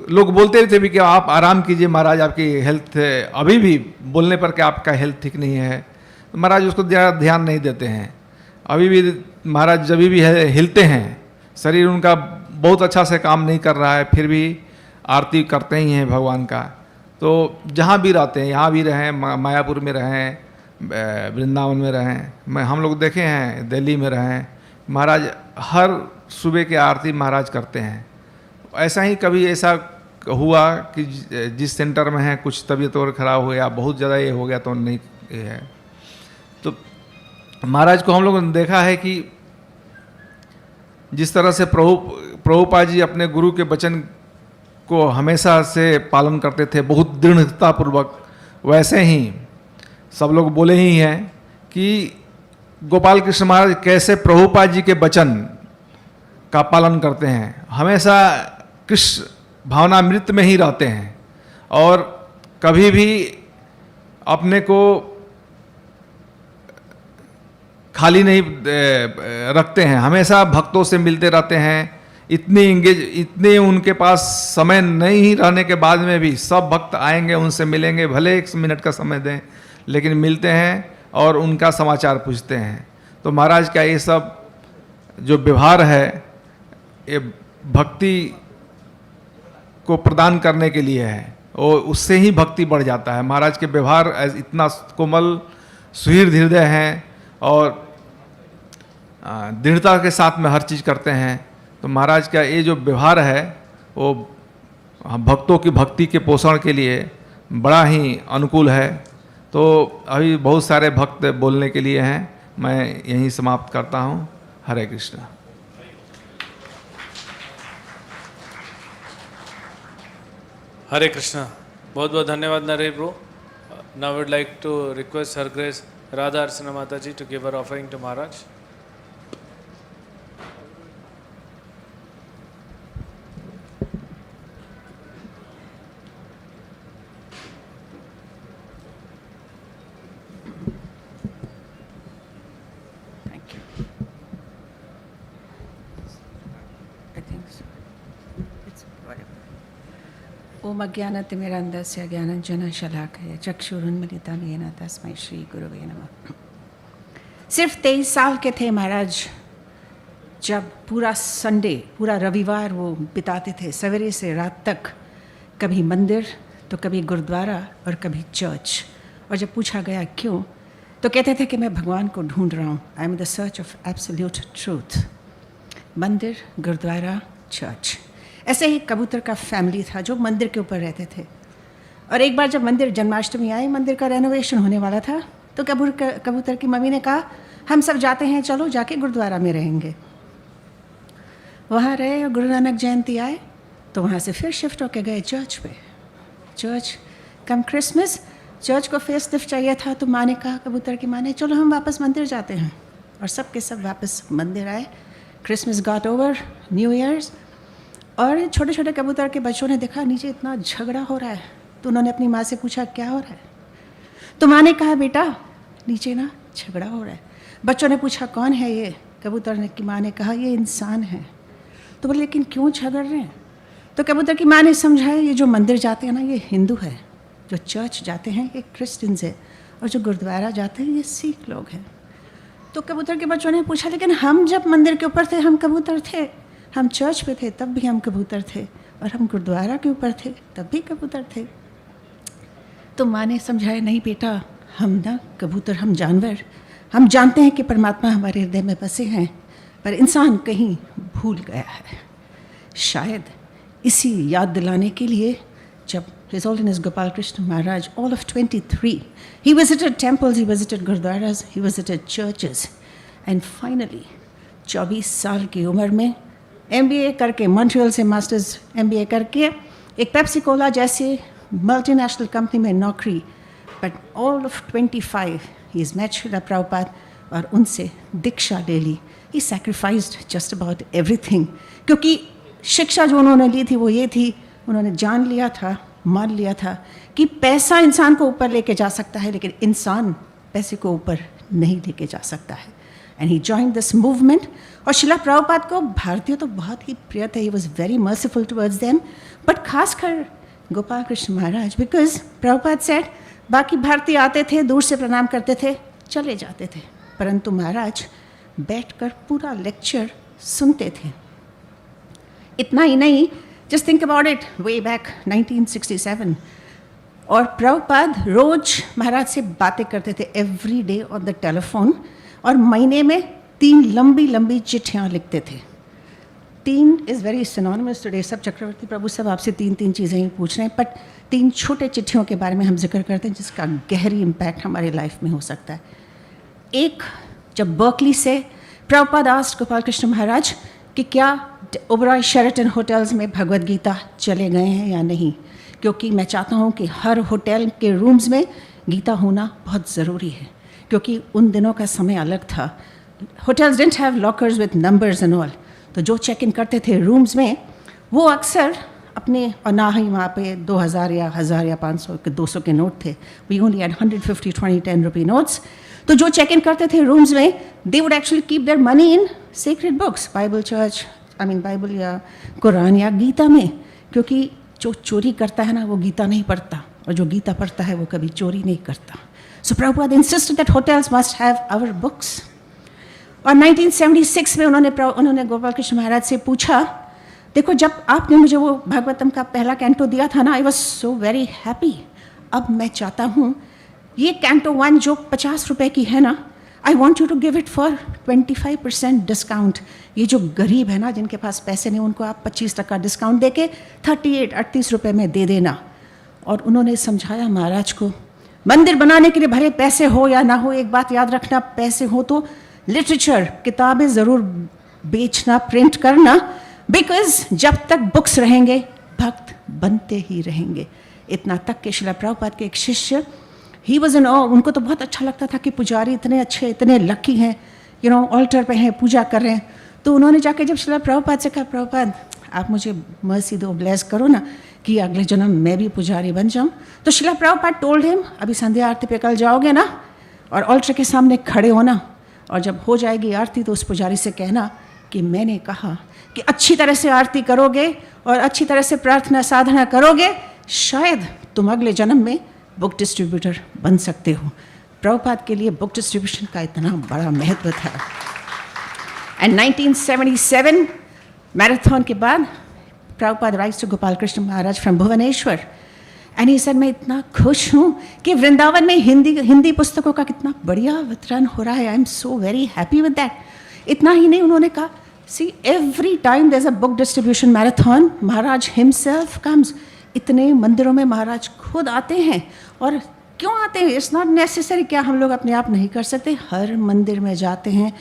लोग बोलते थे भी कि आप आराम कीजिए महाराज, आपकी हेल्थ अभी भी बोलने पर कि आपका हेल्थ ठीक नहीं है, तो महाराज उसको ध्यान नहीं देते हैं। अभी भी महाराज जब भी हिलते हैं, शरीर उनका बहुत अच्छा से काम नहीं कर रहा है, फिर भी आरती करते ही हैं भगवान का। तो जहाँ भी रहते हैं, यहाँ भी रहें, मायापुर में रहें, वृंदावन में रहें, हम लोग देखे हैं दिल्ली में रहें, महाराज हर सुबह की आरती महाराज करते हैं। ऐसा ही कभी ऐसा हुआ कि जिस सेंटर में है कुछ तबीयत और ख़राब हो गया, बहुत ज़्यादा ये हो गया तो नहीं ये है। तो महाराज को हम लोगों ने देखा है कि जिस तरह से प्रभुपाद जी अपने गुरु के वचन को हमेशा से पालन करते थे बहुत दृढ़तापूर्वक, वैसे ही सब लोग बोले ही हैं कि गोपाल कृष्ण महाराज कैसे प्रभुपाद जी के वचन का पालन करते हैं। हमेशा कृष्ण भावनामृत में ही रहते हैं और कभी भी अपने को खाली नहीं रखते हैं, हमेशा भक्तों से मिलते रहते हैं। इतने उनके पास समय नहीं रहने के बाद में भी सब भक्त आएंगे, उनसे मिलेंगे, भले 1 मिनट का समय दें, लेकिन मिलते हैं और उनका समाचार पूछते हैं। तो महाराज का ये सब जो व्यवहार है ये भक्ति को प्रदान करने के लिए है और उससे ही भक्ति बढ़ जाता है। महाराज के व्यवहार इतना कोमल सुहृद हृदय हैं और दृढ़ता के साथ में हर चीज़ करते हैं। तो महाराज का ये जो व्यवहार है वो भक्तों की भक्ति के पोषण के लिए बड़ा ही अनुकूल है। तो अभी बहुत सारे भक्त बोलने के लिए हैं, मैं यहीं समाप्त करता हूँ। हरे कृष्णा। हरे कृष्णा। बहुत बहुत धन्यवाद Naresh bro. Now would like to request her grace Radha Archana Mata ji to give her offering to Maharaj. ओम अज्ञानतिमिरन्धस्य ज्ञानाञ्जनशलाकया चक्षुरुन्मिलितं येन तस्मै श्री गुरुवे नमः। सिर्फ 23 साल के थे महाराज जब पूरा संडे, पूरा रविवार वो बिताते थे, सवेरे से रात तक, कभी मंदिर तो कभी गुरुद्वारा और कभी चर्च। और जब पूछा गया क्यों, तो कहते थे कि मैं भगवान को ढूंढ रहा हूँ, I am the search of absolute truth. मंदिर, गुरुद्वारा, चर्च, ऐसे ही कबूतर का फैमिली था जो मंदिर के ऊपर रहते थे। और एक बार जब मंदिर जन्माष्टमी आई, मंदिर का रेनोवेशन होने वाला था, तो कबूतर की मम्मी ने कहा हम सब जाते हैं, चलो जाके गुरुद्वारा में रहेंगे। वहाँ रहे और गुरु नानक जयंती आए तो वहाँ से फिर शिफ्ट होके गए चर्च पे। चर्च कम क्रिसमस, चर्च को फेस्टिव चाहिए था, तो माँ ने कहा, कबूतर की माँ ने, चलो हम वापस मंदिर जाते हैं। और सब के सब वापस मंदिर आए। Christmas got over, new years. और छोटे छोटे कबूतर के बच्चों ने देखा नीचे इतना झगड़ा हो रहा है, तो उन्होंने अपनी माँ से पूछा क्या हो रहा है। तो माँ ने कहा बेटा नीचे ना झगड़ा हो रहा है। बच्चों ने पूछा कौन है ये, कबूतर की माँ ने कहा ये इंसान है। तो बोले लेकिन क्यों झगड़ रहे हैं? तो कबूतर की माँ ने समझाया ये जो मंदिर जाते हैं ना ये हिंदू है, जो चर्च जाते हैं ये क्रिश्चियंस है, और जो गुरुद्वारा जाते हैं ये सिख लोग हैं। तो कबूतर के बच्चों ने पूछा लेकिन हम जब मंदिर के ऊपर थे हम कबूतर थे, हम चर्च पे थे तब भी हम कबूतर थे, और हम गुरुद्वारा के ऊपर थे तब भी कबूतर थे। तो माँ ने समझाया नहीं बेटा, हम ना कबूतर, हम जानवर, हम जानते हैं कि परमात्मा हमारे हृदय में बसे हैं, पर इंसान कहीं भूल गया है। शायद इसी याद दिलाने के लिए जब His Holiness Gopal Krishna Maharaj, all of 23, he visited temples, he visited gurdwaras, he visited churches, and finally 24 साल की उम्र में MBA करके, मॉन्ट्रियल से मास्टर्स MBA करके एक पेप्सी कोला जैसे मल्टीनेशनल कंपनी में नौकरी, but all of 25 he is met Srila Prabhupada और उनसे दीक्षा ले ली। He sacrificed just about everything, क्योंकि शिक्षा जो उन्होंने ली थी वो ये थी, उन्होंने जान लिया था, मान लिया था कि पैसा इंसान को ऊपर लेके जा सकता है लेकिन इंसान पैसे को ऊपर नहीं लेके जा सकता है। And he joined this movement. और शिला प्रभुपाद को भारतीय तो बहुत ही प्रिय थे, he was very merciful towards them, but खासकर गोपाल कृष्ण महाराज, बिकॉज प्रभुपाद सेड बाकी भारतीय आते थे, दूर से प्रणाम करते थे, चले जाते थे, परंतु महाराज बैठकर पूरा लेक्चर सुनते थे। इतना ही नहीं, just think about it, way back 1967, और प्रभुपाद रोज महाराज से बातें करते थे every day on the telephone, और महीने में 3 लंबी लंबी चिट्ठियाँ लिखते थे। 3 इज़ वेरी सिनोनिमस टुडे, सब चक्रवर्ती प्रभु सब आपसे 3 चीज़ें ही पूछ रहे हैं, बट 3 छोटे चिट्ठियों के बारे में हम जिक्र करते हैं जिसका गहरी इम्पैक्ट हमारे लाइफ में हो सकता है। एक, जब बर्कली से प्रभुपाद आस्क्ड गोपाल कृष्ण महाराज कि क्या ओबरॉय शेरेटन होटल्स में भगवद गीता चले गए हैं या नहीं, क्योंकि मैं चाहता हूँ कि हर होटल के रूम्स में गीता होना बहुत ज़रूरी है, क्योंकि उन दिनों का समय अलग था। Hotels didn't have lockers with numbers and all, तो जो चेक इन करते थे रूम्स में वो अक्सर अपने, और ना ही वहाँ पे 2000 या 1000 या 500 के 200 के नोट थे, we only had 150, 20, 10 rupee notes. तो जो चेक इन करते थे रूम्स में, they would actually keep their money in secret books, Bible church, Bible या कुरान या गीता में, क्योंकि जो चोरी करता है ना वो गीता नहीं पढ़ता, और जो गीता पढ़ता है वो कभी चोरी नहीं करता। So Prabhupada insisted that hotels must have our books. और 1976 में उन्होंने गोपाल कृष्ण महाराज से पूछा, देखो जब आपने मुझे वो भागवतम का पहला कैंटो दिया था ना, I was so very happy, अब मैं चाहता हूँ ये कैंटो 1 जो 50 रुपए की है ना, I want you to give it for 25% discount. ये जो गरीब है ना, जिनके पास पैसे नहीं, उनको आप 25% डिस्काउंट दे के 38 रुपये में दे देना। और उन्होंने समझाया महाराज को, मंदिर बनाने के लिए भले पैसे हो या ना हो, एक बात याद रखना, पैसे हो तो लिटरेचर, किताबें ज़रूर बेचना, प्रिंट करना, बिकॉज जब तक बुक्स रहेंगे भक्त बनते ही रहेंगे। इतना तक कि शिला प्रभुपाद के एक शिष्य, ही वॉज एन ऑ, उनको तो बहुत अच्छा लगता था कि पुजारी इतने अच्छे, इतने लकी हैं, यू नो, ऑल्टर पे हैं, पूजा कर रहे हैं। तो उन्होंने जाके जब शिला प्रभुपाद से कहा, प्रभुपाद आप मुझे मर्सी दो, ब्लेस करो ना कि अगले जन्म मैं भी पुजारी बन जाऊं। तो शिला प्रभुपाद टोल्ड हिम, अभी संध्या आरती पे कल जाओगे ना और ऑल्टर के सामने खड़े होना, और जब हो जाएगी आरती तो उस पुजारी से कहना कि मैंने कहा कि अच्छी तरह से आरती करोगे और अच्छी तरह से प्रार्थना साधना करोगे, शायद तुम अगले जन्म में बुक डिस्ट्रीब्यूटर बन सकते हो। प्रभुपाद के लिए बुक डिस्ट्रीब्यूशन का इतना बड़ा महत्व था। एंड 1977 मैराथन के बाद Prabhupada writes to Gopal Krishna Maharaj from Bhubaneswar, and he said मैं इतना खुश हूँ कि वृंदावन में हिंदी पुस्तकों का कितना बढ़िया वितरण हो रहा है, I am so very happy with that. इतना ही नहीं, उन्होंने कहा, see every time there is a book distribution marathon, Maharaj himself comes. इतने मंदिरों में महाराज खुद आते हैं, और क्यों आते हैं, इट्स नॉट नेसेसरी, क्या हम लोग अपने आप नहीं कर सकते, हर मंदिर में जाते हैं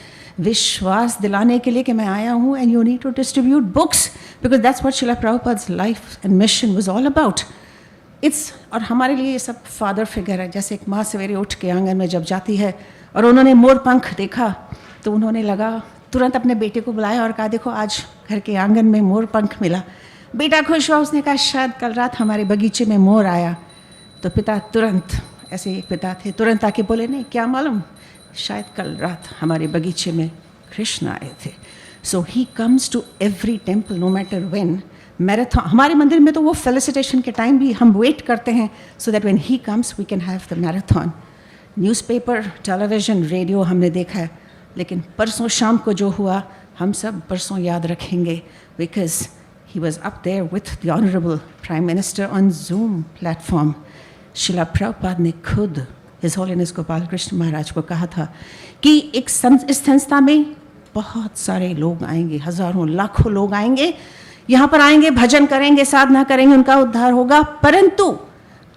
विश्वास दिलाने के लिए कि मैं आया हूँ, and you need to distribute books, because that's what Srila Prabhupada's life and mission was all about. It's, और हमारे लिए ये सब फादर फिगर है। जैसे एक माँ सवेरे उठ के आंगन में जब जाती है और उन्होंने मोर पंख देखा, तो उन्होंने लगा तुरंत अपने बेटे को बुलाया और कहा, देखो आज घर के आंगन में मोर पंख मिला। बेटा खुश हुआ, उसने कहा शायद कल रात हमारे बगीचे में मोर आया। तो पिता तुरंत, ऐसे एक पिता थे, तुरंत आके बोले, नहीं क्या मालूम, शायद कल रात हमारे बगीचे में कृष्ण आए थे। So he comes to every temple, no matter when. Marathon, हमारे मंदिर में तो वो felicitation के time भी हम wait करते हैं, so that when he comes, we can have the marathon. Newspaper, television, radio हमने देखा है, लेकिन परसों शाम को जो हुआ, हम सब परसों याद रखेंगे, because he was up there with the Honorable Prime Minister on Zoom platform. शिला प्रभुपाद ने खुद His Holiness Gopal Krishna Maharaj को कहा था कि इस संस्था में बहुत सारे लोग आएंगे, हजारों लाखों लोग आएंगे, यहाँ पर आएंगे, भजन करेंगे, साधना करेंगे, उनका उद्धार होगा, परंतु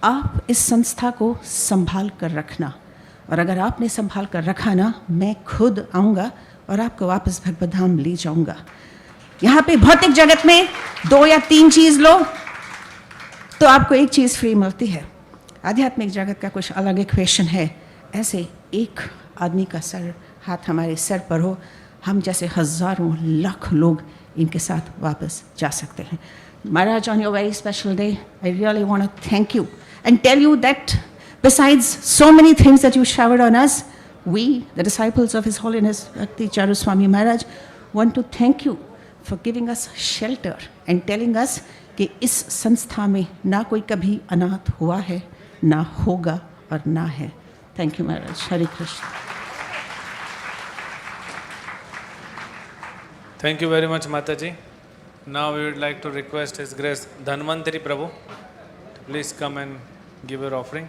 आप इस संस्था को संभाल कर रखना, और अगर आपने संभाल कर रखा ना, मैं खुद आऊँगा और आपको वापस भगवत धाम ले जाऊँगा। यहाँ पे भौतिक जगत में 2 या 3 चीज़ लो तो आपको एक चीज़ फ्री मिलती है। आध्यात्मिक जगत का कुछ अलग इक्वेशन है। ऐसे एक आदमी का सर हाथ हमारे सर पर हो, हम जैसे हजारों लाख लोग इनके साथ वापस जा सकते हैं। Maharaj, on your very special day, I really want to thank you and tell you that besides so many things that you showered on us, we, the disciples of His Holiness Bhakti Charu Swami Maharaj, want to thank you for giving us shelter and telling us कि इस संस्था में ना कोई कभी अनाथ हुआ है, ना होगा और ना है। Thank you, Maharaj. Hare Krishna. Thank you very much, Mataji. Now we would like to request His Grace Dhanvantari Prabhu to please come and give your offering.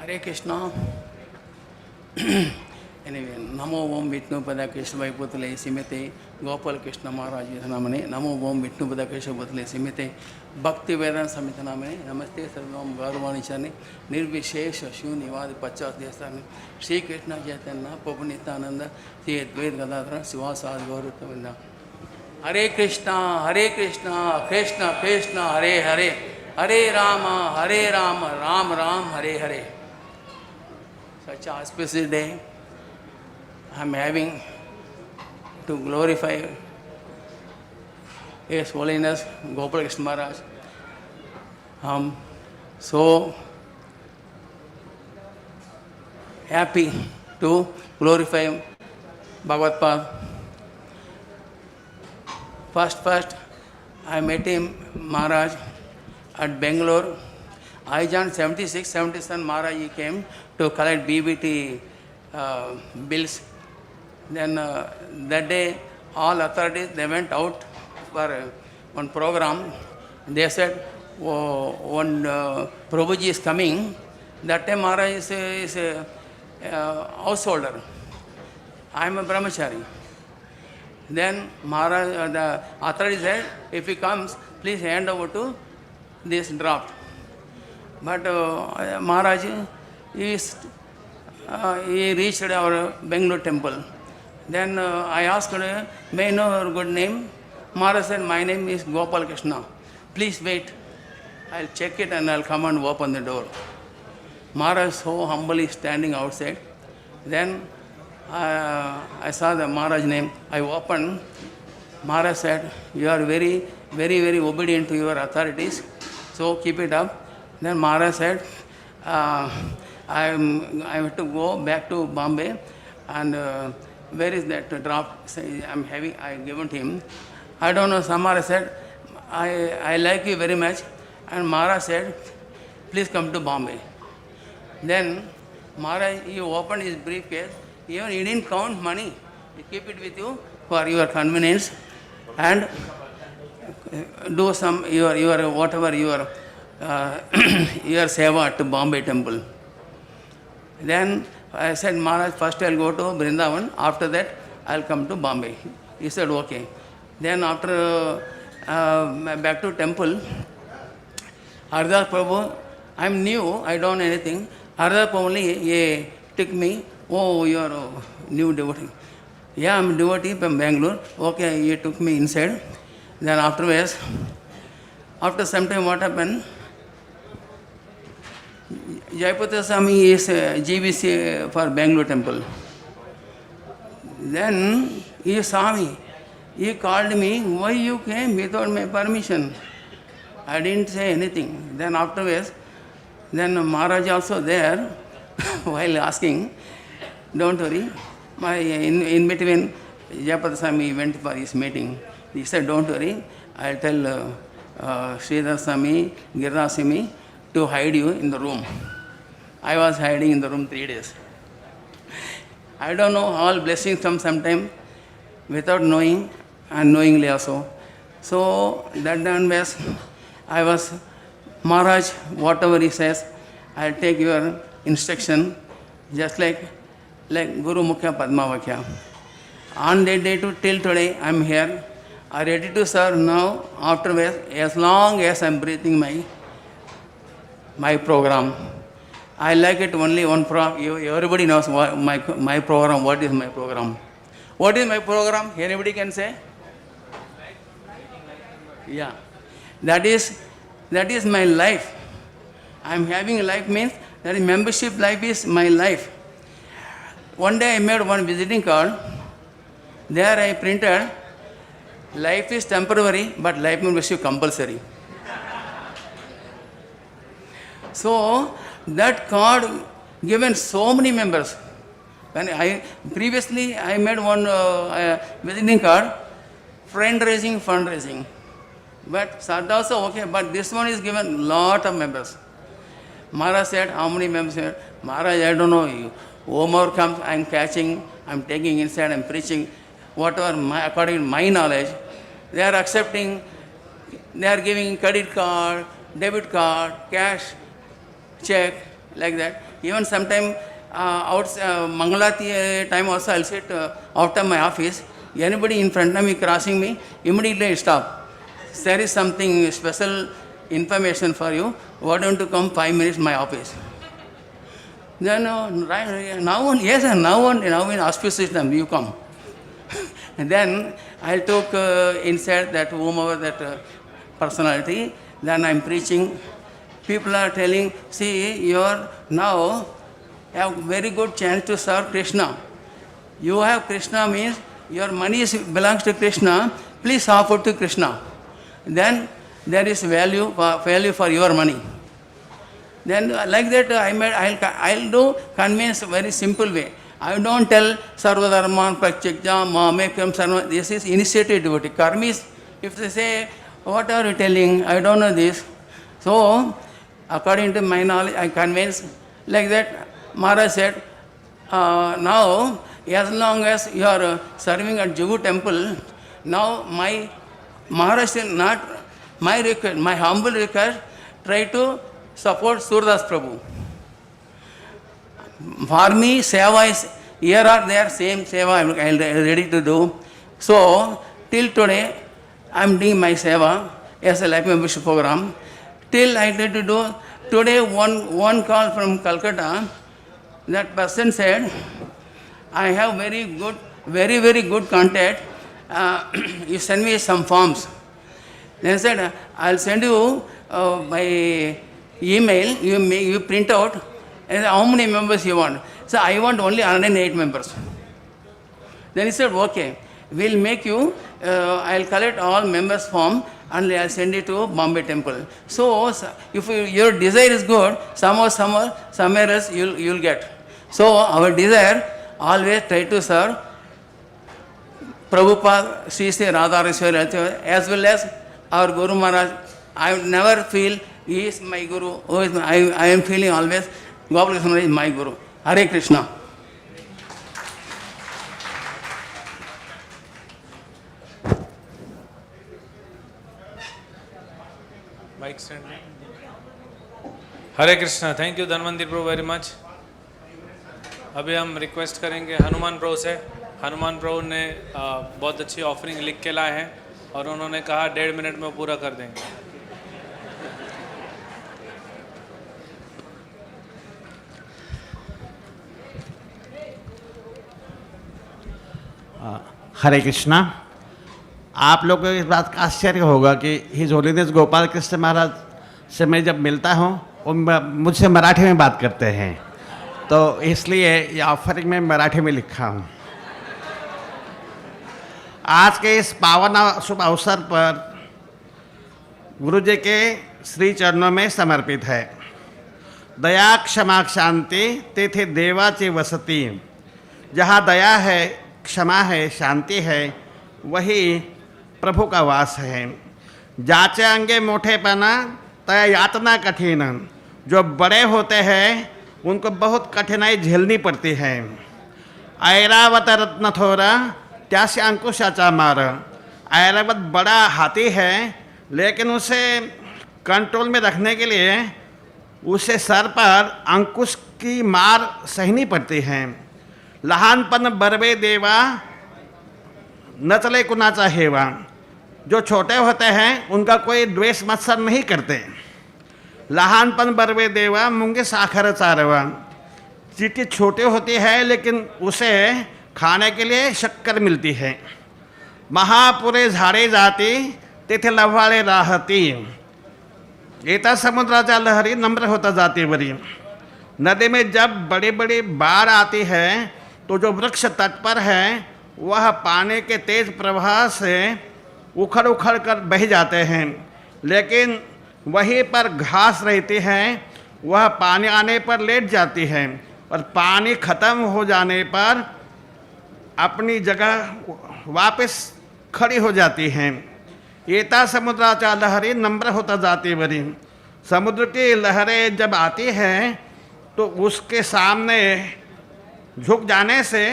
Hare Krishna. Anyway, Namo Om Vishnu Pada Krishna Vaiputale Simite Gopal Krishna Maharaj Namane Namo Om Vishnu Pada Krishna Vaiputale Simite Bhakti Vedanta Samhita Namane Namaste Sarvam Gaurvani Chane Nirvishesha Shunivadi Pachas Desani Shri Krishna Chaitanya Prabhu Nityananda Sri Advaita Gadadhara Sivasadi Gaurutavinda. Hare Krishna Krishna Krishna Hare Hare Hare Rama Ram Ram Hare Hare. Such an auspicious day I am having to glorify His Holiness Gopal Krishna Maharaj. I am so happy to glorify Bhagavad Gita. First, I met him, Maharaj, at Bangalore. I joined 76, 77, Maharaj he came to collect BBT bills. Then that day, all authorities, they went out for one program. They said, when Prabhuji is coming, that time Maharaj is a householder. I am a brahmachari. Then Maharaj, the authority said, if he comes, please hand over to this draft. But Maharaj, he reached our Bangalore temple. Then I asked her, may I know her good name? Maharaj said, my name is Gopal Krishna. Please wait. I'll check it and I'll come and open the door. Maharaj so humbly standing outside. Then I saw the Maharaj name. I opened. Maharaj said, you are very, very, very obedient to your authorities. So keep it up. Then Maharaj said, I have to go back to Bombay, and where is that draft I given to him. I don't know, some Maharaj said, I like you very much, and Maharaj said, please come to Bombay. Then Maharaj, he opened his briefcase, even he didn't count money, he keep it with you for your convenience, and do some your whatever your your seva at Bombay temple. Then I said, Maharaj, first I'll go to Vrindavan, after that I'll come to Bombay. He said, okay. Then after back to temple, Haridas Prabhu, I'm new, I don't know anything. Haridas Prabhu only took me, oh, you are a new devotee. Yeah, I'm a devotee from Bangalore. Okay, he took me inside. Then afterwards, after some time what happened? Jayapatra Swami is GBC for Bangalore temple. Then he saw me. He called me, why you came without my permission? I didn't say anything. Then afterwards, then Maharaj also there, while asking, don't worry. In between, Jayapatra Swami went for his meeting. He said, don't worry, I'll tell Sridhar Swami, Giriraj Swami to hide you in the room. I was hiding in the room 3 days. I don't know, all blessings come sometime without knowing and knowingly also. So that done was, I was, Maharaj, whatever he says, I'll take your instruction, just like Guru Mukhya Padma Vakhya. On that day till today, I'm here. I'm ready to serve now, afterwards, as long as I'm breathing my program. I like it only one program. Everybody knows what my program. What is my program? What is my program? Anybody can say? Yeah. That is my life. I'm having a life means that is membership life is my life. One day I made one visiting card. There I printed, life is temporary, but life membership compulsory. So that card given so many members. When previously I made one visiting card, fundraising. But Sadhu also okay, but this one is given lot of members. Maharaj said, how many members? Maharaj, I don't know. Homework comes, I'm catching, I'm taking inside, I'm preaching. Whatever, according to my knowledge, they are accepting, they are giving credit card, debit card, cash, check, like that. Even sometime Mangalati time also I'll sit out of my office. Anybody in front of me crossing me, immediately I stop. There is something special information for you. Why don't you come 5 minutes in my office? Then now in auspicious system you come. And then I took inside that whomever that personality. Then I'm preaching. People are telling, see, you are now have very good chance to serve Krishna. You have Krishna means your money belongs to Krishna. Please offer to Krishna. Then there is value for your money. Then like that I'll do convince very simple way. I don't tell Sarvadharman Prakchakja Mamekam Sarva. This is initiated devotee. Karmis, if they say, what are you telling? I don't know this. So, according to my knowledge, I convince. Like that, Maharaj said, now, as long as you are serving at Juhu temple, now my Maharaj said, not my request, my humble request, try to support Surdas Prabhu. For me, seva is here or there, same seva I am ready to do. So, till today, I am doing my seva as a life membership program. Till I did to do, today one call from Calcutta, that person said, I have very, very good contact. You send me some forms. Then I said, I'll send you by email, you print out, and how many members you want. So I want only 108 members. Then he said, okay, we'll make you, I'll collect all members form and I'll send it to Bombay temple. So if your desire is good, somewhere else you'll get. So our desire, always try to serve Prabhupada, Sri Sri Radharishwar, as well as our Guru Maharaj. I never feel he is my Guru. I am feeling always Gopal is my Guru. Hare Krishna. Bike stand में। Hare Krishna, thank you Dhanvantari Prabhu very much. अभी हम रिक्वेस्ट करेंगे हनुमान प्रभु से। हनुमान प्रभु ने बहुत अच्छी ऑफरिंग लिख के लाए हैं और उन्होंने कहा 1.5 मिनट में पूरा कर देंगे। हरे कृष्णा। आप लोग को इस बात का आश्चर्य होगा कि हिज होलीनेस गोपाल कृष्ण महाराज से मैं जब मिलता हूँ वो मुझसे मराठी में बात करते हैं, तो इसलिए ये ऑफरिंग में मराठी में लिखा हूँ। आज के इस पावन शुभ अवसर पर गुरु जी के श्री चरणों में समर्पित है। दया क्षमा शांति तेथे देवाची वसती। जहाँ दया है, क्षमा है, शांति है, वही प्रभु का वास है। जाचे अंगे मोठेपना तया यातना कठिन। जो बड़े होते हैं उनको बहुत कठिनाई झेलनी पड़ती है। ऐरावत रत्न थोड़ा त्यासे अंकुशाचा मार। ऐरावत बड़ा हाथी है, लेकिन उसे कंट्रोल में रखने के लिए उसे सर पर अंकुश की मार सहनी पड़ती है। लहानपन बरवे देवा न चले कुनाचा हेवा। जो छोटे होते हैं उनका कोई द्वेष मत्सर नहीं करते। लहानपन बरवे देवा मूंगे साखर चारवा। चींटी छोटी होती है लेकिन उसे खाने के लिए शक्कर मिलती है। महापुरे झाडे जाती तेथे लव्हाळे राहती। येता समुद्राच्या लहरी नम्र होता जाती वरी। नदी में जब बड़ी बड़ी बाढ़ आती है तो जो वृक्ष तट पर है वह पानी के तेज प्रवाह से उखड़ उखड़ कर बह जाते हैं, लेकिन वहीं पर घास रहती है, वह पानी आने पर लेट जाती है और पानी खत्म हो जाने पर अपनी जगह वापस खड़ी हो जाती हैं। येता समुद्राच्या लहरी नम्र होता जाती वरी। समुद्र की लहरें जब आती हैं तो उसके सामने झुक जाने से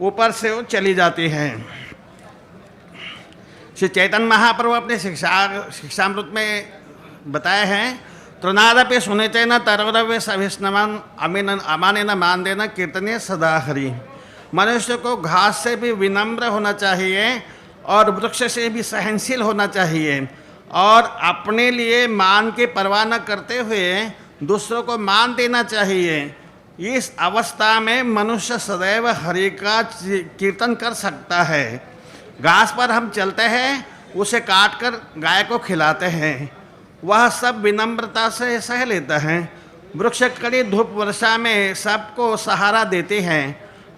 ऊपर से वो चली जाती हैं। श्री चैतन्य महाप्रभु अपने शिक्षामृत में बताए हैं, तृणादपि सुनिते न तरवरव्य सविष्णवान अमीन अमाने न मान देना कीर्तनीय सदा हरि। मनुष्य को घास से भी विनम्र होना चाहिए और वृक्ष से भी सहनशील होना चाहिए और अपने लिए मान की परवाह न करते हुए दूसरों को मान देना चाहिए। इस अवस्था में मनुष्य सदैव हरि का कीर्तन कर सकता है। घास पर हम चलते हैं, उसे काट कर गाय को खिलाते हैं, वह सब विनम्रता से सह लेता है। वृक्ष कड़ी धूप वर्षा में सबको सहारा देते हैं,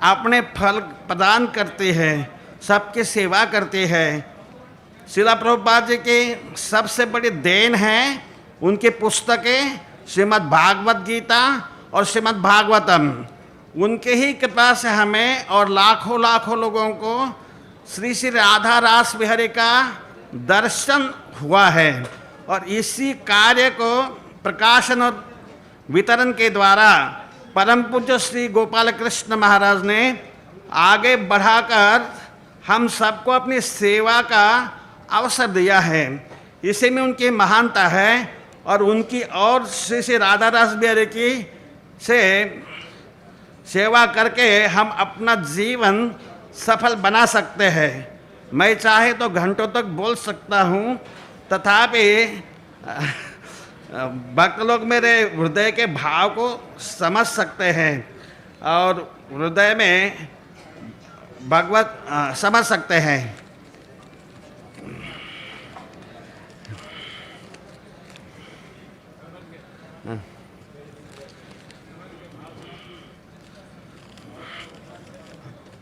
अपने फल प्रदान करते हैं, सबकी सेवा करते हैं। श्रील प्रभुपाद जी की सबसे बड़ी देन है उनकी पुस्तकें श्रीमद् भागवत गीता और श्रीमद् भागवतम। उनके ही कृपा से हमें और लाखों लाखों लोगों को श्री श्री राधा रास बिहारी का दर्शन हुआ है और इसी कार्य को प्रकाशन और वितरण के द्वारा परम पूज्य श्री गोपाल कृष्ण महाराज ने आगे बढ़ाकर हम सबको अपनी सेवा का अवसर दिया है। इसी में उनकी महानता है और उनकी और श्री श्री राधा रास बिहारी की से सेवा करके हम अपना जीवन सफल बना सकते हैं। मैं चाहे तो घंटों तक बोल सकता हूँ, तथापि भक्त लोग मेरे हृदय के भाव को समझ सकते हैं और हृदय में भगवत समझ सकते हैं।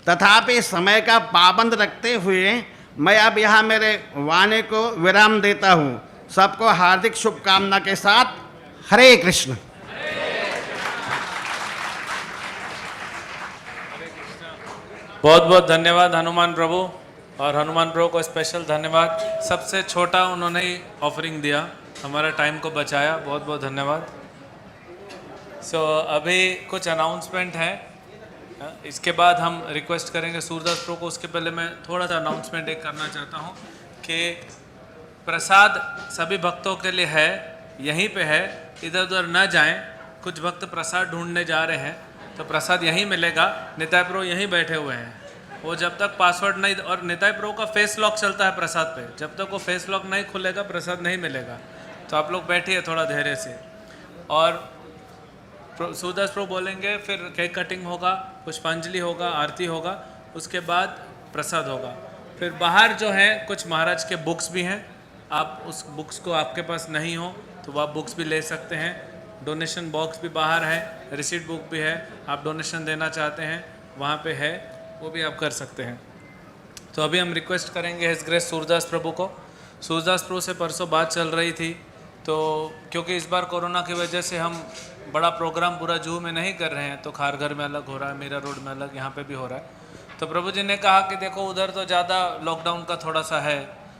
तथापि समय का पाबंद रखते हुए मैं अब यहाँ मेरे वाणी को विराम देता हूँ। सबको हार्दिक शुभकामना के साथ हरे कृष्ण। बहुत बहुत धन्यवाद हनुमान प्रभु, और हनुमान प्रभु को स्पेशल धन्यवाद। सबसे छोटा उन्होंने ही ऑफरिंग दिया, हमारा टाइम को बचाया। बहुत बहुत धन्यवाद। अभी कुछ अनाउंसमेंट है, इसके बाद हम रिक्वेस्ट करेंगे सूरदास प्रभु को। उसके पहले मैं थोड़ा सा अनाउंसमेंट एक करना चाहता हूँ कि प्रसाद सभी भक्तों के लिए है, यहीं पे है, इधर उधर न जाएं। कुछ भक्त प्रसाद ढूंढने जा रहे हैं तो प्रसाद यहीं मिलेगा। निताई प्रभु यहीं बैठे हुए हैं, वो जब तक पासवर्ड नहीं, और निताई प्रभु का फेस लॉक चलता है प्रसाद पे, जब तक वो फेस लॉक नहीं खुलेगा प्रसाद नहीं मिलेगा। तो आप लोग बैठिए थोड़ा धैर्य से। और सूरदास प्रभु बोलेंगे, फिर केक कटिंग होगा, पुष्पांजलि होगा, आरती होगा, उसके बाद प्रसाद होगा। फिर बाहर जो है कुछ महाराज के बुक्स भी हैं, आप उस बुक्स को आपके पास नहीं हो तो वो आप बुक्स भी ले सकते हैं। डोनेशन बॉक्स भी बाहर है, रिसीट बुक भी है, आप डोनेशन देना चाहते हैं वहाँ पे है, वो भी आप कर सकते हैं। तो अभी हम रिक्वेस्ट करेंगे हिज ग्रेस सूरदास प्रभु को। सूरदास प्रभु से परसों बात चल रही थी, तो क्योंकि इस बार कोरोना की वजह से हम बड़ा प्रोग्राम पूरा जूहू में नहीं कर रहे हैं, तो खारघर में अलग हो रहा है, मीरा रोड में अलग, यहाँ पे भी हो रहा है। तो प्रभु जी ने कहा कि देखो उधर तो ज़्यादा लॉकडाउन का थोड़ा सा है,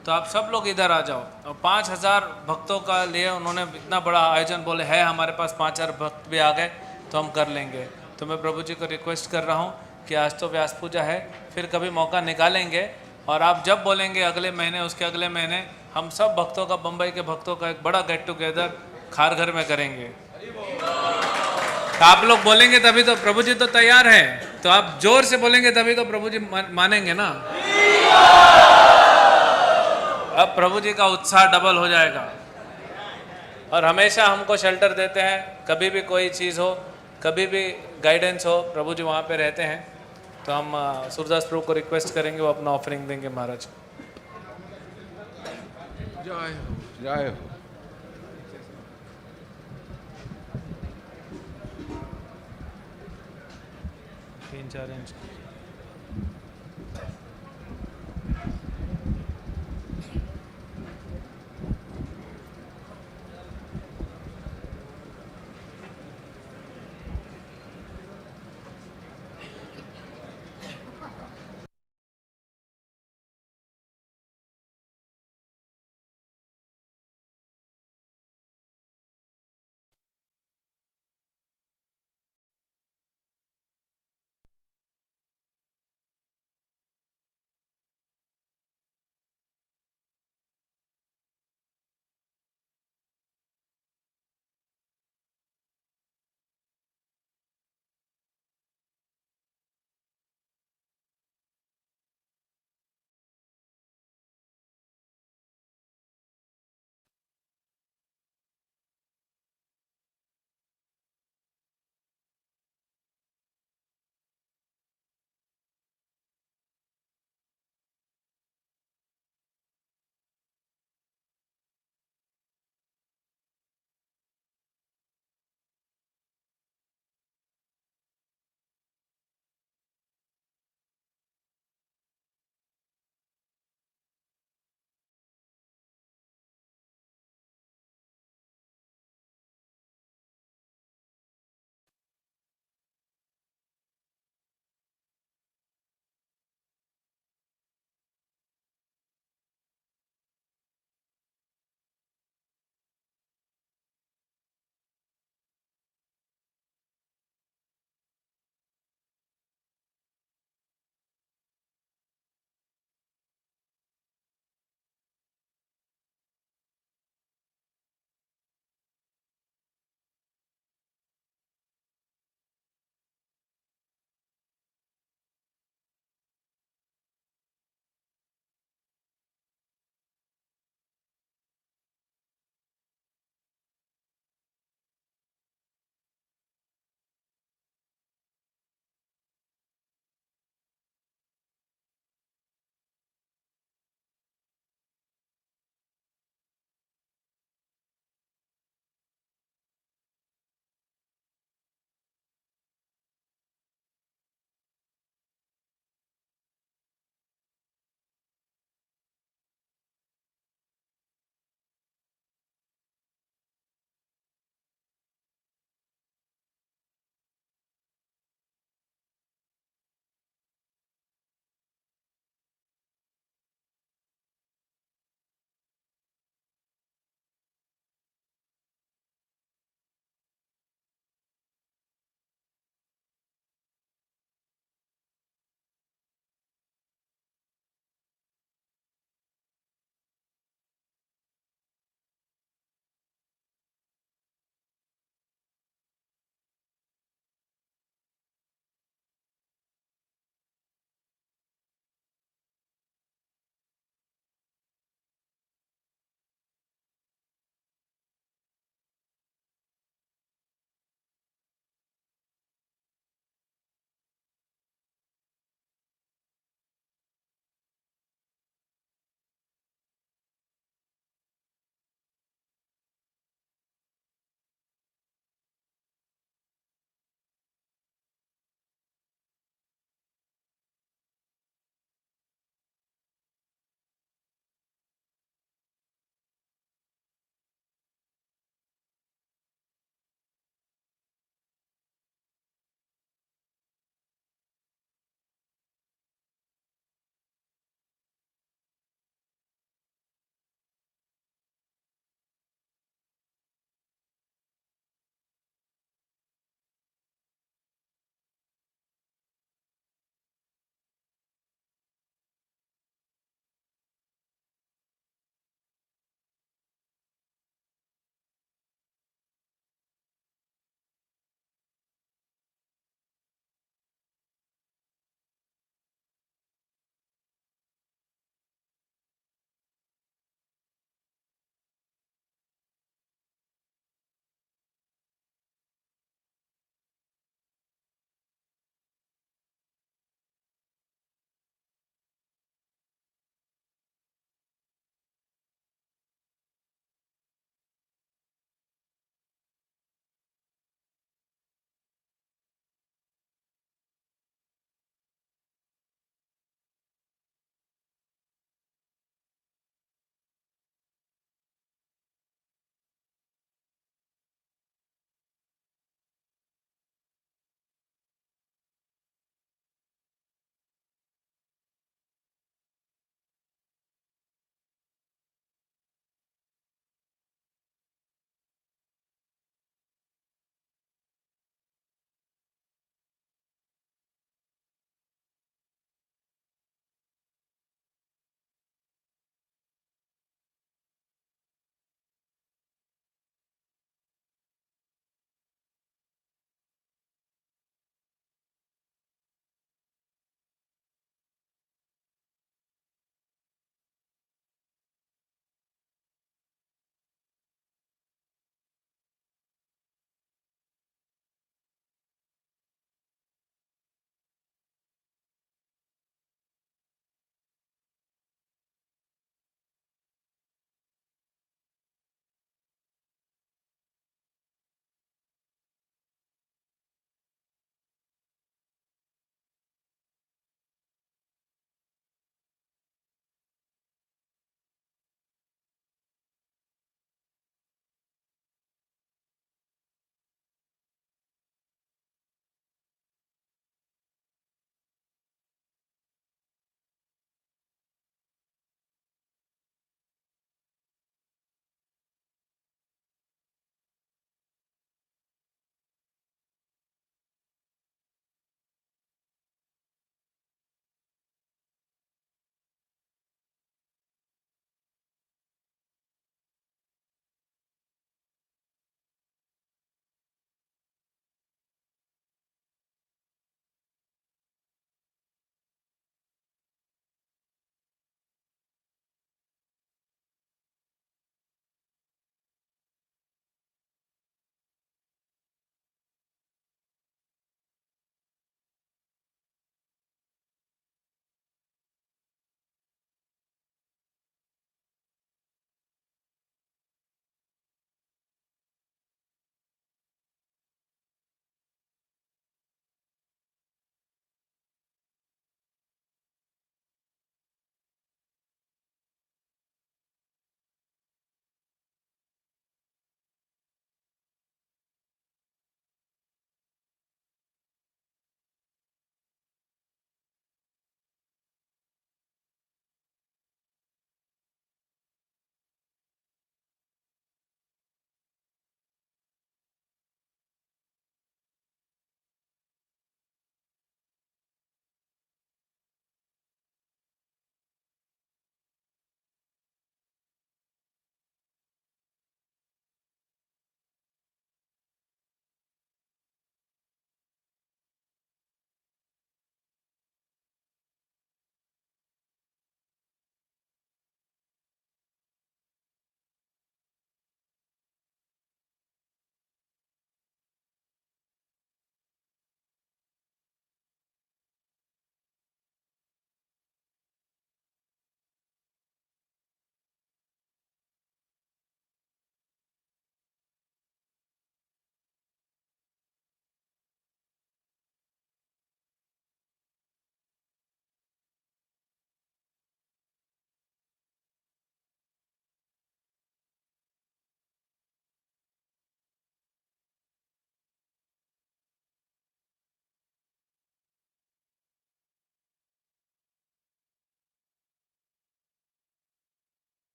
तो आप सब लोग इधर आ जाओ। और 5000 भक्तों का लिए उन्होंने इतना बड़ा आयोजन, बोले है हमारे पास 5000 भक्त भी आ गए तो हम कर लेंगे। तो मैं प्रभु जी को रिक्वेस्ट कर रहा हूँ कि आज तो व्यास पूजा है, फिर कभी मौका निकालेंगे, और आप जब बोलेंगे अगले महीने, उसके अगले महीने हम सब भक्तों का, बम्बई के भक्तों का एक बड़ा गेट टुगेदर खारघर में करेंगे। तो आप लोग बोलेंगे तभी तो, प्रभु जी तो तैयार हैं, तो आप जोर से बोलेंगे तभी तो प्रभु जी मानेंगे ना। अब प्रभु जी का उत्साह डबल हो जाएगा। और हमेशा हमको शेल्टर देते हैं, कभी भी कोई चीज़ हो, कभी भी गाइडेंस हो, प्रभु जी वहाँ पे रहते हैं। तो हम सूरदास प्रभु को रिक्वेस्ट करेंगे, वो अपना ऑफरिंग देंगे महाराज। जय हो, जय हो। 3-4 inch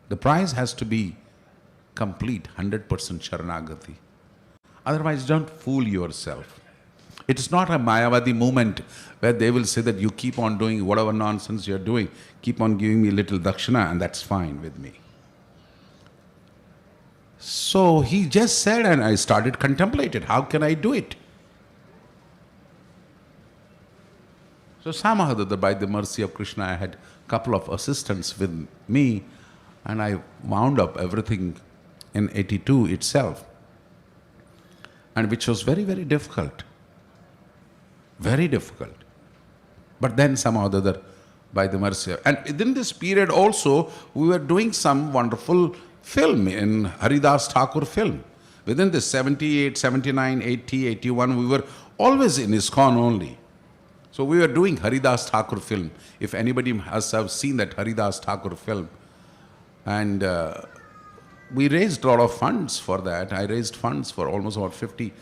The price has to be complete, 100% Sharanagati. Otherwise, don't fool yourself. It is not a Mayavadi movement where they will say that you keep on doing whatever nonsense you're doing, keep on giving me a little dakshina and that's fine with me. So he just said, and I started contemplating, how can I do it? So somehow, by the mercy of Krishna, I had a couple of assistants with me, and I wound up everything in 82 itself, and which was very, very difficult. Very difficult. But then somehow or other, by the mercy of, and within this period also, we were doing some wonderful film in Haridas Thakur film. Within the 78, 79, 80, 81, we were always in ISKCON only. So we were doing Haridas Thakur film. If anybody has seen that Haridas Thakur film, and we raised a lot of funds for that. I raised funds for almost about 50,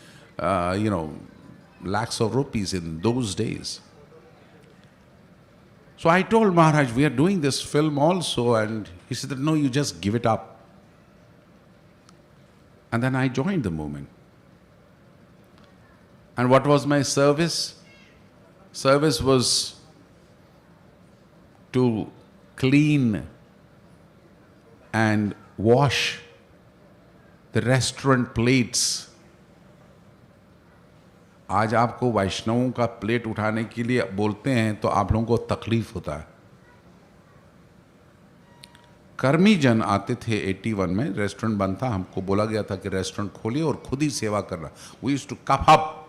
lakhs of rupees in those days. So I told Maharaj, we are doing this film also, and he said that, no, you just give it up. And then I joined the movement. And what was my service? Service was to clean and wash the restaurant plates. आज आपको वैष्णवों का प्लेट उठाने के लिए बोलते हैं तो आप लोगों को तकलीफ होता है. कर्मी जन आते थे 81 में, रेस्टोरेंट बंद था, हमको बोला गया था कि रेस्टोरेंट खोलिए और खुद ही सेवा करना. We used to cup up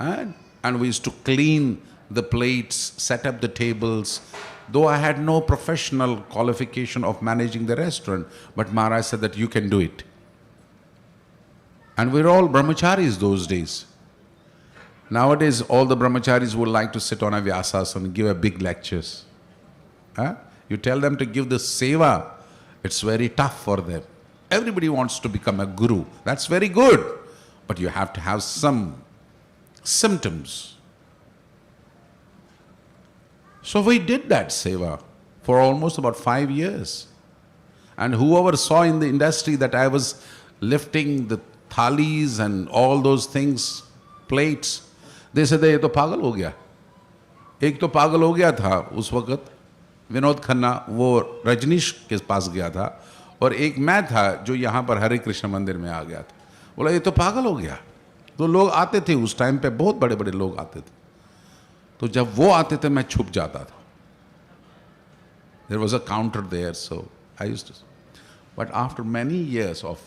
and we used to clean the plates, set up the tables. Though I had no professional qualification of managing the restaurant, but Maharaj said that you can do it. And we were all brahmacharis those days. Nowadays, all the brahmacharis would like to sit on a Vyasa and give a big lectures. You tell them to give the seva, it's very tough for them. Everybody wants to become a guru. That's very good. But you have to have some symptoms. So we did that seva for almost about 5 years. And whoever saw in the industry that I was lifting the thalis and all those things, plates, they said, ये तो पागल हो गया. एक तो पागल हो गया था उस वक्त, विनोद खन्ना, वो रजनीश के पास गया था, और एक मैं था जो यहाँ पर हरे कृष्ण मंदिर में आ गया था. बोला ये तो पागल हो गया. तो लोग आते थे उस टाइम पे, बहुत बड़े बड़े लोग आते थे. तो जब वो आते थे मैं छुप जाता था. There was a counter there, so I used to. But after many years of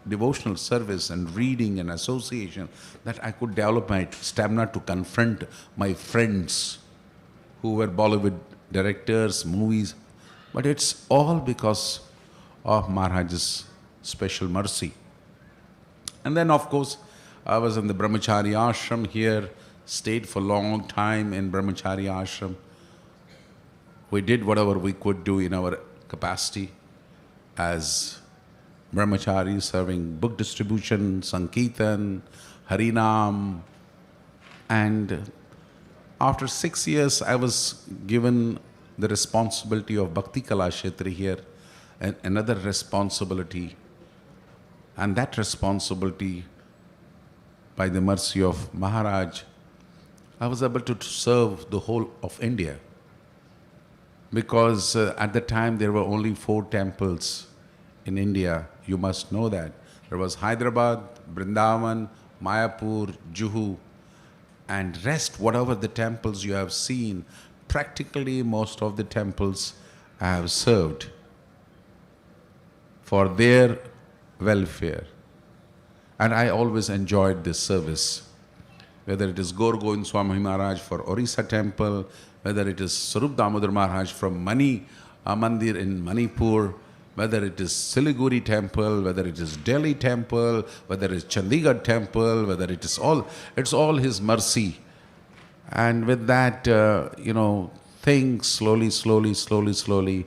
devotional service and reading and association, that I could develop my stamina to confront my friends who were Bollywood directors, movies. But it's all because of Maharaj's special mercy. And then of course, I was in the Brahmachari ashram here, stayed for a long time in Brahmachari ashram. We did whatever we could do in our capacity as brahmachari, serving book distribution, Sankirtan, Harinam. And after 6 years, I was given the responsibility of Bhakti Kala Kshetri here, and another responsibility. And that responsibility, by the mercy of Maharaj, I was able to serve the whole of India. Because at the time there were only 4 temples in India. You must know that. There was Hyderabad, Vrindavan, Mayapur, Juhu, and rest, whatever the temples you have seen, practically most of the temples I have served for their welfare. And I always enjoyed this service. Whether it is Gaur Govind Swami Maharaj for Orissa temple, whether it is Sarup Damodar Maharaj from Mani Mandir in Manipur, whether it is Siliguri temple, whether it is Delhi temple, whether it is Chandigarh temple, whether it is all, it's all his mercy. And with that, things slowly,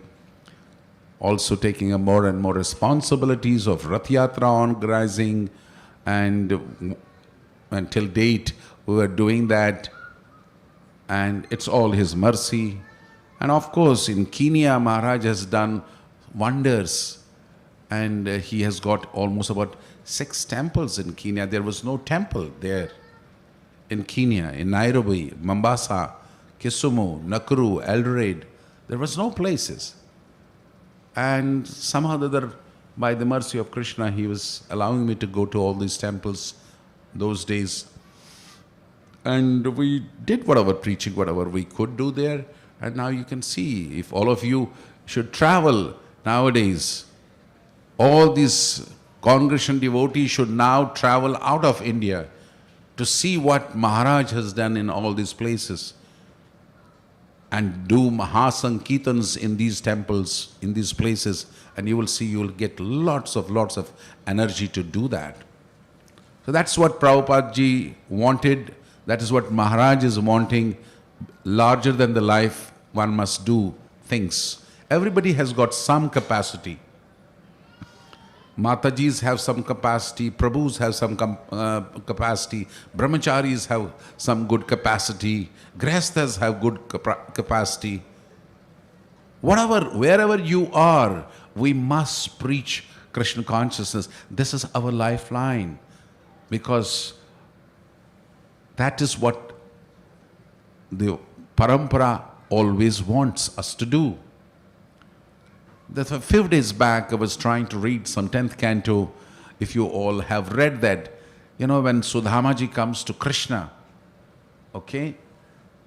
also taking on more and more responsibilities of Rath Yatra organizing, and until date we were doing that, and it's all his mercy. And of course in Kenya, Maharaj has done wonders. And he has got almost about 6 temples in Kenya. There was no temple there in Kenya, in Nairobi, Mombasa, Kisumu, Nakuru, Eldoret. There was no places. And somehow or other, by the mercy of Krishna, he was allowing me to go to all these temples those days. And we did whatever preaching, whatever we could do there. And now you can see, if all of you should travel nowadays, all these congregation devotees should now travel out of India to see what Maharaj has done in all these places and do Mahasankirtans in these temples, in these places, and you will see, you will get lots of energy to do that. So that's what Prabhupada ji wanted. That is what Maharaj is wanting. Larger than the life, one must do things. Everybody has got some capacity. Matajis have some capacity, Prabhus have some capacity, Brahmacharis have some good capacity, Grihasthas have good capacity. Wherever you are, we must preach Krishna consciousness. This is our lifeline, because that is what the parampara always wants us to do. A few days back, I was trying to read some 10th canto. If you all have read that, you know, when Sudhamaji comes to Krishna, okay,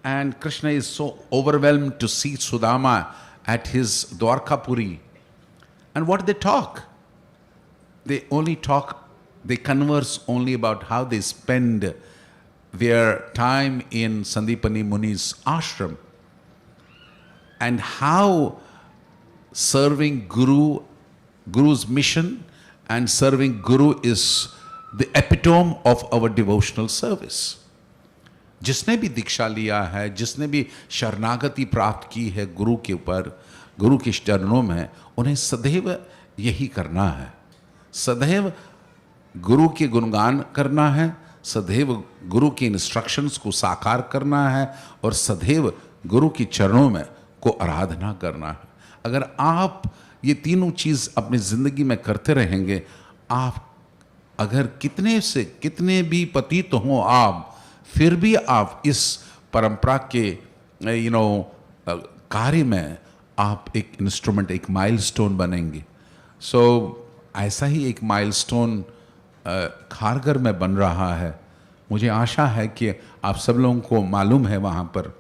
and Krishna is so overwhelmed to see Sudama at his Dwarkapuri. And what do they talk? They only talk, they converse only about how they spend their time in Sandipani Muni's ashram and how serving Guru's mission and serving Guru is the epitome of our devotional service. जिसने भी दीक्षा लिया है, जिसने भी शरणागति प्राप्त की है गुरु के ऊपर, गुरु के चरणों में, उन्हें सदैव यही करना है. सदैव गुरु के गुणगान करना है, सदैव गुरु की इंस्ट्रक्शंस को साकार करना है और सदैव गुरु के चरणों में को आराधना करना है. अगर आप ये तीनों चीज़ अपनी ज़िंदगी में करते रहेंगे, आप अगर कितने से कितने भी पतित हों आप, फिर भी आप इस परंपरा के कार्य में आप एक इंस्ट्रूमेंट, एक माइलस्टोन बनेंगे. ऐसा ही एक माइलस्टोन खारगर में बन रहा है. मुझे आशा है कि आप सब लोगों को मालूम है, वहाँ पर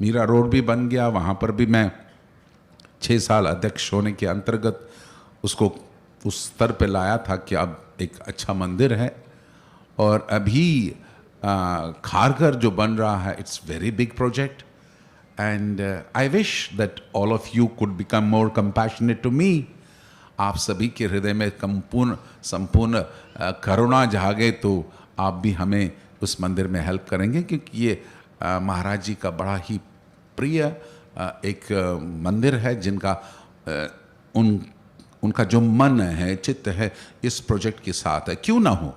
मीरा रोड भी बन गया. वहाँ पर भी मैं 6 साल अध्यक्ष होने के अंतर्गत उसको उस स्तर पे लाया था कि अब एक अच्छा मंदिर है. और अभी खारगर जो बन रहा है, it's very big project and I wish that all of you could become more compassionate to me. आप सभी के हृदय में संपूर्ण करुणा जागे तो आप भी हमें उस मंदिर में हेल्प करेंगे, क्योंकि ये महाराज जी का बड़ा ही प्रिय एक मंदिर है, जिनका उनका जो मन है, चित्त है, इस प्रोजेक्ट के साथ है. क्यों ना हो,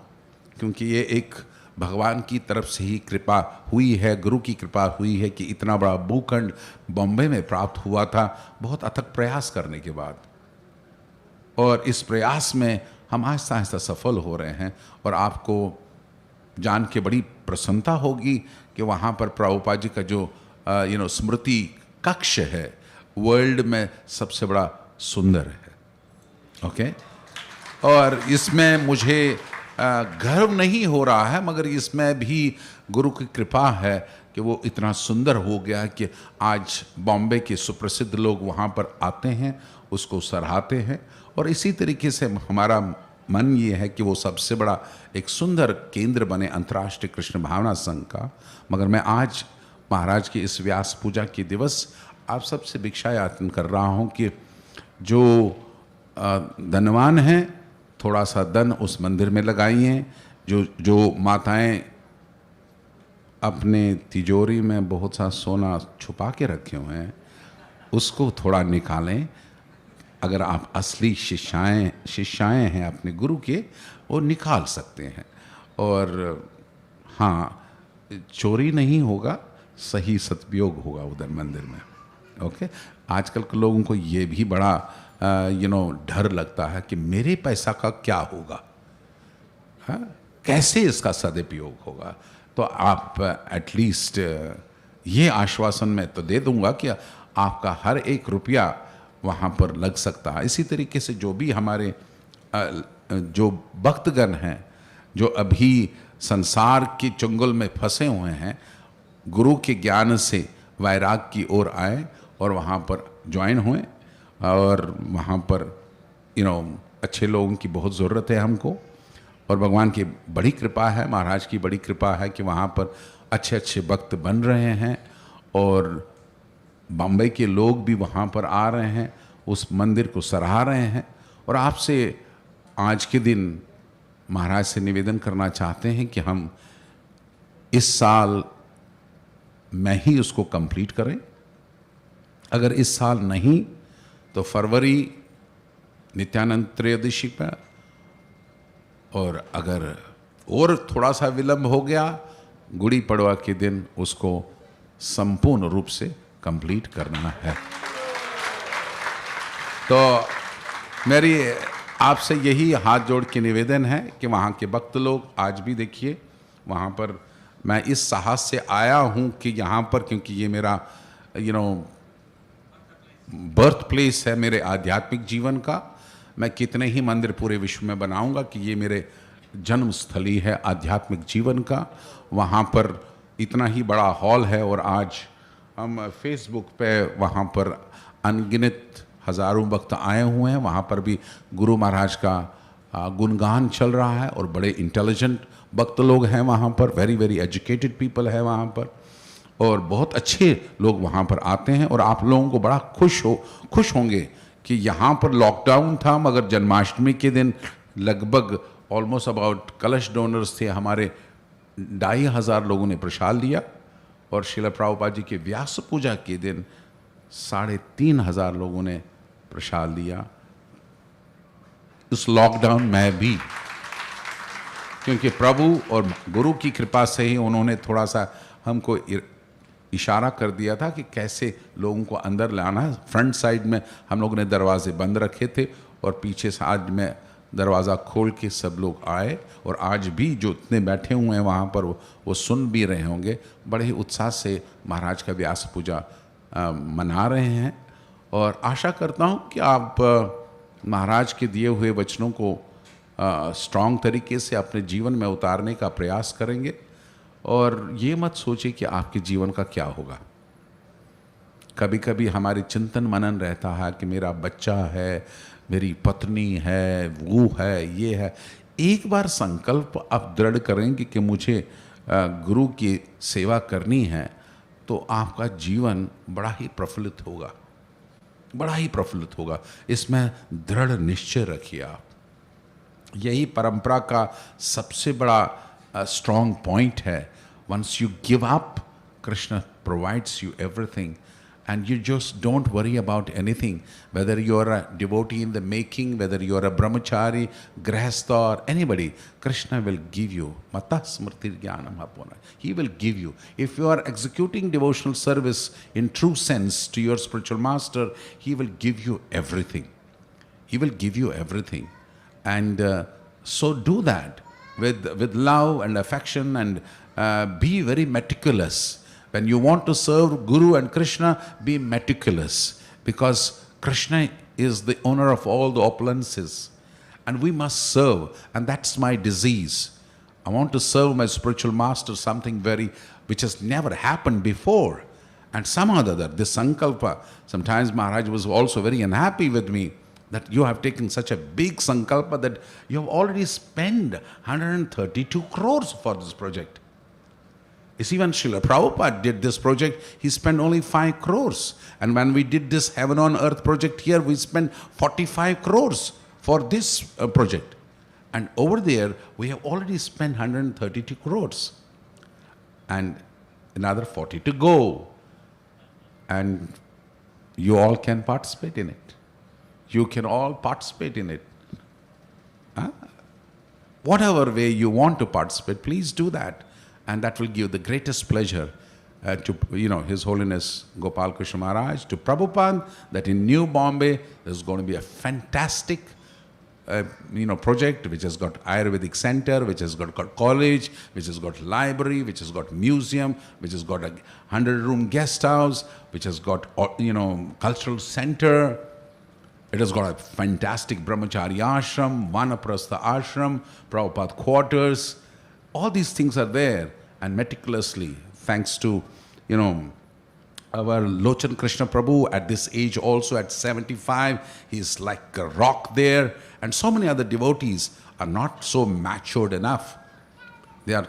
क्योंकि ये एक भगवान की तरफ से ही कृपा हुई है, गुरु की कृपा हुई है कि इतना बड़ा भूखंड बॉम्बे में प्राप्त हुआ था बहुत अथक प्रयास करने के बाद. और इस प्रयास में हम आहिस्ता आहिस्ता सफल हो रहे हैं. और आपको जान के बड़ी प्रसन्नता होगी कि वहाँ पर प्रभुपाद जी का जो स्मृति कक्ष है, वर्ल्ड में सबसे बड़ा सुंदर है. ओके और इसमें मुझे गर्व नहीं हो रहा है, मगर इसमें भी गुरु की कृपा है कि वो इतना सुंदर हो गया कि आज बॉम्बे के सुप्रसिद्ध लोग वहाँ पर आते हैं, उसको सराहते हैं. और इसी तरीके से हमारा मन ये है कि वो सबसे बड़ा एक सुंदर केंद्र बने अंतर्राष्ट्रीय कृष्ण भावना संघ का. मगर मैं आज महाराज की इस व्यास पूजा के दिवस आप सबसे भिक्षा याचना कर रहा हूँ कि जो धनवान हैं, थोड़ा सा धन उस मंदिर में लगाइए. जो माताएं अपने तिजोरी में बहुत सा सोना छुपा के रखे हुए हैं, उसको थोड़ा निकालें. अगर आप असली शिष्याएं हैं अपने गुरु के, वो निकाल सकते हैं. और हाँ, चोरी नहीं होगा, सही सदुपयोग होगा उधर मंदिर में. ओके आजकल के लोगों को ये भी बड़ा डर लगता है कि मेरे पैसा का क्या होगा, हाँ कैसे इसका सदुपयोग होगा। तो आप एटलीस्ट ये आश्वासन मैं तो दे दूंगा कि आपका हर एक रुपया वहाँ पर लग सकता है। इसी तरीके से जो भी हमारे जो भक्तगण हैं जो अभी संसार के चंगुल में फंसे हुए हैं, गुरु के ज्ञान से वैराग की ओर आए और वहाँ पर ज्वाइन हुए, और वहाँ पर अच्छे लोगों की बहुत ज़रूरत है हमको, और भगवान की बड़ी कृपा है, महाराज की बड़ी कृपा है कि वहाँ पर अच्छे अच्छे भक्त बन रहे हैं, और बम्बई के लोग भी वहाँ पर आ रहे हैं, उस मंदिर को सराह रहे हैं। और आपसे आज के दिन महाराज से निवेदन करना चाहते हैं कि हम इस साल में ही उसको कंप्लीट करें। अगर इस साल नहीं तो फरवरी नित्यानंद त्रयोदशी पर, और अगर और थोड़ा सा विलंब हो गया गुड़ी पड़वा के दिन उसको संपूर्ण रूप से कंप्लीट करना है। तो मेरी आपसे यही हाथ जोड़ के निवेदन है कि वहाँ के भक्त लोग आज भी देखिए वहाँ पर, मैं इस साहस से आया हूँ कि यहाँ पर, क्योंकि ये मेरा बर्थ प्लेस है मेरे आध्यात्मिक जीवन का। मैं कितने ही मंदिर पूरे विश्व में बनाऊंगा कि ये मेरे जन्म स्थली है आध्यात्मिक जीवन का। वहाँ पर इतना ही बड़ा हॉल है, और आज हम फेसबुक पे वहाँ पर अनगिनत हज़ारों भक्त आए हुए हैं। वहाँ पर भी गुरु महाराज का गुणगान चल रहा है, और बड़े इंटेलिजेंट भक्त लोग हैं वहाँ पर, वेरी वेरी एजुकेटेड पीपल है वहाँ पर, और बहुत अच्छे लोग वहाँ पर आते हैं। और आप लोगों को बड़ा खुश होंगे कि यहाँ पर लॉकडाउन था, मगर जन्माष्टमी के दिन लगभग ऑलमोस्ट अबाउट कलश डोनर्स थे हमारे, 2500 लोगों ने प्रसाद लिया, और श्रील प्रभुपाद जी के व्यास पूजा के दिन 3500 लोगों ने प्रसाद लिया। उस लॉकडाउन में भी, क्योंकि प्रभु और गुरु की कृपा से ही उन्होंने थोड़ा सा हमको इशारा कर दिया था कि कैसे लोगों को अंदर लाना है। फ्रंट साइड में हम लोगों ने दरवाजे बंद रखे थे, और पीछे से आज में दरवाज़ा खोल के सब लोग आए, और आज भी जो इतने बैठे हुए हैं वहाँ पर वो सुन भी रहे होंगे। बड़े ही उत्साह से महाराज का व्यास पूजा मना रहे हैं, और आशा करता हूँ कि आप महाराज के दिए हुए वचनों को स्ट्रॉन्ग तरीके से अपने जीवन में उतारने का प्रयास करेंगे। और ये मत सोचिए कि आपके जीवन का क्या होगा। कभी कभी हमारी चिंतन मनन रहता है कि मेरा बच्चा है, मेरी पत्नी है, वो है, ये है। एक बार संकल्प आप दृढ़ करेंगे कि मुझे गुरु की सेवा करनी है, तो आपका जीवन बड़ा ही प्रफुल्लित होगा, बड़ा ही प्रफुल्लित होगा। इसमें दृढ़ निश्चय रखिए आप। यही परंपरा का सबसे बड़ा स्ट्रॉन्ग पॉइंट है। Once you give up, Krishna provides you everything, and you just don't worry about anything, whether you're a devotee in the making, whether you're a brahmachari, grahastha, or anybody. Krishna will give you mata smrti jnanam apona. He will give you. If you are executing devotional service in true sense to your spiritual master, he will give you everything. He will give you everything. And so do that with love and affection, and be very meticulous. When you want to serve Guru and Krishna, be meticulous, because Krishna is the owner of all the opulences, and we must serve, and that's my disease. I want to serve my spiritual master something which has never happened before, and somehow or other, this sankalpa. Sometimes Maharaj was also very unhappy with me that you have taken such a big sankalpa that you have already spent 132 crores for this project. You see, when Srila Prabhupada did this project, he spent only 5 crores. And when we did this Heaven on Earth project here, we spent 45 crores for this project. And over there, we have already spent 132 crores. And another 40 to go. And you all can participate in it. You can all participate in it. Whatever way you want to participate, please do that. And that will give the greatest pleasure to His Holiness Gopal Krishna Maharaj, to Prabhupada, that in New Bombay there's going to be a fantastic project which has got Ayurvedic center, which has got college, which has got library, which has got museum, which has got a 100-room guest house, which has got cultural center. It has got a fantastic brahmachari ashram, vanaprastha ashram, Prabhupada quarters. All these things are there, and meticulously, thanks to our Lochan Krishna Prabhu at this age also, at 75, he's like a rock there. And so many other devotees are not so matured enough. They are,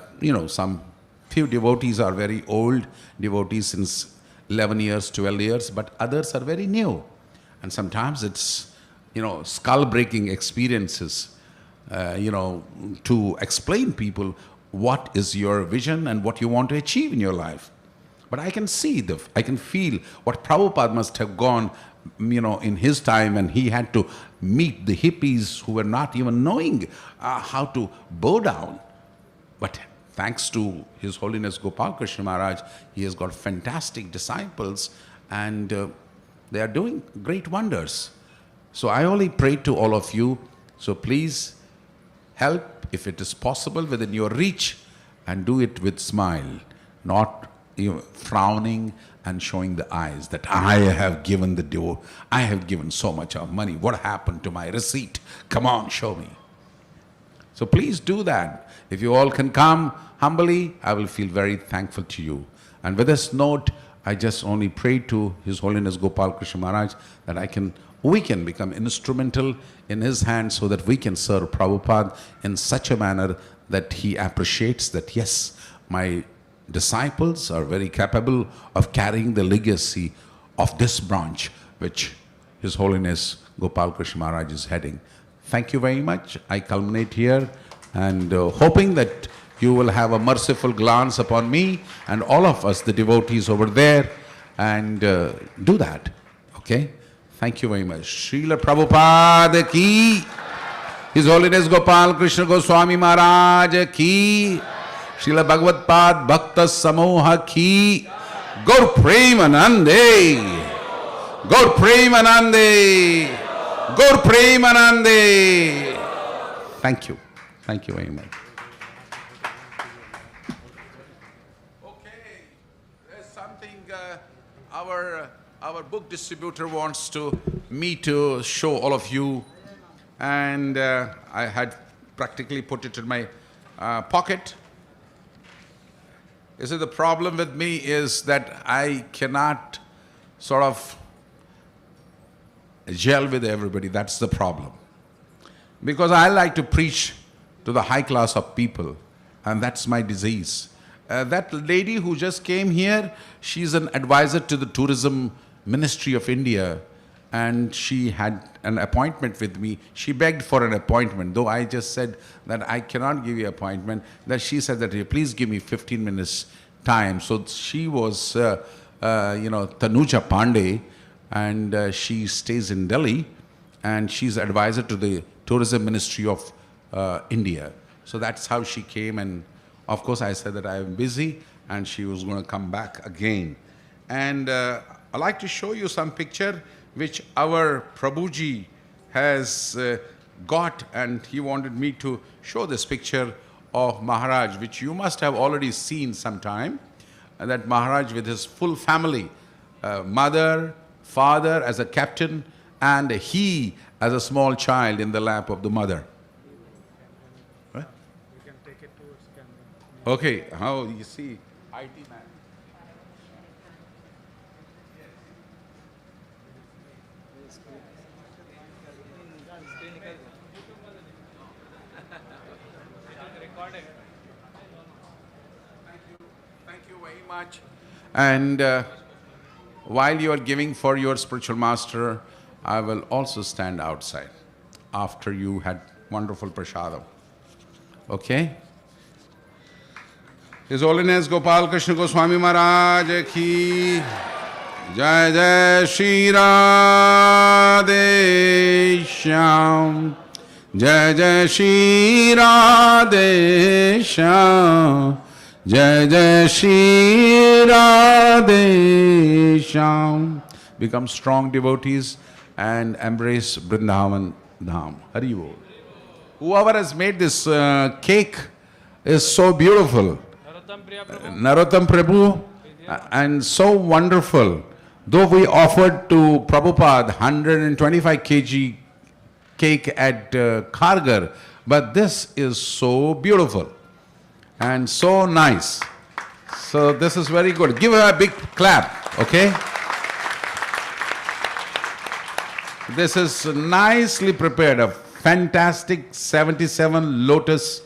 some few devotees are very old, devotees since 11 years, 12 years, but others are very new. And sometimes it's, skull-breaking experiences, to explain people what is your vision and what you want to achieve in your life. But I can see, I can feel what Prabhupada must have gone, in his time, and he had to meet the hippies who were not even knowing how to bow down. But thanks to His Holiness Gopal Krishna Maharaj, he has got fantastic disciples, and they are doing great wonders. So I only pray to all of you, so please help if it is possible within your reach, and do it with smile, not frowning and showing the eyes that I have given I have given so much of money. What happened to my receipt? Come on, show me. So please do that. If you all can come humbly, I will feel very thankful to you. And with this note, I just only pray to His Holiness Gopal Krishna Maharaj that we can become instrumental in his hands, so that we can serve Prabhupada in such a manner that he appreciates that, yes, my disciples are very capable of carrying the legacy of this branch which His Holiness Gopal Krishna Maharaj is heading. Thank you very much. I culminate here, and hoping that you will have a merciful glance upon me and all of us, the devotees over there, and do that. Okay? Thank you very much. Srila Prabhupada ki, His Holiness Gopal Krishna Goswami Maharaj ki, Srila Bhagavad Pad Bhakta Samoha ki, Gaur Premanande, Gaur Premanande, Gaur Premanande. Thank you. Thank you very much. Okay, there's something our book distributor wants me to show all of you, and I had practically put it in my pocket. You see, the problem with me is that I cannot sort of gel with everybody. That's the problem. Because I like to preach to the high class of people, and that's my disease. That lady who just came here, she's an advisor to the Tourism Ministry of India, and she had an appointment with me. She begged for an appointment, though I just said that I cannot give you an appointment. That she said that, please give me 15 minutes time. So she was, Tanuja Pandey, and she stays in Delhi, and she's advisor to the Tourism Ministry of India. So that's how she came, and of course I said that I am busy, and she was going to come back again. And I'd like to show you some picture which our Prabhuji has got, and he wanted me to show this picture of Maharaj, which you must have already seen sometime, that Maharaj with his full family, mother, father as a captain, and he as a small child in the lap of the mother. What? You can take it towards camera. Okay, how you see, IT man. Thank you very much. And while you are giving for your spiritual master, I will also stand outside after you had wonderful prasadam. Okay? His Holiness Gopal Krishna Goswami Maharaj ki Jai Jai Shri Radhe Shyam, Jai Jai Shri Radhe Shyam, Jai Jai Shri Radhe Shyam. Become strong devotees and embrace Vrindavan Dham. Hari Bol. Whoever has made this cake is so beautiful. Narottam Prabhu, and so wonderful. Though we offered to Prabhupada 125 kg cake at Kharghar, but this is so beautiful and so nice. So this is very good. Give her a big clap, okay? This is nicely prepared, a fantastic 77 lotus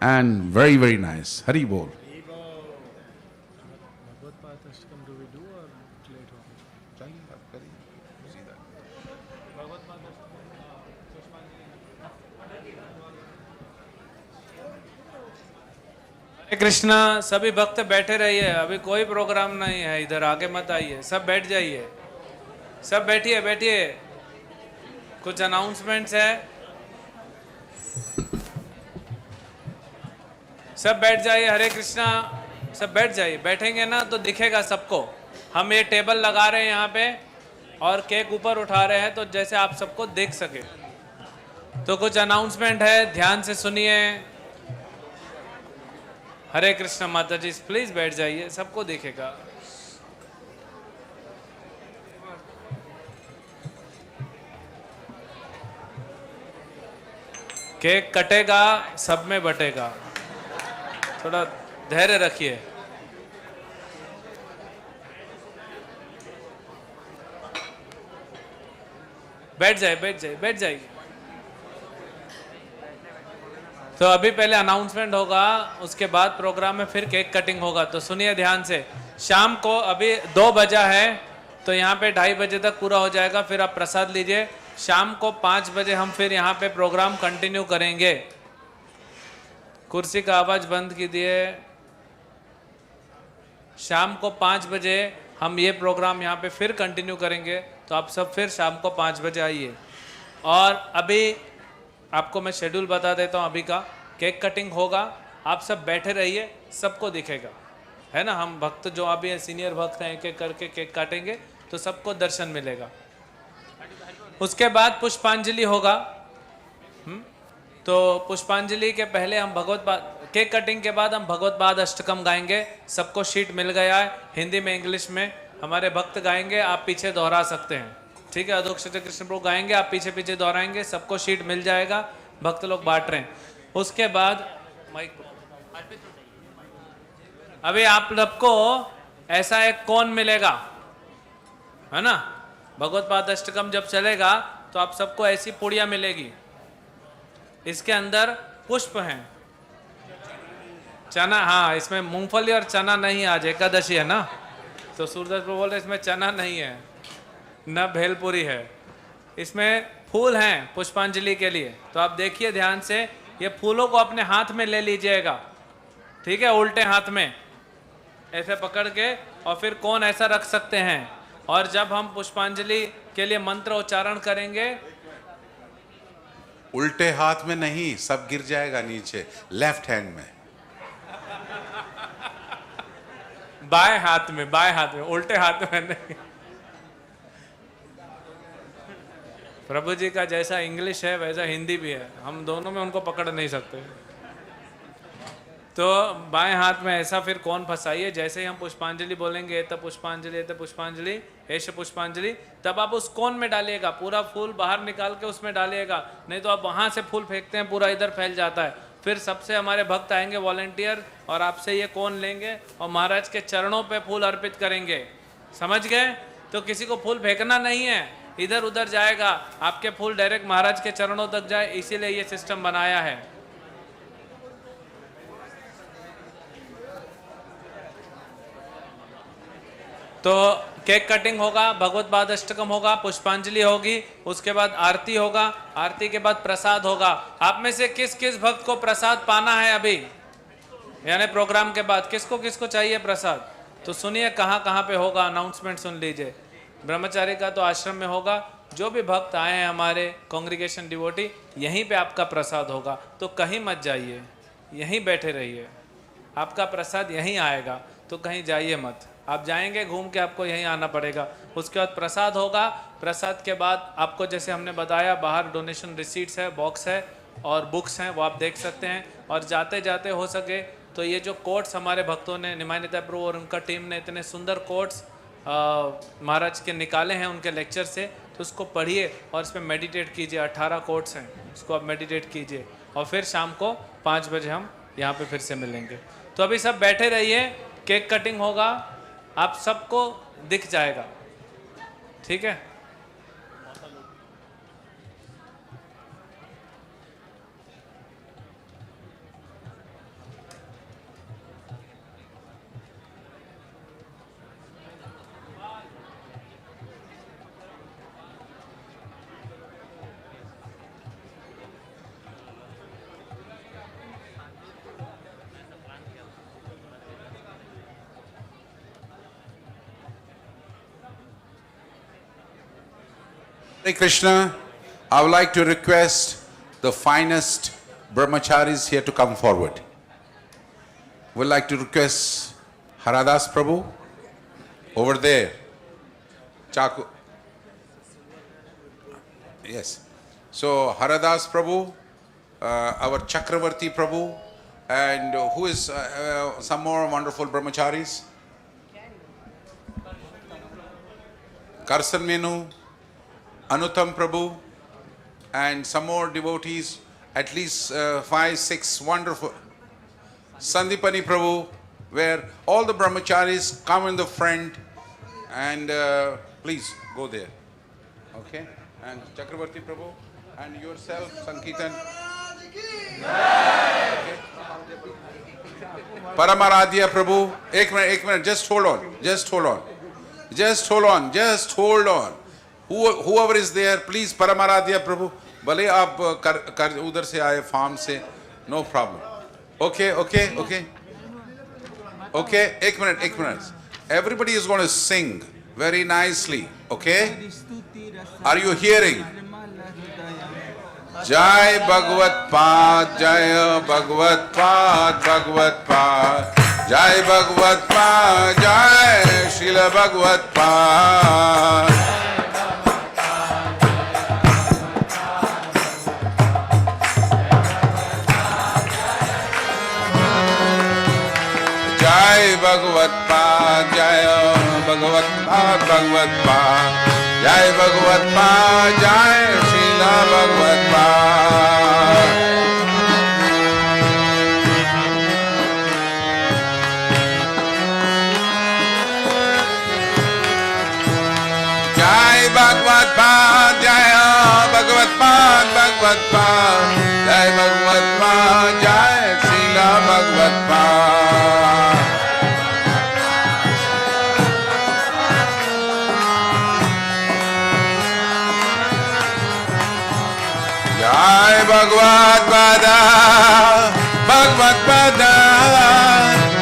and very, very nice. Hari Bol. हरे कृष्णा। सभी भक्त बैठे रहिए, अभी कोई प्रोग्राम नहीं है इधर, आगे मत आइए, सब बैठ जाइए, सब बैठिए बैठिए। कुछ अनाउंसमेंट्स है, सब बैठ जाइए। हरे कृष्णा, सब बैठ जाइए। बैठेंगे ना तो दिखेगा सबको। हम ये टेबल लगा रहे हैं यहाँ पे और केक ऊपर उठा रहे हैं, तो जैसे आप सबको देख सके। तो कुछ अनाउंसमेंट है, ध्यान से सुनिए। हरे कृष्णा माता जी, प्लीज बैठ जाइए, सबको दिखेगा। केक कटेगा, सब में बटेगा, थोड़ा धैर्य रखिए। बैठ जाइए बैठ जाइए बैठ जाइए। तो अभी पहले अनाउंसमेंट होगा, उसके बाद प्रोग्राम में फिर केक कटिंग होगा। तो सुनिए ध्यान से। शाम को अभी 2 बजा है, तो यहाँ पे 2:30 बजे तक पूरा हो जाएगा, फिर आप प्रसाद लीजिए। शाम को 5 बजे हम फिर यहाँ पे प्रोग्राम कंटिन्यू करेंगे। कुर्सी का आवाज बंद कीजिए। शाम को 5 बजे हम ये प्रोग्राम यहाँ पे फिर कंटिन्यू करेंगे, तो आप सब फिर शाम को 5 बजे आइए। और अभी आपको मैं शेड्यूल बता देता हूँ अभी का। केक कटिंग होगा, आप सब बैठे रहिए, सबको दिखेगा, है ना। हम भक्त जो अभी सीनियर भक्त हैं, एक एक करके केक काटेंगे तो सबको दर्शन मिलेगा। उसके बाद पुष्पांजलि होगा। तो पुष्पांजलि के पहले हम केक कटिंग के बाद हम भगवत पाद अष्टकम गाएंगे। सबको शीट मिल गया है, हिंदी में इंग्लिश में। हमारे भक्त गाएंगे, आप पीछे दोहरा सकते हैं, ठीक है। अधोक्ष कृष्ण प्रभु गाएंगे, आप पीछे पीछे दोहराएंगे, सबको शीट मिल जाएगा, भक्त लोग बांट रहे हैं। उसके बाद अभी आप सबको ऐसा एक कोन मिलेगा, है ना। भगवत पाद अष्टकम जब चलेगा तो आप सबको ऐसी पुड़िया मिलेगी। इसके अंदर पुष्प हैं, चना, हाँ इसमें मूंगफली और चना नहीं, आज एकादशी है ना, तो सूरदास प्रभु बोल रहे इसमें चना नहीं है, न भेलपुरी है। इसमें फूल हैं पुष्पांजलि के लिए। तो आप देखिए ध्यान से, ये फूलों को अपने हाथ में ले लीजिएगा, ठीक है, उल्टे हाथ में ऐसे पकड़ के, और फिर कौन ऐसा रख सकते हैं। और जब हम पुष्पांजलि के लिए मंत्र उच्चारण करेंगे, उल्टे हाथ में नहीं, सब गिर जाएगा नीचे, लेफ्ट हैंड में। बाएं हाथ में, बाएं हाथ में, उल्टे हाथ में नहीं। प्रभु जी का जैसा इंग्लिश है वैसा हिंदी भी है, हम दोनों में उनको पकड़ नहीं सकते। तो बाएं हाथ में ऐसा फिर कौन फंसाइए। जैसे ही हम पुष्पांजलि बोलेंगे, एत पुष्पांजलि, एत पुष्पांजलि, ऐश पुष्पांजलि, तब आप उस कोन में डालिएगा, पूरा फूल बाहर निकाल के उसमें डालिएगा। नहीं तो आप वहाँ से फूल फेंकते हैं, पूरा इधर फैल जाता है। फिर सबसे हमारे भक्त आएंगे वॉलंटियर, और आपसे ये कोन लेंगे और महाराज के चरणों पे फूल अर्पित करेंगे। समझ गए? तो किसी को फूल फेंकना नहीं है, इधर उधर जाएगा, आपके फूल डायरेक्ट महाराज के चरणों तक जाए, इसीलिए ये सिस्टम बनाया है। तो केक कटिंग होगा, भगवत पाद अष्टकम होगा, पुष्पांजलि होगी, उसके बाद आरती होगा, आरती के बाद प्रसाद होगा। आप में से किस किस भक्त को प्रसाद पाना है अभी, यानी प्रोग्राम के बाद किसको किसको चाहिए प्रसाद? तो सुनिए कहाँ कहाँ पे होगा, अनाउंसमेंट सुन लीजिए। ब्रह्मचारी का तो आश्रम में होगा, जो भी भक्त आए हैं हमारे कांग्रीगेशन डिवोटी, यहीं पे आपका प्रसाद होगा। तो कहीं मत जाइए, यहीं बैठे रहिए, आपका प्रसाद यहीं आएगा, तो कहीं जाइए मत। आप जाएंगे घूम के, आपको यहीं आना पड़ेगा। उसके बाद प्रसाद होगा। प्रसाद के बाद आपको, जैसे हमने बताया, बाहर डोनेशन रिसीट्स है, बॉक्स है और बुक्स हैं, वो आप देख सकते हैं। और जाते जाते हो सके तो ये जो कोट्स हमारे भक्तों ने, निमानिता प्रभु और उनका टीम ने इतने सुंदर कोट्स महाराज के निकाले हैं उनके लेक्चर से, तो उसको पढ़िए और इस पर मेडिटेट कीजिए। 18 कोट्स हैं, उसको आप मेडिटेट कीजिए। और फिर शाम को 5 बजे हम यहाँ पे फिर से मिलेंगे। तो अभी सब बैठे रहिए, केक कटिंग होगा, आप सबको दिख जाएगा, ठीक है। Hare Krishna, I would like to request the finest brahmacharis here to come forward. Would like to request Haradas Prabhu over there. Chaku. Yes. So Haradas Prabhu, our Chakravarti Prabhu, and who is some more wonderful brahmacharis? Karsan Menu, Anutam Prabhu, and some more devotees, at least 5, 6 wonderful. Sandipani Prabhu, where all the brahmacharis come in the front, and please go there. Okay? And Chakravarti Prabhu, and yourself, Sankirtan. Okay. Paramaradhya Prabhu, ek minute, just hold on, just hold on. Just hold on, just hold on. Whoever is there, please, Paramaradhya Prabhu. भले आप कर उधर से आए फार्म से, no problem. Okay, okay, okay. Okay, एक minute. Everybody is going to sing very nicely, okay? Are you hearing? Jai Bhagavat Pad, Jai Bhagavat Pad, Bhagavat Pad. Jai Bhagavat Pad, Jai Srila Bhagavat Pad. Jai Bhagavat Pad, Jai Bhagavat Pad, Bhagavat Pad. Jai Bhagavat Pad, Jai Srila Bhagavat Pad. Jai Bhagavat Pad, Jai Bhagavat Pad, Bhagavat Pad. Jai Bhagavat Pad, Jai Srila Bhagavat Pad. Jai Bhagavat Pada, Bhagavat Pada,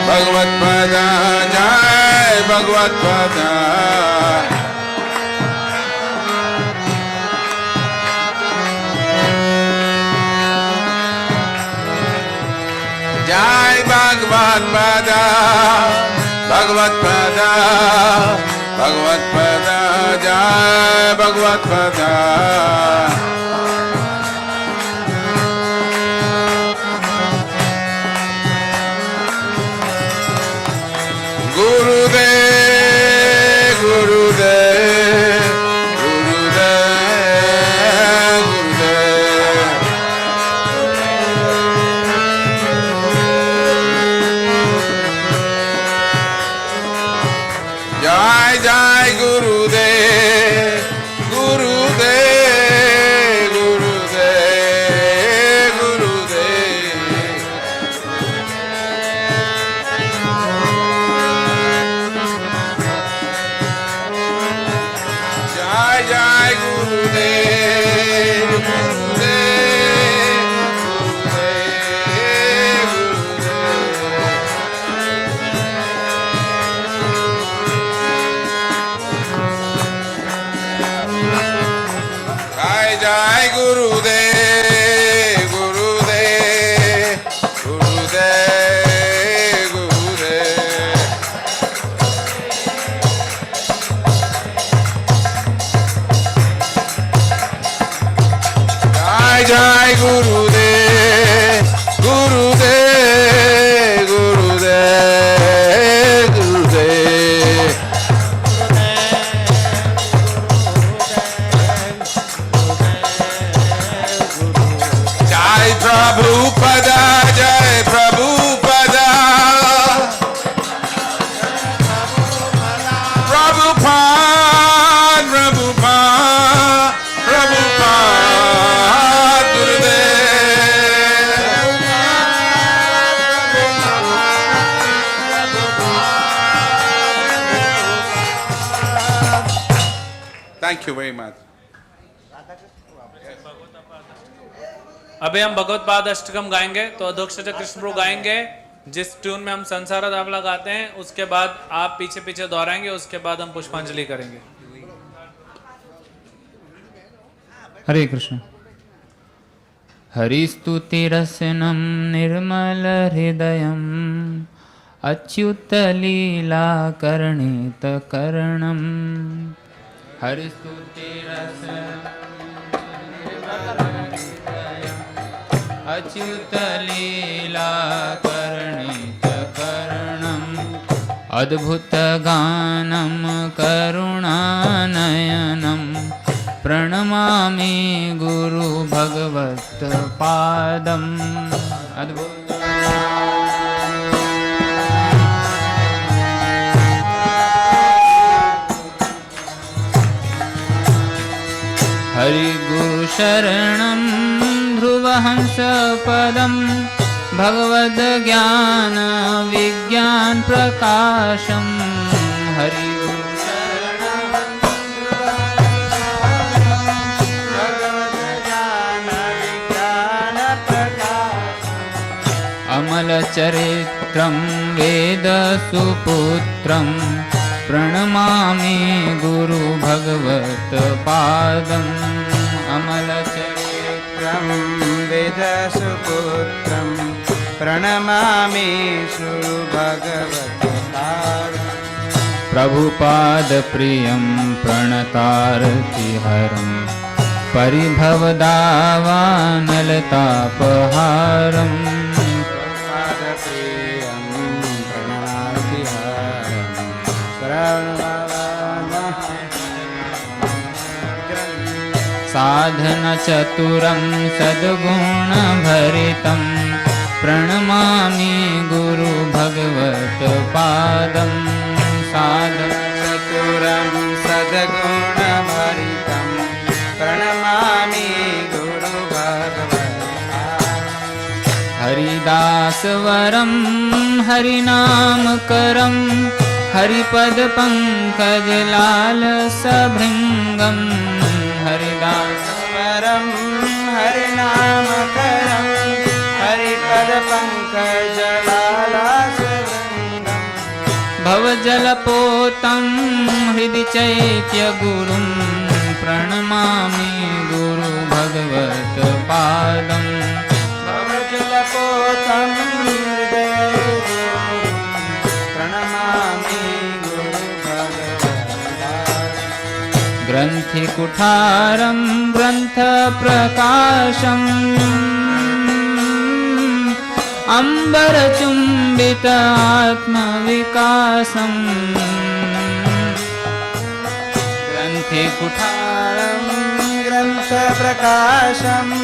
Bhagavat Pada, Jai Bhagavat Pada. Jai Bhagavat Pada, Bhagavat Pada, Bhagavat Pada, Jai Bhagavat Pada. Gurudev, Gurudev, Gurudev, Gurudev. Jai Jai Gurudev, Gurudev, Gurudev, Gurudev. Jai Jai Gurudev, Gurudev, Gurudev, Gurudev. Jai Jai Gurudev, Gurudev, Gurudev, गुरुदेव गुरुदेव गुरुदेव गुरुदेव। जय प्रभुपदा जय प्रभुपदा प्रभुपाद प्रभुपाद प्रभुपाद गुरुदेव। Thank you very much. अभी हम भगवत पाद अष्टकम गाएंगे, तो अधोक्ष कृष्ण प्रभु गाएंगे जिस ट्यून में हम संसार दावला गाते हैं, उसके बाद आप पीछे पीछे दोहराएंगे, उसके बाद हम पुष्पांजलि करेंगे। हरे कृष्ण। हरिस्तुतिरसनं निर्मल हृदयं अच्युतलीलाकर्णित कर्णं। हरिस्तुतिरसनं अच्युतलीलाकर्णितकर्णम् अद्भुतगानं करुणानयनं प्रणमामि गुरु भगवत्पादम्। हरि गुरु शरणं ध्रुवहंसपदं भगवद् ज्ञान विज्ञान प्रकाशं। हरि गुरु शरणं भगवद् ज्ञान विज्ञान प्रकाशम्। अमलचरित्रं वेदसुपुत्रं प्रणमामि गुरु भगवत्पादम्। अमलचरित्रं वेदसुपुत्रं प्रणमामि गुरु भगवत्पादम्। प्रभुपादप्रियं प्रणतारतिहरं परिभवदावानलतापहारम्। प्रभुपादप्रियं साधनचतुरं सद्गुणभरितं प्रणमामि गुरु भगवत्पादम्। साधनचतुरं सद्गुणभरितं प्रणमामि गुरु भगवत्पादम्। हरिदासवरं हरिनामकरं हरिपदपङ्कजलालसभृङ्गम्। हरिदासवरं हरिनामकरं हरिपदपङ्कजलालसभृङ्गम्। भवजलपोतं हृदि चैत्यगुरुं प्रणमामि गुरु भगवत्पादम्। भवजलपोतं प्रणमामि गुरु भगवत्पादम्। ग्रन्थिकुठारं ग्रन्थप्रकाशम् अम्बरचुम्बित आत्मविकासम्। ग्रन्थिकुठारं ग्रन्थप्रकाशम्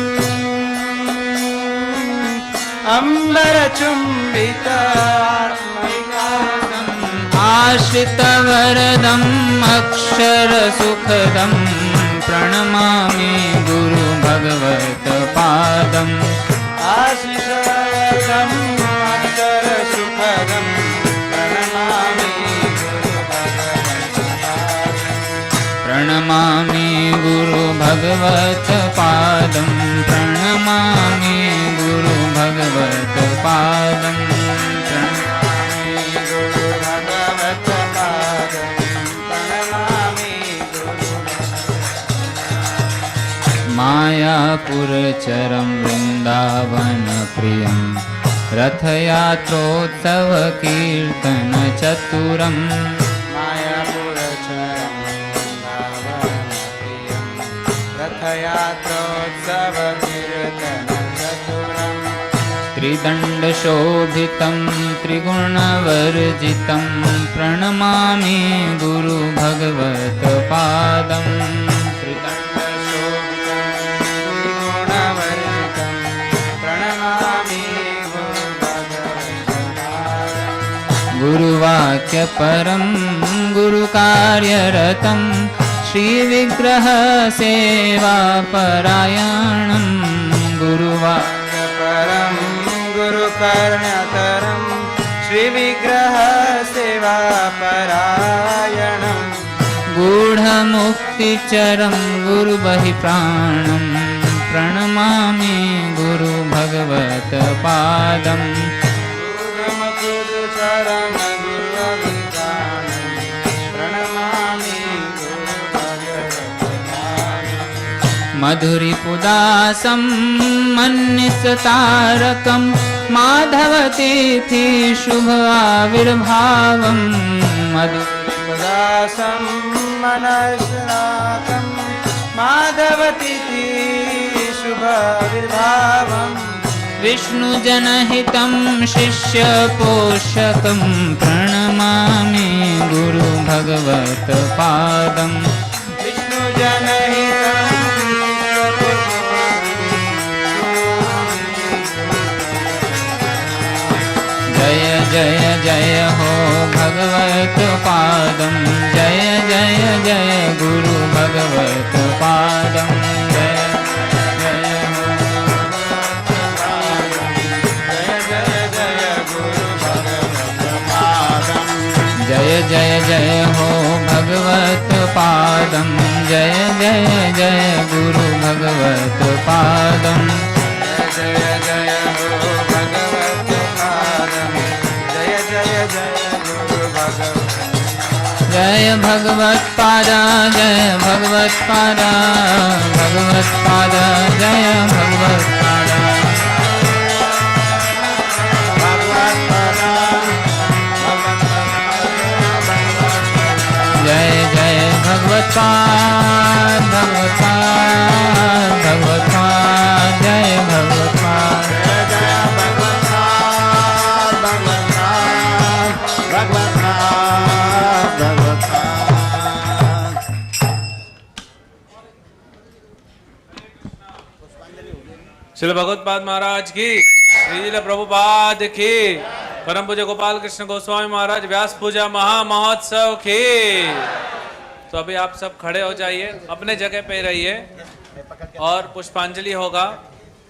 अम्बरचुम्बित आत्मविकासम्। आश्रितवरदम् अक्षरसुखदं प्रणमामि गुरु भगवत्पादम्। आश्रितवरदम् अक्षरसुखदं प्रणमामि गुरु भगवत्पादम्। प्रणमामि गुरु भगवत्पादं। प्रणमामि गुरु भगवत्पादम्। मायापुरचरं वृन्दावनप्रियं रथयात्रोत्सवकीर्तनचतुरम्। मायापुरचरं वृन्दावनप्रियं रथयात्रोत्सवकीर्तन त्रिदण्डशोभितं त्रिगुणवर्जितं प्रणमामि गुरु भगवत्पादं त्रिदण्डशोभितं त्रिगुणवर्जितं प्रणमामि गुरु भगवत्पादं गुरुवाक्यपरं गुरुकार्यरतं श्रीविग्रह सेवापरायणं गुरुवाक्यपरं गुरुकर्णतरं श्रीविग्रह सेवापरायणं गूढमुक्तिचरं गुरुबहिप्राणं प्रणमामि गुरु भगवत्पादं मधुरिपुदासं मन्निसतारकं माधवतिथि शुभ आविर्भावं मधुरिपुदासं मनस्नाकं माधवतिथि शुभ आविर्भावं विष्णुजनहितं शिष्यपोषकं प्रणमामि गुरु भगवत्पादं विष्णुजनहितं जय जय हो भगवत पादम जय जय जय गुरु भगवत पादम जय जय हो जय जय गुरु भगवत पादम जय जय जय हो भगवत पादम जय जय जय गुरु भगवत पादम जय जय हो भगवत पादम जय भगवत पादा जय भगवत पादा भगवत पादा जय भगवत पादा जय जय भगवत पाद भगवत पाद भगवत पाद जय भगवत पाद श्रील भगवत्पाद महाराज की, श्रील प्रभुपाद की, परम पूज्य गोपाल कृष्ण गोस्वामी महाराज व्यास पूजा महा महोत्सव की। तो अभी आप सब खड़े हो जाइए, अपने जगह पे रहिए और पुष्पांजलि होगा।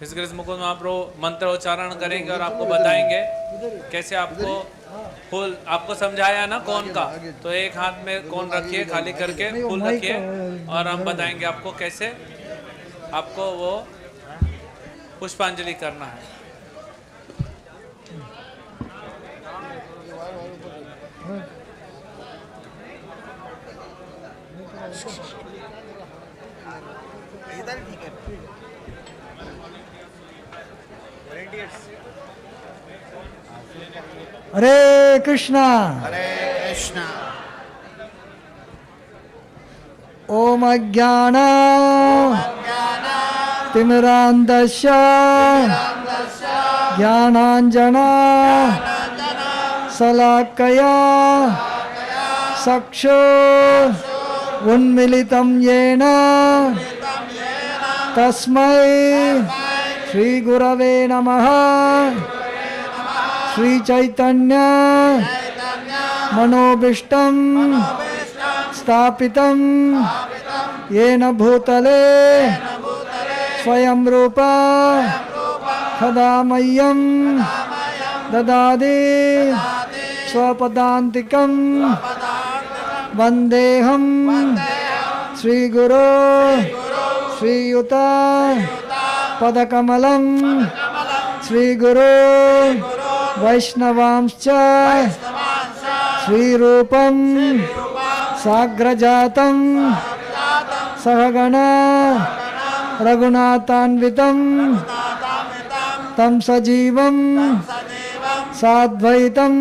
कृष्ण मुकुंद महाप्रभु मंत्र उच्चारण करेंगे और आपको बताएंगे कैसे आपको फूल, आपको समझाया ना कौन का, तो एक हाथ में कौन रखिए खाली करके फूल रखिए और हम बताएंगे आपको कैसे आपको वो पुष्पांजलि करना है। हरे कृष्णा हरे कृष्णा। ओम अज्ञान तिमिरान्धस्य ज्ञानाञ्जना शलाकया चक्षुः उन्मीलितं येन तस्मै श्रीगुरवे नमः। श्रीचैतन्य मनोभीष्टं स्थापितं येन भूतले स्वयं रूपा सदा मह्यं ददाति स्वपदान्तिकं वन्देऽहं श्रीगुरो श्रीयुता पदकमलं श्रीगुरो वैष्णवांश्च श्रीरूपं साग्रजातं सहगणा रघुनाथान्वितं तं सजीवं साद्वैतं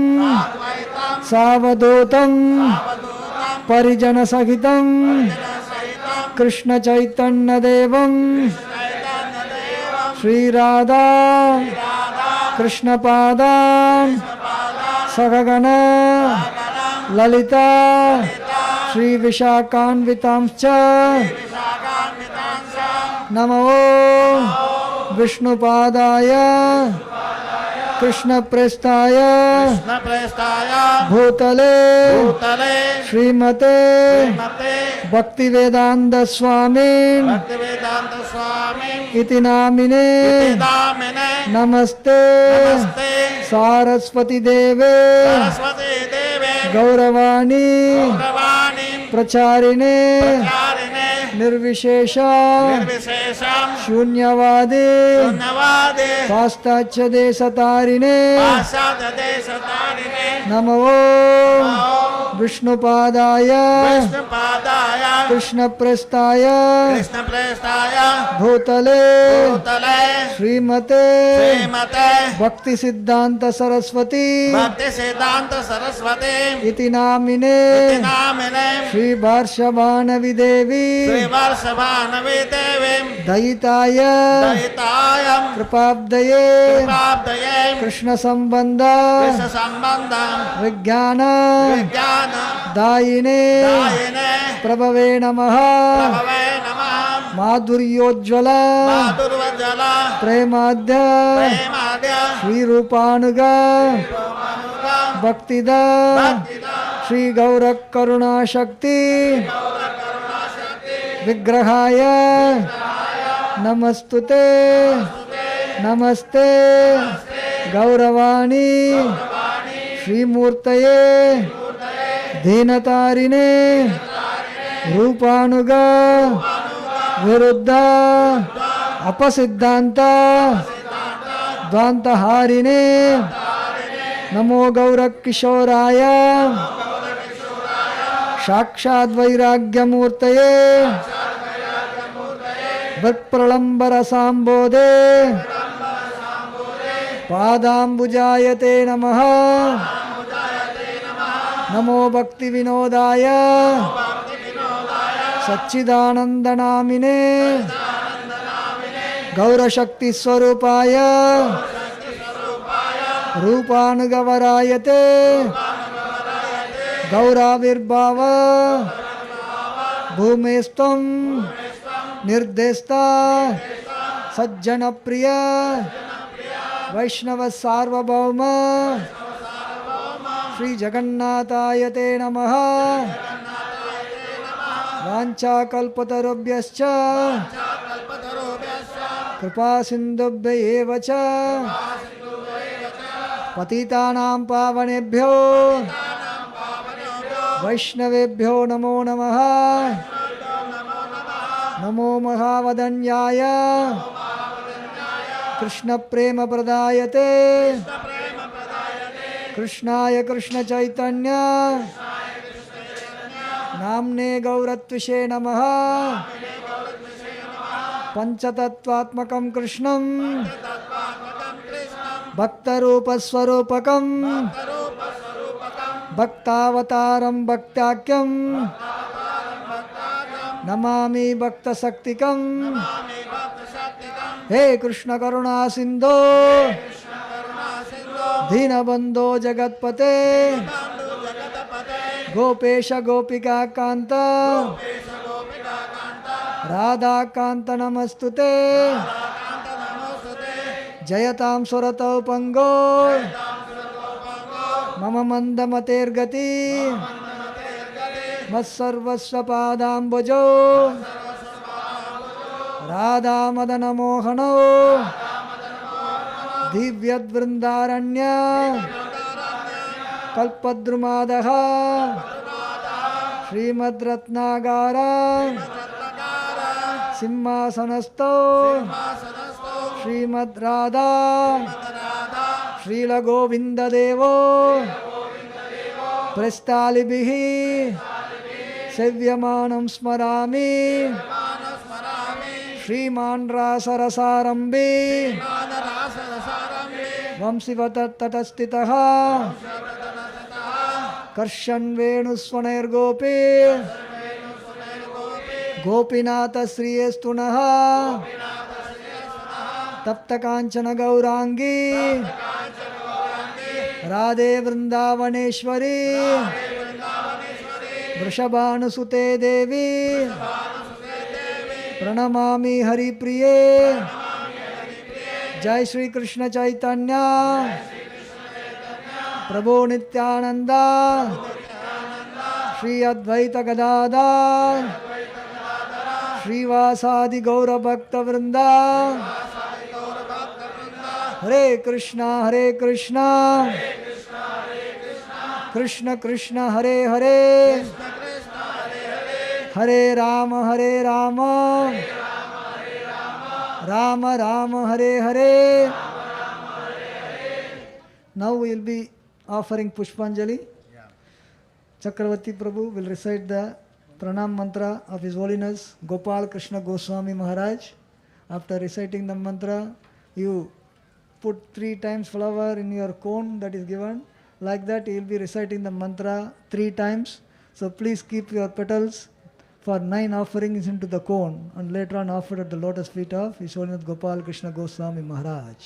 सावधूतं परिजनसहितं कृष्णचैतन्यदेवं श्रीराधा कृष्णपादान् सगगण ललिता श्रीविशाखान्वितांश्च नमो विष्णुपादाय कृष्णप्रेष्ठाय भूतले श्रीमते भक्तिवेदांत स्वामी इति नामिने नमस्ते सारस्वती देवे गौरवाणी प्रचारिणे निर्विशेषा शून्यवादी पाश्चात्य देशतारिणे नमो विष्णुपादाय कृष्णप्रेष्ठाय भूतले श्रीमते भक्ति सिद्धांत सरस्वती इति नामिने श्री भाष्यभानवी देवी दयिताय कृपाब्दये कृष्ण संबंध विज्ञान दायिने प्रभवे नमः माधुर्योज्वल प्रेमाद्य श्री रूपानुग भक्तिद श्री गौर करुणा शक्ति विग्रहाय नमस्तुते नमस्ते गौरवाणी श्रीमूर्तये दीनतारिणे रूपानुग विरुद्ध अपसिद्धांत द्वांतहारिणे नमो गौरकिशोराय साक्षाद्वैराग्यमूर्तये वत्प्रलंबर सांबोधे पादाम्बुजायते नमः नमो भक्ति विनोदाय सच्चिदानंद नामिने गौरशक्ति स्वरूपाय रूपानुगवरायते गौराविर्भाव भूमेस्त्वं निर्देष्टा सज्जन प्रिय वैष्णव सार्वभौम श्री जगन्नाथायते नमः वाञ्छाकल्पतरुभ्यश्च कृपा सिन्धुभ्य एव च पतितानां पावनेभ्यो वैष्णवेभ्यो नमो नमः नमो महावदन्याय कृष्ण प्रेम प्रदायते कृष्णाय कृष्ण चैतन्य नाम्ने गौरत्विषे नमः पंचतत्वात्मकं कृष्णं भक्तरूपस्वरूपकं भक्तावतारं भक्त्याख्यं नमामि भक्तशक्तिकं हे कृष्ण करुणा सिंधो दीनबंधो जगत्पते गोपेश गोपिका कांत राधा कांत नमस्तुते जयतां सुरतौ पंगो मम मंदमतेर्गति मत्सर्वस्व पादाम्बुजो राधा मदन मोहनो दिव्यद्वृन्दारण्य कल्पद्रुमादः श्रीमद्रत्नागार सिंहासनस्थो श्रीमद्राधा श्रीलगोविन्ददेवो प्रस्तालिभिः सेव्यमानं स्मरामि श्रीमान् रासरसारम्भे वंशिवतत्तटस्थितः कर्षन् वेणुस्वनैर्गोपी गोपीनाथ श्रियस्तु नः तप्त कांचन गौरांगी राधे वृंदावनेश्वरी वृषभानुसुते देवी प्रणमामि हरिप्रिये जय श्री कृष्ण चैतन्य प्रभु नित्यानंदा श्री अद्वैत गदाधर श्रीवासादि गौर भक्त वृंदा हरे कृष्णा कृष्ण कृष्ण हरे हरे हरे राम राम राम हरे हरे. Now we will be offering Pushpanjali. Chakravarti Prabhu will recite the Pranam mantra of His Holiness Gopal Krishna Goswami Maharaj. After reciting the mantra, you put 3 times flower in your cone that is given. Like that, you will be reciting the mantra 3 times. So please keep your petals for 9 offerings into the cone and later on offered at the lotus feet of His Holiness Gopal Krishna Goswami Maharaj.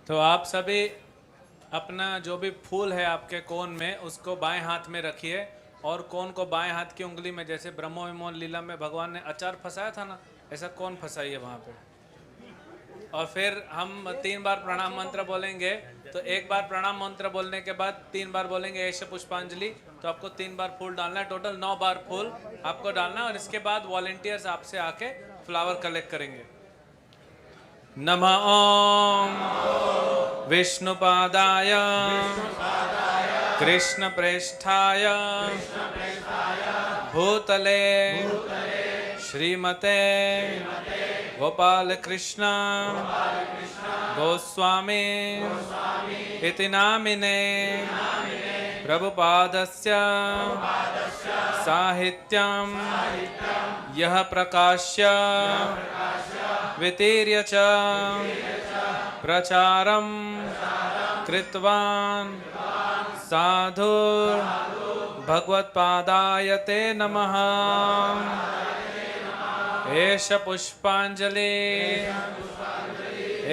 तो आप सभी अपना जो भी फूल है आपके कोन में उसको बाएं हाथ में रखिए और कोन को बाएं हाथ की उंगली में, जैसे ब्रह्मो विमोहन लीला में भगवान ने अचार फंसाया था ना, ऐसा कोन फंसाइए वहाँ पे. और फिर हम 3 बार प्रणाम मंत्र बोलेंगे. तो एक बार प्रणाम मंत्र बोलने के बाद 3 बार बोलेंगे ऐश पुष्पांजलि. तो आपको 3 बार फूल डालना है. टोटल 9 बार फूल आपको डालना है. और इसके बाद वॉलंटियर्स आपसे आके फ्लावर कलेक्ट करेंगे. नमः ओम विष्णुपादाय कृष्ण प्रेष्ठाय भूतले श्रीमते गोपाल कृष्ण गोस्वामी इति नामिने प्रभुपादस्य साहित्यं यः प्रकाश्य वितीर्य च प्रचारं कृतवान् साधुर् भगवत्पादाय ते नमः. एष पुष्पांजलि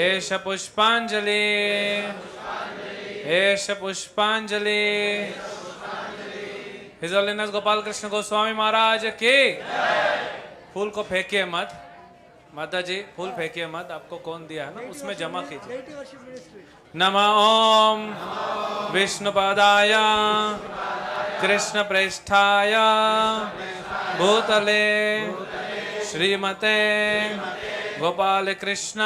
एष पुष्पांजलि एष पुष्पांजलि. हिज होलिनेस गोपाल कृष्ण गोस्वामी महाराज की. फूल को फेंकिए मत माता जी, फूल फेंकिए मत. आपको कौन दिया है ना उसमें जमा कीजिए. नमः ओम विष्णुपादाय कृष्ण प्रेष्ठाय भूतले श्रीमते गोपाल कृष्ण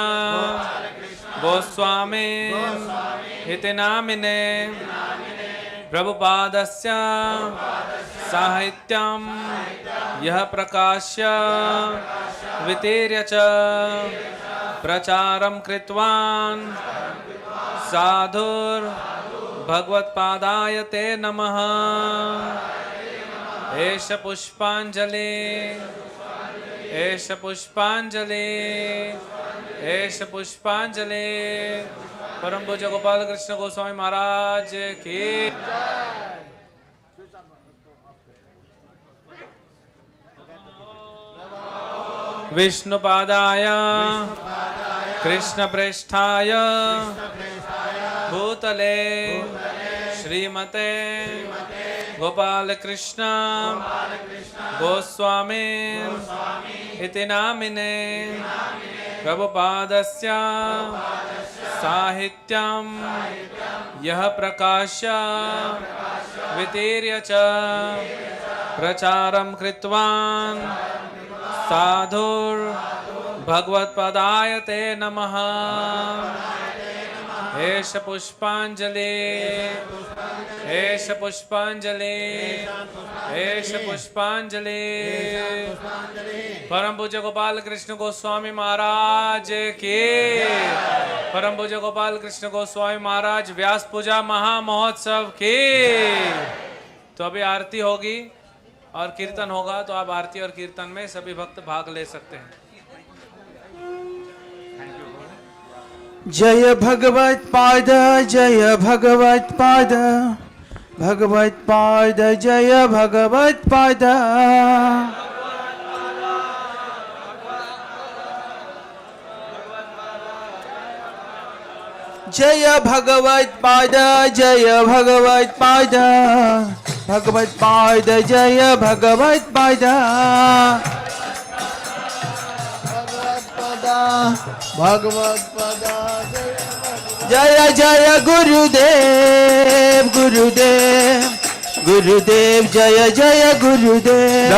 गोस्वामी इति नामिने प्रभुपादस्य साहित्यं यः प्रकाश्य वितीर्य च प्रचारं कृतवान् साधुर् भगवत्पादाय ते नमः. एष पुष्पांजलि एष पुष्पांजलि एष पुष्पांजलि. परम पूज्य गोपाल कृष्ण गोस्वामी महाराज की. विष्णुपादाय कृष्ण प्रेष्ठाय भूतले श्रीमते गोपाल कृष्ण गोस्वामी इति नामिने प्रभुपादस्य साहित्यं यः प्रकाश्य वितीर्य च प्रचारं कृतवान् साधुर् भगवत्पादाय ते नमः. एष पुष्पांजलि एष पुष्पांजलि एष पुष्पांजलि. परम पूज्य गोपाल कृष्ण गोस्वामी महाराज की. परम पूज्य गोपाल कृष्ण गोस्वामी महाराज व्यास पूजा महामहोत्सव की. तो अभी आरती होगी और कीर्तन होगा. तो आप आरती और कीर्तन में सभी भक्त भाग ले सकते हैं. जय भगवत पाद जय भगवत पाद भगवत पाद जय भगवत पाद. जय भगवत पाद जय भगवत पाद भगवत पाद जय भगवत पाद भगवत पद जय जय गुरुदेव गुरुदेव गुरुदेव जय जय गुरुदेव